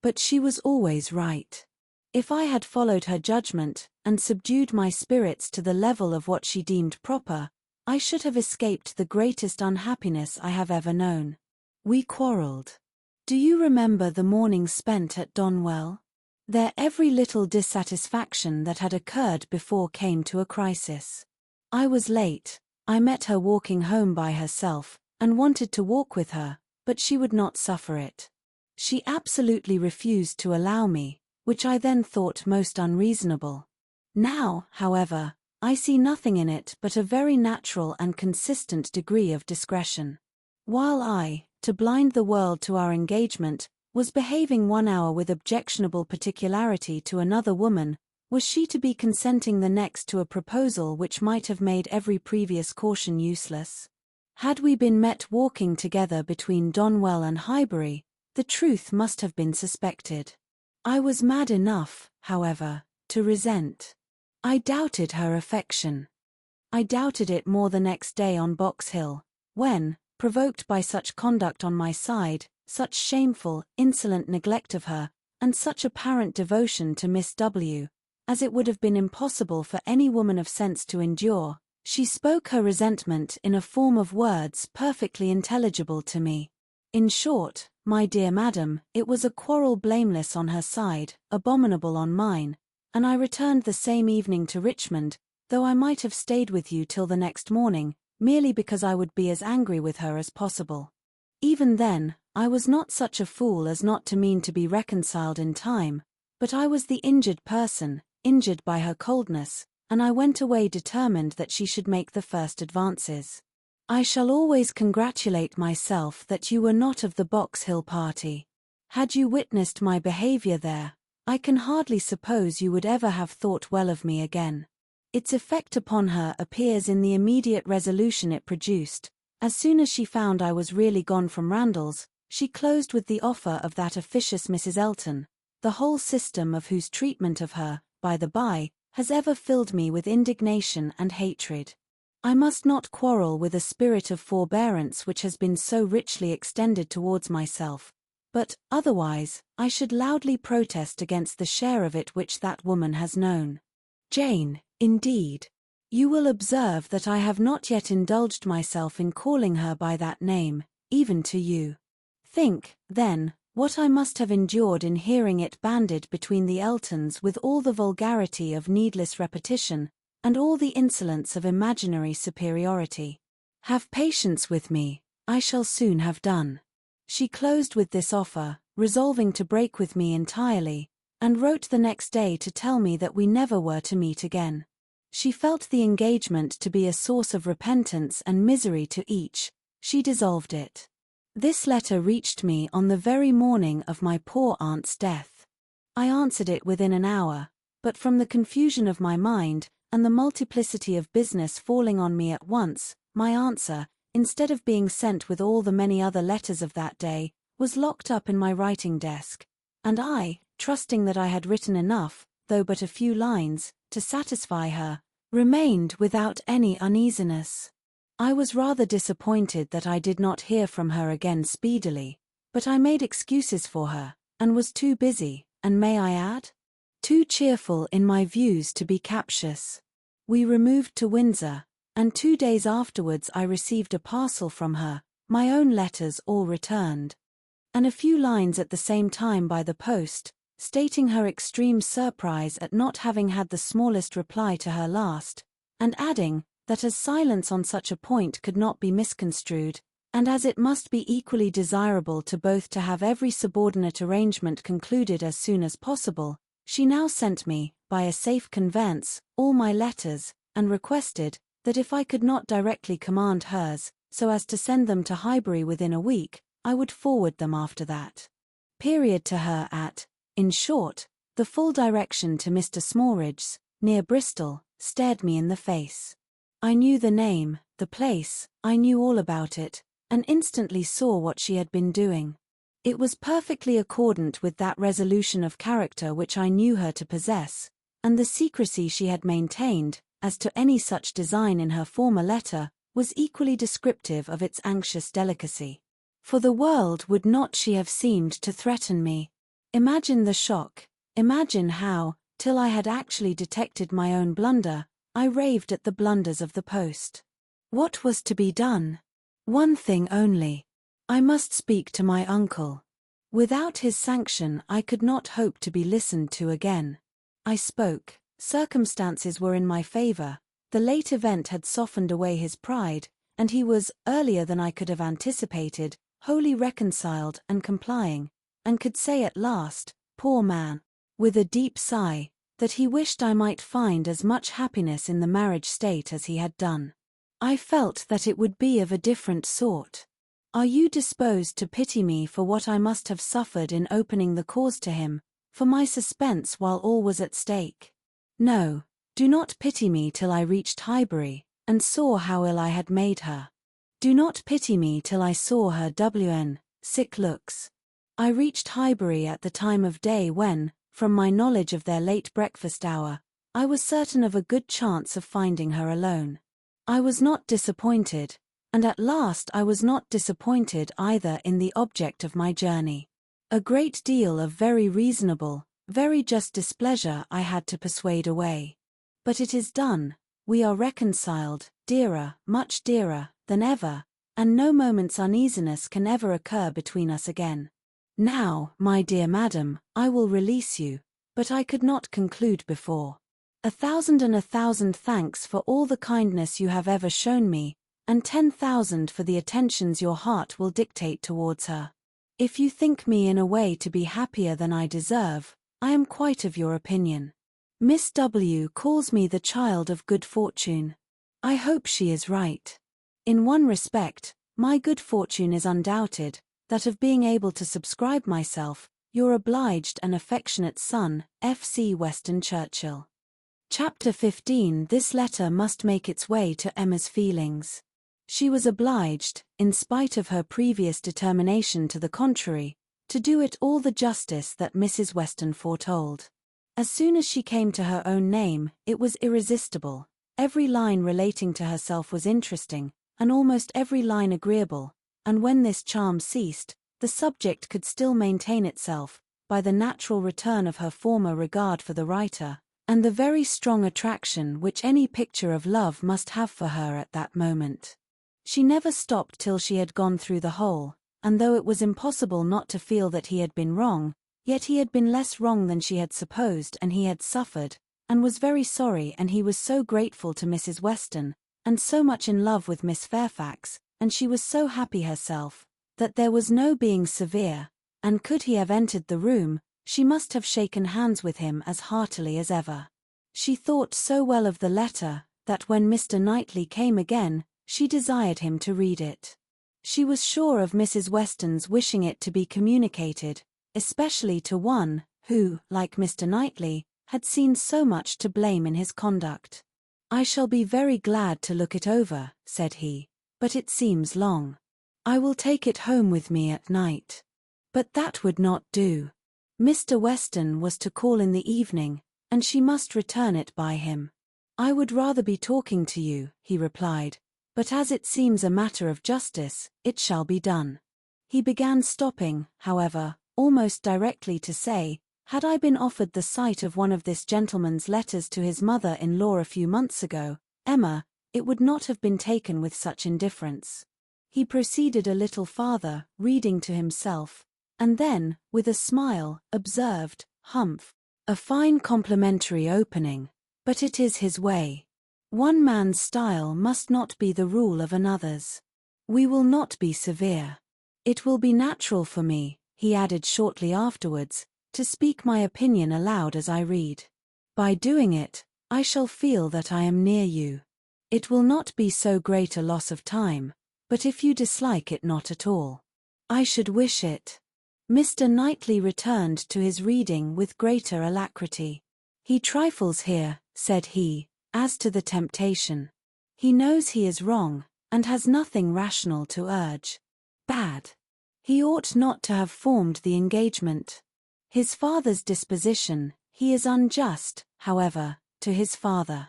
But she was always right. If I had followed her judgment, and subdued my spirits to the level of what she deemed proper, I should have escaped the greatest unhappiness I have ever known. We quarrelled. Do you remember the morning spent at Donwell? There every little dissatisfaction that had occurred before came to a crisis. I was late. I met her walking home by herself, and wanted to walk with her, but she would not suffer it. She absolutely refused to allow me, which I then thought most unreasonable. Now, however, I see nothing in it but a very natural and consistent degree of discretion. While I, to blind the world to our engagement, was behaving 1 hour with objectionable particularity to another woman, was she to be consenting the next to a proposal which might have made every previous caution useless? Had we been met walking together between Donwell and Highbury, the truth must have been suspected. I was mad enough, however, to resent. I doubted her affection. I doubted it more the next day on Box Hill, when, provoked by such conduct on my side, such shameful, insolent neglect of her, and such apparent devotion to Miss W., as it would have been impossible for any woman of sense to endure, She spoke her resentment in a form of words perfectly intelligible to me. In short, my dear madam, it was a quarrel blameless on her side, abominable on mine, and I returned the same evening to Richmond, though I might have stayed with you till the next morning, merely because I would be as angry with her as possible. Even then, I was not such a fool as not to mean to be reconciled in time, but I was the injured person, injured by her coldness, and I went away determined that she should make the first advances. I shall always congratulate myself that you were not of the Box Hill party. Had you witnessed my behavior there, I can hardly suppose you would ever have thought well of me again. Its effect upon her appears in the immediate resolution it produced. As soon as she found I was really gone from Randalls, she closed with the offer of that officious Mrs. Elton, the whole system of whose treatment of her, by the by, has ever filled me with indignation and hatred. I must not quarrel with a spirit of forbearance which has been so richly extended towards myself, but, otherwise, I should loudly protest against the share of it which that woman has known. Jane, indeed. You will observe that I have not yet indulged myself in calling her by that name, even to you. Think, then, what I must have endured in hearing it bandied between the Eltons with all the vulgarity of needless repetition, and all the insolence of imaginary superiority. Have patience with me, I shall soon have done. She closed with this offer, resolving to break with me entirely, and wrote the next day to tell me that we never were to meet again. She felt the engagement to be a source of repentance and misery to each. She dissolved it. This letter reached me on the very morning of my poor aunt's death. I answered it within an hour, but from the confusion of my mind, and the multiplicity of business falling on me at once, my answer, instead of being sent with all the many other letters of that day, was locked up in my writing desk, and I, trusting that I had written enough, though but a few lines, to satisfy her, remained without any uneasiness. I was rather disappointed that I did not hear from her again speedily, but I made excuses for her, and was too busy, and may I add, too cheerful in my views to be captious. We removed to Windsor, and 2 days afterwards I received a parcel from her, my own letters all returned, and a few lines at the same time by the post, stating her extreme surprise at not having had the smallest reply to her last, and adding, that as silence on such a point could not be misconstrued, and as it must be equally desirable to both to have every subordinate arrangement concluded as soon as possible, she now sent me, by a safe conveyance, all my letters, and requested, that if I could not directly command hers, so as to send them to Highbury within a week, I would forward them after that. Period to her at, in short, the full direction to Mr. Smallridge's, near Bristol, stared me in the face. I knew the name, the place, I knew all about it, and instantly saw what she had been doing. It was perfectly accordant with that resolution of character which I knew her to possess, and the secrecy she had maintained, as to any such design in her former letter, was equally descriptive of its anxious delicacy. For the world would not she have seemed to threaten me. Imagine the shock, imagine how, till I had actually detected my own blunder, I raved at the blunders of the post. What was to be done? One thing only. I must speak to my uncle. Without his sanction I could not hope to be listened to again. I spoke. Circumstances were in my favor. The late event had softened away his pride, and he was, earlier than I could have anticipated, wholly reconciled and complying, and could say at last, poor man, with a deep sigh, that he wished I might find as much happiness in the marriage state as he had done. I felt that it would be of a different sort. Are you disposed to pity me for what I must have suffered in opening the cause to him, for my suspense while all was at stake? No, do not pity me till I reached Highbury, and saw how ill I had made her. Do not pity me till I saw her sick looks. I reached Highbury at the time of day when, from my knowledge of their late breakfast hour, I was certain of a good chance of finding her alone. I was not disappointed, and at last I was not disappointed either in the object of my journey. A great deal of very reasonable, very just displeasure I had to persuade away. But it is done, We are reconciled, dearer, much dearer, than ever, and no moment's uneasiness can ever occur between us again. Now, my dear madam, I will release you, but I could not conclude before. 1,000 thanks for all the kindness you have ever shown me, and 10,000 for the attentions your heart will dictate towards her. If you think me in a way to be happier than I deserve, I am quite of your opinion. Miss W. calls me the child of good fortune. I hope she is right. In one respect, my good fortune is undoubted, that of being able to subscribe myself, your obliged and affectionate son, F.C. Weston Churchill. Chapter 15. This letter must make its way to Emma's feelings. She was obliged, in spite of her previous determination to the contrary, to do it all the justice that Mrs. Weston foretold. As soon as she came to her own name, it was irresistible. Every line relating to herself was interesting, and almost every line agreeable, and when this charm ceased, the subject could still maintain itself, by the natural return of her former regard for the writer, and the very strong attraction which any picture of love must have for her at that moment. She never stopped till she had gone through the whole, and though it was impossible not to feel that he had been wrong, yet he had been less wrong than she had supposed, and he had suffered, and was very sorry, and he was so grateful to Mrs. Weston, and so much in love with Miss Fairfax, and she was so happy herself, that there was no being severe, and could he have entered the room, she must have shaken hands with him as heartily as ever. She thought so well of the letter, that when Mr. Knightley came again, she desired him to read it. She was sure of Mrs. Weston's wishing it to be communicated, especially to one, who, like Mr. Knightley, had seen so much to blame in his conduct. "I shall be very glad to look it over," said he, "but it seems long. I will take it home with me at night." But that would not do. Mr. Weston was to call in the evening, and she must return it by him. "I would rather be talking to you," he replied, "but as it seems a matter of justice, it shall be done." He began, stopping, however, almost directly to say, "Had I been offered the sight of one of this gentleman's letters to his mother-in-law a few months ago, Emma, it would not have been taken with such indifference." He proceeded a little farther, reading to himself, and then, with a smile, observed, "Humph! A fine complimentary opening, but it is his way. One man's style must not be the rule of another's. We will not be severe. It will be natural for me," he added shortly afterwards, "to speak my opinion aloud as I read. By doing it, I shall feel that I am near you. It will not be so great a loss of time, but if you dislike it not at all, I should wish it." Mr. Knightley returned to his reading with greater alacrity. "He trifles here," said he, "as to the temptation. He knows he is wrong, and has nothing rational to urge. Bad. He ought not to have formed the engagement. His father's disposition, he is unjust, however, to his father."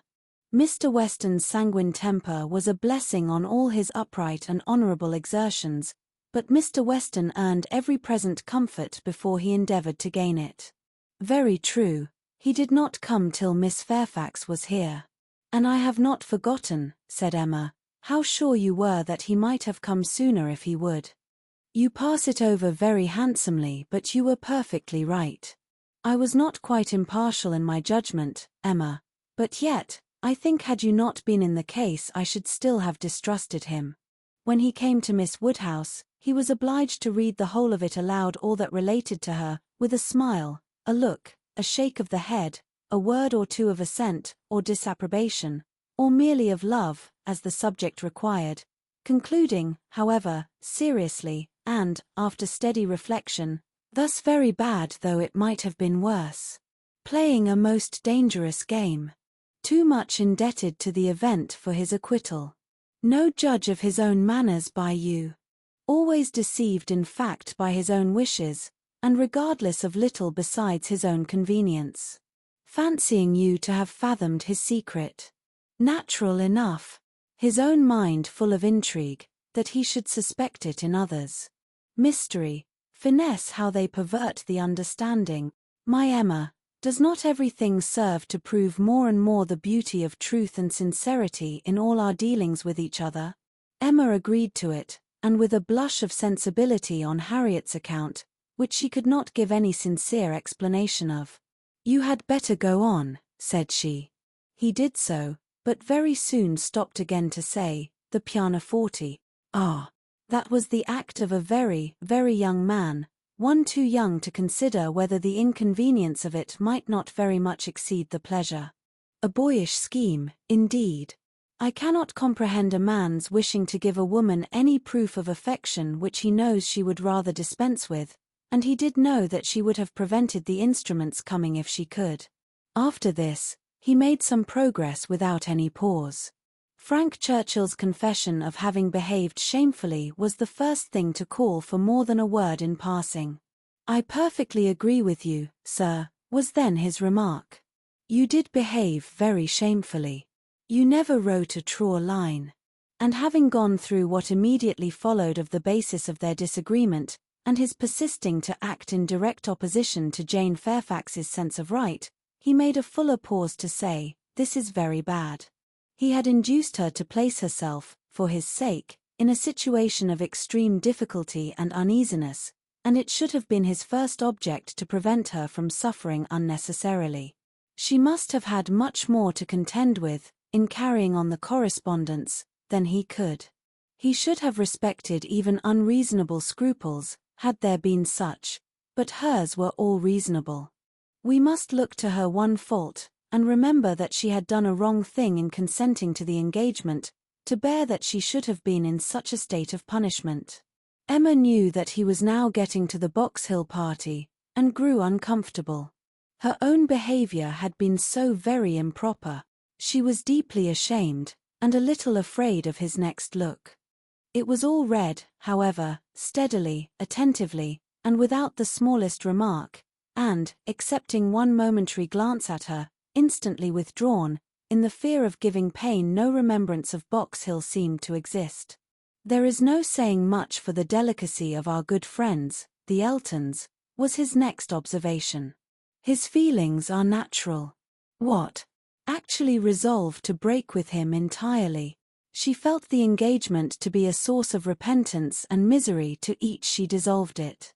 Mr. Weston's sanguine temper was a blessing on all his upright and honourable exertions, but Mr. Weston earned every present comfort before he endeavoured to gain it. "Very true, he did not come till Miss Fairfax was here." "And I have not forgotten," said Emma, "how sure you were that he might have come sooner if he would. You pass it over very handsomely, but you were perfectly right. I was not quite impartial in my judgment, Emma, but yet, I think had you not been in the case I should still have distrusted him. When he came to Miss Woodhouse, he was obliged to read the whole of it aloud, all that related to her, with a smile, a look, a shake of the head, a word or two of assent, or disapprobation, or merely of love, as the subject required, concluding, however, seriously, and, after steady reflection, "Thus very bad though it might have been worse. Playing a most dangerous game. Too much indebted to the event for his acquittal. No judge of his own manners by you. Always deceived in fact by his own wishes, and regardless of little besides his own convenience. Fancying you to have fathomed his secret. Natural enough. His own mind full of intrigue, that he should suspect it in others. Mystery, finesse how they pervert the understanding. My Emma, Does not everything serve to prove more and more the beauty of truth and sincerity in all our dealings with each other? Emma agreed to it, and with a blush of sensibility on Harriet's account, which she could not give any sincere explanation of. "You had better go on," said she. He did so, but very soon stopped again to say, "The pianoforte. Ah, that was the act of a very, very young man, one too young to consider whether the inconvenience of it might not very much exceed the pleasure. A boyish scheme, indeed. I cannot comprehend a man's wishing to give a woman any proof of affection which he knows she would rather dispense with, and he did know that she would have prevented the instruments coming if she could." After this, he made some progress without any pause. Frank Churchill's confession of having behaved shamefully was the first thing to call for more than a word in passing. "I perfectly agree with you, sir," was then his remark. "You did behave very shamefully. You never wrote a truer line." And having gone through what immediately followed of the basis of their disagreement, and his persisting to act in direct opposition to Jane Fairfax's sense of right, he made a fuller pause to say, "This is very bad." He had induced her to place herself, for his sake, in a situation of extreme difficulty and uneasiness, and it should have been his first object to prevent her from suffering unnecessarily. She must have had much more to contend with, in carrying on the correspondence, than he could. He should have respected even unreasonable scruples, had there been such, but hers were all reasonable. We must look to her one fault, and remember that she had done a wrong thing in consenting to the engagement, to bear that she should have been in such a state of punishment. Emma knew that he was now getting to the Box Hill party, and grew uncomfortable. Her own behavior had been so very improper. She was deeply ashamed, and a little afraid of his next look. It was all read, however, steadily, attentively, and without the smallest remark, and, excepting one momentary glance at her, instantly withdrawn, in the fear of giving pain. No remembrance of Box Hill seemed to exist. "There is no saying much for the delicacy of our good friends, the Eltons," was his next observation. "His feelings are natural." What? Actually resolved to break with him entirely. She felt the engagement to be a source of repentance and misery to each. She dissolved it.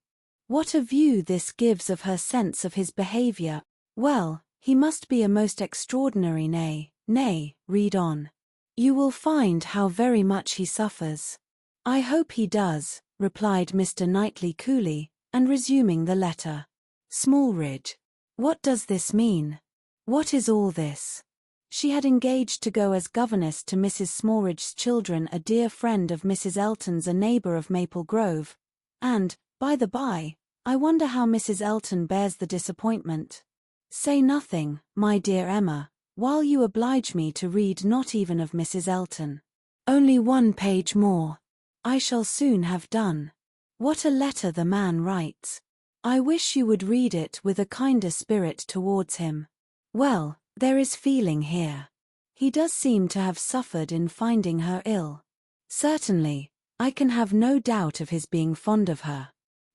What a view this gives of her sense of his behavior. Well, he must be a most extraordinary nay, read on. You will find how very much he suffers. I hope he does, replied Mr. Knightley coolly, and resuming the letter. Smallridge. What does this mean? What is all this? She had engaged to go as governess to Mrs. Smallridge's children, a dear friend of Mrs. Elton's, a neighbour of Maple Grove, and, by the by, I wonder how Mrs. Elton bears the disappointment. Say nothing, my dear Emma, while you oblige me to read not even of Mrs. Elton. Only 1 page more. I shall soon have done. What a letter the man writes. I wish you would read it with a kinder spirit towards him. Well, there is feeling here. He does seem to have suffered in finding her ill. Certainly, I can have no doubt of his being fond of her.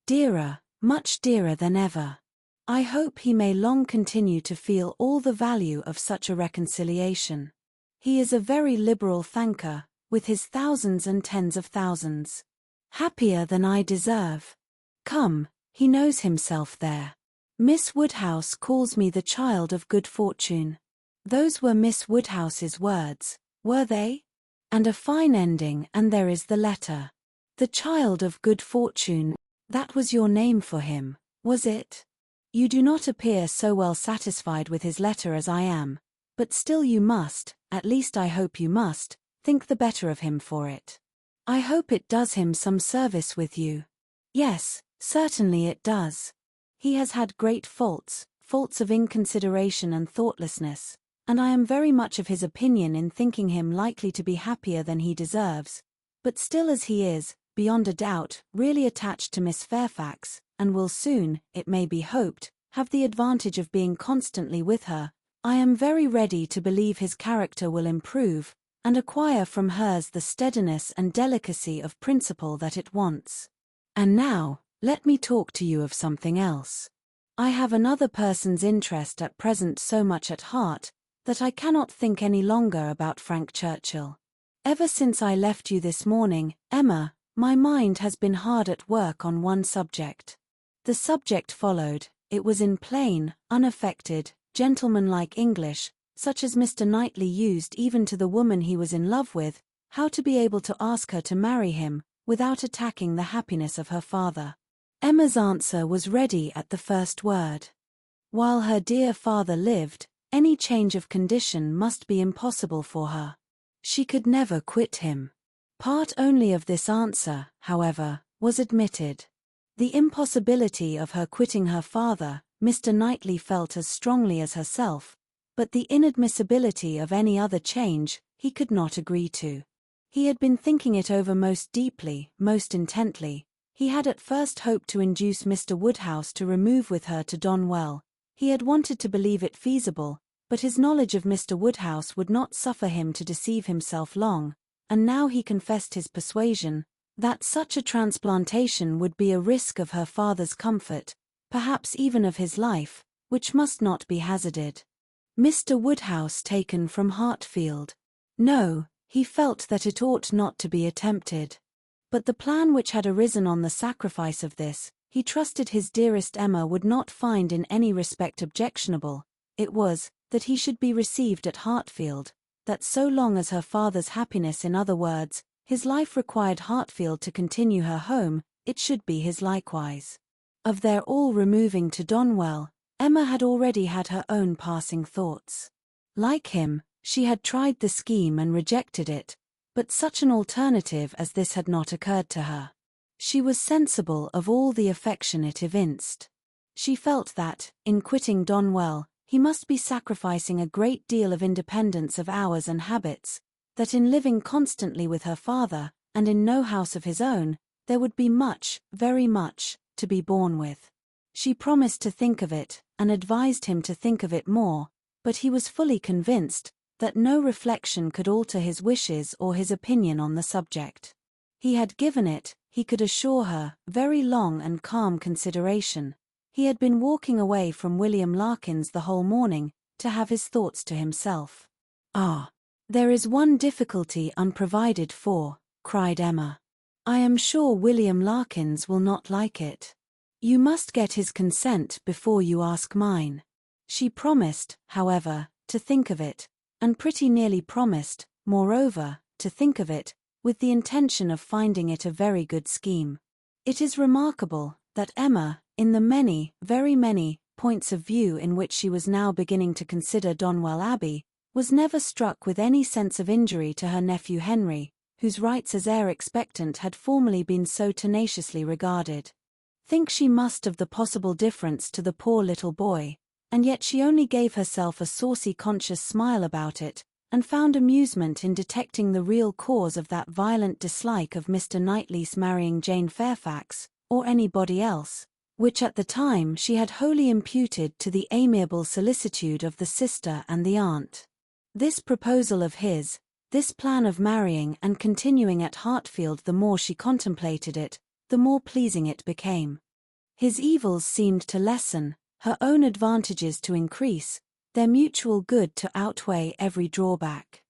Dearer, much dearer than ever. I hope he may long continue to feel all the value of such a reconciliation. He is a very liberal thanker, with his thousands and tens of thousands. Happier than I deserve. Come, he knows himself there. Miss Woodhouse calls me the child of good fortune. Those were Miss Woodhouse's words, were they? And a fine ending, and there is the letter. The child of good fortune, that was your name for him, was it? You do not appear so well satisfied with his letter as I am, but still you must, at least I hope you must, think the better of him for it. I hope it does him some service with you. Yes, certainly it does. He has had great faults of inconsideration and thoughtlessness, and I am very much of his opinion in thinking him likely to be happier than he deserves, but still as he is, beyond a doubt, really attached to Miss Fairfax, and will soon, it may be hoped, have the advantage of being constantly with her, I am very ready to believe his character will improve, and acquire from hers the steadiness and delicacy of principle that it wants. And now, let me talk to you of something else. I have another person's interest at present so much at heart, that I cannot think any longer about Frank Churchill. Ever since I left you this morning, Emma, my mind has been hard at work on one subject. The subject followed. It was in plain, unaffected, gentlemanlike English, such as Mr. Knightley used even to the woman he was in love with, how to be able to ask her to marry him, without attacking the happiness of her father. Emma's answer was ready at the first word. While her dear father lived, any change of condition must be impossible for her. She could never quit him. Part only of this answer, however, was admitted. The impossibility of her quitting her father, Mr. Knightley felt as strongly as herself, but the inadmissibility of any other change, he could not agree to. He had been thinking it over most deeply, most intently. He had at first hoped to induce Mr. Woodhouse to remove with her to Donwell. He had wanted to believe it feasible, but his knowledge of Mr. Woodhouse would not suffer him to deceive himself long, and now he confessed his persuasion that such a transplantation would be a risk of her father's comfort, perhaps even of his life, which must not be hazarded. Mr. Woodhouse taken from Hartfield. No, he felt that it ought not to be attempted. But the plan which had arisen on the sacrifice of this, he trusted his dearest Emma would not find in any respect objectionable. It was, that he should be received at Hartfield, that so long as her father's happiness, in other words, his life required Hartfield to continue her home, it should be his likewise. Of their all removing to Donwell, Emma had already had her own passing thoughts. Like him, she had tried the scheme and rejected it, but such an alternative as this had not occurred to her. She was sensible of all the affection it evinced. She felt that, in quitting Donwell, he must be sacrificing a great deal of independence of hours and habits, that in living constantly with her father, and in no house of his own, there would be much, very much, to be borne with. She promised to think of it, and advised him to think of it more, but he was fully convinced that no reflection could alter his wishes or his opinion on the subject. He had given it, he could assure her, very long and calm consideration. He had been walking away from William Larkins the whole morning, to have his thoughts to himself. "Ah! There is one difficulty unprovided for," cried Emma. "I am sure William Larkins will not like it. You must get his consent before you ask mine." She promised, however, to think of it, and pretty nearly promised, moreover, to think of it, with the intention of finding it a very good scheme. It is remarkable that Emma, in the many, very many, points of view in which she was now beginning to consider Donwell Abbey, was never struck with any sense of injury to her nephew Henry, whose rights as heir expectant had formerly been so tenaciously regarded. Think she must of the possible difference to the poor little boy, and yet she only gave herself a saucy conscious smile about it, and found amusement in detecting the real cause of that violent dislike of Mr. Knightley's marrying Jane Fairfax, or anybody else, which at the time she had wholly imputed to the amiable solicitude of the sister and the aunt. This proposal of his, this plan of marrying and continuing at Hartfield, the more she contemplated it, the more pleasing it became. His evils seemed to lessen, her own advantages to increase, their mutual good to outweigh every drawback.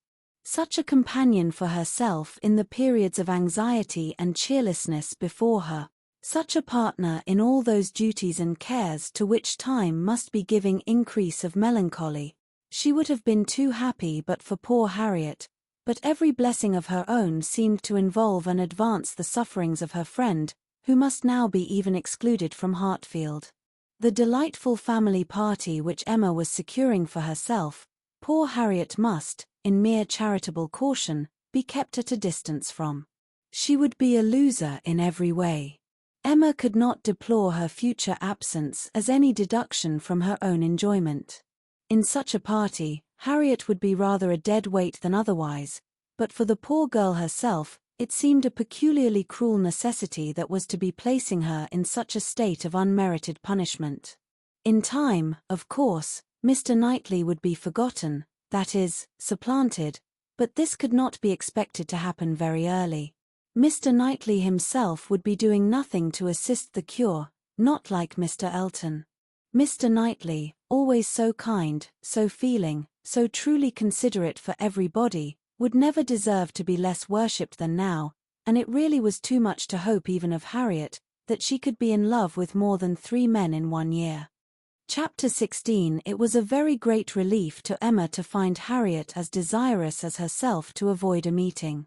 Such a companion for herself in the periods of anxiety and cheerlessness before her, such a partner in all those duties and cares to which time must be giving increase of melancholy. She would have been too happy but for poor Harriet, but every blessing of her own seemed to involve and advance the sufferings of her friend, who must now be even excluded from Hartfield. The delightful family party which Emma was securing for herself, poor Harriet must, in mere charitable caution, be kept at a distance from. She would be a loser in every way. Emma could not deplore her future absence as any deduction from her own enjoyment. In such a party, Harriet would be rather a dead weight than otherwise, but for the poor girl herself, it seemed a peculiarly cruel necessity that was to be placing her in such a state of unmerited punishment. In time, of course, Mr. Knightley would be forgotten, that is, supplanted, but this could not be expected to happen very early. Mr. Knightley himself would be doing nothing to assist the cure, not like Mr. Elton. Mr. Knightley, always so kind, so feeling, so truly considerate for everybody, would never deserve to be less worshipped than now, and it really was too much to hope even of Harriet, that she could be in love with more than 3 men in 1 year. Chapter 16. It was a very great relief to Emma to find Harriet as desirous as herself to avoid a meeting.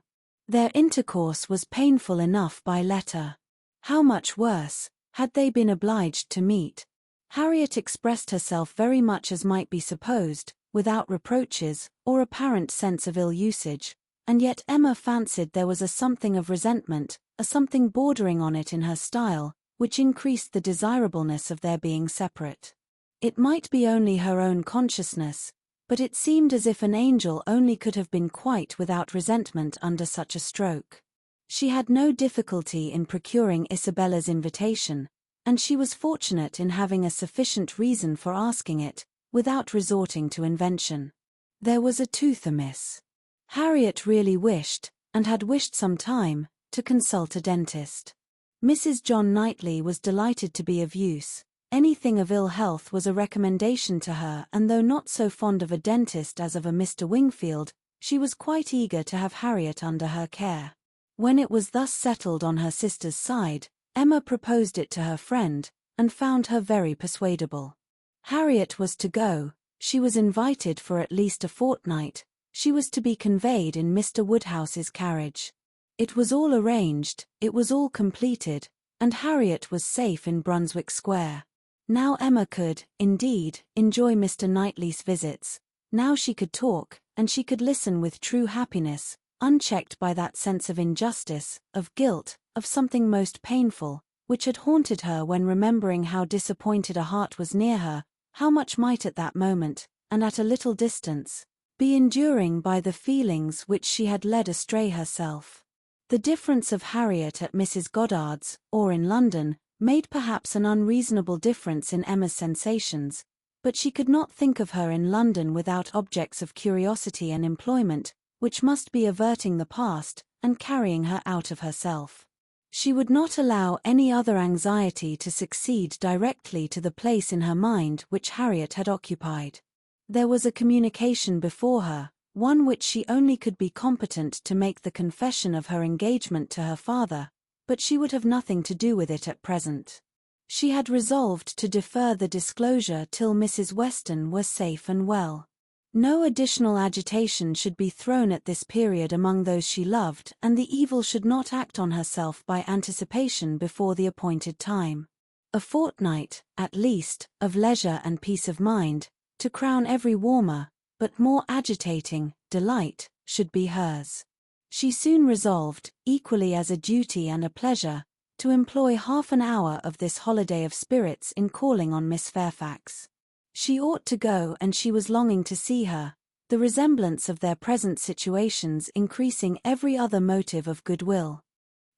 Their intercourse was painful enough by letter. How much worse, had they been obliged to meet? Harriet expressed herself very much as might be supposed, without reproaches, or apparent sense of ill usage, and yet Emma fancied there was a something of resentment, a something bordering on it in her style, which increased the desirableness of their being separate. It might be only her own consciousness, but it seemed as if an angel only could have been quite without resentment under such a stroke. She had no difficulty in procuring Isabella's invitation, and she was fortunate in having a sufficient reason for asking it, without resorting to invention. There was a tooth amiss. Harriet really wished, and had wished some time, to consult a dentist. Mrs. John Knightley was delighted to be of use. Anything of ill health was a recommendation to her, and though not so fond of a dentist as of a Mr. Wingfield, she was quite eager to have Harriet under her care. When it was thus settled on her sister's side, Emma proposed it to her friend, and found her very persuadable. Harriet was to go, she was invited for at least a fortnight, she was to be conveyed in Mr. Woodhouse's carriage. It was all arranged, it was all completed, and Harriet was safe in Brunswick Square. Now Emma could, indeed, enjoy Mr. Knightley's visits. Now she could talk, and she could listen with true happiness, unchecked by that sense of injustice, of guilt, of something most painful, which had haunted her when remembering how disappointed a heart was near her, how much might at that moment, and at a little distance, be enduring by the feelings which she had led astray herself. The difference of Harriet at Mrs. Goddard's, or in London, made perhaps an unreasonable difference in Emma's sensations, but she could not think of her in London without objects of curiosity and employment, which must be averting the past, and carrying her out of herself. She would not allow any other anxiety to succeed directly to the place in her mind which Harriet had occupied. There was a communication before her, one which she only could be competent to make the confession of her engagement to her father, but she would have nothing to do with it at present. She had resolved to defer the disclosure till Mrs. Weston was safe and well. No additional agitation should be thrown at this period among those she loved, and the evil should not act on herself by anticipation before the appointed time. A fortnight, at least, of leisure and peace of mind, to crown every warmer, but more agitating, delight, should be hers. She soon resolved, equally as a duty and a pleasure, to employ half an hour of this holiday of spirits in calling on Miss Fairfax. She ought to go, and she was longing to see her, the resemblance of their present situations increasing every other motive of goodwill.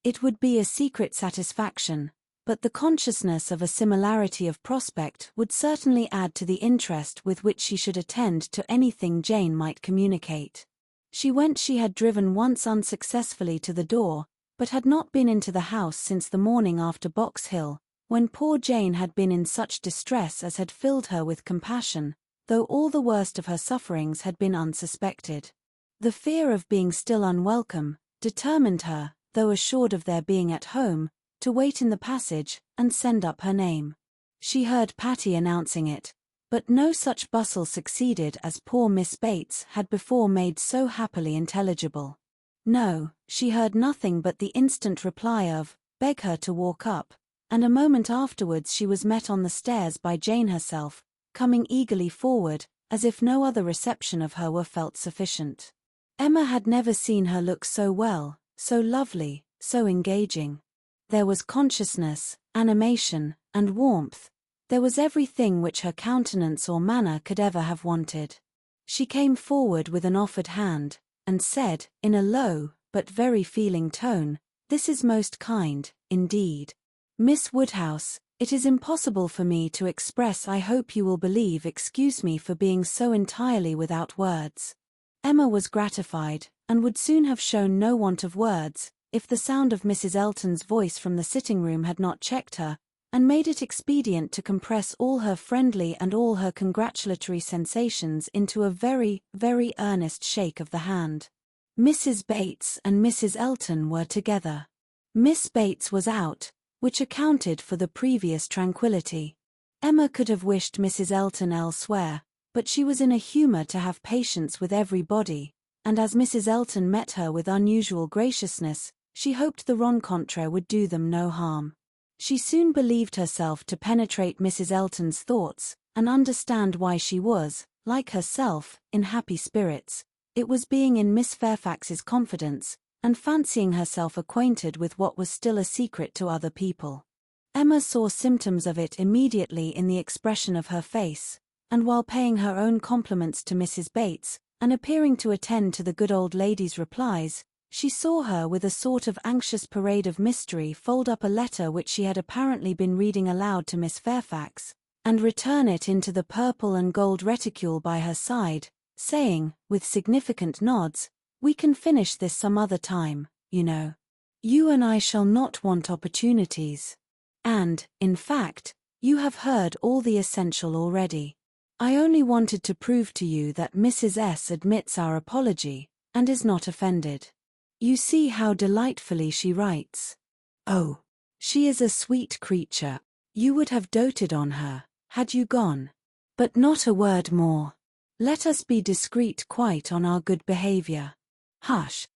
It would be a secret satisfaction, but the consciousness of a similarity of prospect would certainly add to the interest with which she should attend to anything Jane might communicate. She had driven once unsuccessfully to the door, but had not been into the house since the morning after Box Hill, when poor Jane had been in such distress as had filled her with compassion, though all the worst of her sufferings had been unsuspected. The fear of being still unwelcome determined her, though assured of their being at home, to wait in the passage, and send up her name. She heard Patty announcing it, but no such bustle succeeded as poor Miss Bates had before made so happily intelligible. No, she heard nothing but the instant reply of, "Beg her to walk up," and a moment afterwards she was met on the stairs by Jane herself, coming eagerly forward, as if no other reception of her were felt sufficient. Emma had never seen her look so well, so lovely, so engaging. There was consciousness, animation, and warmth. There was everything which her countenance or manner could ever have wanted. She came forward with an offered hand, and said, in a low, but very feeling tone, "This is most kind, indeed. Miss Woodhouse, it is impossible for me to express. I hope you will excuse me for being so entirely without words." Emma was gratified, and would soon have shown no want of words, if the sound of Mrs. Elton's voice from the sitting-room had not checked her, and made it expedient to compress all her friendly and all her congratulatory sensations into a very, very earnest shake of the hand. Mrs. Bates and Mrs. Elton were together. Miss Bates was out, which accounted for the previous tranquillity. Emma could have wished Mrs. Elton elsewhere, but she was in a humour to have patience with everybody, and as Mrs. Elton met her with unusual graciousness, she hoped the rencontre would do them no harm. She soon believed herself to penetrate Mrs. Elton's thoughts, and understand why she was, like herself, in happy spirits. It was being in Miss Fairfax's confidence, and fancying herself acquainted with what was still a secret to other people. Emma saw symptoms of it immediately in the expression of her face, and while paying her own compliments to Mrs. Bates, and appearing to attend to the good old lady's replies, she saw her with a sort of anxious parade of mystery fold up a letter which she had apparently been reading aloud to Miss Fairfax, and return it into the purple and gold reticule by her side, saying, with significant nods, "We can finish this some other time, you know. You and I shall not want opportunities. And, in fact, you have heard all the essential already. I only wanted to prove to you that Mrs. S. admits our apology, and is not offended. You see how delightfully she writes. Oh, she is a sweet creature. You would have doted on her, had you gone. But not a word more. Let us be discreet quite on our good behaviour. Hush.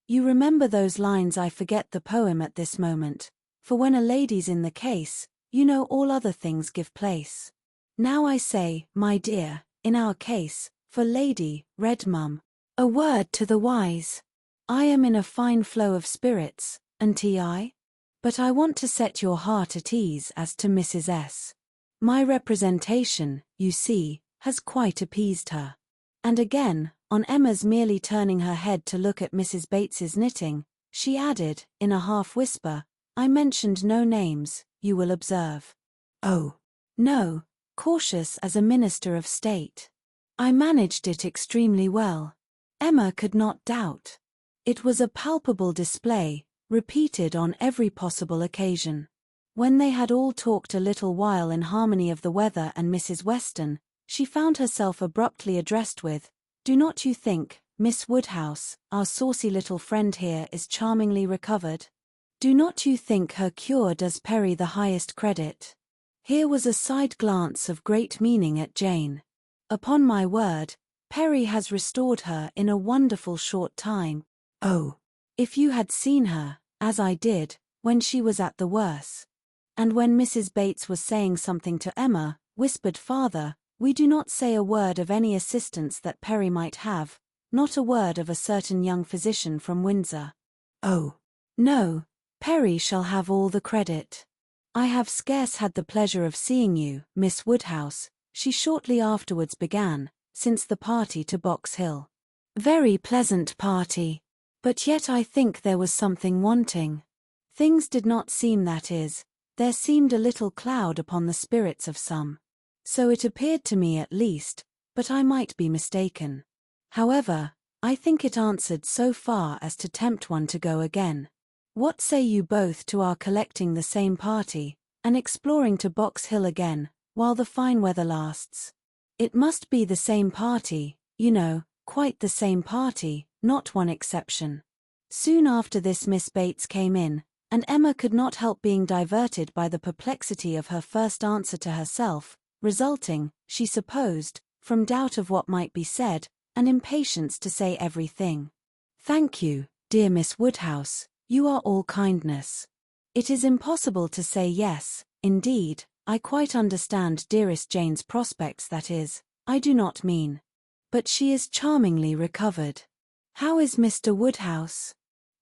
You remember those lines. I forget the poem at this moment, for when a lady's in the case, you know all other things give place. Now I say, my dear, in our case, for lady, read mum, a word to the wise. I am in a fine flow of spirits, auntie I? But I want to set your heart at ease as to Mrs. S. My representation, you see, has quite appeased her. And again, on Emma's merely turning her head to look at Mrs. Bates's knitting, she added, in a half-whisper, I mentioned no names, you will observe. Oh, no, cautious as a minister of state. I managed it extremely well. Emma could not doubt. It was a palpable display, repeated on every possible occasion. When they had all talked a little while in harmony of the weather and Mrs. Weston, she found herself abruptly addressed with, Do not you think, Miss Woodhouse, our saucy little friend here is charmingly recovered? Do not you think her cure does Perry the highest credit? Here was a side glance of great meaning at Jane. Upon my word, Perry has restored her in a wonderful short time. Oh, if you had seen her, as I did, when she was at the worst. And when Mrs. Bates was saying something to Emma, whispered farther, we do not say a word of any assistance that Perry might have, not a word of a certain young physician from Windsor. Oh, no, Perry shall have all the credit. I have scarce had the pleasure of seeing you, Miss Woodhouse, she shortly afterwards began, since the party to Box Hill. Very pleasant party. But yet I think there was something wanting. Things did not seem, that is, there seemed a little cloud upon the spirits of some. So it appeared to me at least, but I might be mistaken. However, I think it answered so far as to tempt one to go again. What say you both to our collecting the same party, and exploring to Box Hill again, while the fine weather lasts? It must be the same party, you know, quite the same party, not one exception. Soon after this Miss Bates came in, and Emma could not help being diverted by the perplexity of her first answer to herself, resulting, she supposed, from doubt of what might be said, and impatience to say everything. Thank you, dear Miss Woodhouse, you are all kindness. It is impossible to say yes, indeed, I quite understand dearest Jane's prospects, that is, I do not mean. But she is charmingly recovered. How is Mr. Woodhouse?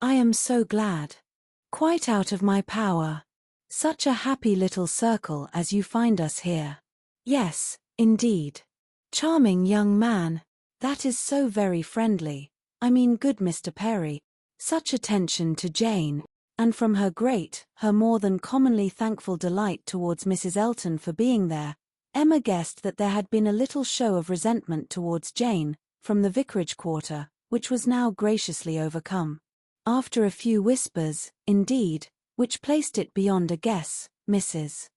I am so glad. Quite out of my power. Such a happy little circle as you find us here. Yes, indeed. Charming young man. That is so very friendly. I mean good Mr. Perry. Such attention to Jane, and from her more than commonly thankful delight towards Mrs. Elton for being there, Emma guessed that there had been a little show of resentment towards Jane, from the vicarage quarter, which was now graciously overcome. After a few whispers, indeed, which placed it beyond a guess, Mrs.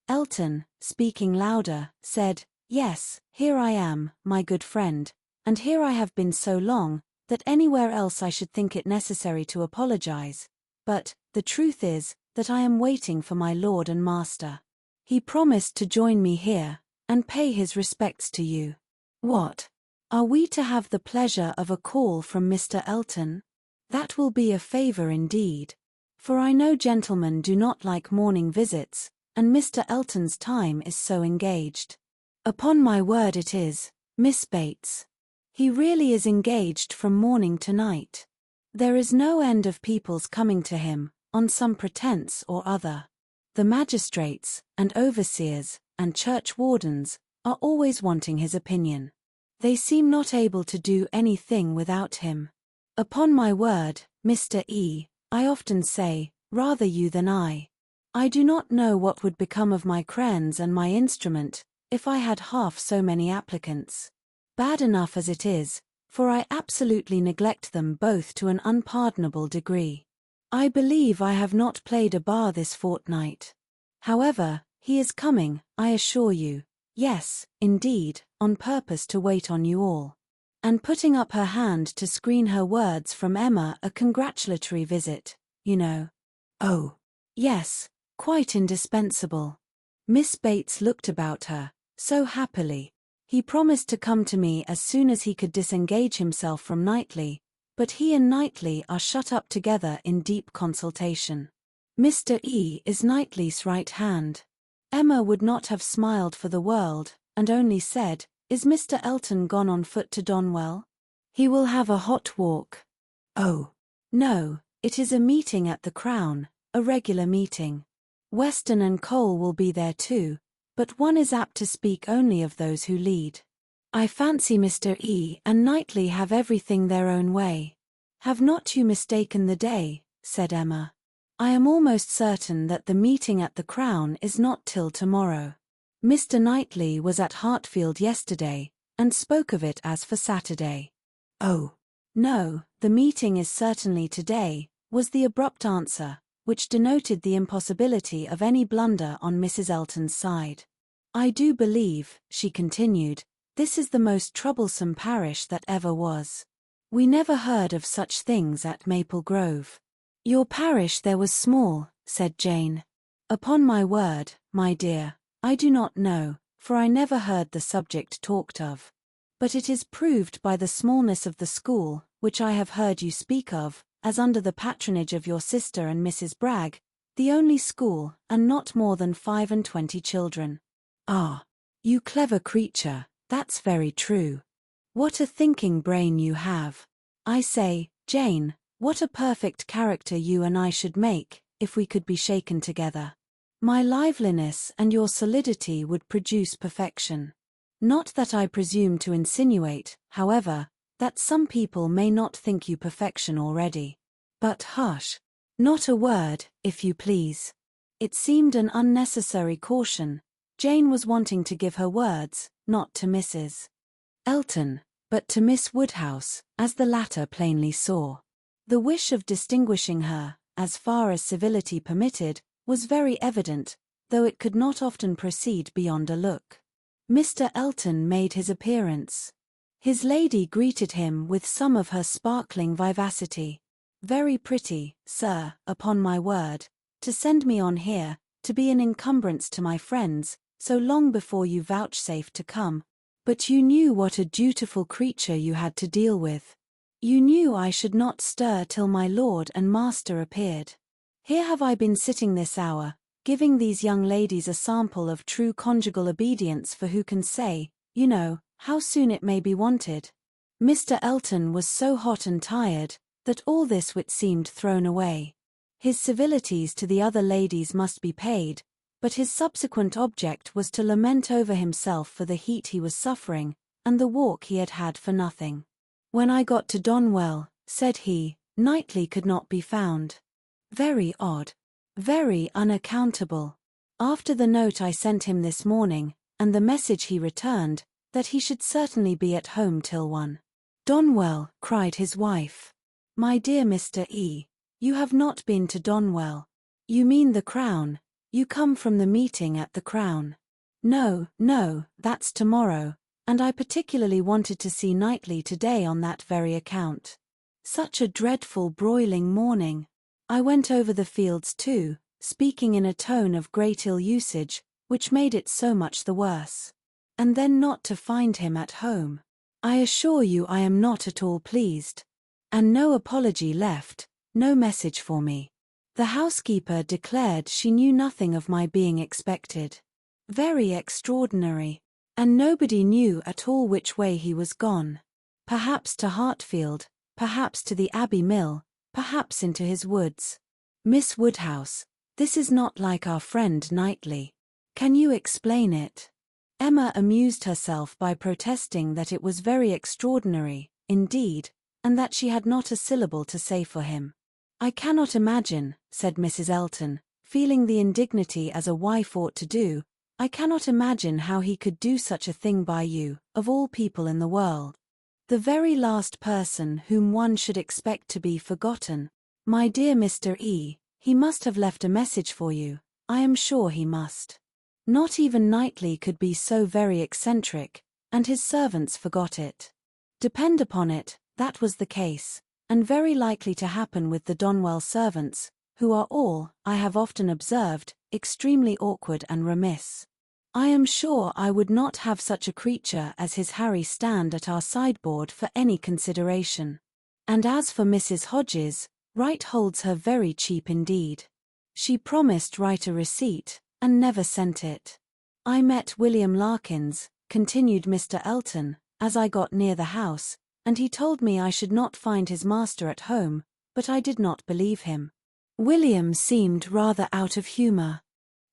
Elton, speaking louder, said, "Yes, here I am, my good friend, and here I have been so long, that anywhere else I should think it necessary to apologize. But, the truth is, that I am waiting for my lord and master. He promised to join me here, and pay his respects to you." "What? Are we to have the pleasure of a call from Mr. Elton? That will be a favor indeed. For I know gentlemen do not like morning visits, and Mr. Elton's time is so engaged." "Upon my word it is, Miss Bates. He really is engaged from morning to night. There is no end of people's coming to him, on some pretense or other. The magistrates, and overseers, and church wardens, are always wanting his opinion. They seem not able to do anything without him. Upon my word, Mr. E., I often say, rather you than I. I do not know what would become of my crayons and my instrument, if I had half so many applicants. Bad enough as it is, for I absolutely neglect them both to an unpardonable degree. I believe I have not played a bar this fortnight. However, he is coming, I assure you. Yes, indeed, on purpose to wait on you all." And putting up her hand to screen her words from Emma, "A congratulatory visit, you know." "Oh, yes, quite indispensable." Miss Bates looked about her, so happily. "He promised to come to me as soon as he could disengage himself from Knightley, but he and Knightley are shut up together in deep consultation. Mr. E. is Knightley's right hand." Emma would not have smiled for the world, and only said, "Is Mr. Elton gone on foot to Donwell? He will have a hot walk." "Oh, no, it is a meeting at the Crown, a regular meeting. Weston and Cole will be there too, but one is apt to speak only of those who lead. I fancy Mr. E. and Knightley have everything their own way." "Have not you mistaken the day?" said Emma. "I am almost certain that the meeting at the Crown is not till tomorrow. Mr. Knightley was at Hartfield yesterday, and spoke of it as for Saturday." "Oh, no, the meeting is certainly today," was the abrupt answer, which denoted the impossibility of any blunder on Mrs. Elton's side. "I do believe," she continued, "this is the most troublesome parish that ever was. We never heard of such things at Maple Grove." "Your parish there was small," said Jane. "Upon my word, my dear, I do not know, for I never heard the subject talked of. But it is proved by the smallness of the school, which I have heard you speak of, as under the patronage of your sister and Mrs. Bragg, the only school, and not more than 25 children." "Ah, you clever creature, that's very true. What a thinking brain you have. I say, Jane, what a perfect character you and I should make, if we could be shaken together. My liveliness and your solidity would produce perfection. Not that I presume to insinuate, however, that some people may not think you perfection already. But hush! Not a word, if you please." It seemed an unnecessary caution. Jane was wanting to give her words, not to Mrs. Elton, but to Miss Woodhouse, as the latter plainly saw. The wish of distinguishing her, as far as civility permitted, was very evident, though it could not often proceed beyond a look. Mr. Elton made his appearance. His lady greeted him with some of her sparkling vivacity. "Very pretty, sir, upon my word, to send me on here, to be an encumbrance to my friends, so long before you vouchsafed to come. But you knew what a dutiful creature you had to deal with. You knew I should not stir till my lord and master appeared. Here have I been sitting this hour, giving these young ladies a sample of true conjugal obedience, for who can say, you know, how soon it may be wanted." Mr. Elton was so hot and tired, that all this wit seemed thrown away. His civilities to the other ladies must be paid, but his subsequent object was to lament over himself for the heat he was suffering, and the walk he had had for nothing. "When I got to Donwell," said he, "Knightley could not be found. Very odd. Very unaccountable. After the note I sent him this morning, and the message he returned, that he should certainly be at home till 1. "Donwell," cried his wife. "My dear Mr. E., you have not been to Donwell. You mean the Crown. You come from the meeting at the Crown. No, no, that's tomorrow, and I particularly wanted to see Knightley today on that very account. Such a dreadful broiling morning. I went over the fields too, speaking in a tone of great ill-usage, which made it so much the worse. And then not to find him at home. I assure you I am not at all pleased. And no apology left, no message for me. The housekeeper declared she knew nothing of my being expected. Very extraordinary. And nobody knew at all which way he was gone. Perhaps to Hartfield, perhaps to the Abbey Mill, perhaps into his woods. Miss Woodhouse, this is not like our friend Knightley. Can you explain it? Emma amused herself by protesting that it was very extraordinary, indeed, and that she had not a syllable to say for him. I cannot imagine, said Mrs. Elton, feeling the indignity as a wife ought to do, I cannot imagine how he could do such a thing by you, of all people in the world. The very last person whom one should expect to be forgotten. My dear Mr. E., he must have left a message for you, I am sure he must. Not even Knightley could be so very eccentric, and his servants forgot it. Depend upon it, that was the case, and very likely to happen with the Donwell servants, who are all, I have often observed, extremely awkward and remiss. I am sure I would not have such a creature as his Harry stand at our sideboard for any consideration. And as for Mrs. Hodges, Wright holds her very cheap indeed. She promised Wright a receipt, and never sent it. I met William Larkins, continued Mr. Elton, as I got near the house, and he told me I should not find his master at home, but I did not believe him. William seemed rather out of humour.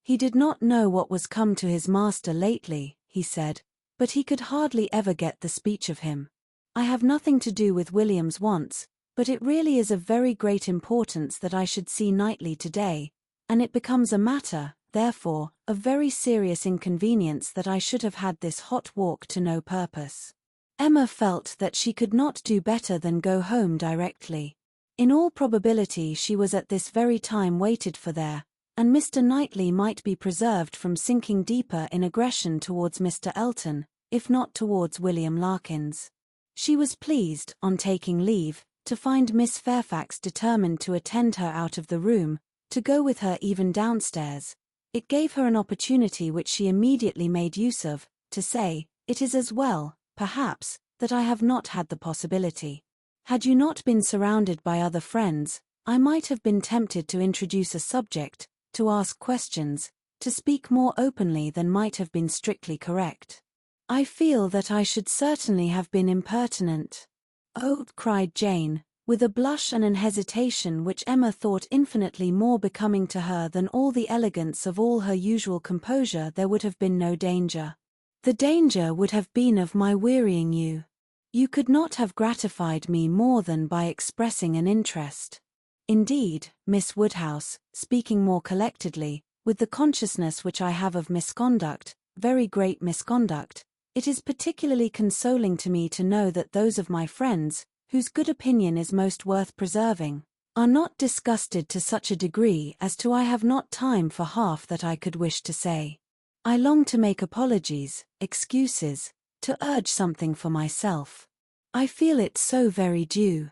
He did not know what was come to his master lately, he said, but he could hardly ever get the speech of him. I have nothing to do with William's wants, but it really is of very great importance that I should see Knightley today, and it becomes a matter, therefore, of very serious inconvenience that I should have had this hot walk to no purpose. Emma felt that she could not do better than go home directly. In all probability she was at this very time waited for there, and Mr. Knightley might be preserved from sinking deeper in aggression towards Mr. Elton, if not towards William Larkins. She was pleased, on taking leave, to find Miss Fairfax determined to attend her out of the room, to go with her even downstairs. It gave her an opportunity which she immediately made use of, to say, "It is as well, perhaps, that I have not had the possibility. Had you not been surrounded by other friends, I might have been tempted to introduce a subject, to ask questions, to speak more openly than might have been strictly correct. I feel that I should certainly have been impertinent." "Oh," cried Jane, with a blush and an hesitation which Emma thought infinitely more becoming to her than all the elegance of all her usual composure, "there would have been no danger. The danger would have been of my wearying you. You could not have gratified me more than by expressing an interest. Indeed, Miss Woodhouse, speaking more collectedly, with the consciousness which I have of misconduct, very great misconduct, it is particularly consoling to me to know that those of my friends, whose good opinion is most worth preserving, are not disgusted to such a degree as to I have not time for half that I could wish to say. I long to make apologies, excuses, to urge something for myself. I feel it so very due.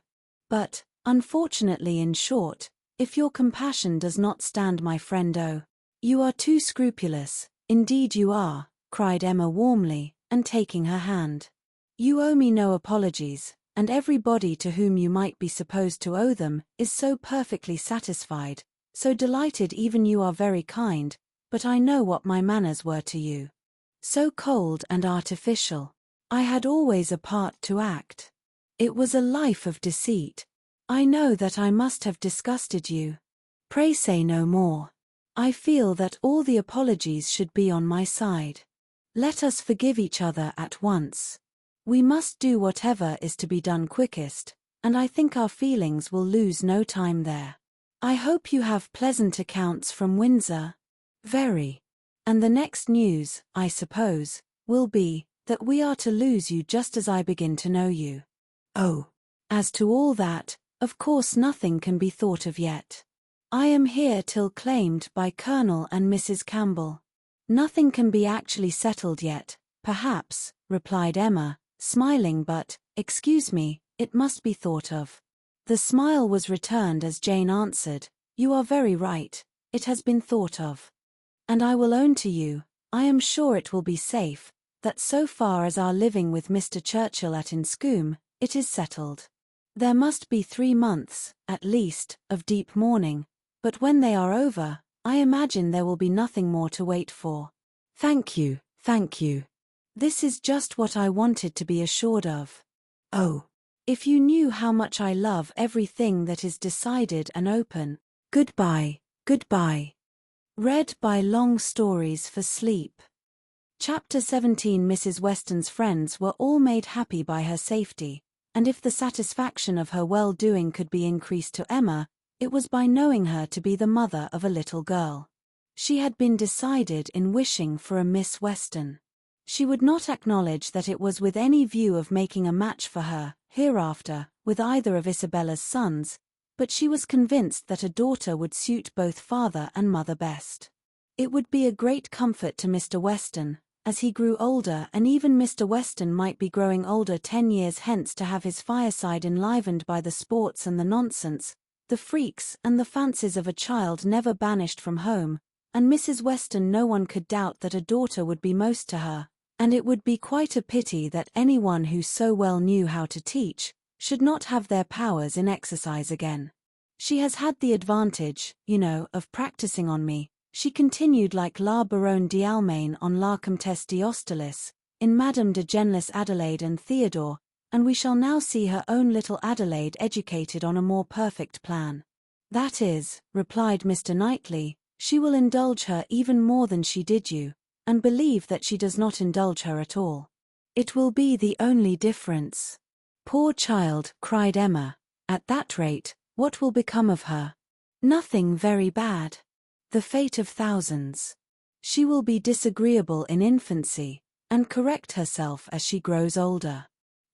But, unfortunately, in short, if your compassion does not stand my friend you are too scrupulous, indeed you are," cried Emma warmly, and taking her hand. "You owe me no apologies, and everybody to whom you might be supposed to owe them is so perfectly satisfied, so delighted. Even you are very kind, but I know what my manners were to you. So cold and artificial. I had always a part to act. It was a life of deceit. I know that I must have disgusted you. Pray say no more. I feel that all the apologies should be on my side. Let us forgive each other at once. We must do whatever is to be done quickest, and I think our feelings will lose no time there. I hope you have pleasant accounts from Windsor." "Very. And the next news, I suppose, will be, that we are to lose you just as I begin to know you." "Oh, as to all that, of course nothing can be thought of yet. I am here till claimed by Colonel and Mrs. Campbell. Nothing can be actually settled yet, perhaps, replied Emma, smiling, but, excuse me, it must be thought of. The smile was returned as Jane answered, you are very right, it has been thought of. And I will own to you, I am sure it will be safe, that so far as our living with Mr. Churchill at Inscombe, it is settled. There must be 3 months, at least, of deep mourning, but when they are over, I imagine there will be nothing more to wait for. Thank you, thank you. This is just what I wanted to be assured of. Oh, if you knew how much I love everything that is decided and open. Goodbye, goodbye. Read by Long Stories for Sleep. Chapter 17. Mrs. Weston's friends were all made happy by her safety, and if the satisfaction of her well-doing could be increased to Emma, it was by knowing her to be the mother of a little girl. She had been decided in wishing for a Miss Weston. She would not acknowledge that it was with any view of making a match for her, hereafter, with either of Isabella's sons, but she was convinced that a daughter would suit both father and mother best. It would be a great comfort to Mr. Weston, as he grew older, and even Mr. Weston might be growing older 10 years hence, to have his fireside enlivened by the sports and the nonsense, the freaks and the fancies of a child never banished from home, and Mrs. Weston no one could doubt that a daughter would be most to her, and it would be quite a pity that anyone who so well knew how to teach, should not have their powers in exercise again. She has had the advantage, you know, of practicing on me, she continued, like La Baronne d'Almaine on La Comtesse d'Austerlitz, in Madame de Genlis Adelaide and Theodore, and we shall now see her own little Adelaide educated on a more perfect plan. That is, replied Mr. Knightley, she will indulge her even more than she did you, and believe that she does not indulge her at all. It will be the only difference. Poor child, cried Emma, at that rate, what will become of her? Nothing very bad. The fate of thousands. She will be disagreeable in infancy, and correct herself as she grows older.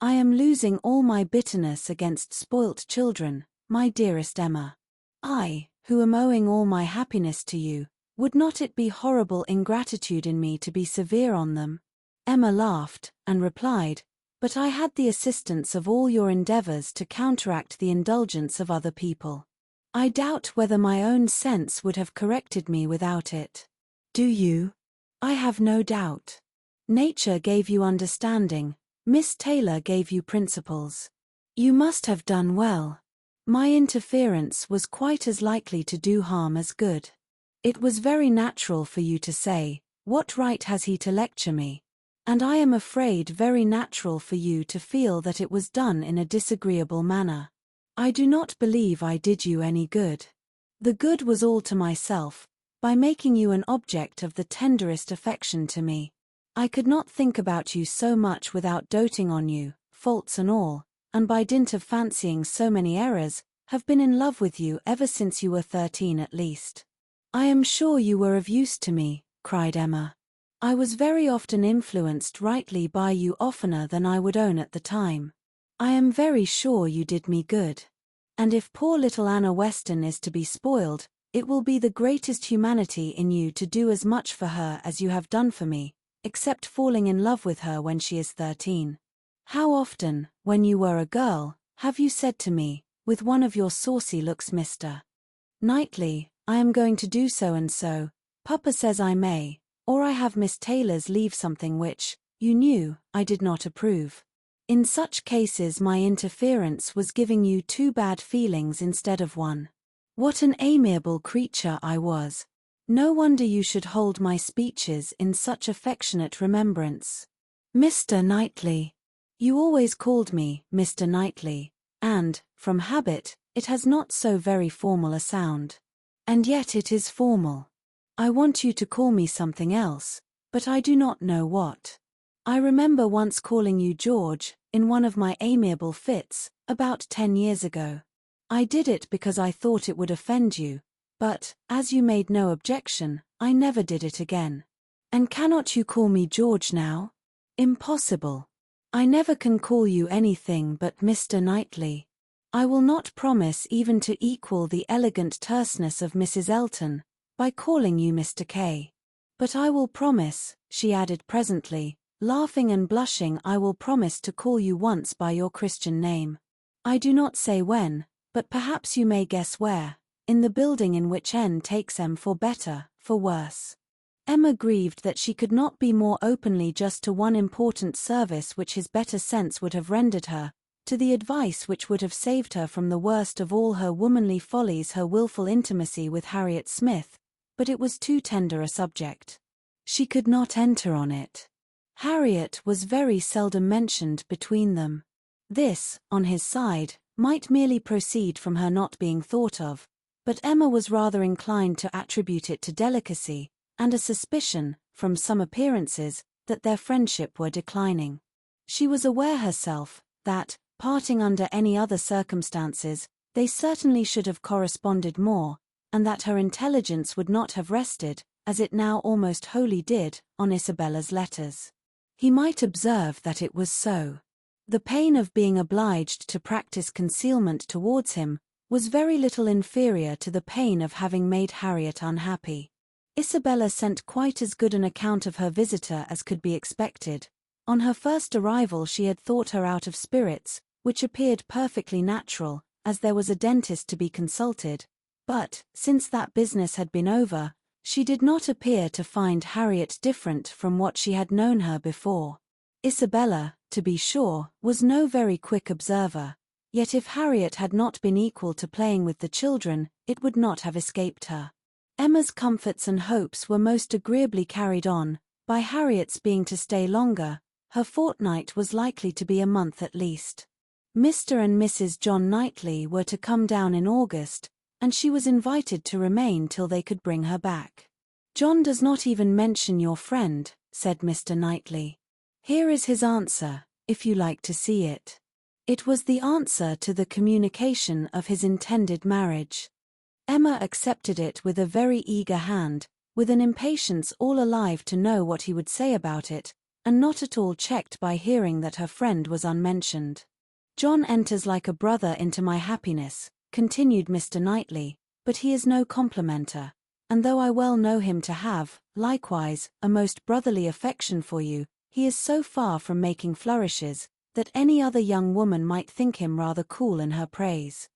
I am losing all my bitterness against spoilt children, my dearest Emma. I, who am owing all my happiness to you, would not it be horrible ingratitude in me to be severe on them? Emma laughed, and replied, but I had the assistance of all your endeavours to counteract the indulgence of other people. I doubt whether my own sense would have corrected me without it. Do you? I have no doubt. Nature gave you understanding, Miss Taylor gave you principles. You must have done well. My interference was quite as likely to do harm as good. It was very natural for you to say, what right has he to lecture me? And I am afraid very natural for you to feel that it was done in a disagreeable manner. I do not believe I did you any good. The good was all to myself, by making you an object of the tenderest affection to me. I could not think about you so much without doting on you, faults and all, and by dint of fancying so many errors, have been in love with you ever since you were 13 at least. I am sure you were of use to me, cried Emma. I was very often influenced rightly by you, oftener than I would own at the time. I am very sure you did me good. And if poor little Anna Weston is to be spoiled, it will be the greatest humanity in you to do as much for her as you have done for me, except falling in love with her when she is 13. How often, when you were a girl, have you said to me, with one of your saucy looks, Mr. Knightley, I am going to do so and so, Papa says I may, or I have Miss Taylor's leave something which, you knew, I did not approve. In such cases my interference was giving you 2 bad feelings instead of 1. What an amiable creature I was. No wonder you should hold my speeches in such affectionate remembrance. Mr. Knightley. You always called me Mr. Knightley, and, from habit, it has not so very formal a sound. And yet it is formal. I want you to call me something else, but I do not know what. I remember once calling you George, in one of my amiable fits, about 10 years ago. I did it because I thought it would offend you, but, as you made no objection, I never did it again. And cannot you call me George now? Impossible. I never can call you anything but Mr. Knightley. I will not promise even to equal the elegant terseness of Mrs. Elton, by calling you Mr. K. But I will promise, she added presently, laughing and blushing, I will promise to call you once by your Christian name. I do not say when, but perhaps you may guess where, in the building in which N takes M for better, for worse. Emma grieved that she could not be more openly just to one important service which his better sense would have rendered her, to the advice which would have saved her from the worst of all her womanly follies, her wilful intimacy with Harriet Smith, but it was too tender a subject. She could not enter on it. Harriet was very seldom mentioned between them. This, on his side, might merely proceed from her not being thought of, but Emma was rather inclined to attribute it to delicacy, and a suspicion, from some appearances, that their friendship were declining. She was aware herself, that, parting under any other circumstances, they certainly should have corresponded more, and that her intelligence would not have rested, as it now almost wholly did, on Isabella's letters. He might observe that it was so. The pain of being obliged to practice concealment towards him was very little inferior to the pain of having made Harriet unhappy. Isabella sent quite as good an account of her visitor as could be expected. On her first arrival she had thought her out of spirits, which appeared perfectly natural, as there was a dentist to be consulted, but, since that business had been over, she did not appear to find Harriet different from what she had known her before. Isabella, to be sure, was no very quick observer, yet if Harriet had not been equal to playing with the children, it would not have escaped her. Emma's comforts and hopes were most agreeably carried on, by Harriet's being to stay longer. Her fortnight was likely to be a month at least. Mr. and Mrs. John Knightley were to come down in August, and she was invited to remain till they could bring her back. "John does not even mention your friend," said Mr. Knightley. "Here is his answer, if you like to see it." It was the answer to the communication of his intended marriage. Emma accepted it with a very eager hand, with an impatience all alive to know what he would say about it, and not at all checked by hearing that her friend was unmentioned. "John enters like a brother into my happiness," continued Mr. Knightley, "but he is no complimenter, and though I well know him to have, likewise, a most brotherly affection for you, he is so far from making flourishes, that any other young woman might think him rather cool in her praise.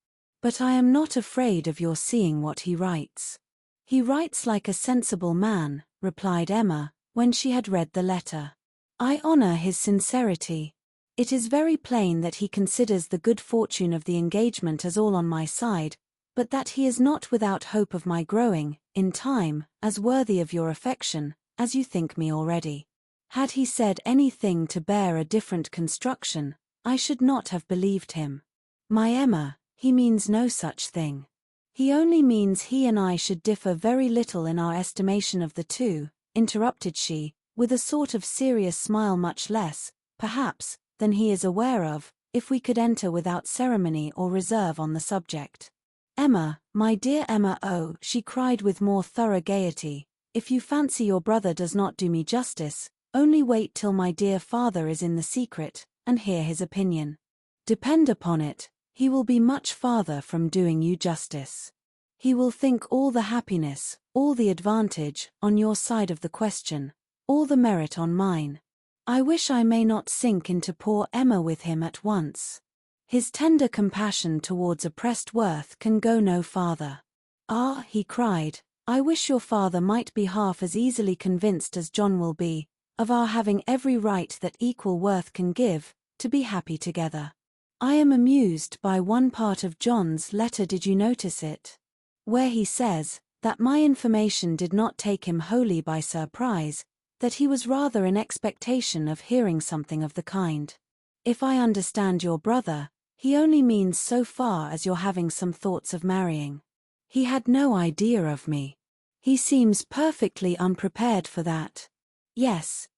But I am not afraid of your seeing what he writes." "He writes like a sensible man," replied Emma, when she had read the letter. "I honor his sincerity. It is very plain that he considers the good fortune of the engagement as all on my side, but that he is not without hope of my growing, in time, as worthy of your affection, as you think me already. Had he said anything to bear a different construction, I should not have believed him. My Emma, he means no such thing. He only means he and I should differ very little in our estimation of the two," interrupted she, with a sort of serious smile, "much less, perhaps, than he is aware of, if we could enter without ceremony or reserve on the subject. Emma, my dear Emma, oh," she cried with more thorough gaiety, "if you fancy your brother does not do me justice, only wait till my dear father is in the secret, and hear his opinion. Depend upon it, he will be much farther from doing you justice. He will think all the happiness, all the advantage, on your side of the question, all the merit on mine. I wish I may not sink into poor Emma with him at once. His tender compassion towards oppressed worth can go no farther. Ah," he cried, "I wish your father might be half as easily convinced as John will be, of our having every right that equal worth can give, to be happy together. I am amused by one part of John's letter, did you notice it? Where he says, that my information did not take him wholly by surprise, that he was rather in expectation of hearing something of the kind. If I understand your brother, he only means so far as your having some thoughts of marrying. He had no idea of me. He seems perfectly unprepared for that. Yes,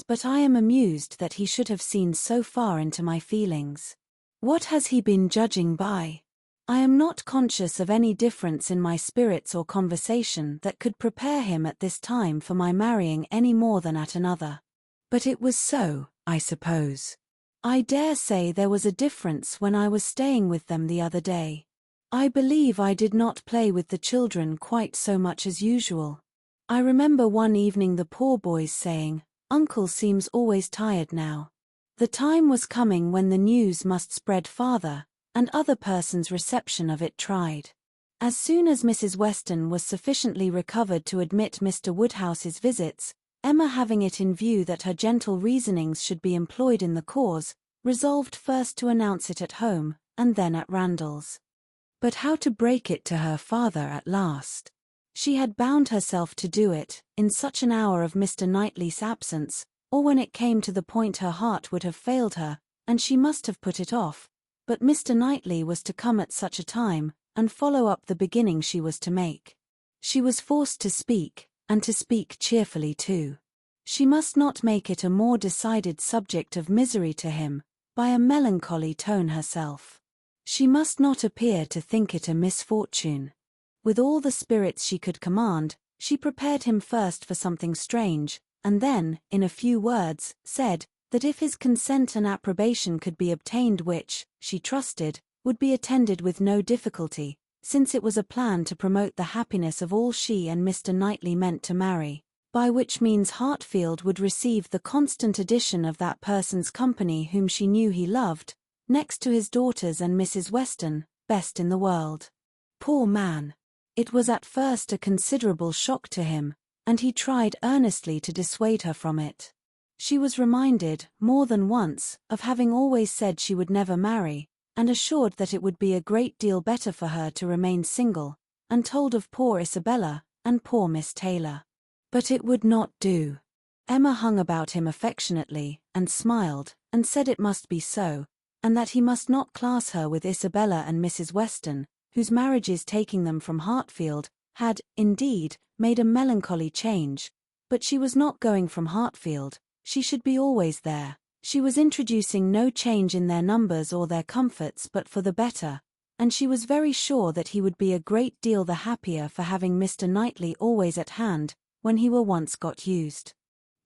but I am amused that he should have seen so far into my feelings. What has he been judging by? I am not conscious of any difference in my spirits or conversation that could prepare him at this time for my marrying any more than at another. But it was so, I suppose. I dare say there was a difference when I was staying with them the other day. I believe I did not play with the children quite so much as usual. I remember one evening the poor boys saying, "Uncle seems always tired now." The time was coming when the news must spread farther, and other persons' reception of it tried. As soon as Mrs. Weston was sufficiently recovered to admit Mr. Woodhouse's visits, Emma, having it in view that her gentle reasonings should be employed in the cause, resolved first to announce it at home, and then at Randalls. But how to break it to her father at last? She had bound herself to do it, in such an hour of Mr. Knightley's absence, or when it came to the point her heart would have failed her, and she must have put it off. But Mr. Knightley was to come at such a time, and follow up the beginning she was to make. She was forced to speak, and to speak cheerfully too. She must not make it a more decided subject of misery to him, by a melancholy tone herself. She must not appear to think it a misfortune. With all the spirits she could command, she prepared him first for something strange, and then, in a few words, said, that if his consent and approbation could be obtained, which, she trusted, would be attended with no difficulty, since it was a plan to promote the happiness of all she and Mr. Knightley meant to marry, by which means Hartfield would receive the constant addition of that person's company whom she knew he loved, next to his daughters and Mrs. Weston, best in the world. Poor man! It was at first a considerable shock to him, and he tried earnestly to dissuade her from it. She was reminded, more than once, of having always said she would never marry, and assured that it would be a great deal better for her to remain single, and told of poor Isabella, and poor Miss Taylor. But it would not do. Emma hung about him affectionately, and smiled, and said it must be so, and that he must not class her with Isabella and Mrs. Weston, whose marriages taking them from Hartfield, had, indeed, made a melancholy change, but she was not going from Hartfield, she should be always there. She was introducing no change in their numbers or their comforts but for the better, and she was very sure that he would be a great deal the happier for having Mr. Knightley always at hand, when he were once got used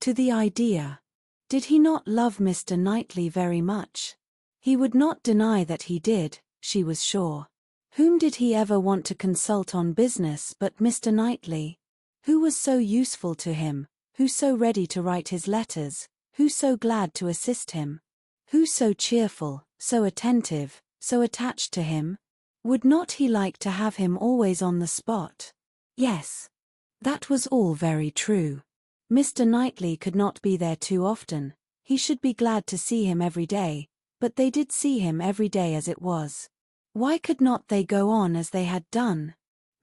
to the idea. Did he not love Mr. Knightley very much? He would not deny that he did, she was sure. Whom did he ever want to consult on business but Mr. Knightley? Who was so useful to him, who so ready to write his letters, who so glad to assist him? Who so cheerful, so attentive, so attached to him? Would not he like to have him always on the spot? Yes. That was all very true. Mr. Knightley could not be there too often, he should be glad to see him every day, but they did see him every day as it was. Why could not they go on as they had done?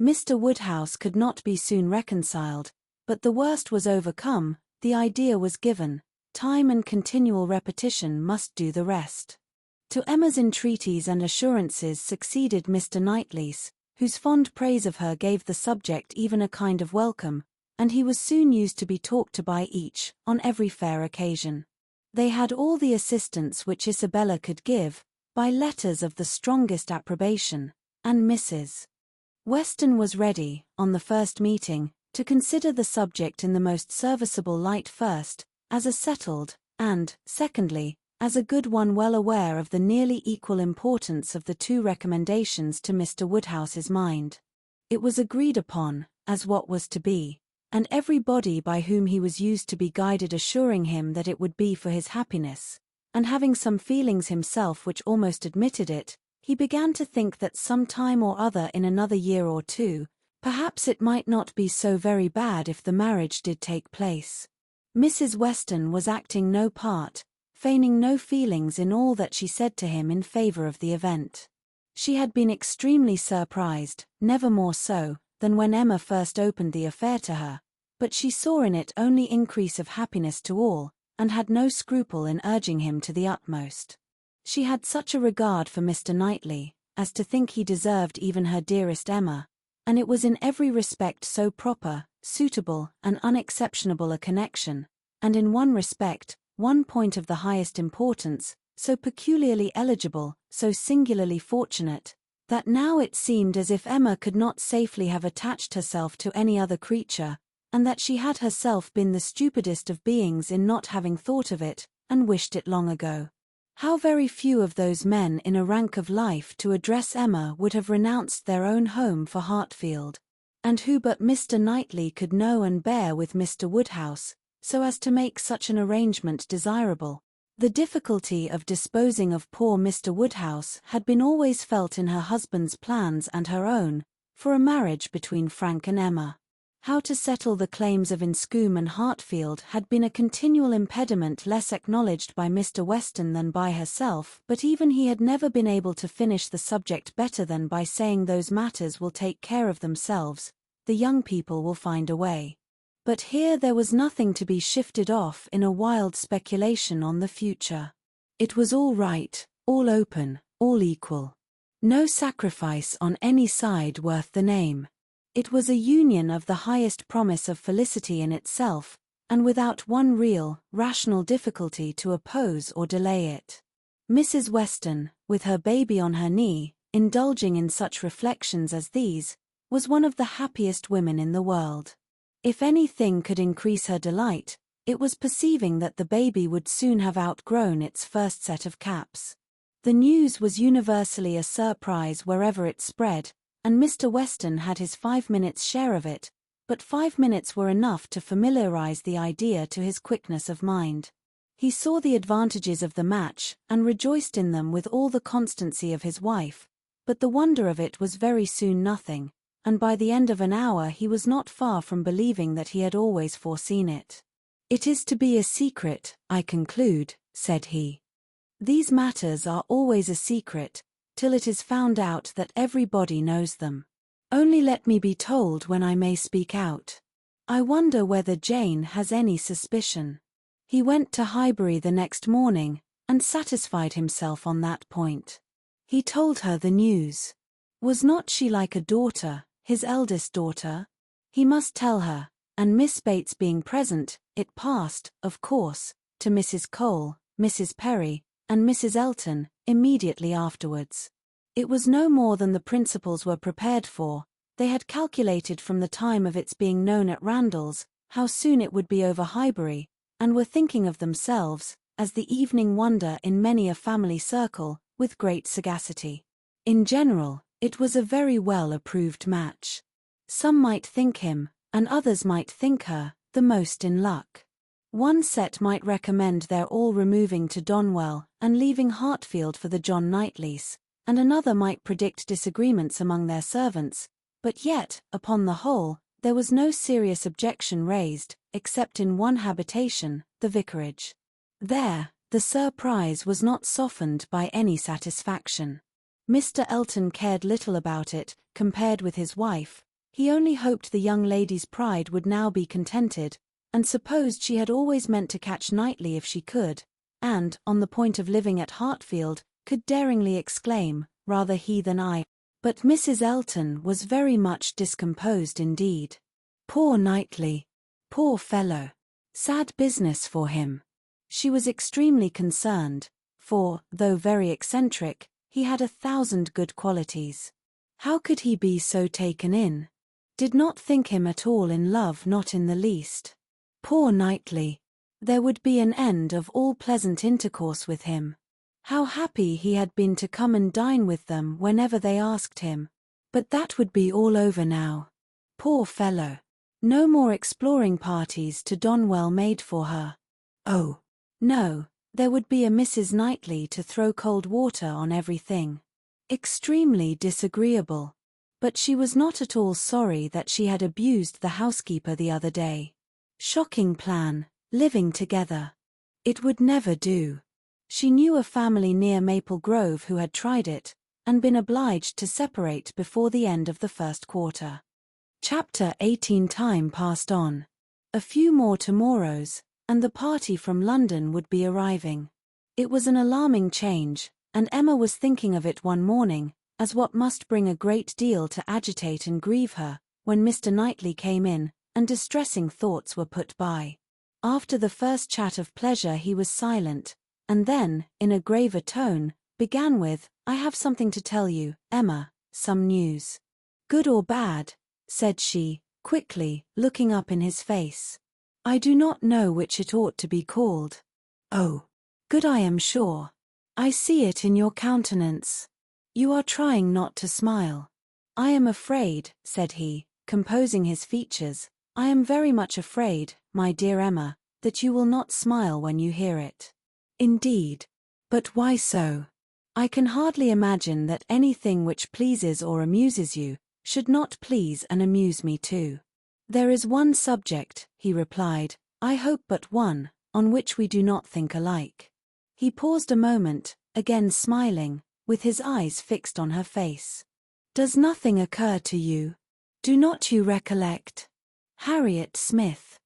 Mr. Woodhouse could not be soon reconciled, but the worst was overcome, the idea was given, time and continual repetition must do the rest. To Emma's entreaties and assurances succeeded Mr. Knightley's, whose fond praise of her gave the subject even a kind of welcome, and he was soon used to be talked to by each, on every fair occasion. They had all the assistance which Isabella could give, by letters of the strongest approbation, and Mrs. Weston was ready, on the first meeting, to consider the subject in the most serviceable light first, as a settled, and, secondly, as a good one, well aware of the nearly equal importance of the two recommendations to Mr. Woodhouse's mind. It was agreed upon, as what was to be, and everybody by whom he was used to be guided assuring him that it would be for his happiness, and having some feelings himself which almost admitted it, he began to think that some time or other in another year or two, perhaps it might not be so very bad if the marriage did take place. Mrs. Weston was acting no part, feigning no feelings in all that she said to him in favour of the event. She had been extremely surprised, never more so, than when Emma first opened the affair to her, but she saw in it only increase of happiness to all, and had no scruple in urging him to the utmost. She had such a regard for Mr. Knightley, as to think he deserved even her dearest Emma, and it was in every respect so proper, suitable, and unexceptionable a connection, and in one respect, one point of the highest importance, so peculiarly eligible, so singularly fortunate, that now it seemed as if Emma could not safely have attached herself to any other creature, and that she had herself been the stupidest of beings in not having thought of it, and wished it long ago. How very few of those men in a rank of life to address Emma would have renounced their own home for Hartfield. And who but Mr. Knightley could know and bear with Mr. Woodhouse, so as to make such an arrangement desirable? The difficulty of disposing of poor Mr. Woodhouse had been always felt in her husband's plans and her own, for a marriage between Frank and Emma. How to settle the claims of Inscombe and Hartfield had been a continual impediment, less acknowledged by Mr. Weston than by herself, but even he had never been able to finish the subject better than by saying, "Those matters will take care of themselves, the young people will find a way." But here there was nothing to be shifted off in a wild speculation on the future. It was all right, all open, all equal. No sacrifice on any side worth the name. It was a union of the highest promise of felicity in itself, and without one real, rational difficulty to oppose or delay it. Mrs. Weston, with her baby on her knee, indulging in such reflections as these, was one of the happiest women in the world. If anything could increase her delight, it was perceiving that the baby would soon have outgrown its first set of caps. The news was universally a surprise wherever it spread, and Mr. Weston had his 5 minutes' share of it, but 5 minutes were enough to familiarize the idea to his quickness of mind. He saw the advantages of the match, and rejoiced in them with all the constancy of his wife, but the wonder of it was very soon nothing, and by the end of an hour he was not far from believing that he had always foreseen it. "It is to be a secret, I conclude," said he. "These matters are always a secret, till it is found out that everybody knows them. Only let me be told when I may speak out. I wonder whether Jane has any suspicion." He went to Highbury the next morning, and satisfied himself on that point. He told her the news. Was not she like a daughter, his eldest daughter? He must tell her, and Miss Bates being present, it passed, of course, to Mrs. Cole, Mrs. Perry, and Mrs. Elton, immediately afterwards. It was no more than the principals were prepared for. They had calculated from the time of its being known at Randalls, how soon it would be over Highbury, and were thinking of themselves, as the evening wonder in many a family circle, with great sagacity. In general, it was a very well approved match. Some might think him, and others might think her, the most in luck. One set might recommend their all removing to Donwell and leaving Hartfield for the John Knightleys, and another might predict disagreements among their servants, but yet, upon the whole, there was no serious objection raised, except in one habitation, the vicarage. There, the surprise was not softened by any satisfaction. Mr. Elton cared little about it, compared with his wife. He only hoped the young lady's pride would now be contented, and supposed she had always meant to catch Knightley if she could, and, on the point of living at Hartfield, could daringly exclaim, "Rather he than I." But Mrs. Elton was very much discomposed indeed. Poor Knightley! Poor fellow! Sad business for him. She was extremely concerned, for, though very eccentric, he had 1,000 good qualities. How could he be so taken in? Did not think him at all in love, not in the least. Poor Knightley! There would be an end of all pleasant intercourse with him. How happy he had been to come and dine with them whenever they asked him. But that would be all over now. Poor fellow! No more exploring parties to Donwell made for her. Oh, no, there would be a Mrs. Knightley to throw cold water on everything. Extremely disagreeable. But she was not at all sorry that she had abused the housekeeper the other day. Shocking plan, living together. It would never do. She knew a family near Maple Grove who had tried it, and been obliged to separate before the end of the first quarter. Chapter 18. Time passed on. A few more tomorrows, and the party from London would be arriving. It was an alarming change, and Emma was thinking of it one morning, as what must bring a great deal to agitate and grieve her, when Mr. Knightley came in, and distressing thoughts were put by. After the first chat of pleasure he was silent, and then, in a graver tone, began with, "I have something to tell you, Emma, some news." "Good or bad?" said she, quickly, looking up in his face. "I do not know which it ought to be called." "Oh, good, I am sure." I see it in your countenance. You are trying not to smile. I am afraid, said he, composing his features, I am very much afraid, my dear Emma, that you will not smile when you hear it. Indeed. But why so? I can hardly imagine that anything which pleases or amuses you should not please and amuse me too. There is one subject, he replied, I hope but one, on which we do not think alike. He paused a moment, again smiling, with his eyes fixed on her face. Does nothing occur to you? Do not you recollect? Harriet Smith.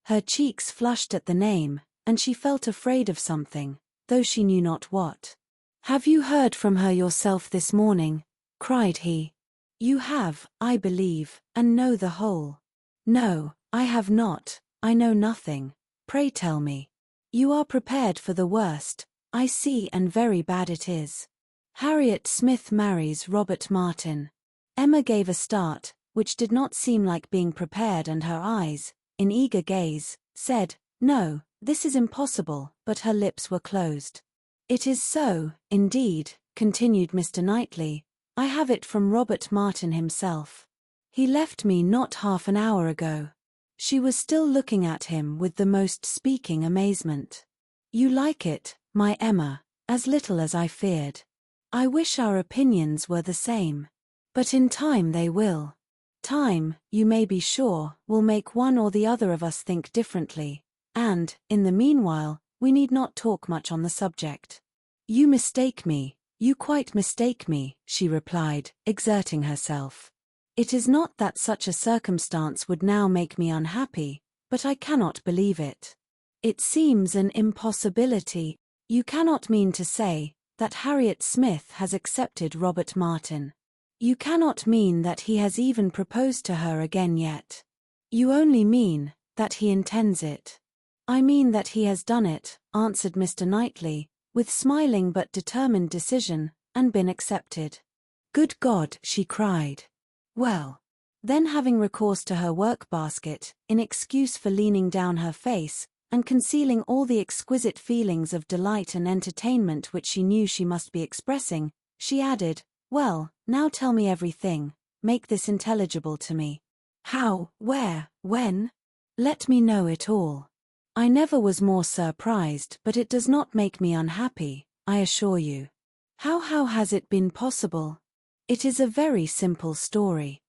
Her cheeks flushed at the name, and she felt afraid of something, though she knew not what. Have you heard from her yourself this morning? Cried he. You have, I believe, and know the whole. No, I have not, I know nothing. Pray tell me. You are prepared for the worst, I see, and very bad it is. Harriet Smith marries Robert Martin. Emma gave a start, which did not seem like being prepared, and her eyes, in eager gaze, said, No, this is impossible, but her lips were closed. It is so, indeed, continued Mr. Knightley. I have it from Robert Martin himself. He left me not half an hour ago. She was still looking at him with the most speaking amazement. You like it, my Emma, as little as I feared. I wish our opinions were the same. But in time they will. Time, you may be sure, will make one or the other of us think differently, and, in the meanwhile, we need not talk much on the subject. You mistake me, you quite mistake me, she replied, exerting herself. It is not that such a circumstance would now make me unhappy, but I cannot believe it. It seems an impossibility. You cannot mean to say that Harriet Smith has accepted Robert Martin. You cannot mean that he has even proposed to her again yet. You only mean that he intends it. I mean that he has done it, answered Mr. Knightley, with smiling but determined decision, and been accepted. Good God, she cried. Well. Then, having recourse to her work-basket, in excuse for leaning down her face, and concealing all the exquisite feelings of delight and entertainment which she knew she must be expressing, she added, Well, now tell me everything, make this intelligible to me. How, where, when? Let me know it all. I never was more surprised, but it does not make me unhappy, I assure you. How has it been possible? It is a very simple story.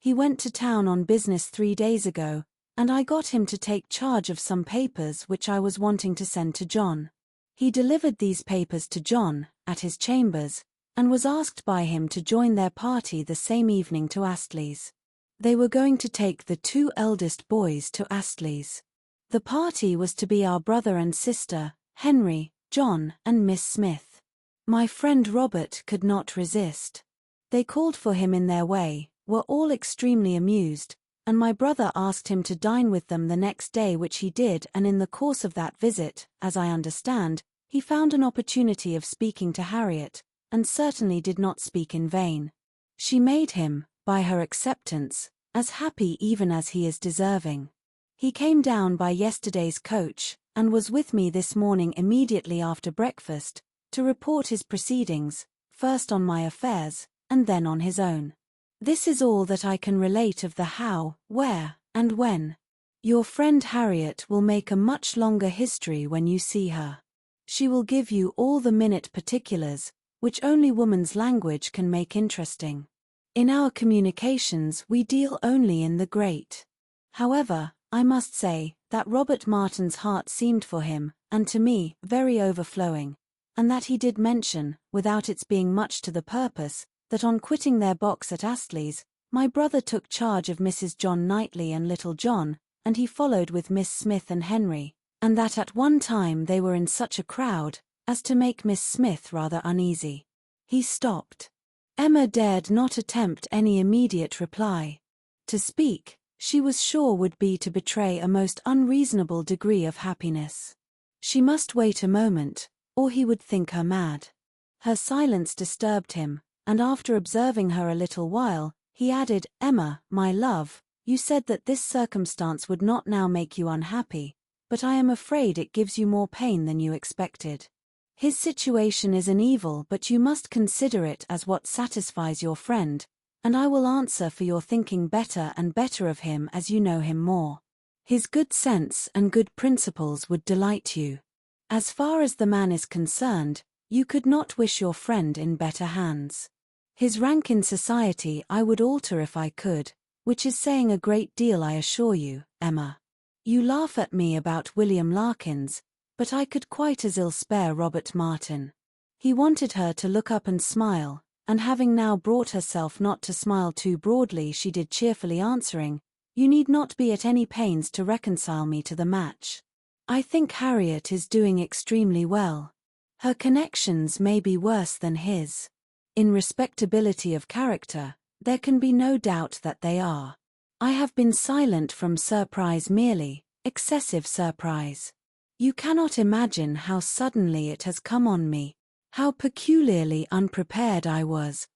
He went to town on business 3 days ago, and I got him to take charge of some papers which I was wanting to send to John. He delivered these papers to John, at his chambers, and was asked by him to join their party the same evening to Astley's. They were going to take the 2 eldest boys to Astley's. The party was to be our brother and sister, Henry, John, and Miss Smith. My friend Robert could not resist. They called for him in their way, were all extremely amused, and my brother asked him to dine with them the next day, which he did, and in the course of that visit, as I understand, he found an opportunity of speaking to Harriet, and certainly did not speak in vain. She made him, by her acceptance, as happy even as he is deserving. He came down by yesterday's coach, and was with me this morning immediately after breakfast, to report his proceedings, first on my affairs, and then on his own. This is all that I can relate of the how, where, and when. Your friend Harriet will make a much longer history when you see her. She will give you all the minute particulars, which only woman's language can make interesting. In our communications we deal only in the great. However, I must say that Robert Martin's heart seemed for him, and to me, very overflowing, and that he did mention, without its being much to the purpose, that on quitting their box at Astley's, my brother took charge of Mrs. John Knightley and little John, and he followed with Miss Smith and Henry, and that at one time they were in such a crowd as to make Miss Smith rather uneasy. He stopped. Emma dared not attempt any immediate reply. To speak, she was sure, would be to betray a most unreasonable degree of happiness. She must wait a moment, or he would think her mad. Her silence disturbed him, and after observing her a little while, he added, Emma, my love, you said that this circumstance would not now make you unhappy, but I am afraid it gives you more pain than you expected. His situation is an evil, but you must consider it as what satisfies your friend, and I will answer for your thinking better and better of him as you know him more. His good sense and good principles would delight you. As far as the man is concerned, you could not wish your friend in better hands. His rank in society I would alter if I could, which is saying a great deal, I assure you, Emma. You laugh at me about William Larkins, but I could quite as ill spare Robert Martin. He wanted her to look up and smile, and having now brought herself not to smile too broadly, she did cheerfully, answering, "You need not be at any pains to reconcile me to the match. I think Harriet is doing extremely well. Her connections may be worse than his. In respectability of character, there can be no doubt that they are. I have been silent from surprise merely, excessive surprise. You cannot imagine how suddenly it has come on me, how peculiarly unprepared I was.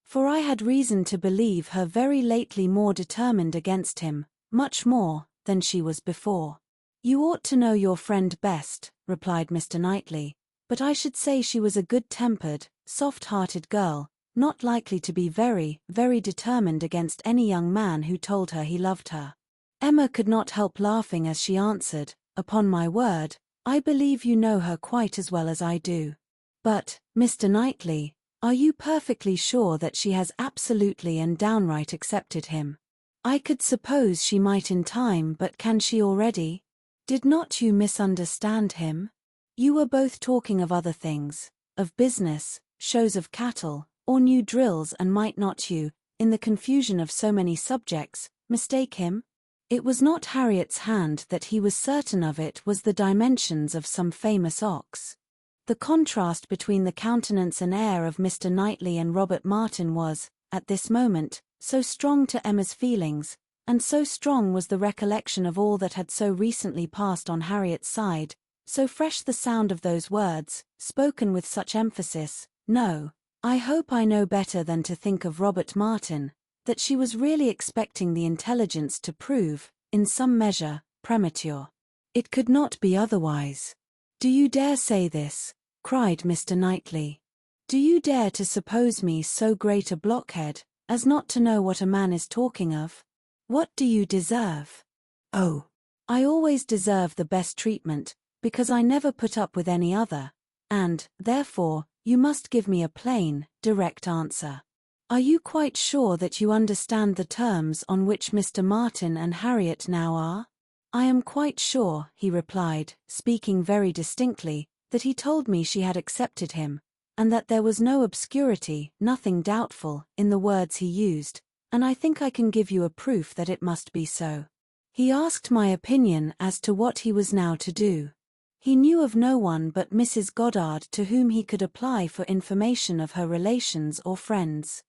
For I had reason to believe her very lately more determined against him, much more, than she was before." "You ought to know your friend best," replied Mr. Knightley, "but I should say she was a good-tempered, soft-hearted girl, not likely to be very, very determined against any young man who told her he loved her." Emma could not help laughing as she answered, "Upon my word, I believe you know her quite as well as I do. But, Mr. Knightley, are you perfectly sure that she has absolutely and downright accepted him? I could suppose she might in time, but can she already? Did not you misunderstand him? You were both talking of other things, of business, shows of cattle, or new drills, and might not you, in the confusion of so many subjects, mistake him? It was not Harriet's hand that he was certain of, it was the dimensions of some famous ox." The contrast between the countenance and air of Mr. Knightley and Robert Martin was, at this moment, so strong to Emma's feelings, and so strong was the recollection of all that had so recently passed on Harriet's side, so fresh the sound of those words, spoken with such emphasis, "No, I hope I know better than to think of Robert Martin," that she was really expecting the intelligence to prove, in some measure, premature. It could not be otherwise. "Do you dare say this?" cried Mr. Knightley. "Do you dare to suppose me so great a blockhead, as not to know what a man is talking of? What do you deserve?" "Oh, I always deserve the best treatment, because I never put up with any other, and, therefore, you must give me a plain, direct answer. Are you quite sure that you understand the terms on which Mr. Martin and Harriet now are?" "I am quite sure," he replied, speaking very distinctly, "that he told me she had accepted him, and that there was no obscurity, nothing doubtful, in the words he used, and I think I can give you a proof that it must be so. He asked my opinion as to what he was now to do. He knew of no one but Mrs. Goddard to whom he could apply for information of her relations or friends.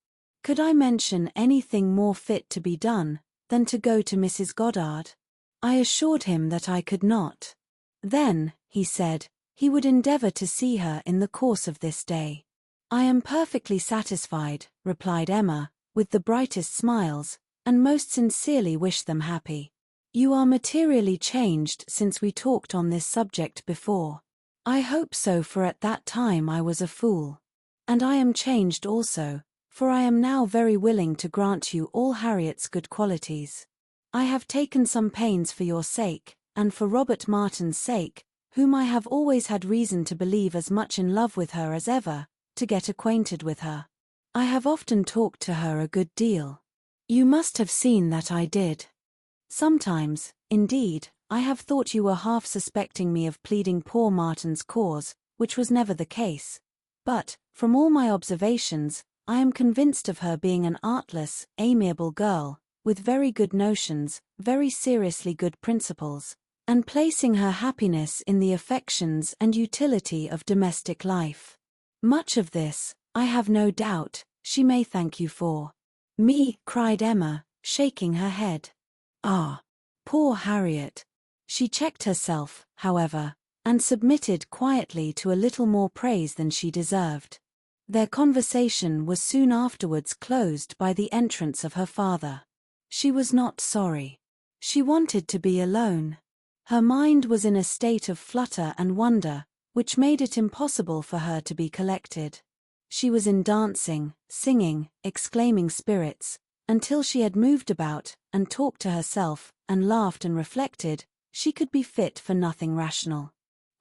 Could I mention anything more fit to be done than to go to Mrs. Goddard? I assured him that I could not. Then, he said, he would endeavor to see her in the course of this day." "I am perfectly satisfied," replied Emma, with the brightest smiles, "and most sincerely wish them happy. You are materially changed since we talked on this subject before." "I hope so, for at that time I was a fool. And I am changed also, for I am now very willing to grant you all Harriet's good qualities. I have taken some pains for your sake, and for Robert Martin's sake, whom I have always had reason to believe as much in love with her as ever, to get acquainted with her. I have often talked to her a good deal. You must have seen that I did. Sometimes, indeed, I have thought you were half suspecting me of pleading poor Martin's cause, which was never the case. But, from all my observations, I am convinced of her being an artless, amiable girl, with very good notions, very seriously good principles, and placing her happiness in the affections and utility of domestic life. Much of this, I have no doubt, she may thank you for." "Me," cried Emma, shaking her head. "Ah, poor Harriet." She checked herself, however, and submitted quietly to a little more praise than she deserved. Their conversation was soon afterwards closed by the entrance of her father. She was not sorry. She wanted to be alone. Her mind was in a state of flutter and wonder, which made it impossible for her to be collected. She was in dancing, singing, exclaiming spirits, until she had moved about, and talked to herself, and laughed and reflected, she could be fit for nothing rational.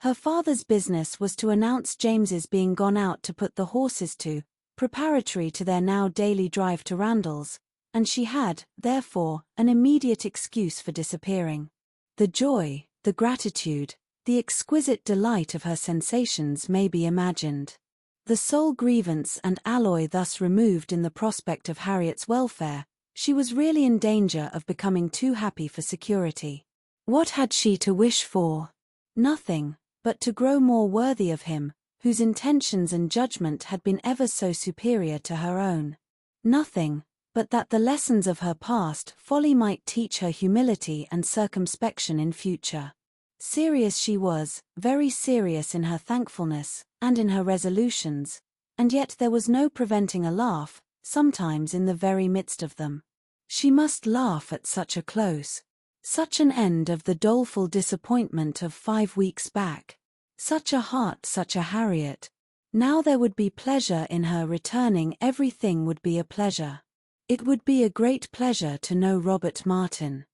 Her father's business was to announce James's being gone out to put the horses to, preparatory to their now daily drive to Randalls, and she had, therefore, an immediate excuse for disappearing. The joy, the gratitude, the exquisite delight of her sensations may be imagined. The sole grievance and alloy thus removed in the prospect of Harriet's welfare, she was really in danger of becoming too happy for security. What had she to wish for? Nothing, but to grow more worthy of him, whose intentions and judgment had been ever so superior to her own. Nothing, but that the lessons of her past folly might teach her humility and circumspection in future. Serious she was, very serious in her thankfulness, and in her resolutions, and yet there was no preventing a laugh, sometimes in the very midst of them. She must laugh at such a close. Such an end of the doleful disappointment of 5 weeks back. Such a heart, such a Harriet. Now there would be pleasure in her returning, everything would be a pleasure. It would be a great pleasure to know Robert Martin.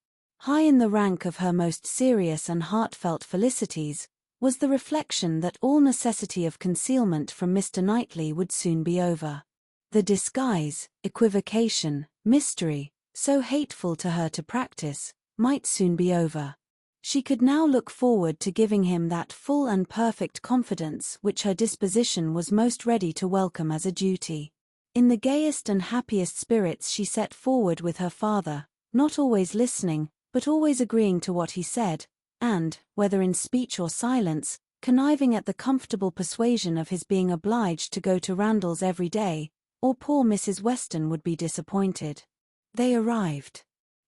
High in the rank of her most serious and heartfelt felicities, was the reflection that all necessity of concealment from Mr. Knightley would soon be over. The disguise, equivocation, mystery, so hateful to her to practice, might soon be over. She could now look forward to giving him that full and perfect confidence which her disposition was most ready to welcome as a duty. In the gayest and happiest spirits she set forward with her father, not always listening, but always agreeing to what he said, and, whether in speech or silence, conniving at the comfortable persuasion of his being obliged to go to Randalls every day, or poor Mrs. Weston would be disappointed. They arrived.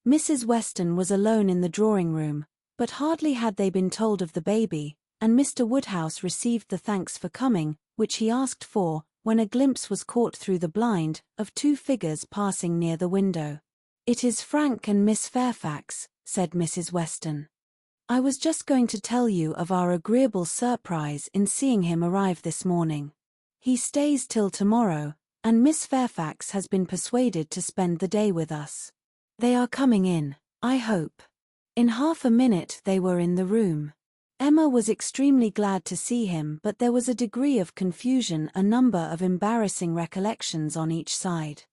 Mrs. Weston was alone in the drawing-room, but hardly had they been told of the baby, and Mr. Woodhouse received the thanks for coming, which he asked for, when a glimpse was caught through the blind, of 2 figures passing near the window. "It is Frank and Miss Fairfax," said Mrs. Weston. "I was just going to tell you of our agreeable surprise in seeing him arrive this morning. He stays till tomorrow, and Miss Fairfax has been persuaded to spend the day with us. They are coming in, I hope." In half a minute they were in the room. Emma was extremely glad to see him, but there was a degree of confusion, a number of embarrassing recollections on each side.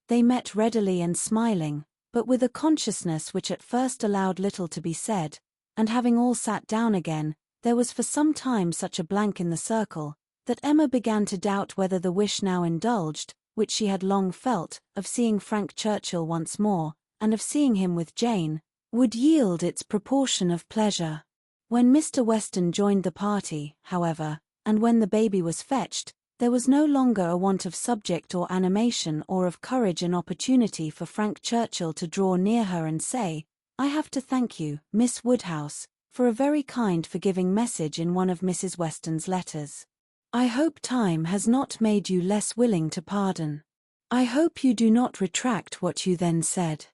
They met readily and smiling, but with a consciousness which at first allowed little to be said, and having all sat down again, there was for some time such a blank in the circle, that Emma began to doubt whether the wish now indulged, which she had long felt, of seeing Frank Churchill once more, and of seeing him with Jane, would yield its proportion of pleasure. When Mr. Weston joined the party, however, and when the baby was fetched, there was no longer a want of subject or animation or of courage and opportunity for Frank Churchill to draw near her and say, "I have to thank you, Miss Woodhouse, for a very kind forgiving message in one of Mrs. Weston's letters. I hope time has not made you less willing to pardon. I hope you do not retract what you then said."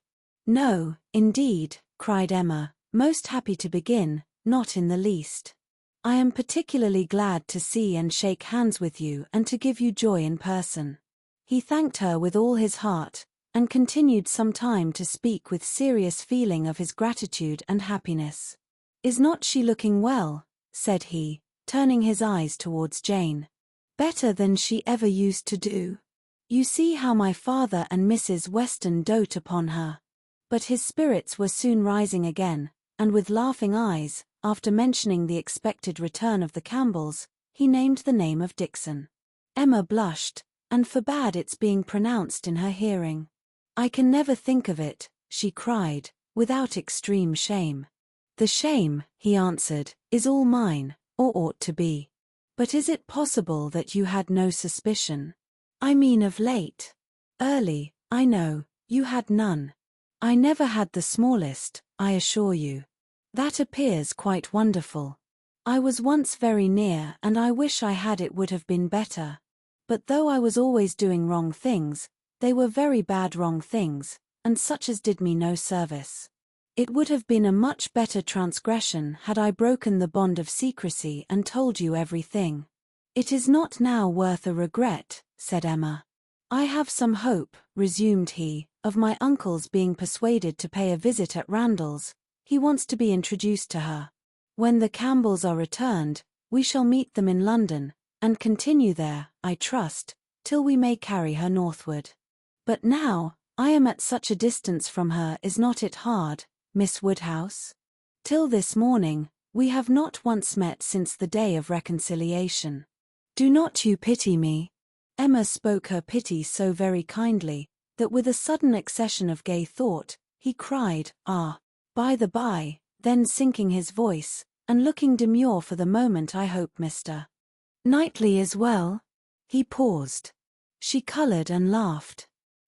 "No, indeed," cried Emma, most happy to begin, "not in the least. I am particularly glad to see and shake hands with you and to give you joy in person." He thanked her with all his heart, and continued some time to speak with serious feeling of his gratitude and happiness. "Is not she looking well?" said he, turning his eyes towards Jane. "Better than she ever used to do. You see how my father and Mrs. Weston dote upon her." But his spirits were soon rising again, and with laughing eyes, after mentioning the expected return of the Campbells, he named the name of Dixon. Emma blushed, and forbade its being pronounced in her hearing. "I can never think of it," she cried, without extreme shame. "The shame," he answered, "is all mine, or ought to be. But is it possible that you had no suspicion? I mean of late. Early, I know, you had none. I never had the smallest, I assure you. That appears quite wonderful. I was once very near, and I wish I had, it would have been better. But though I was always doing wrong things, they were very bad wrong things, and such as did me no service. It would have been a much better transgression had I broken the bond of secrecy and told you everything. It is not now worth a regret, said Emma. I have some hope, resumed he, of my uncle's being persuaded to pay a visit at Randall's. He wants to be introduced to her. When the Campbells are returned, we shall meet them in London, and continue there, I trust, till we may carry her northward. But now, I am at such a distance from her, is not it hard, Miss Woodhouse? Till this morning, we have not once met since the day of reconciliation. Do not you pity me? Emma spoke her pity so very kindly, that with a sudden accession of gay thought, he cried, "Ah, by the by," then sinking his voice, and looking demure for the moment, "I hope Mr. Knightley is well?" He paused. She coloured and laughed.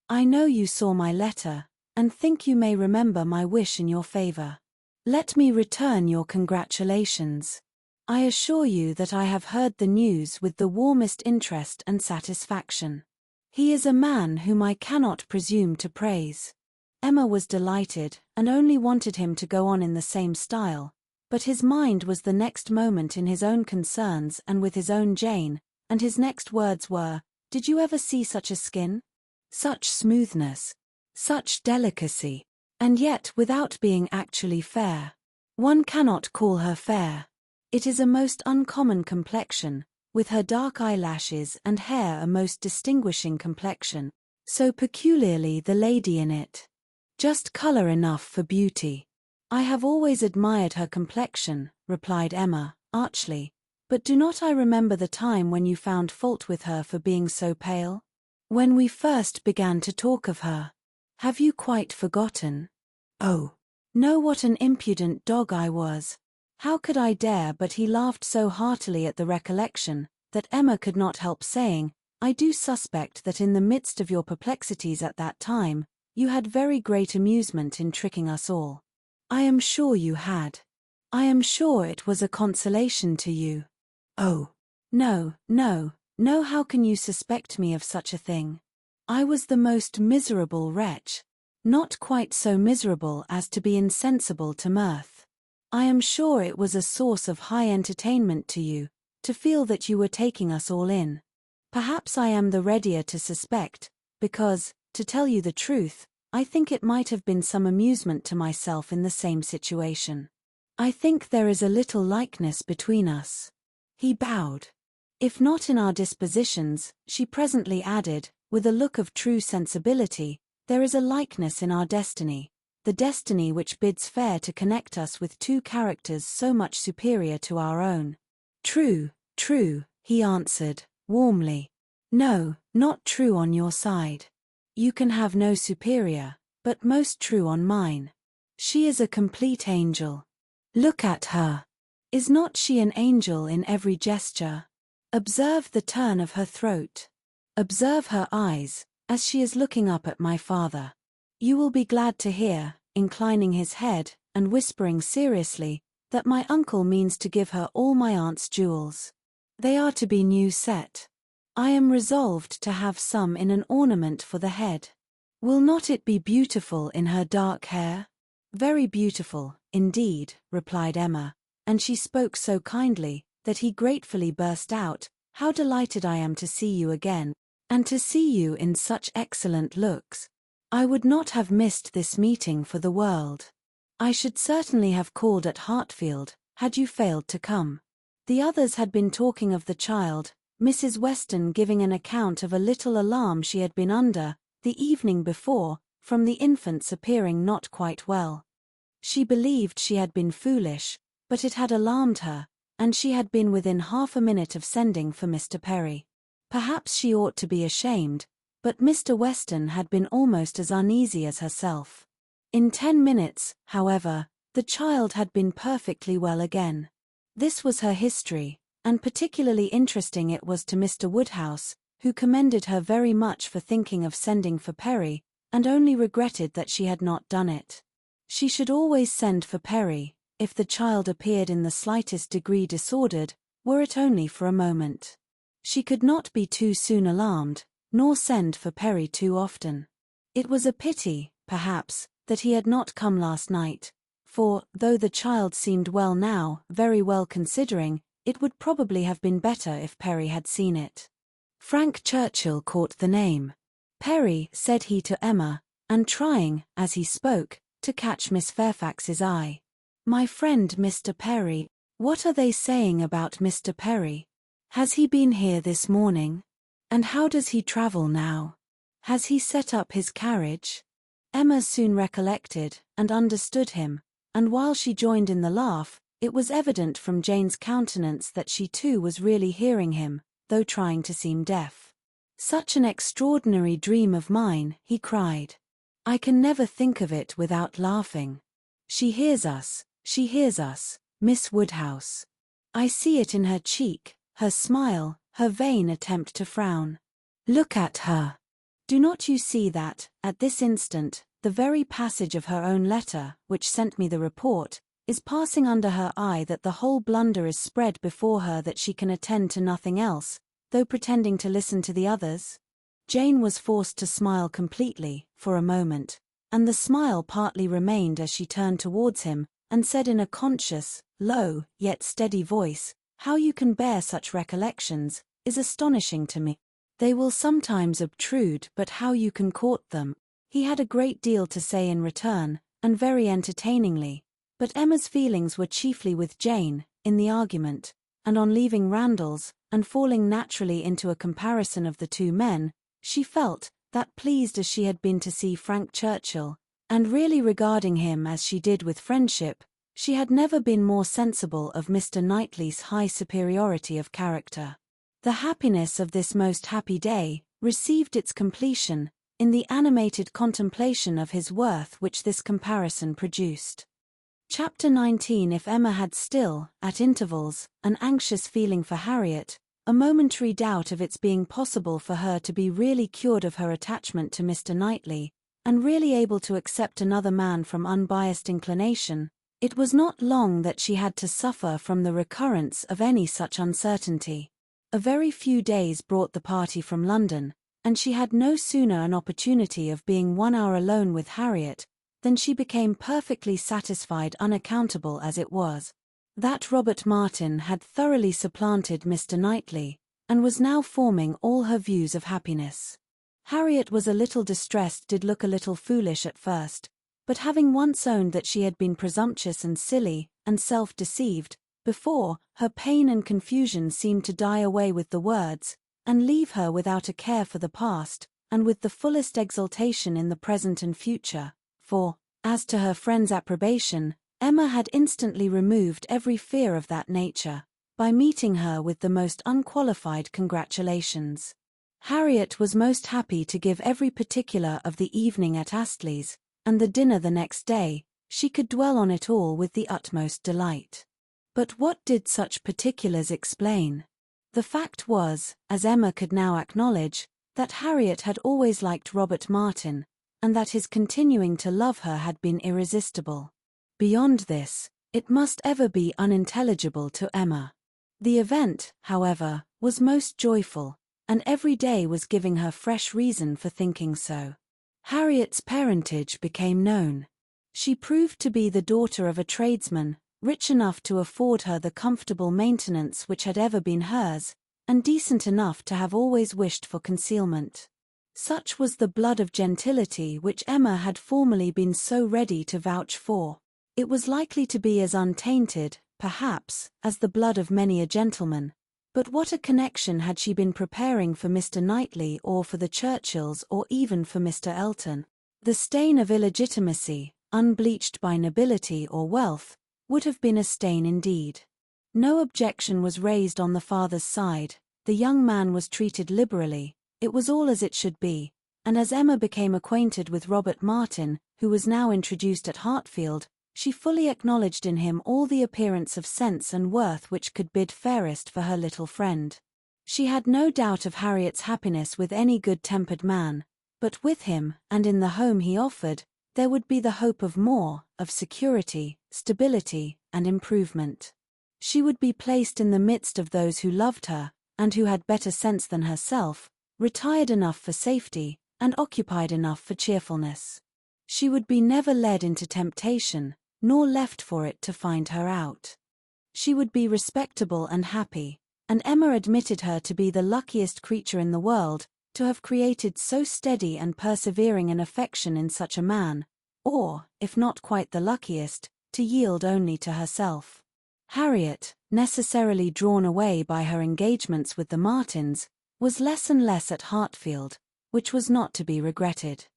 "I know you saw my letter, and think you may remember my wish in your favour. Let me return your congratulations. I assure you that I have heard the news with the warmest interest and satisfaction. He is a man whom I cannot presume to praise." Emma was delighted, and only wanted him to go on in the same style, but his mind was the next moment in his own concerns and with his own Jane, and his next words were, "Did you ever see such a skin? Such smoothness, such delicacy, and yet without being actually fair. One cannot call her fair. It is a most uncommon complexion, with her dark eyelashes and hair a most distinguishing complexion, so peculiarly the lady in it. Just colour enough for beauty." "I have always admired her complexion," replied Emma, archly, "but do not I remember the time when you found fault with her for being so pale? When we first began to talk of her. Have you quite forgotten?" "Oh, no, what an impudent dog I was. How could I dare?" But he laughed so heartily at the recollection, that Emma could not help saying, "I do suspect that in the midst of your perplexities at that time, you had very great amusement in tricking us all." "I am sure you had. I am sure it was a consolation to you." "Oh, no, no, no, how can you suspect me of such a thing? I was the most miserable wretch, not quite so miserable as to be insensible to mirth. I am sure it was a source of high entertainment to you, to feel that you were taking us all in. Perhaps I am the readier to suspect, because, to tell you the truth, I think it might have been some amusement to myself in the same situation. I think there is a little likeness between us." He bowed. "If not in our dispositions," she presently added, with a look of true sensibility, "there is a likeness in our destiny, the destiny which bids fair to connect us with two characters so much superior to our own." "True, true," he answered, warmly. "No, not true on your side. You can have no superior, but most true on mine. She is a complete angel. Look at her. Is not she an angel in every gesture? Observe the turn of her throat. Observe her eyes, as she is looking up at my father. You will be glad to hear," inclining his head, and whispering seriously, "that my uncle means to give her all my aunt's jewels. They are to be new set. I am resolved to have some in an ornament for the head. Will not it be beautiful in her dark hair?" "Very beautiful, indeed," replied Emma, and she spoke so kindly, that he gratefully burst out, "How delighted I am to see you again, and to see you in such excellent looks. I would not have missed this meeting for the world. I should certainly have called at Hartfield, had you failed to come." The others had been talking of the child, Mrs. Weston giving an account of a little alarm she had been under, the evening before, from the infant's appearing not quite well. She believed she had been foolish, but it had alarmed her, and she had been within half a minute of sending for Mr. Perry. Perhaps she ought to be ashamed, but Mr. Weston had been almost as uneasy as herself. In 10 minutes, however, the child had been perfectly well again. This was her history, and particularly interesting it was to Mr. Woodhouse, who commended her very much for thinking of sending for Perry, and only regretted that she had not done it. She should always send for Perry, if the child appeared in the slightest degree disordered, were it only for a moment. She could not be too soon alarmed, nor send for Perry too often. It was a pity, perhaps, that he had not come last night, for, though the child seemed well now, very well considering, it would probably have been better if Perry had seen it. Frank Churchill caught the name. Perry, said he to Emma, and trying, as he spoke, to catch Miss Fairfax's eye. My friend Mr. Perry, what are they saying about Mr. Perry? Has he been here this morning? And how does he travel now? Has he set up his carriage? Emma soon recollected, and understood him, and while she joined in the laugh, it was evident from Jane's countenance that she too was really hearing him, though trying to seem deaf. Such an extraordinary dream of mine, he cried. I can never think of it without laughing. She hears us, Miss Woodhouse. I see it in her cheek, her smile, her vain attempt to frown. Look at her. Do not you see that, at this instant, the very passage of her own letter, which sent me the report, is passing under her eye, that the whole blunder is spread before her, that she can attend to nothing else, though pretending to listen to the others? Jane was forced to smile completely, for a moment, and the smile partly remained as she turned towards him, and said in a conscious, low, yet steady voice, How you can bear such recollections, is astonishing to me. They will sometimes obtrude, but how you can court them. He had a great deal to say in return, and very entertainingly, but Emma's feelings were chiefly with Jane, in the argument, and on leaving Randalls, and falling naturally into a comparison of the two men, she felt, that pleased as she had been to see Frank Churchill, and really regarding him as she did with friendship, she had never been more sensible of Mr. Knightley's high superiority of character. The happiness of this most happy day received its completion in the animated contemplation of his worth which this comparison produced. Chapter 19. If Emma had still, at intervals, an anxious feeling for Harriet, a momentary doubt of its being possible for her to be really cured of her attachment to Mr. Knightley, and really able to accept another man from unbiased inclination, it was not long that she had to suffer from the recurrence of any such uncertainty. A very few days brought the party from London, and she had no sooner an opportunity of being 1 hour alone with Harriet, than she became perfectly satisfied, unaccountable as it was, that Robert Martin had thoroughly supplanted Mr. Knightley, and was now forming all her views of happiness. Harriet was a little distressed, did look a little foolish at first, but having once owned that she had been presumptuous and silly, and self-deceived, before, her pain and confusion seemed to die away with the words, and leave her without a care for the past, and with the fullest exultation in the present and future, for, as to her friend's approbation, Emma had instantly removed every fear of that nature, by meeting her with the most unqualified congratulations. Harriet was most happy to give every particular of the evening at Astley's, and the dinner the next day. She could dwell on it all with the utmost delight. But what did such particulars explain? The fact was, as Emma could now acknowledge, that Harriet had always liked Robert Martin, and that his continuing to love her had been irresistible. Beyond this, it must ever be unintelligible to Emma. The event, however, was most joyful, and every day was giving her fresh reason for thinking so. Harriet's parentage became known. She proved to be the daughter of a tradesman, rich enough to afford her the comfortable maintenance which had ever been hers, and decent enough to have always wished for concealment. Such was the blood of gentility which Emma had formerly been so ready to vouch for. It was likely to be as untainted, perhaps, as the blood of many a gentleman, but what a connection had she been preparing for Mr. Knightley or for the Churchills or even for Mr. Elton? The stain of illegitimacy, unbleached by nobility or wealth, would have been a stain indeed. No objection was raised on the father's side, the young man was treated liberally, it was all as it should be, and as Emma became acquainted with Robert Martin, who was now introduced at Hartfield, she fully acknowledged in him all the appearance of sense and worth which could bid fairest for her little friend. She had no doubt of Harriet's happiness with any good-tempered man, but with him, and in the home he offered, there would be the hope of more, of security, stability, and improvement. She would be placed in the midst of those who loved her, and who had better sense than herself, retired enough for safety, and occupied enough for cheerfulness. She would be never led into temptation, nor left for it to find her out. She would be respectable and happy, and Emma admitted her to be the luckiest creature in the world, to have created so steady and persevering an affection in such a man, or, if not quite the luckiest, to yield only to herself. Harriet, necessarily drawn away by her engagements with the Martins, was less and less at Hartfield, which was not to be regretted.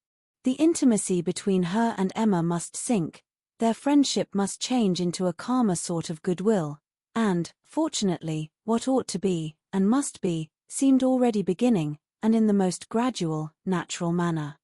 The intimacy between her and Emma must sink, their friendship must change into a calmer sort of goodwill, and, fortunately, what ought to be, and must be, seemed already beginning, and in the most gradual, natural manner.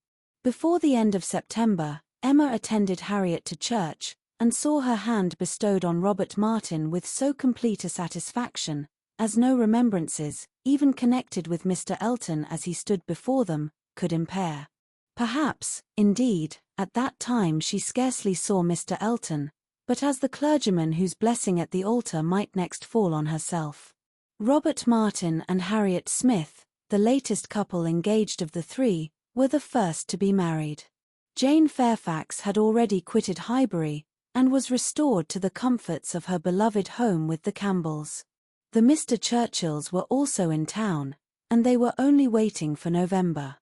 Before the end of September, Emma attended Harriet to church, and saw her hand bestowed on Robert Martin with so complete a satisfaction, as no remembrances, even connected with Mr. Elton as he stood before them, could impair. Perhaps, indeed, at that time she scarcely saw Mr. Elton, but as the clergyman whose blessing at the altar might next fall on herself. Robert Martin and Harriet Smith, the latest couple engaged of the three, were the first to be married. Jane Fairfax had already quitted Highbury, and was restored to the comforts of her beloved home with the Campbells. The Mr. Churchills were also in town, and they were only waiting for November.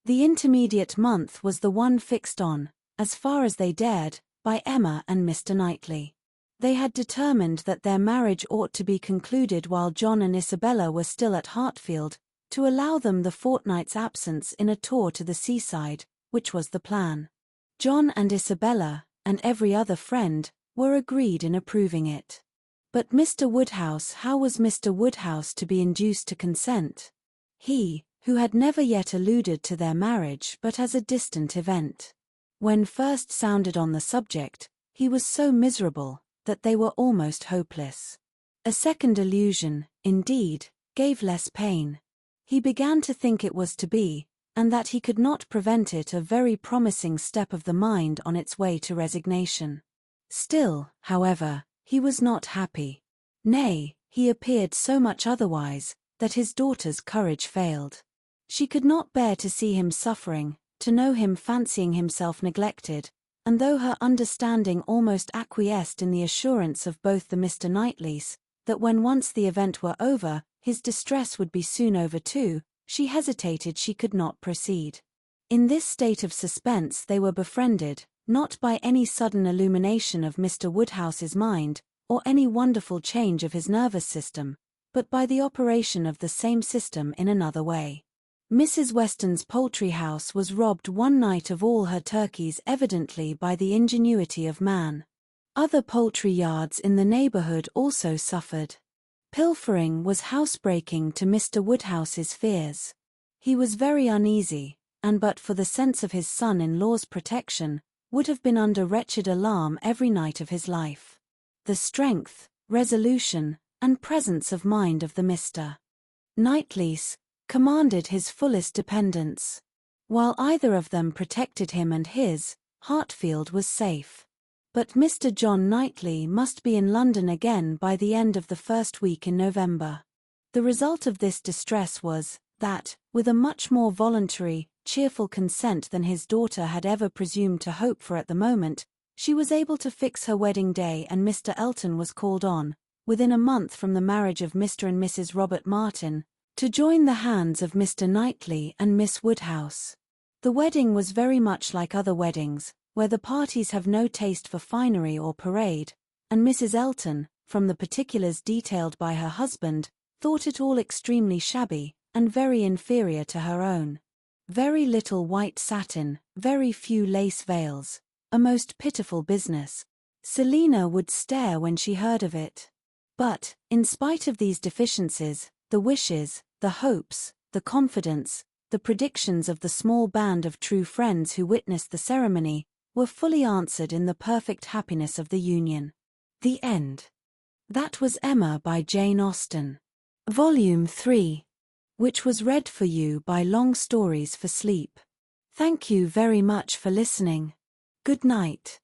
The intermediate month was the one fixed on, as far as they dared, by Emma and Mr. Knightley. They had determined that their marriage ought to be concluded while John and Isabella were still at Hartfield, to allow them the fortnight's absence in a tour to the seaside, which was the plan. John and Isabella, and every other friend, were agreed in approving it. But Mr. Woodhouse, how was Mr. Woodhouse to be induced to consent? He, who had never yet alluded to their marriage but as a distant event. When first sounded on the subject, he was so miserable that they were almost hopeless. A second allusion, indeed, gave less pain. He began to think it was to be, and that he could not prevent it, a very promising step of the mind on its way to resignation. Still, however, he was not happy. Nay, he appeared so much otherwise, that his daughter's courage failed. She could not bear to see him suffering, to know him fancying himself neglected, and though her understanding almost acquiesced in the assurance of both the Mr. Knightleys, that when once the event were over, his distress would be soon over too, she hesitated, she could not proceed. In this state of suspense they were befriended, not by any sudden illumination of Mr. Woodhouse's mind, or any wonderful change of his nervous system, but by the operation of the same system in another way. Mrs. Weston's poultry house was robbed one night of all her turkeys, evidently by the ingenuity of man. Other poultry yards in the neighborhood also suffered. Pilfering was housebreaking to Mr. Woodhouse's fears. He was very uneasy, and but for the sense of his son-in-law's protection, would have been under wretched alarm every night of his life. The strength, resolution, and presence of mind of the Mr. Knightleys commanded his fullest dependence. While either of them protected him and his, Hartfield was safe. But Mr. John Knightley must be in London again by the end of the first week in November. The result of this distress was, that, with a much more voluntary, cheerful consent than his daughter had ever presumed to hope for at the moment, she was able to fix her wedding day, and Mr. Elton was called on, within a month from the marriage of Mr. and Mrs. Robert Martin, to join the hands of Mr. Knightley and Miss Woodhouse. The wedding was very much like other weddings, where the parties have no taste for finery or parade, and Mrs. Elton, from the particulars detailed by her husband, thought it all extremely shabby, and very inferior to her own. Very little white satin, very few lace veils, a most pitiful business. Selina would stare when she heard of it. But, in spite of these deficiencies, the wishes, the hopes, the confidence, the predictions of the small band of true friends who witnessed the ceremony, were fully answered in the perfect happiness of the union. The end. That was Emma by Jane Austen. Volume 3. Which was read for you by Long Stories for Sleep. Thank you very much for listening. Good night.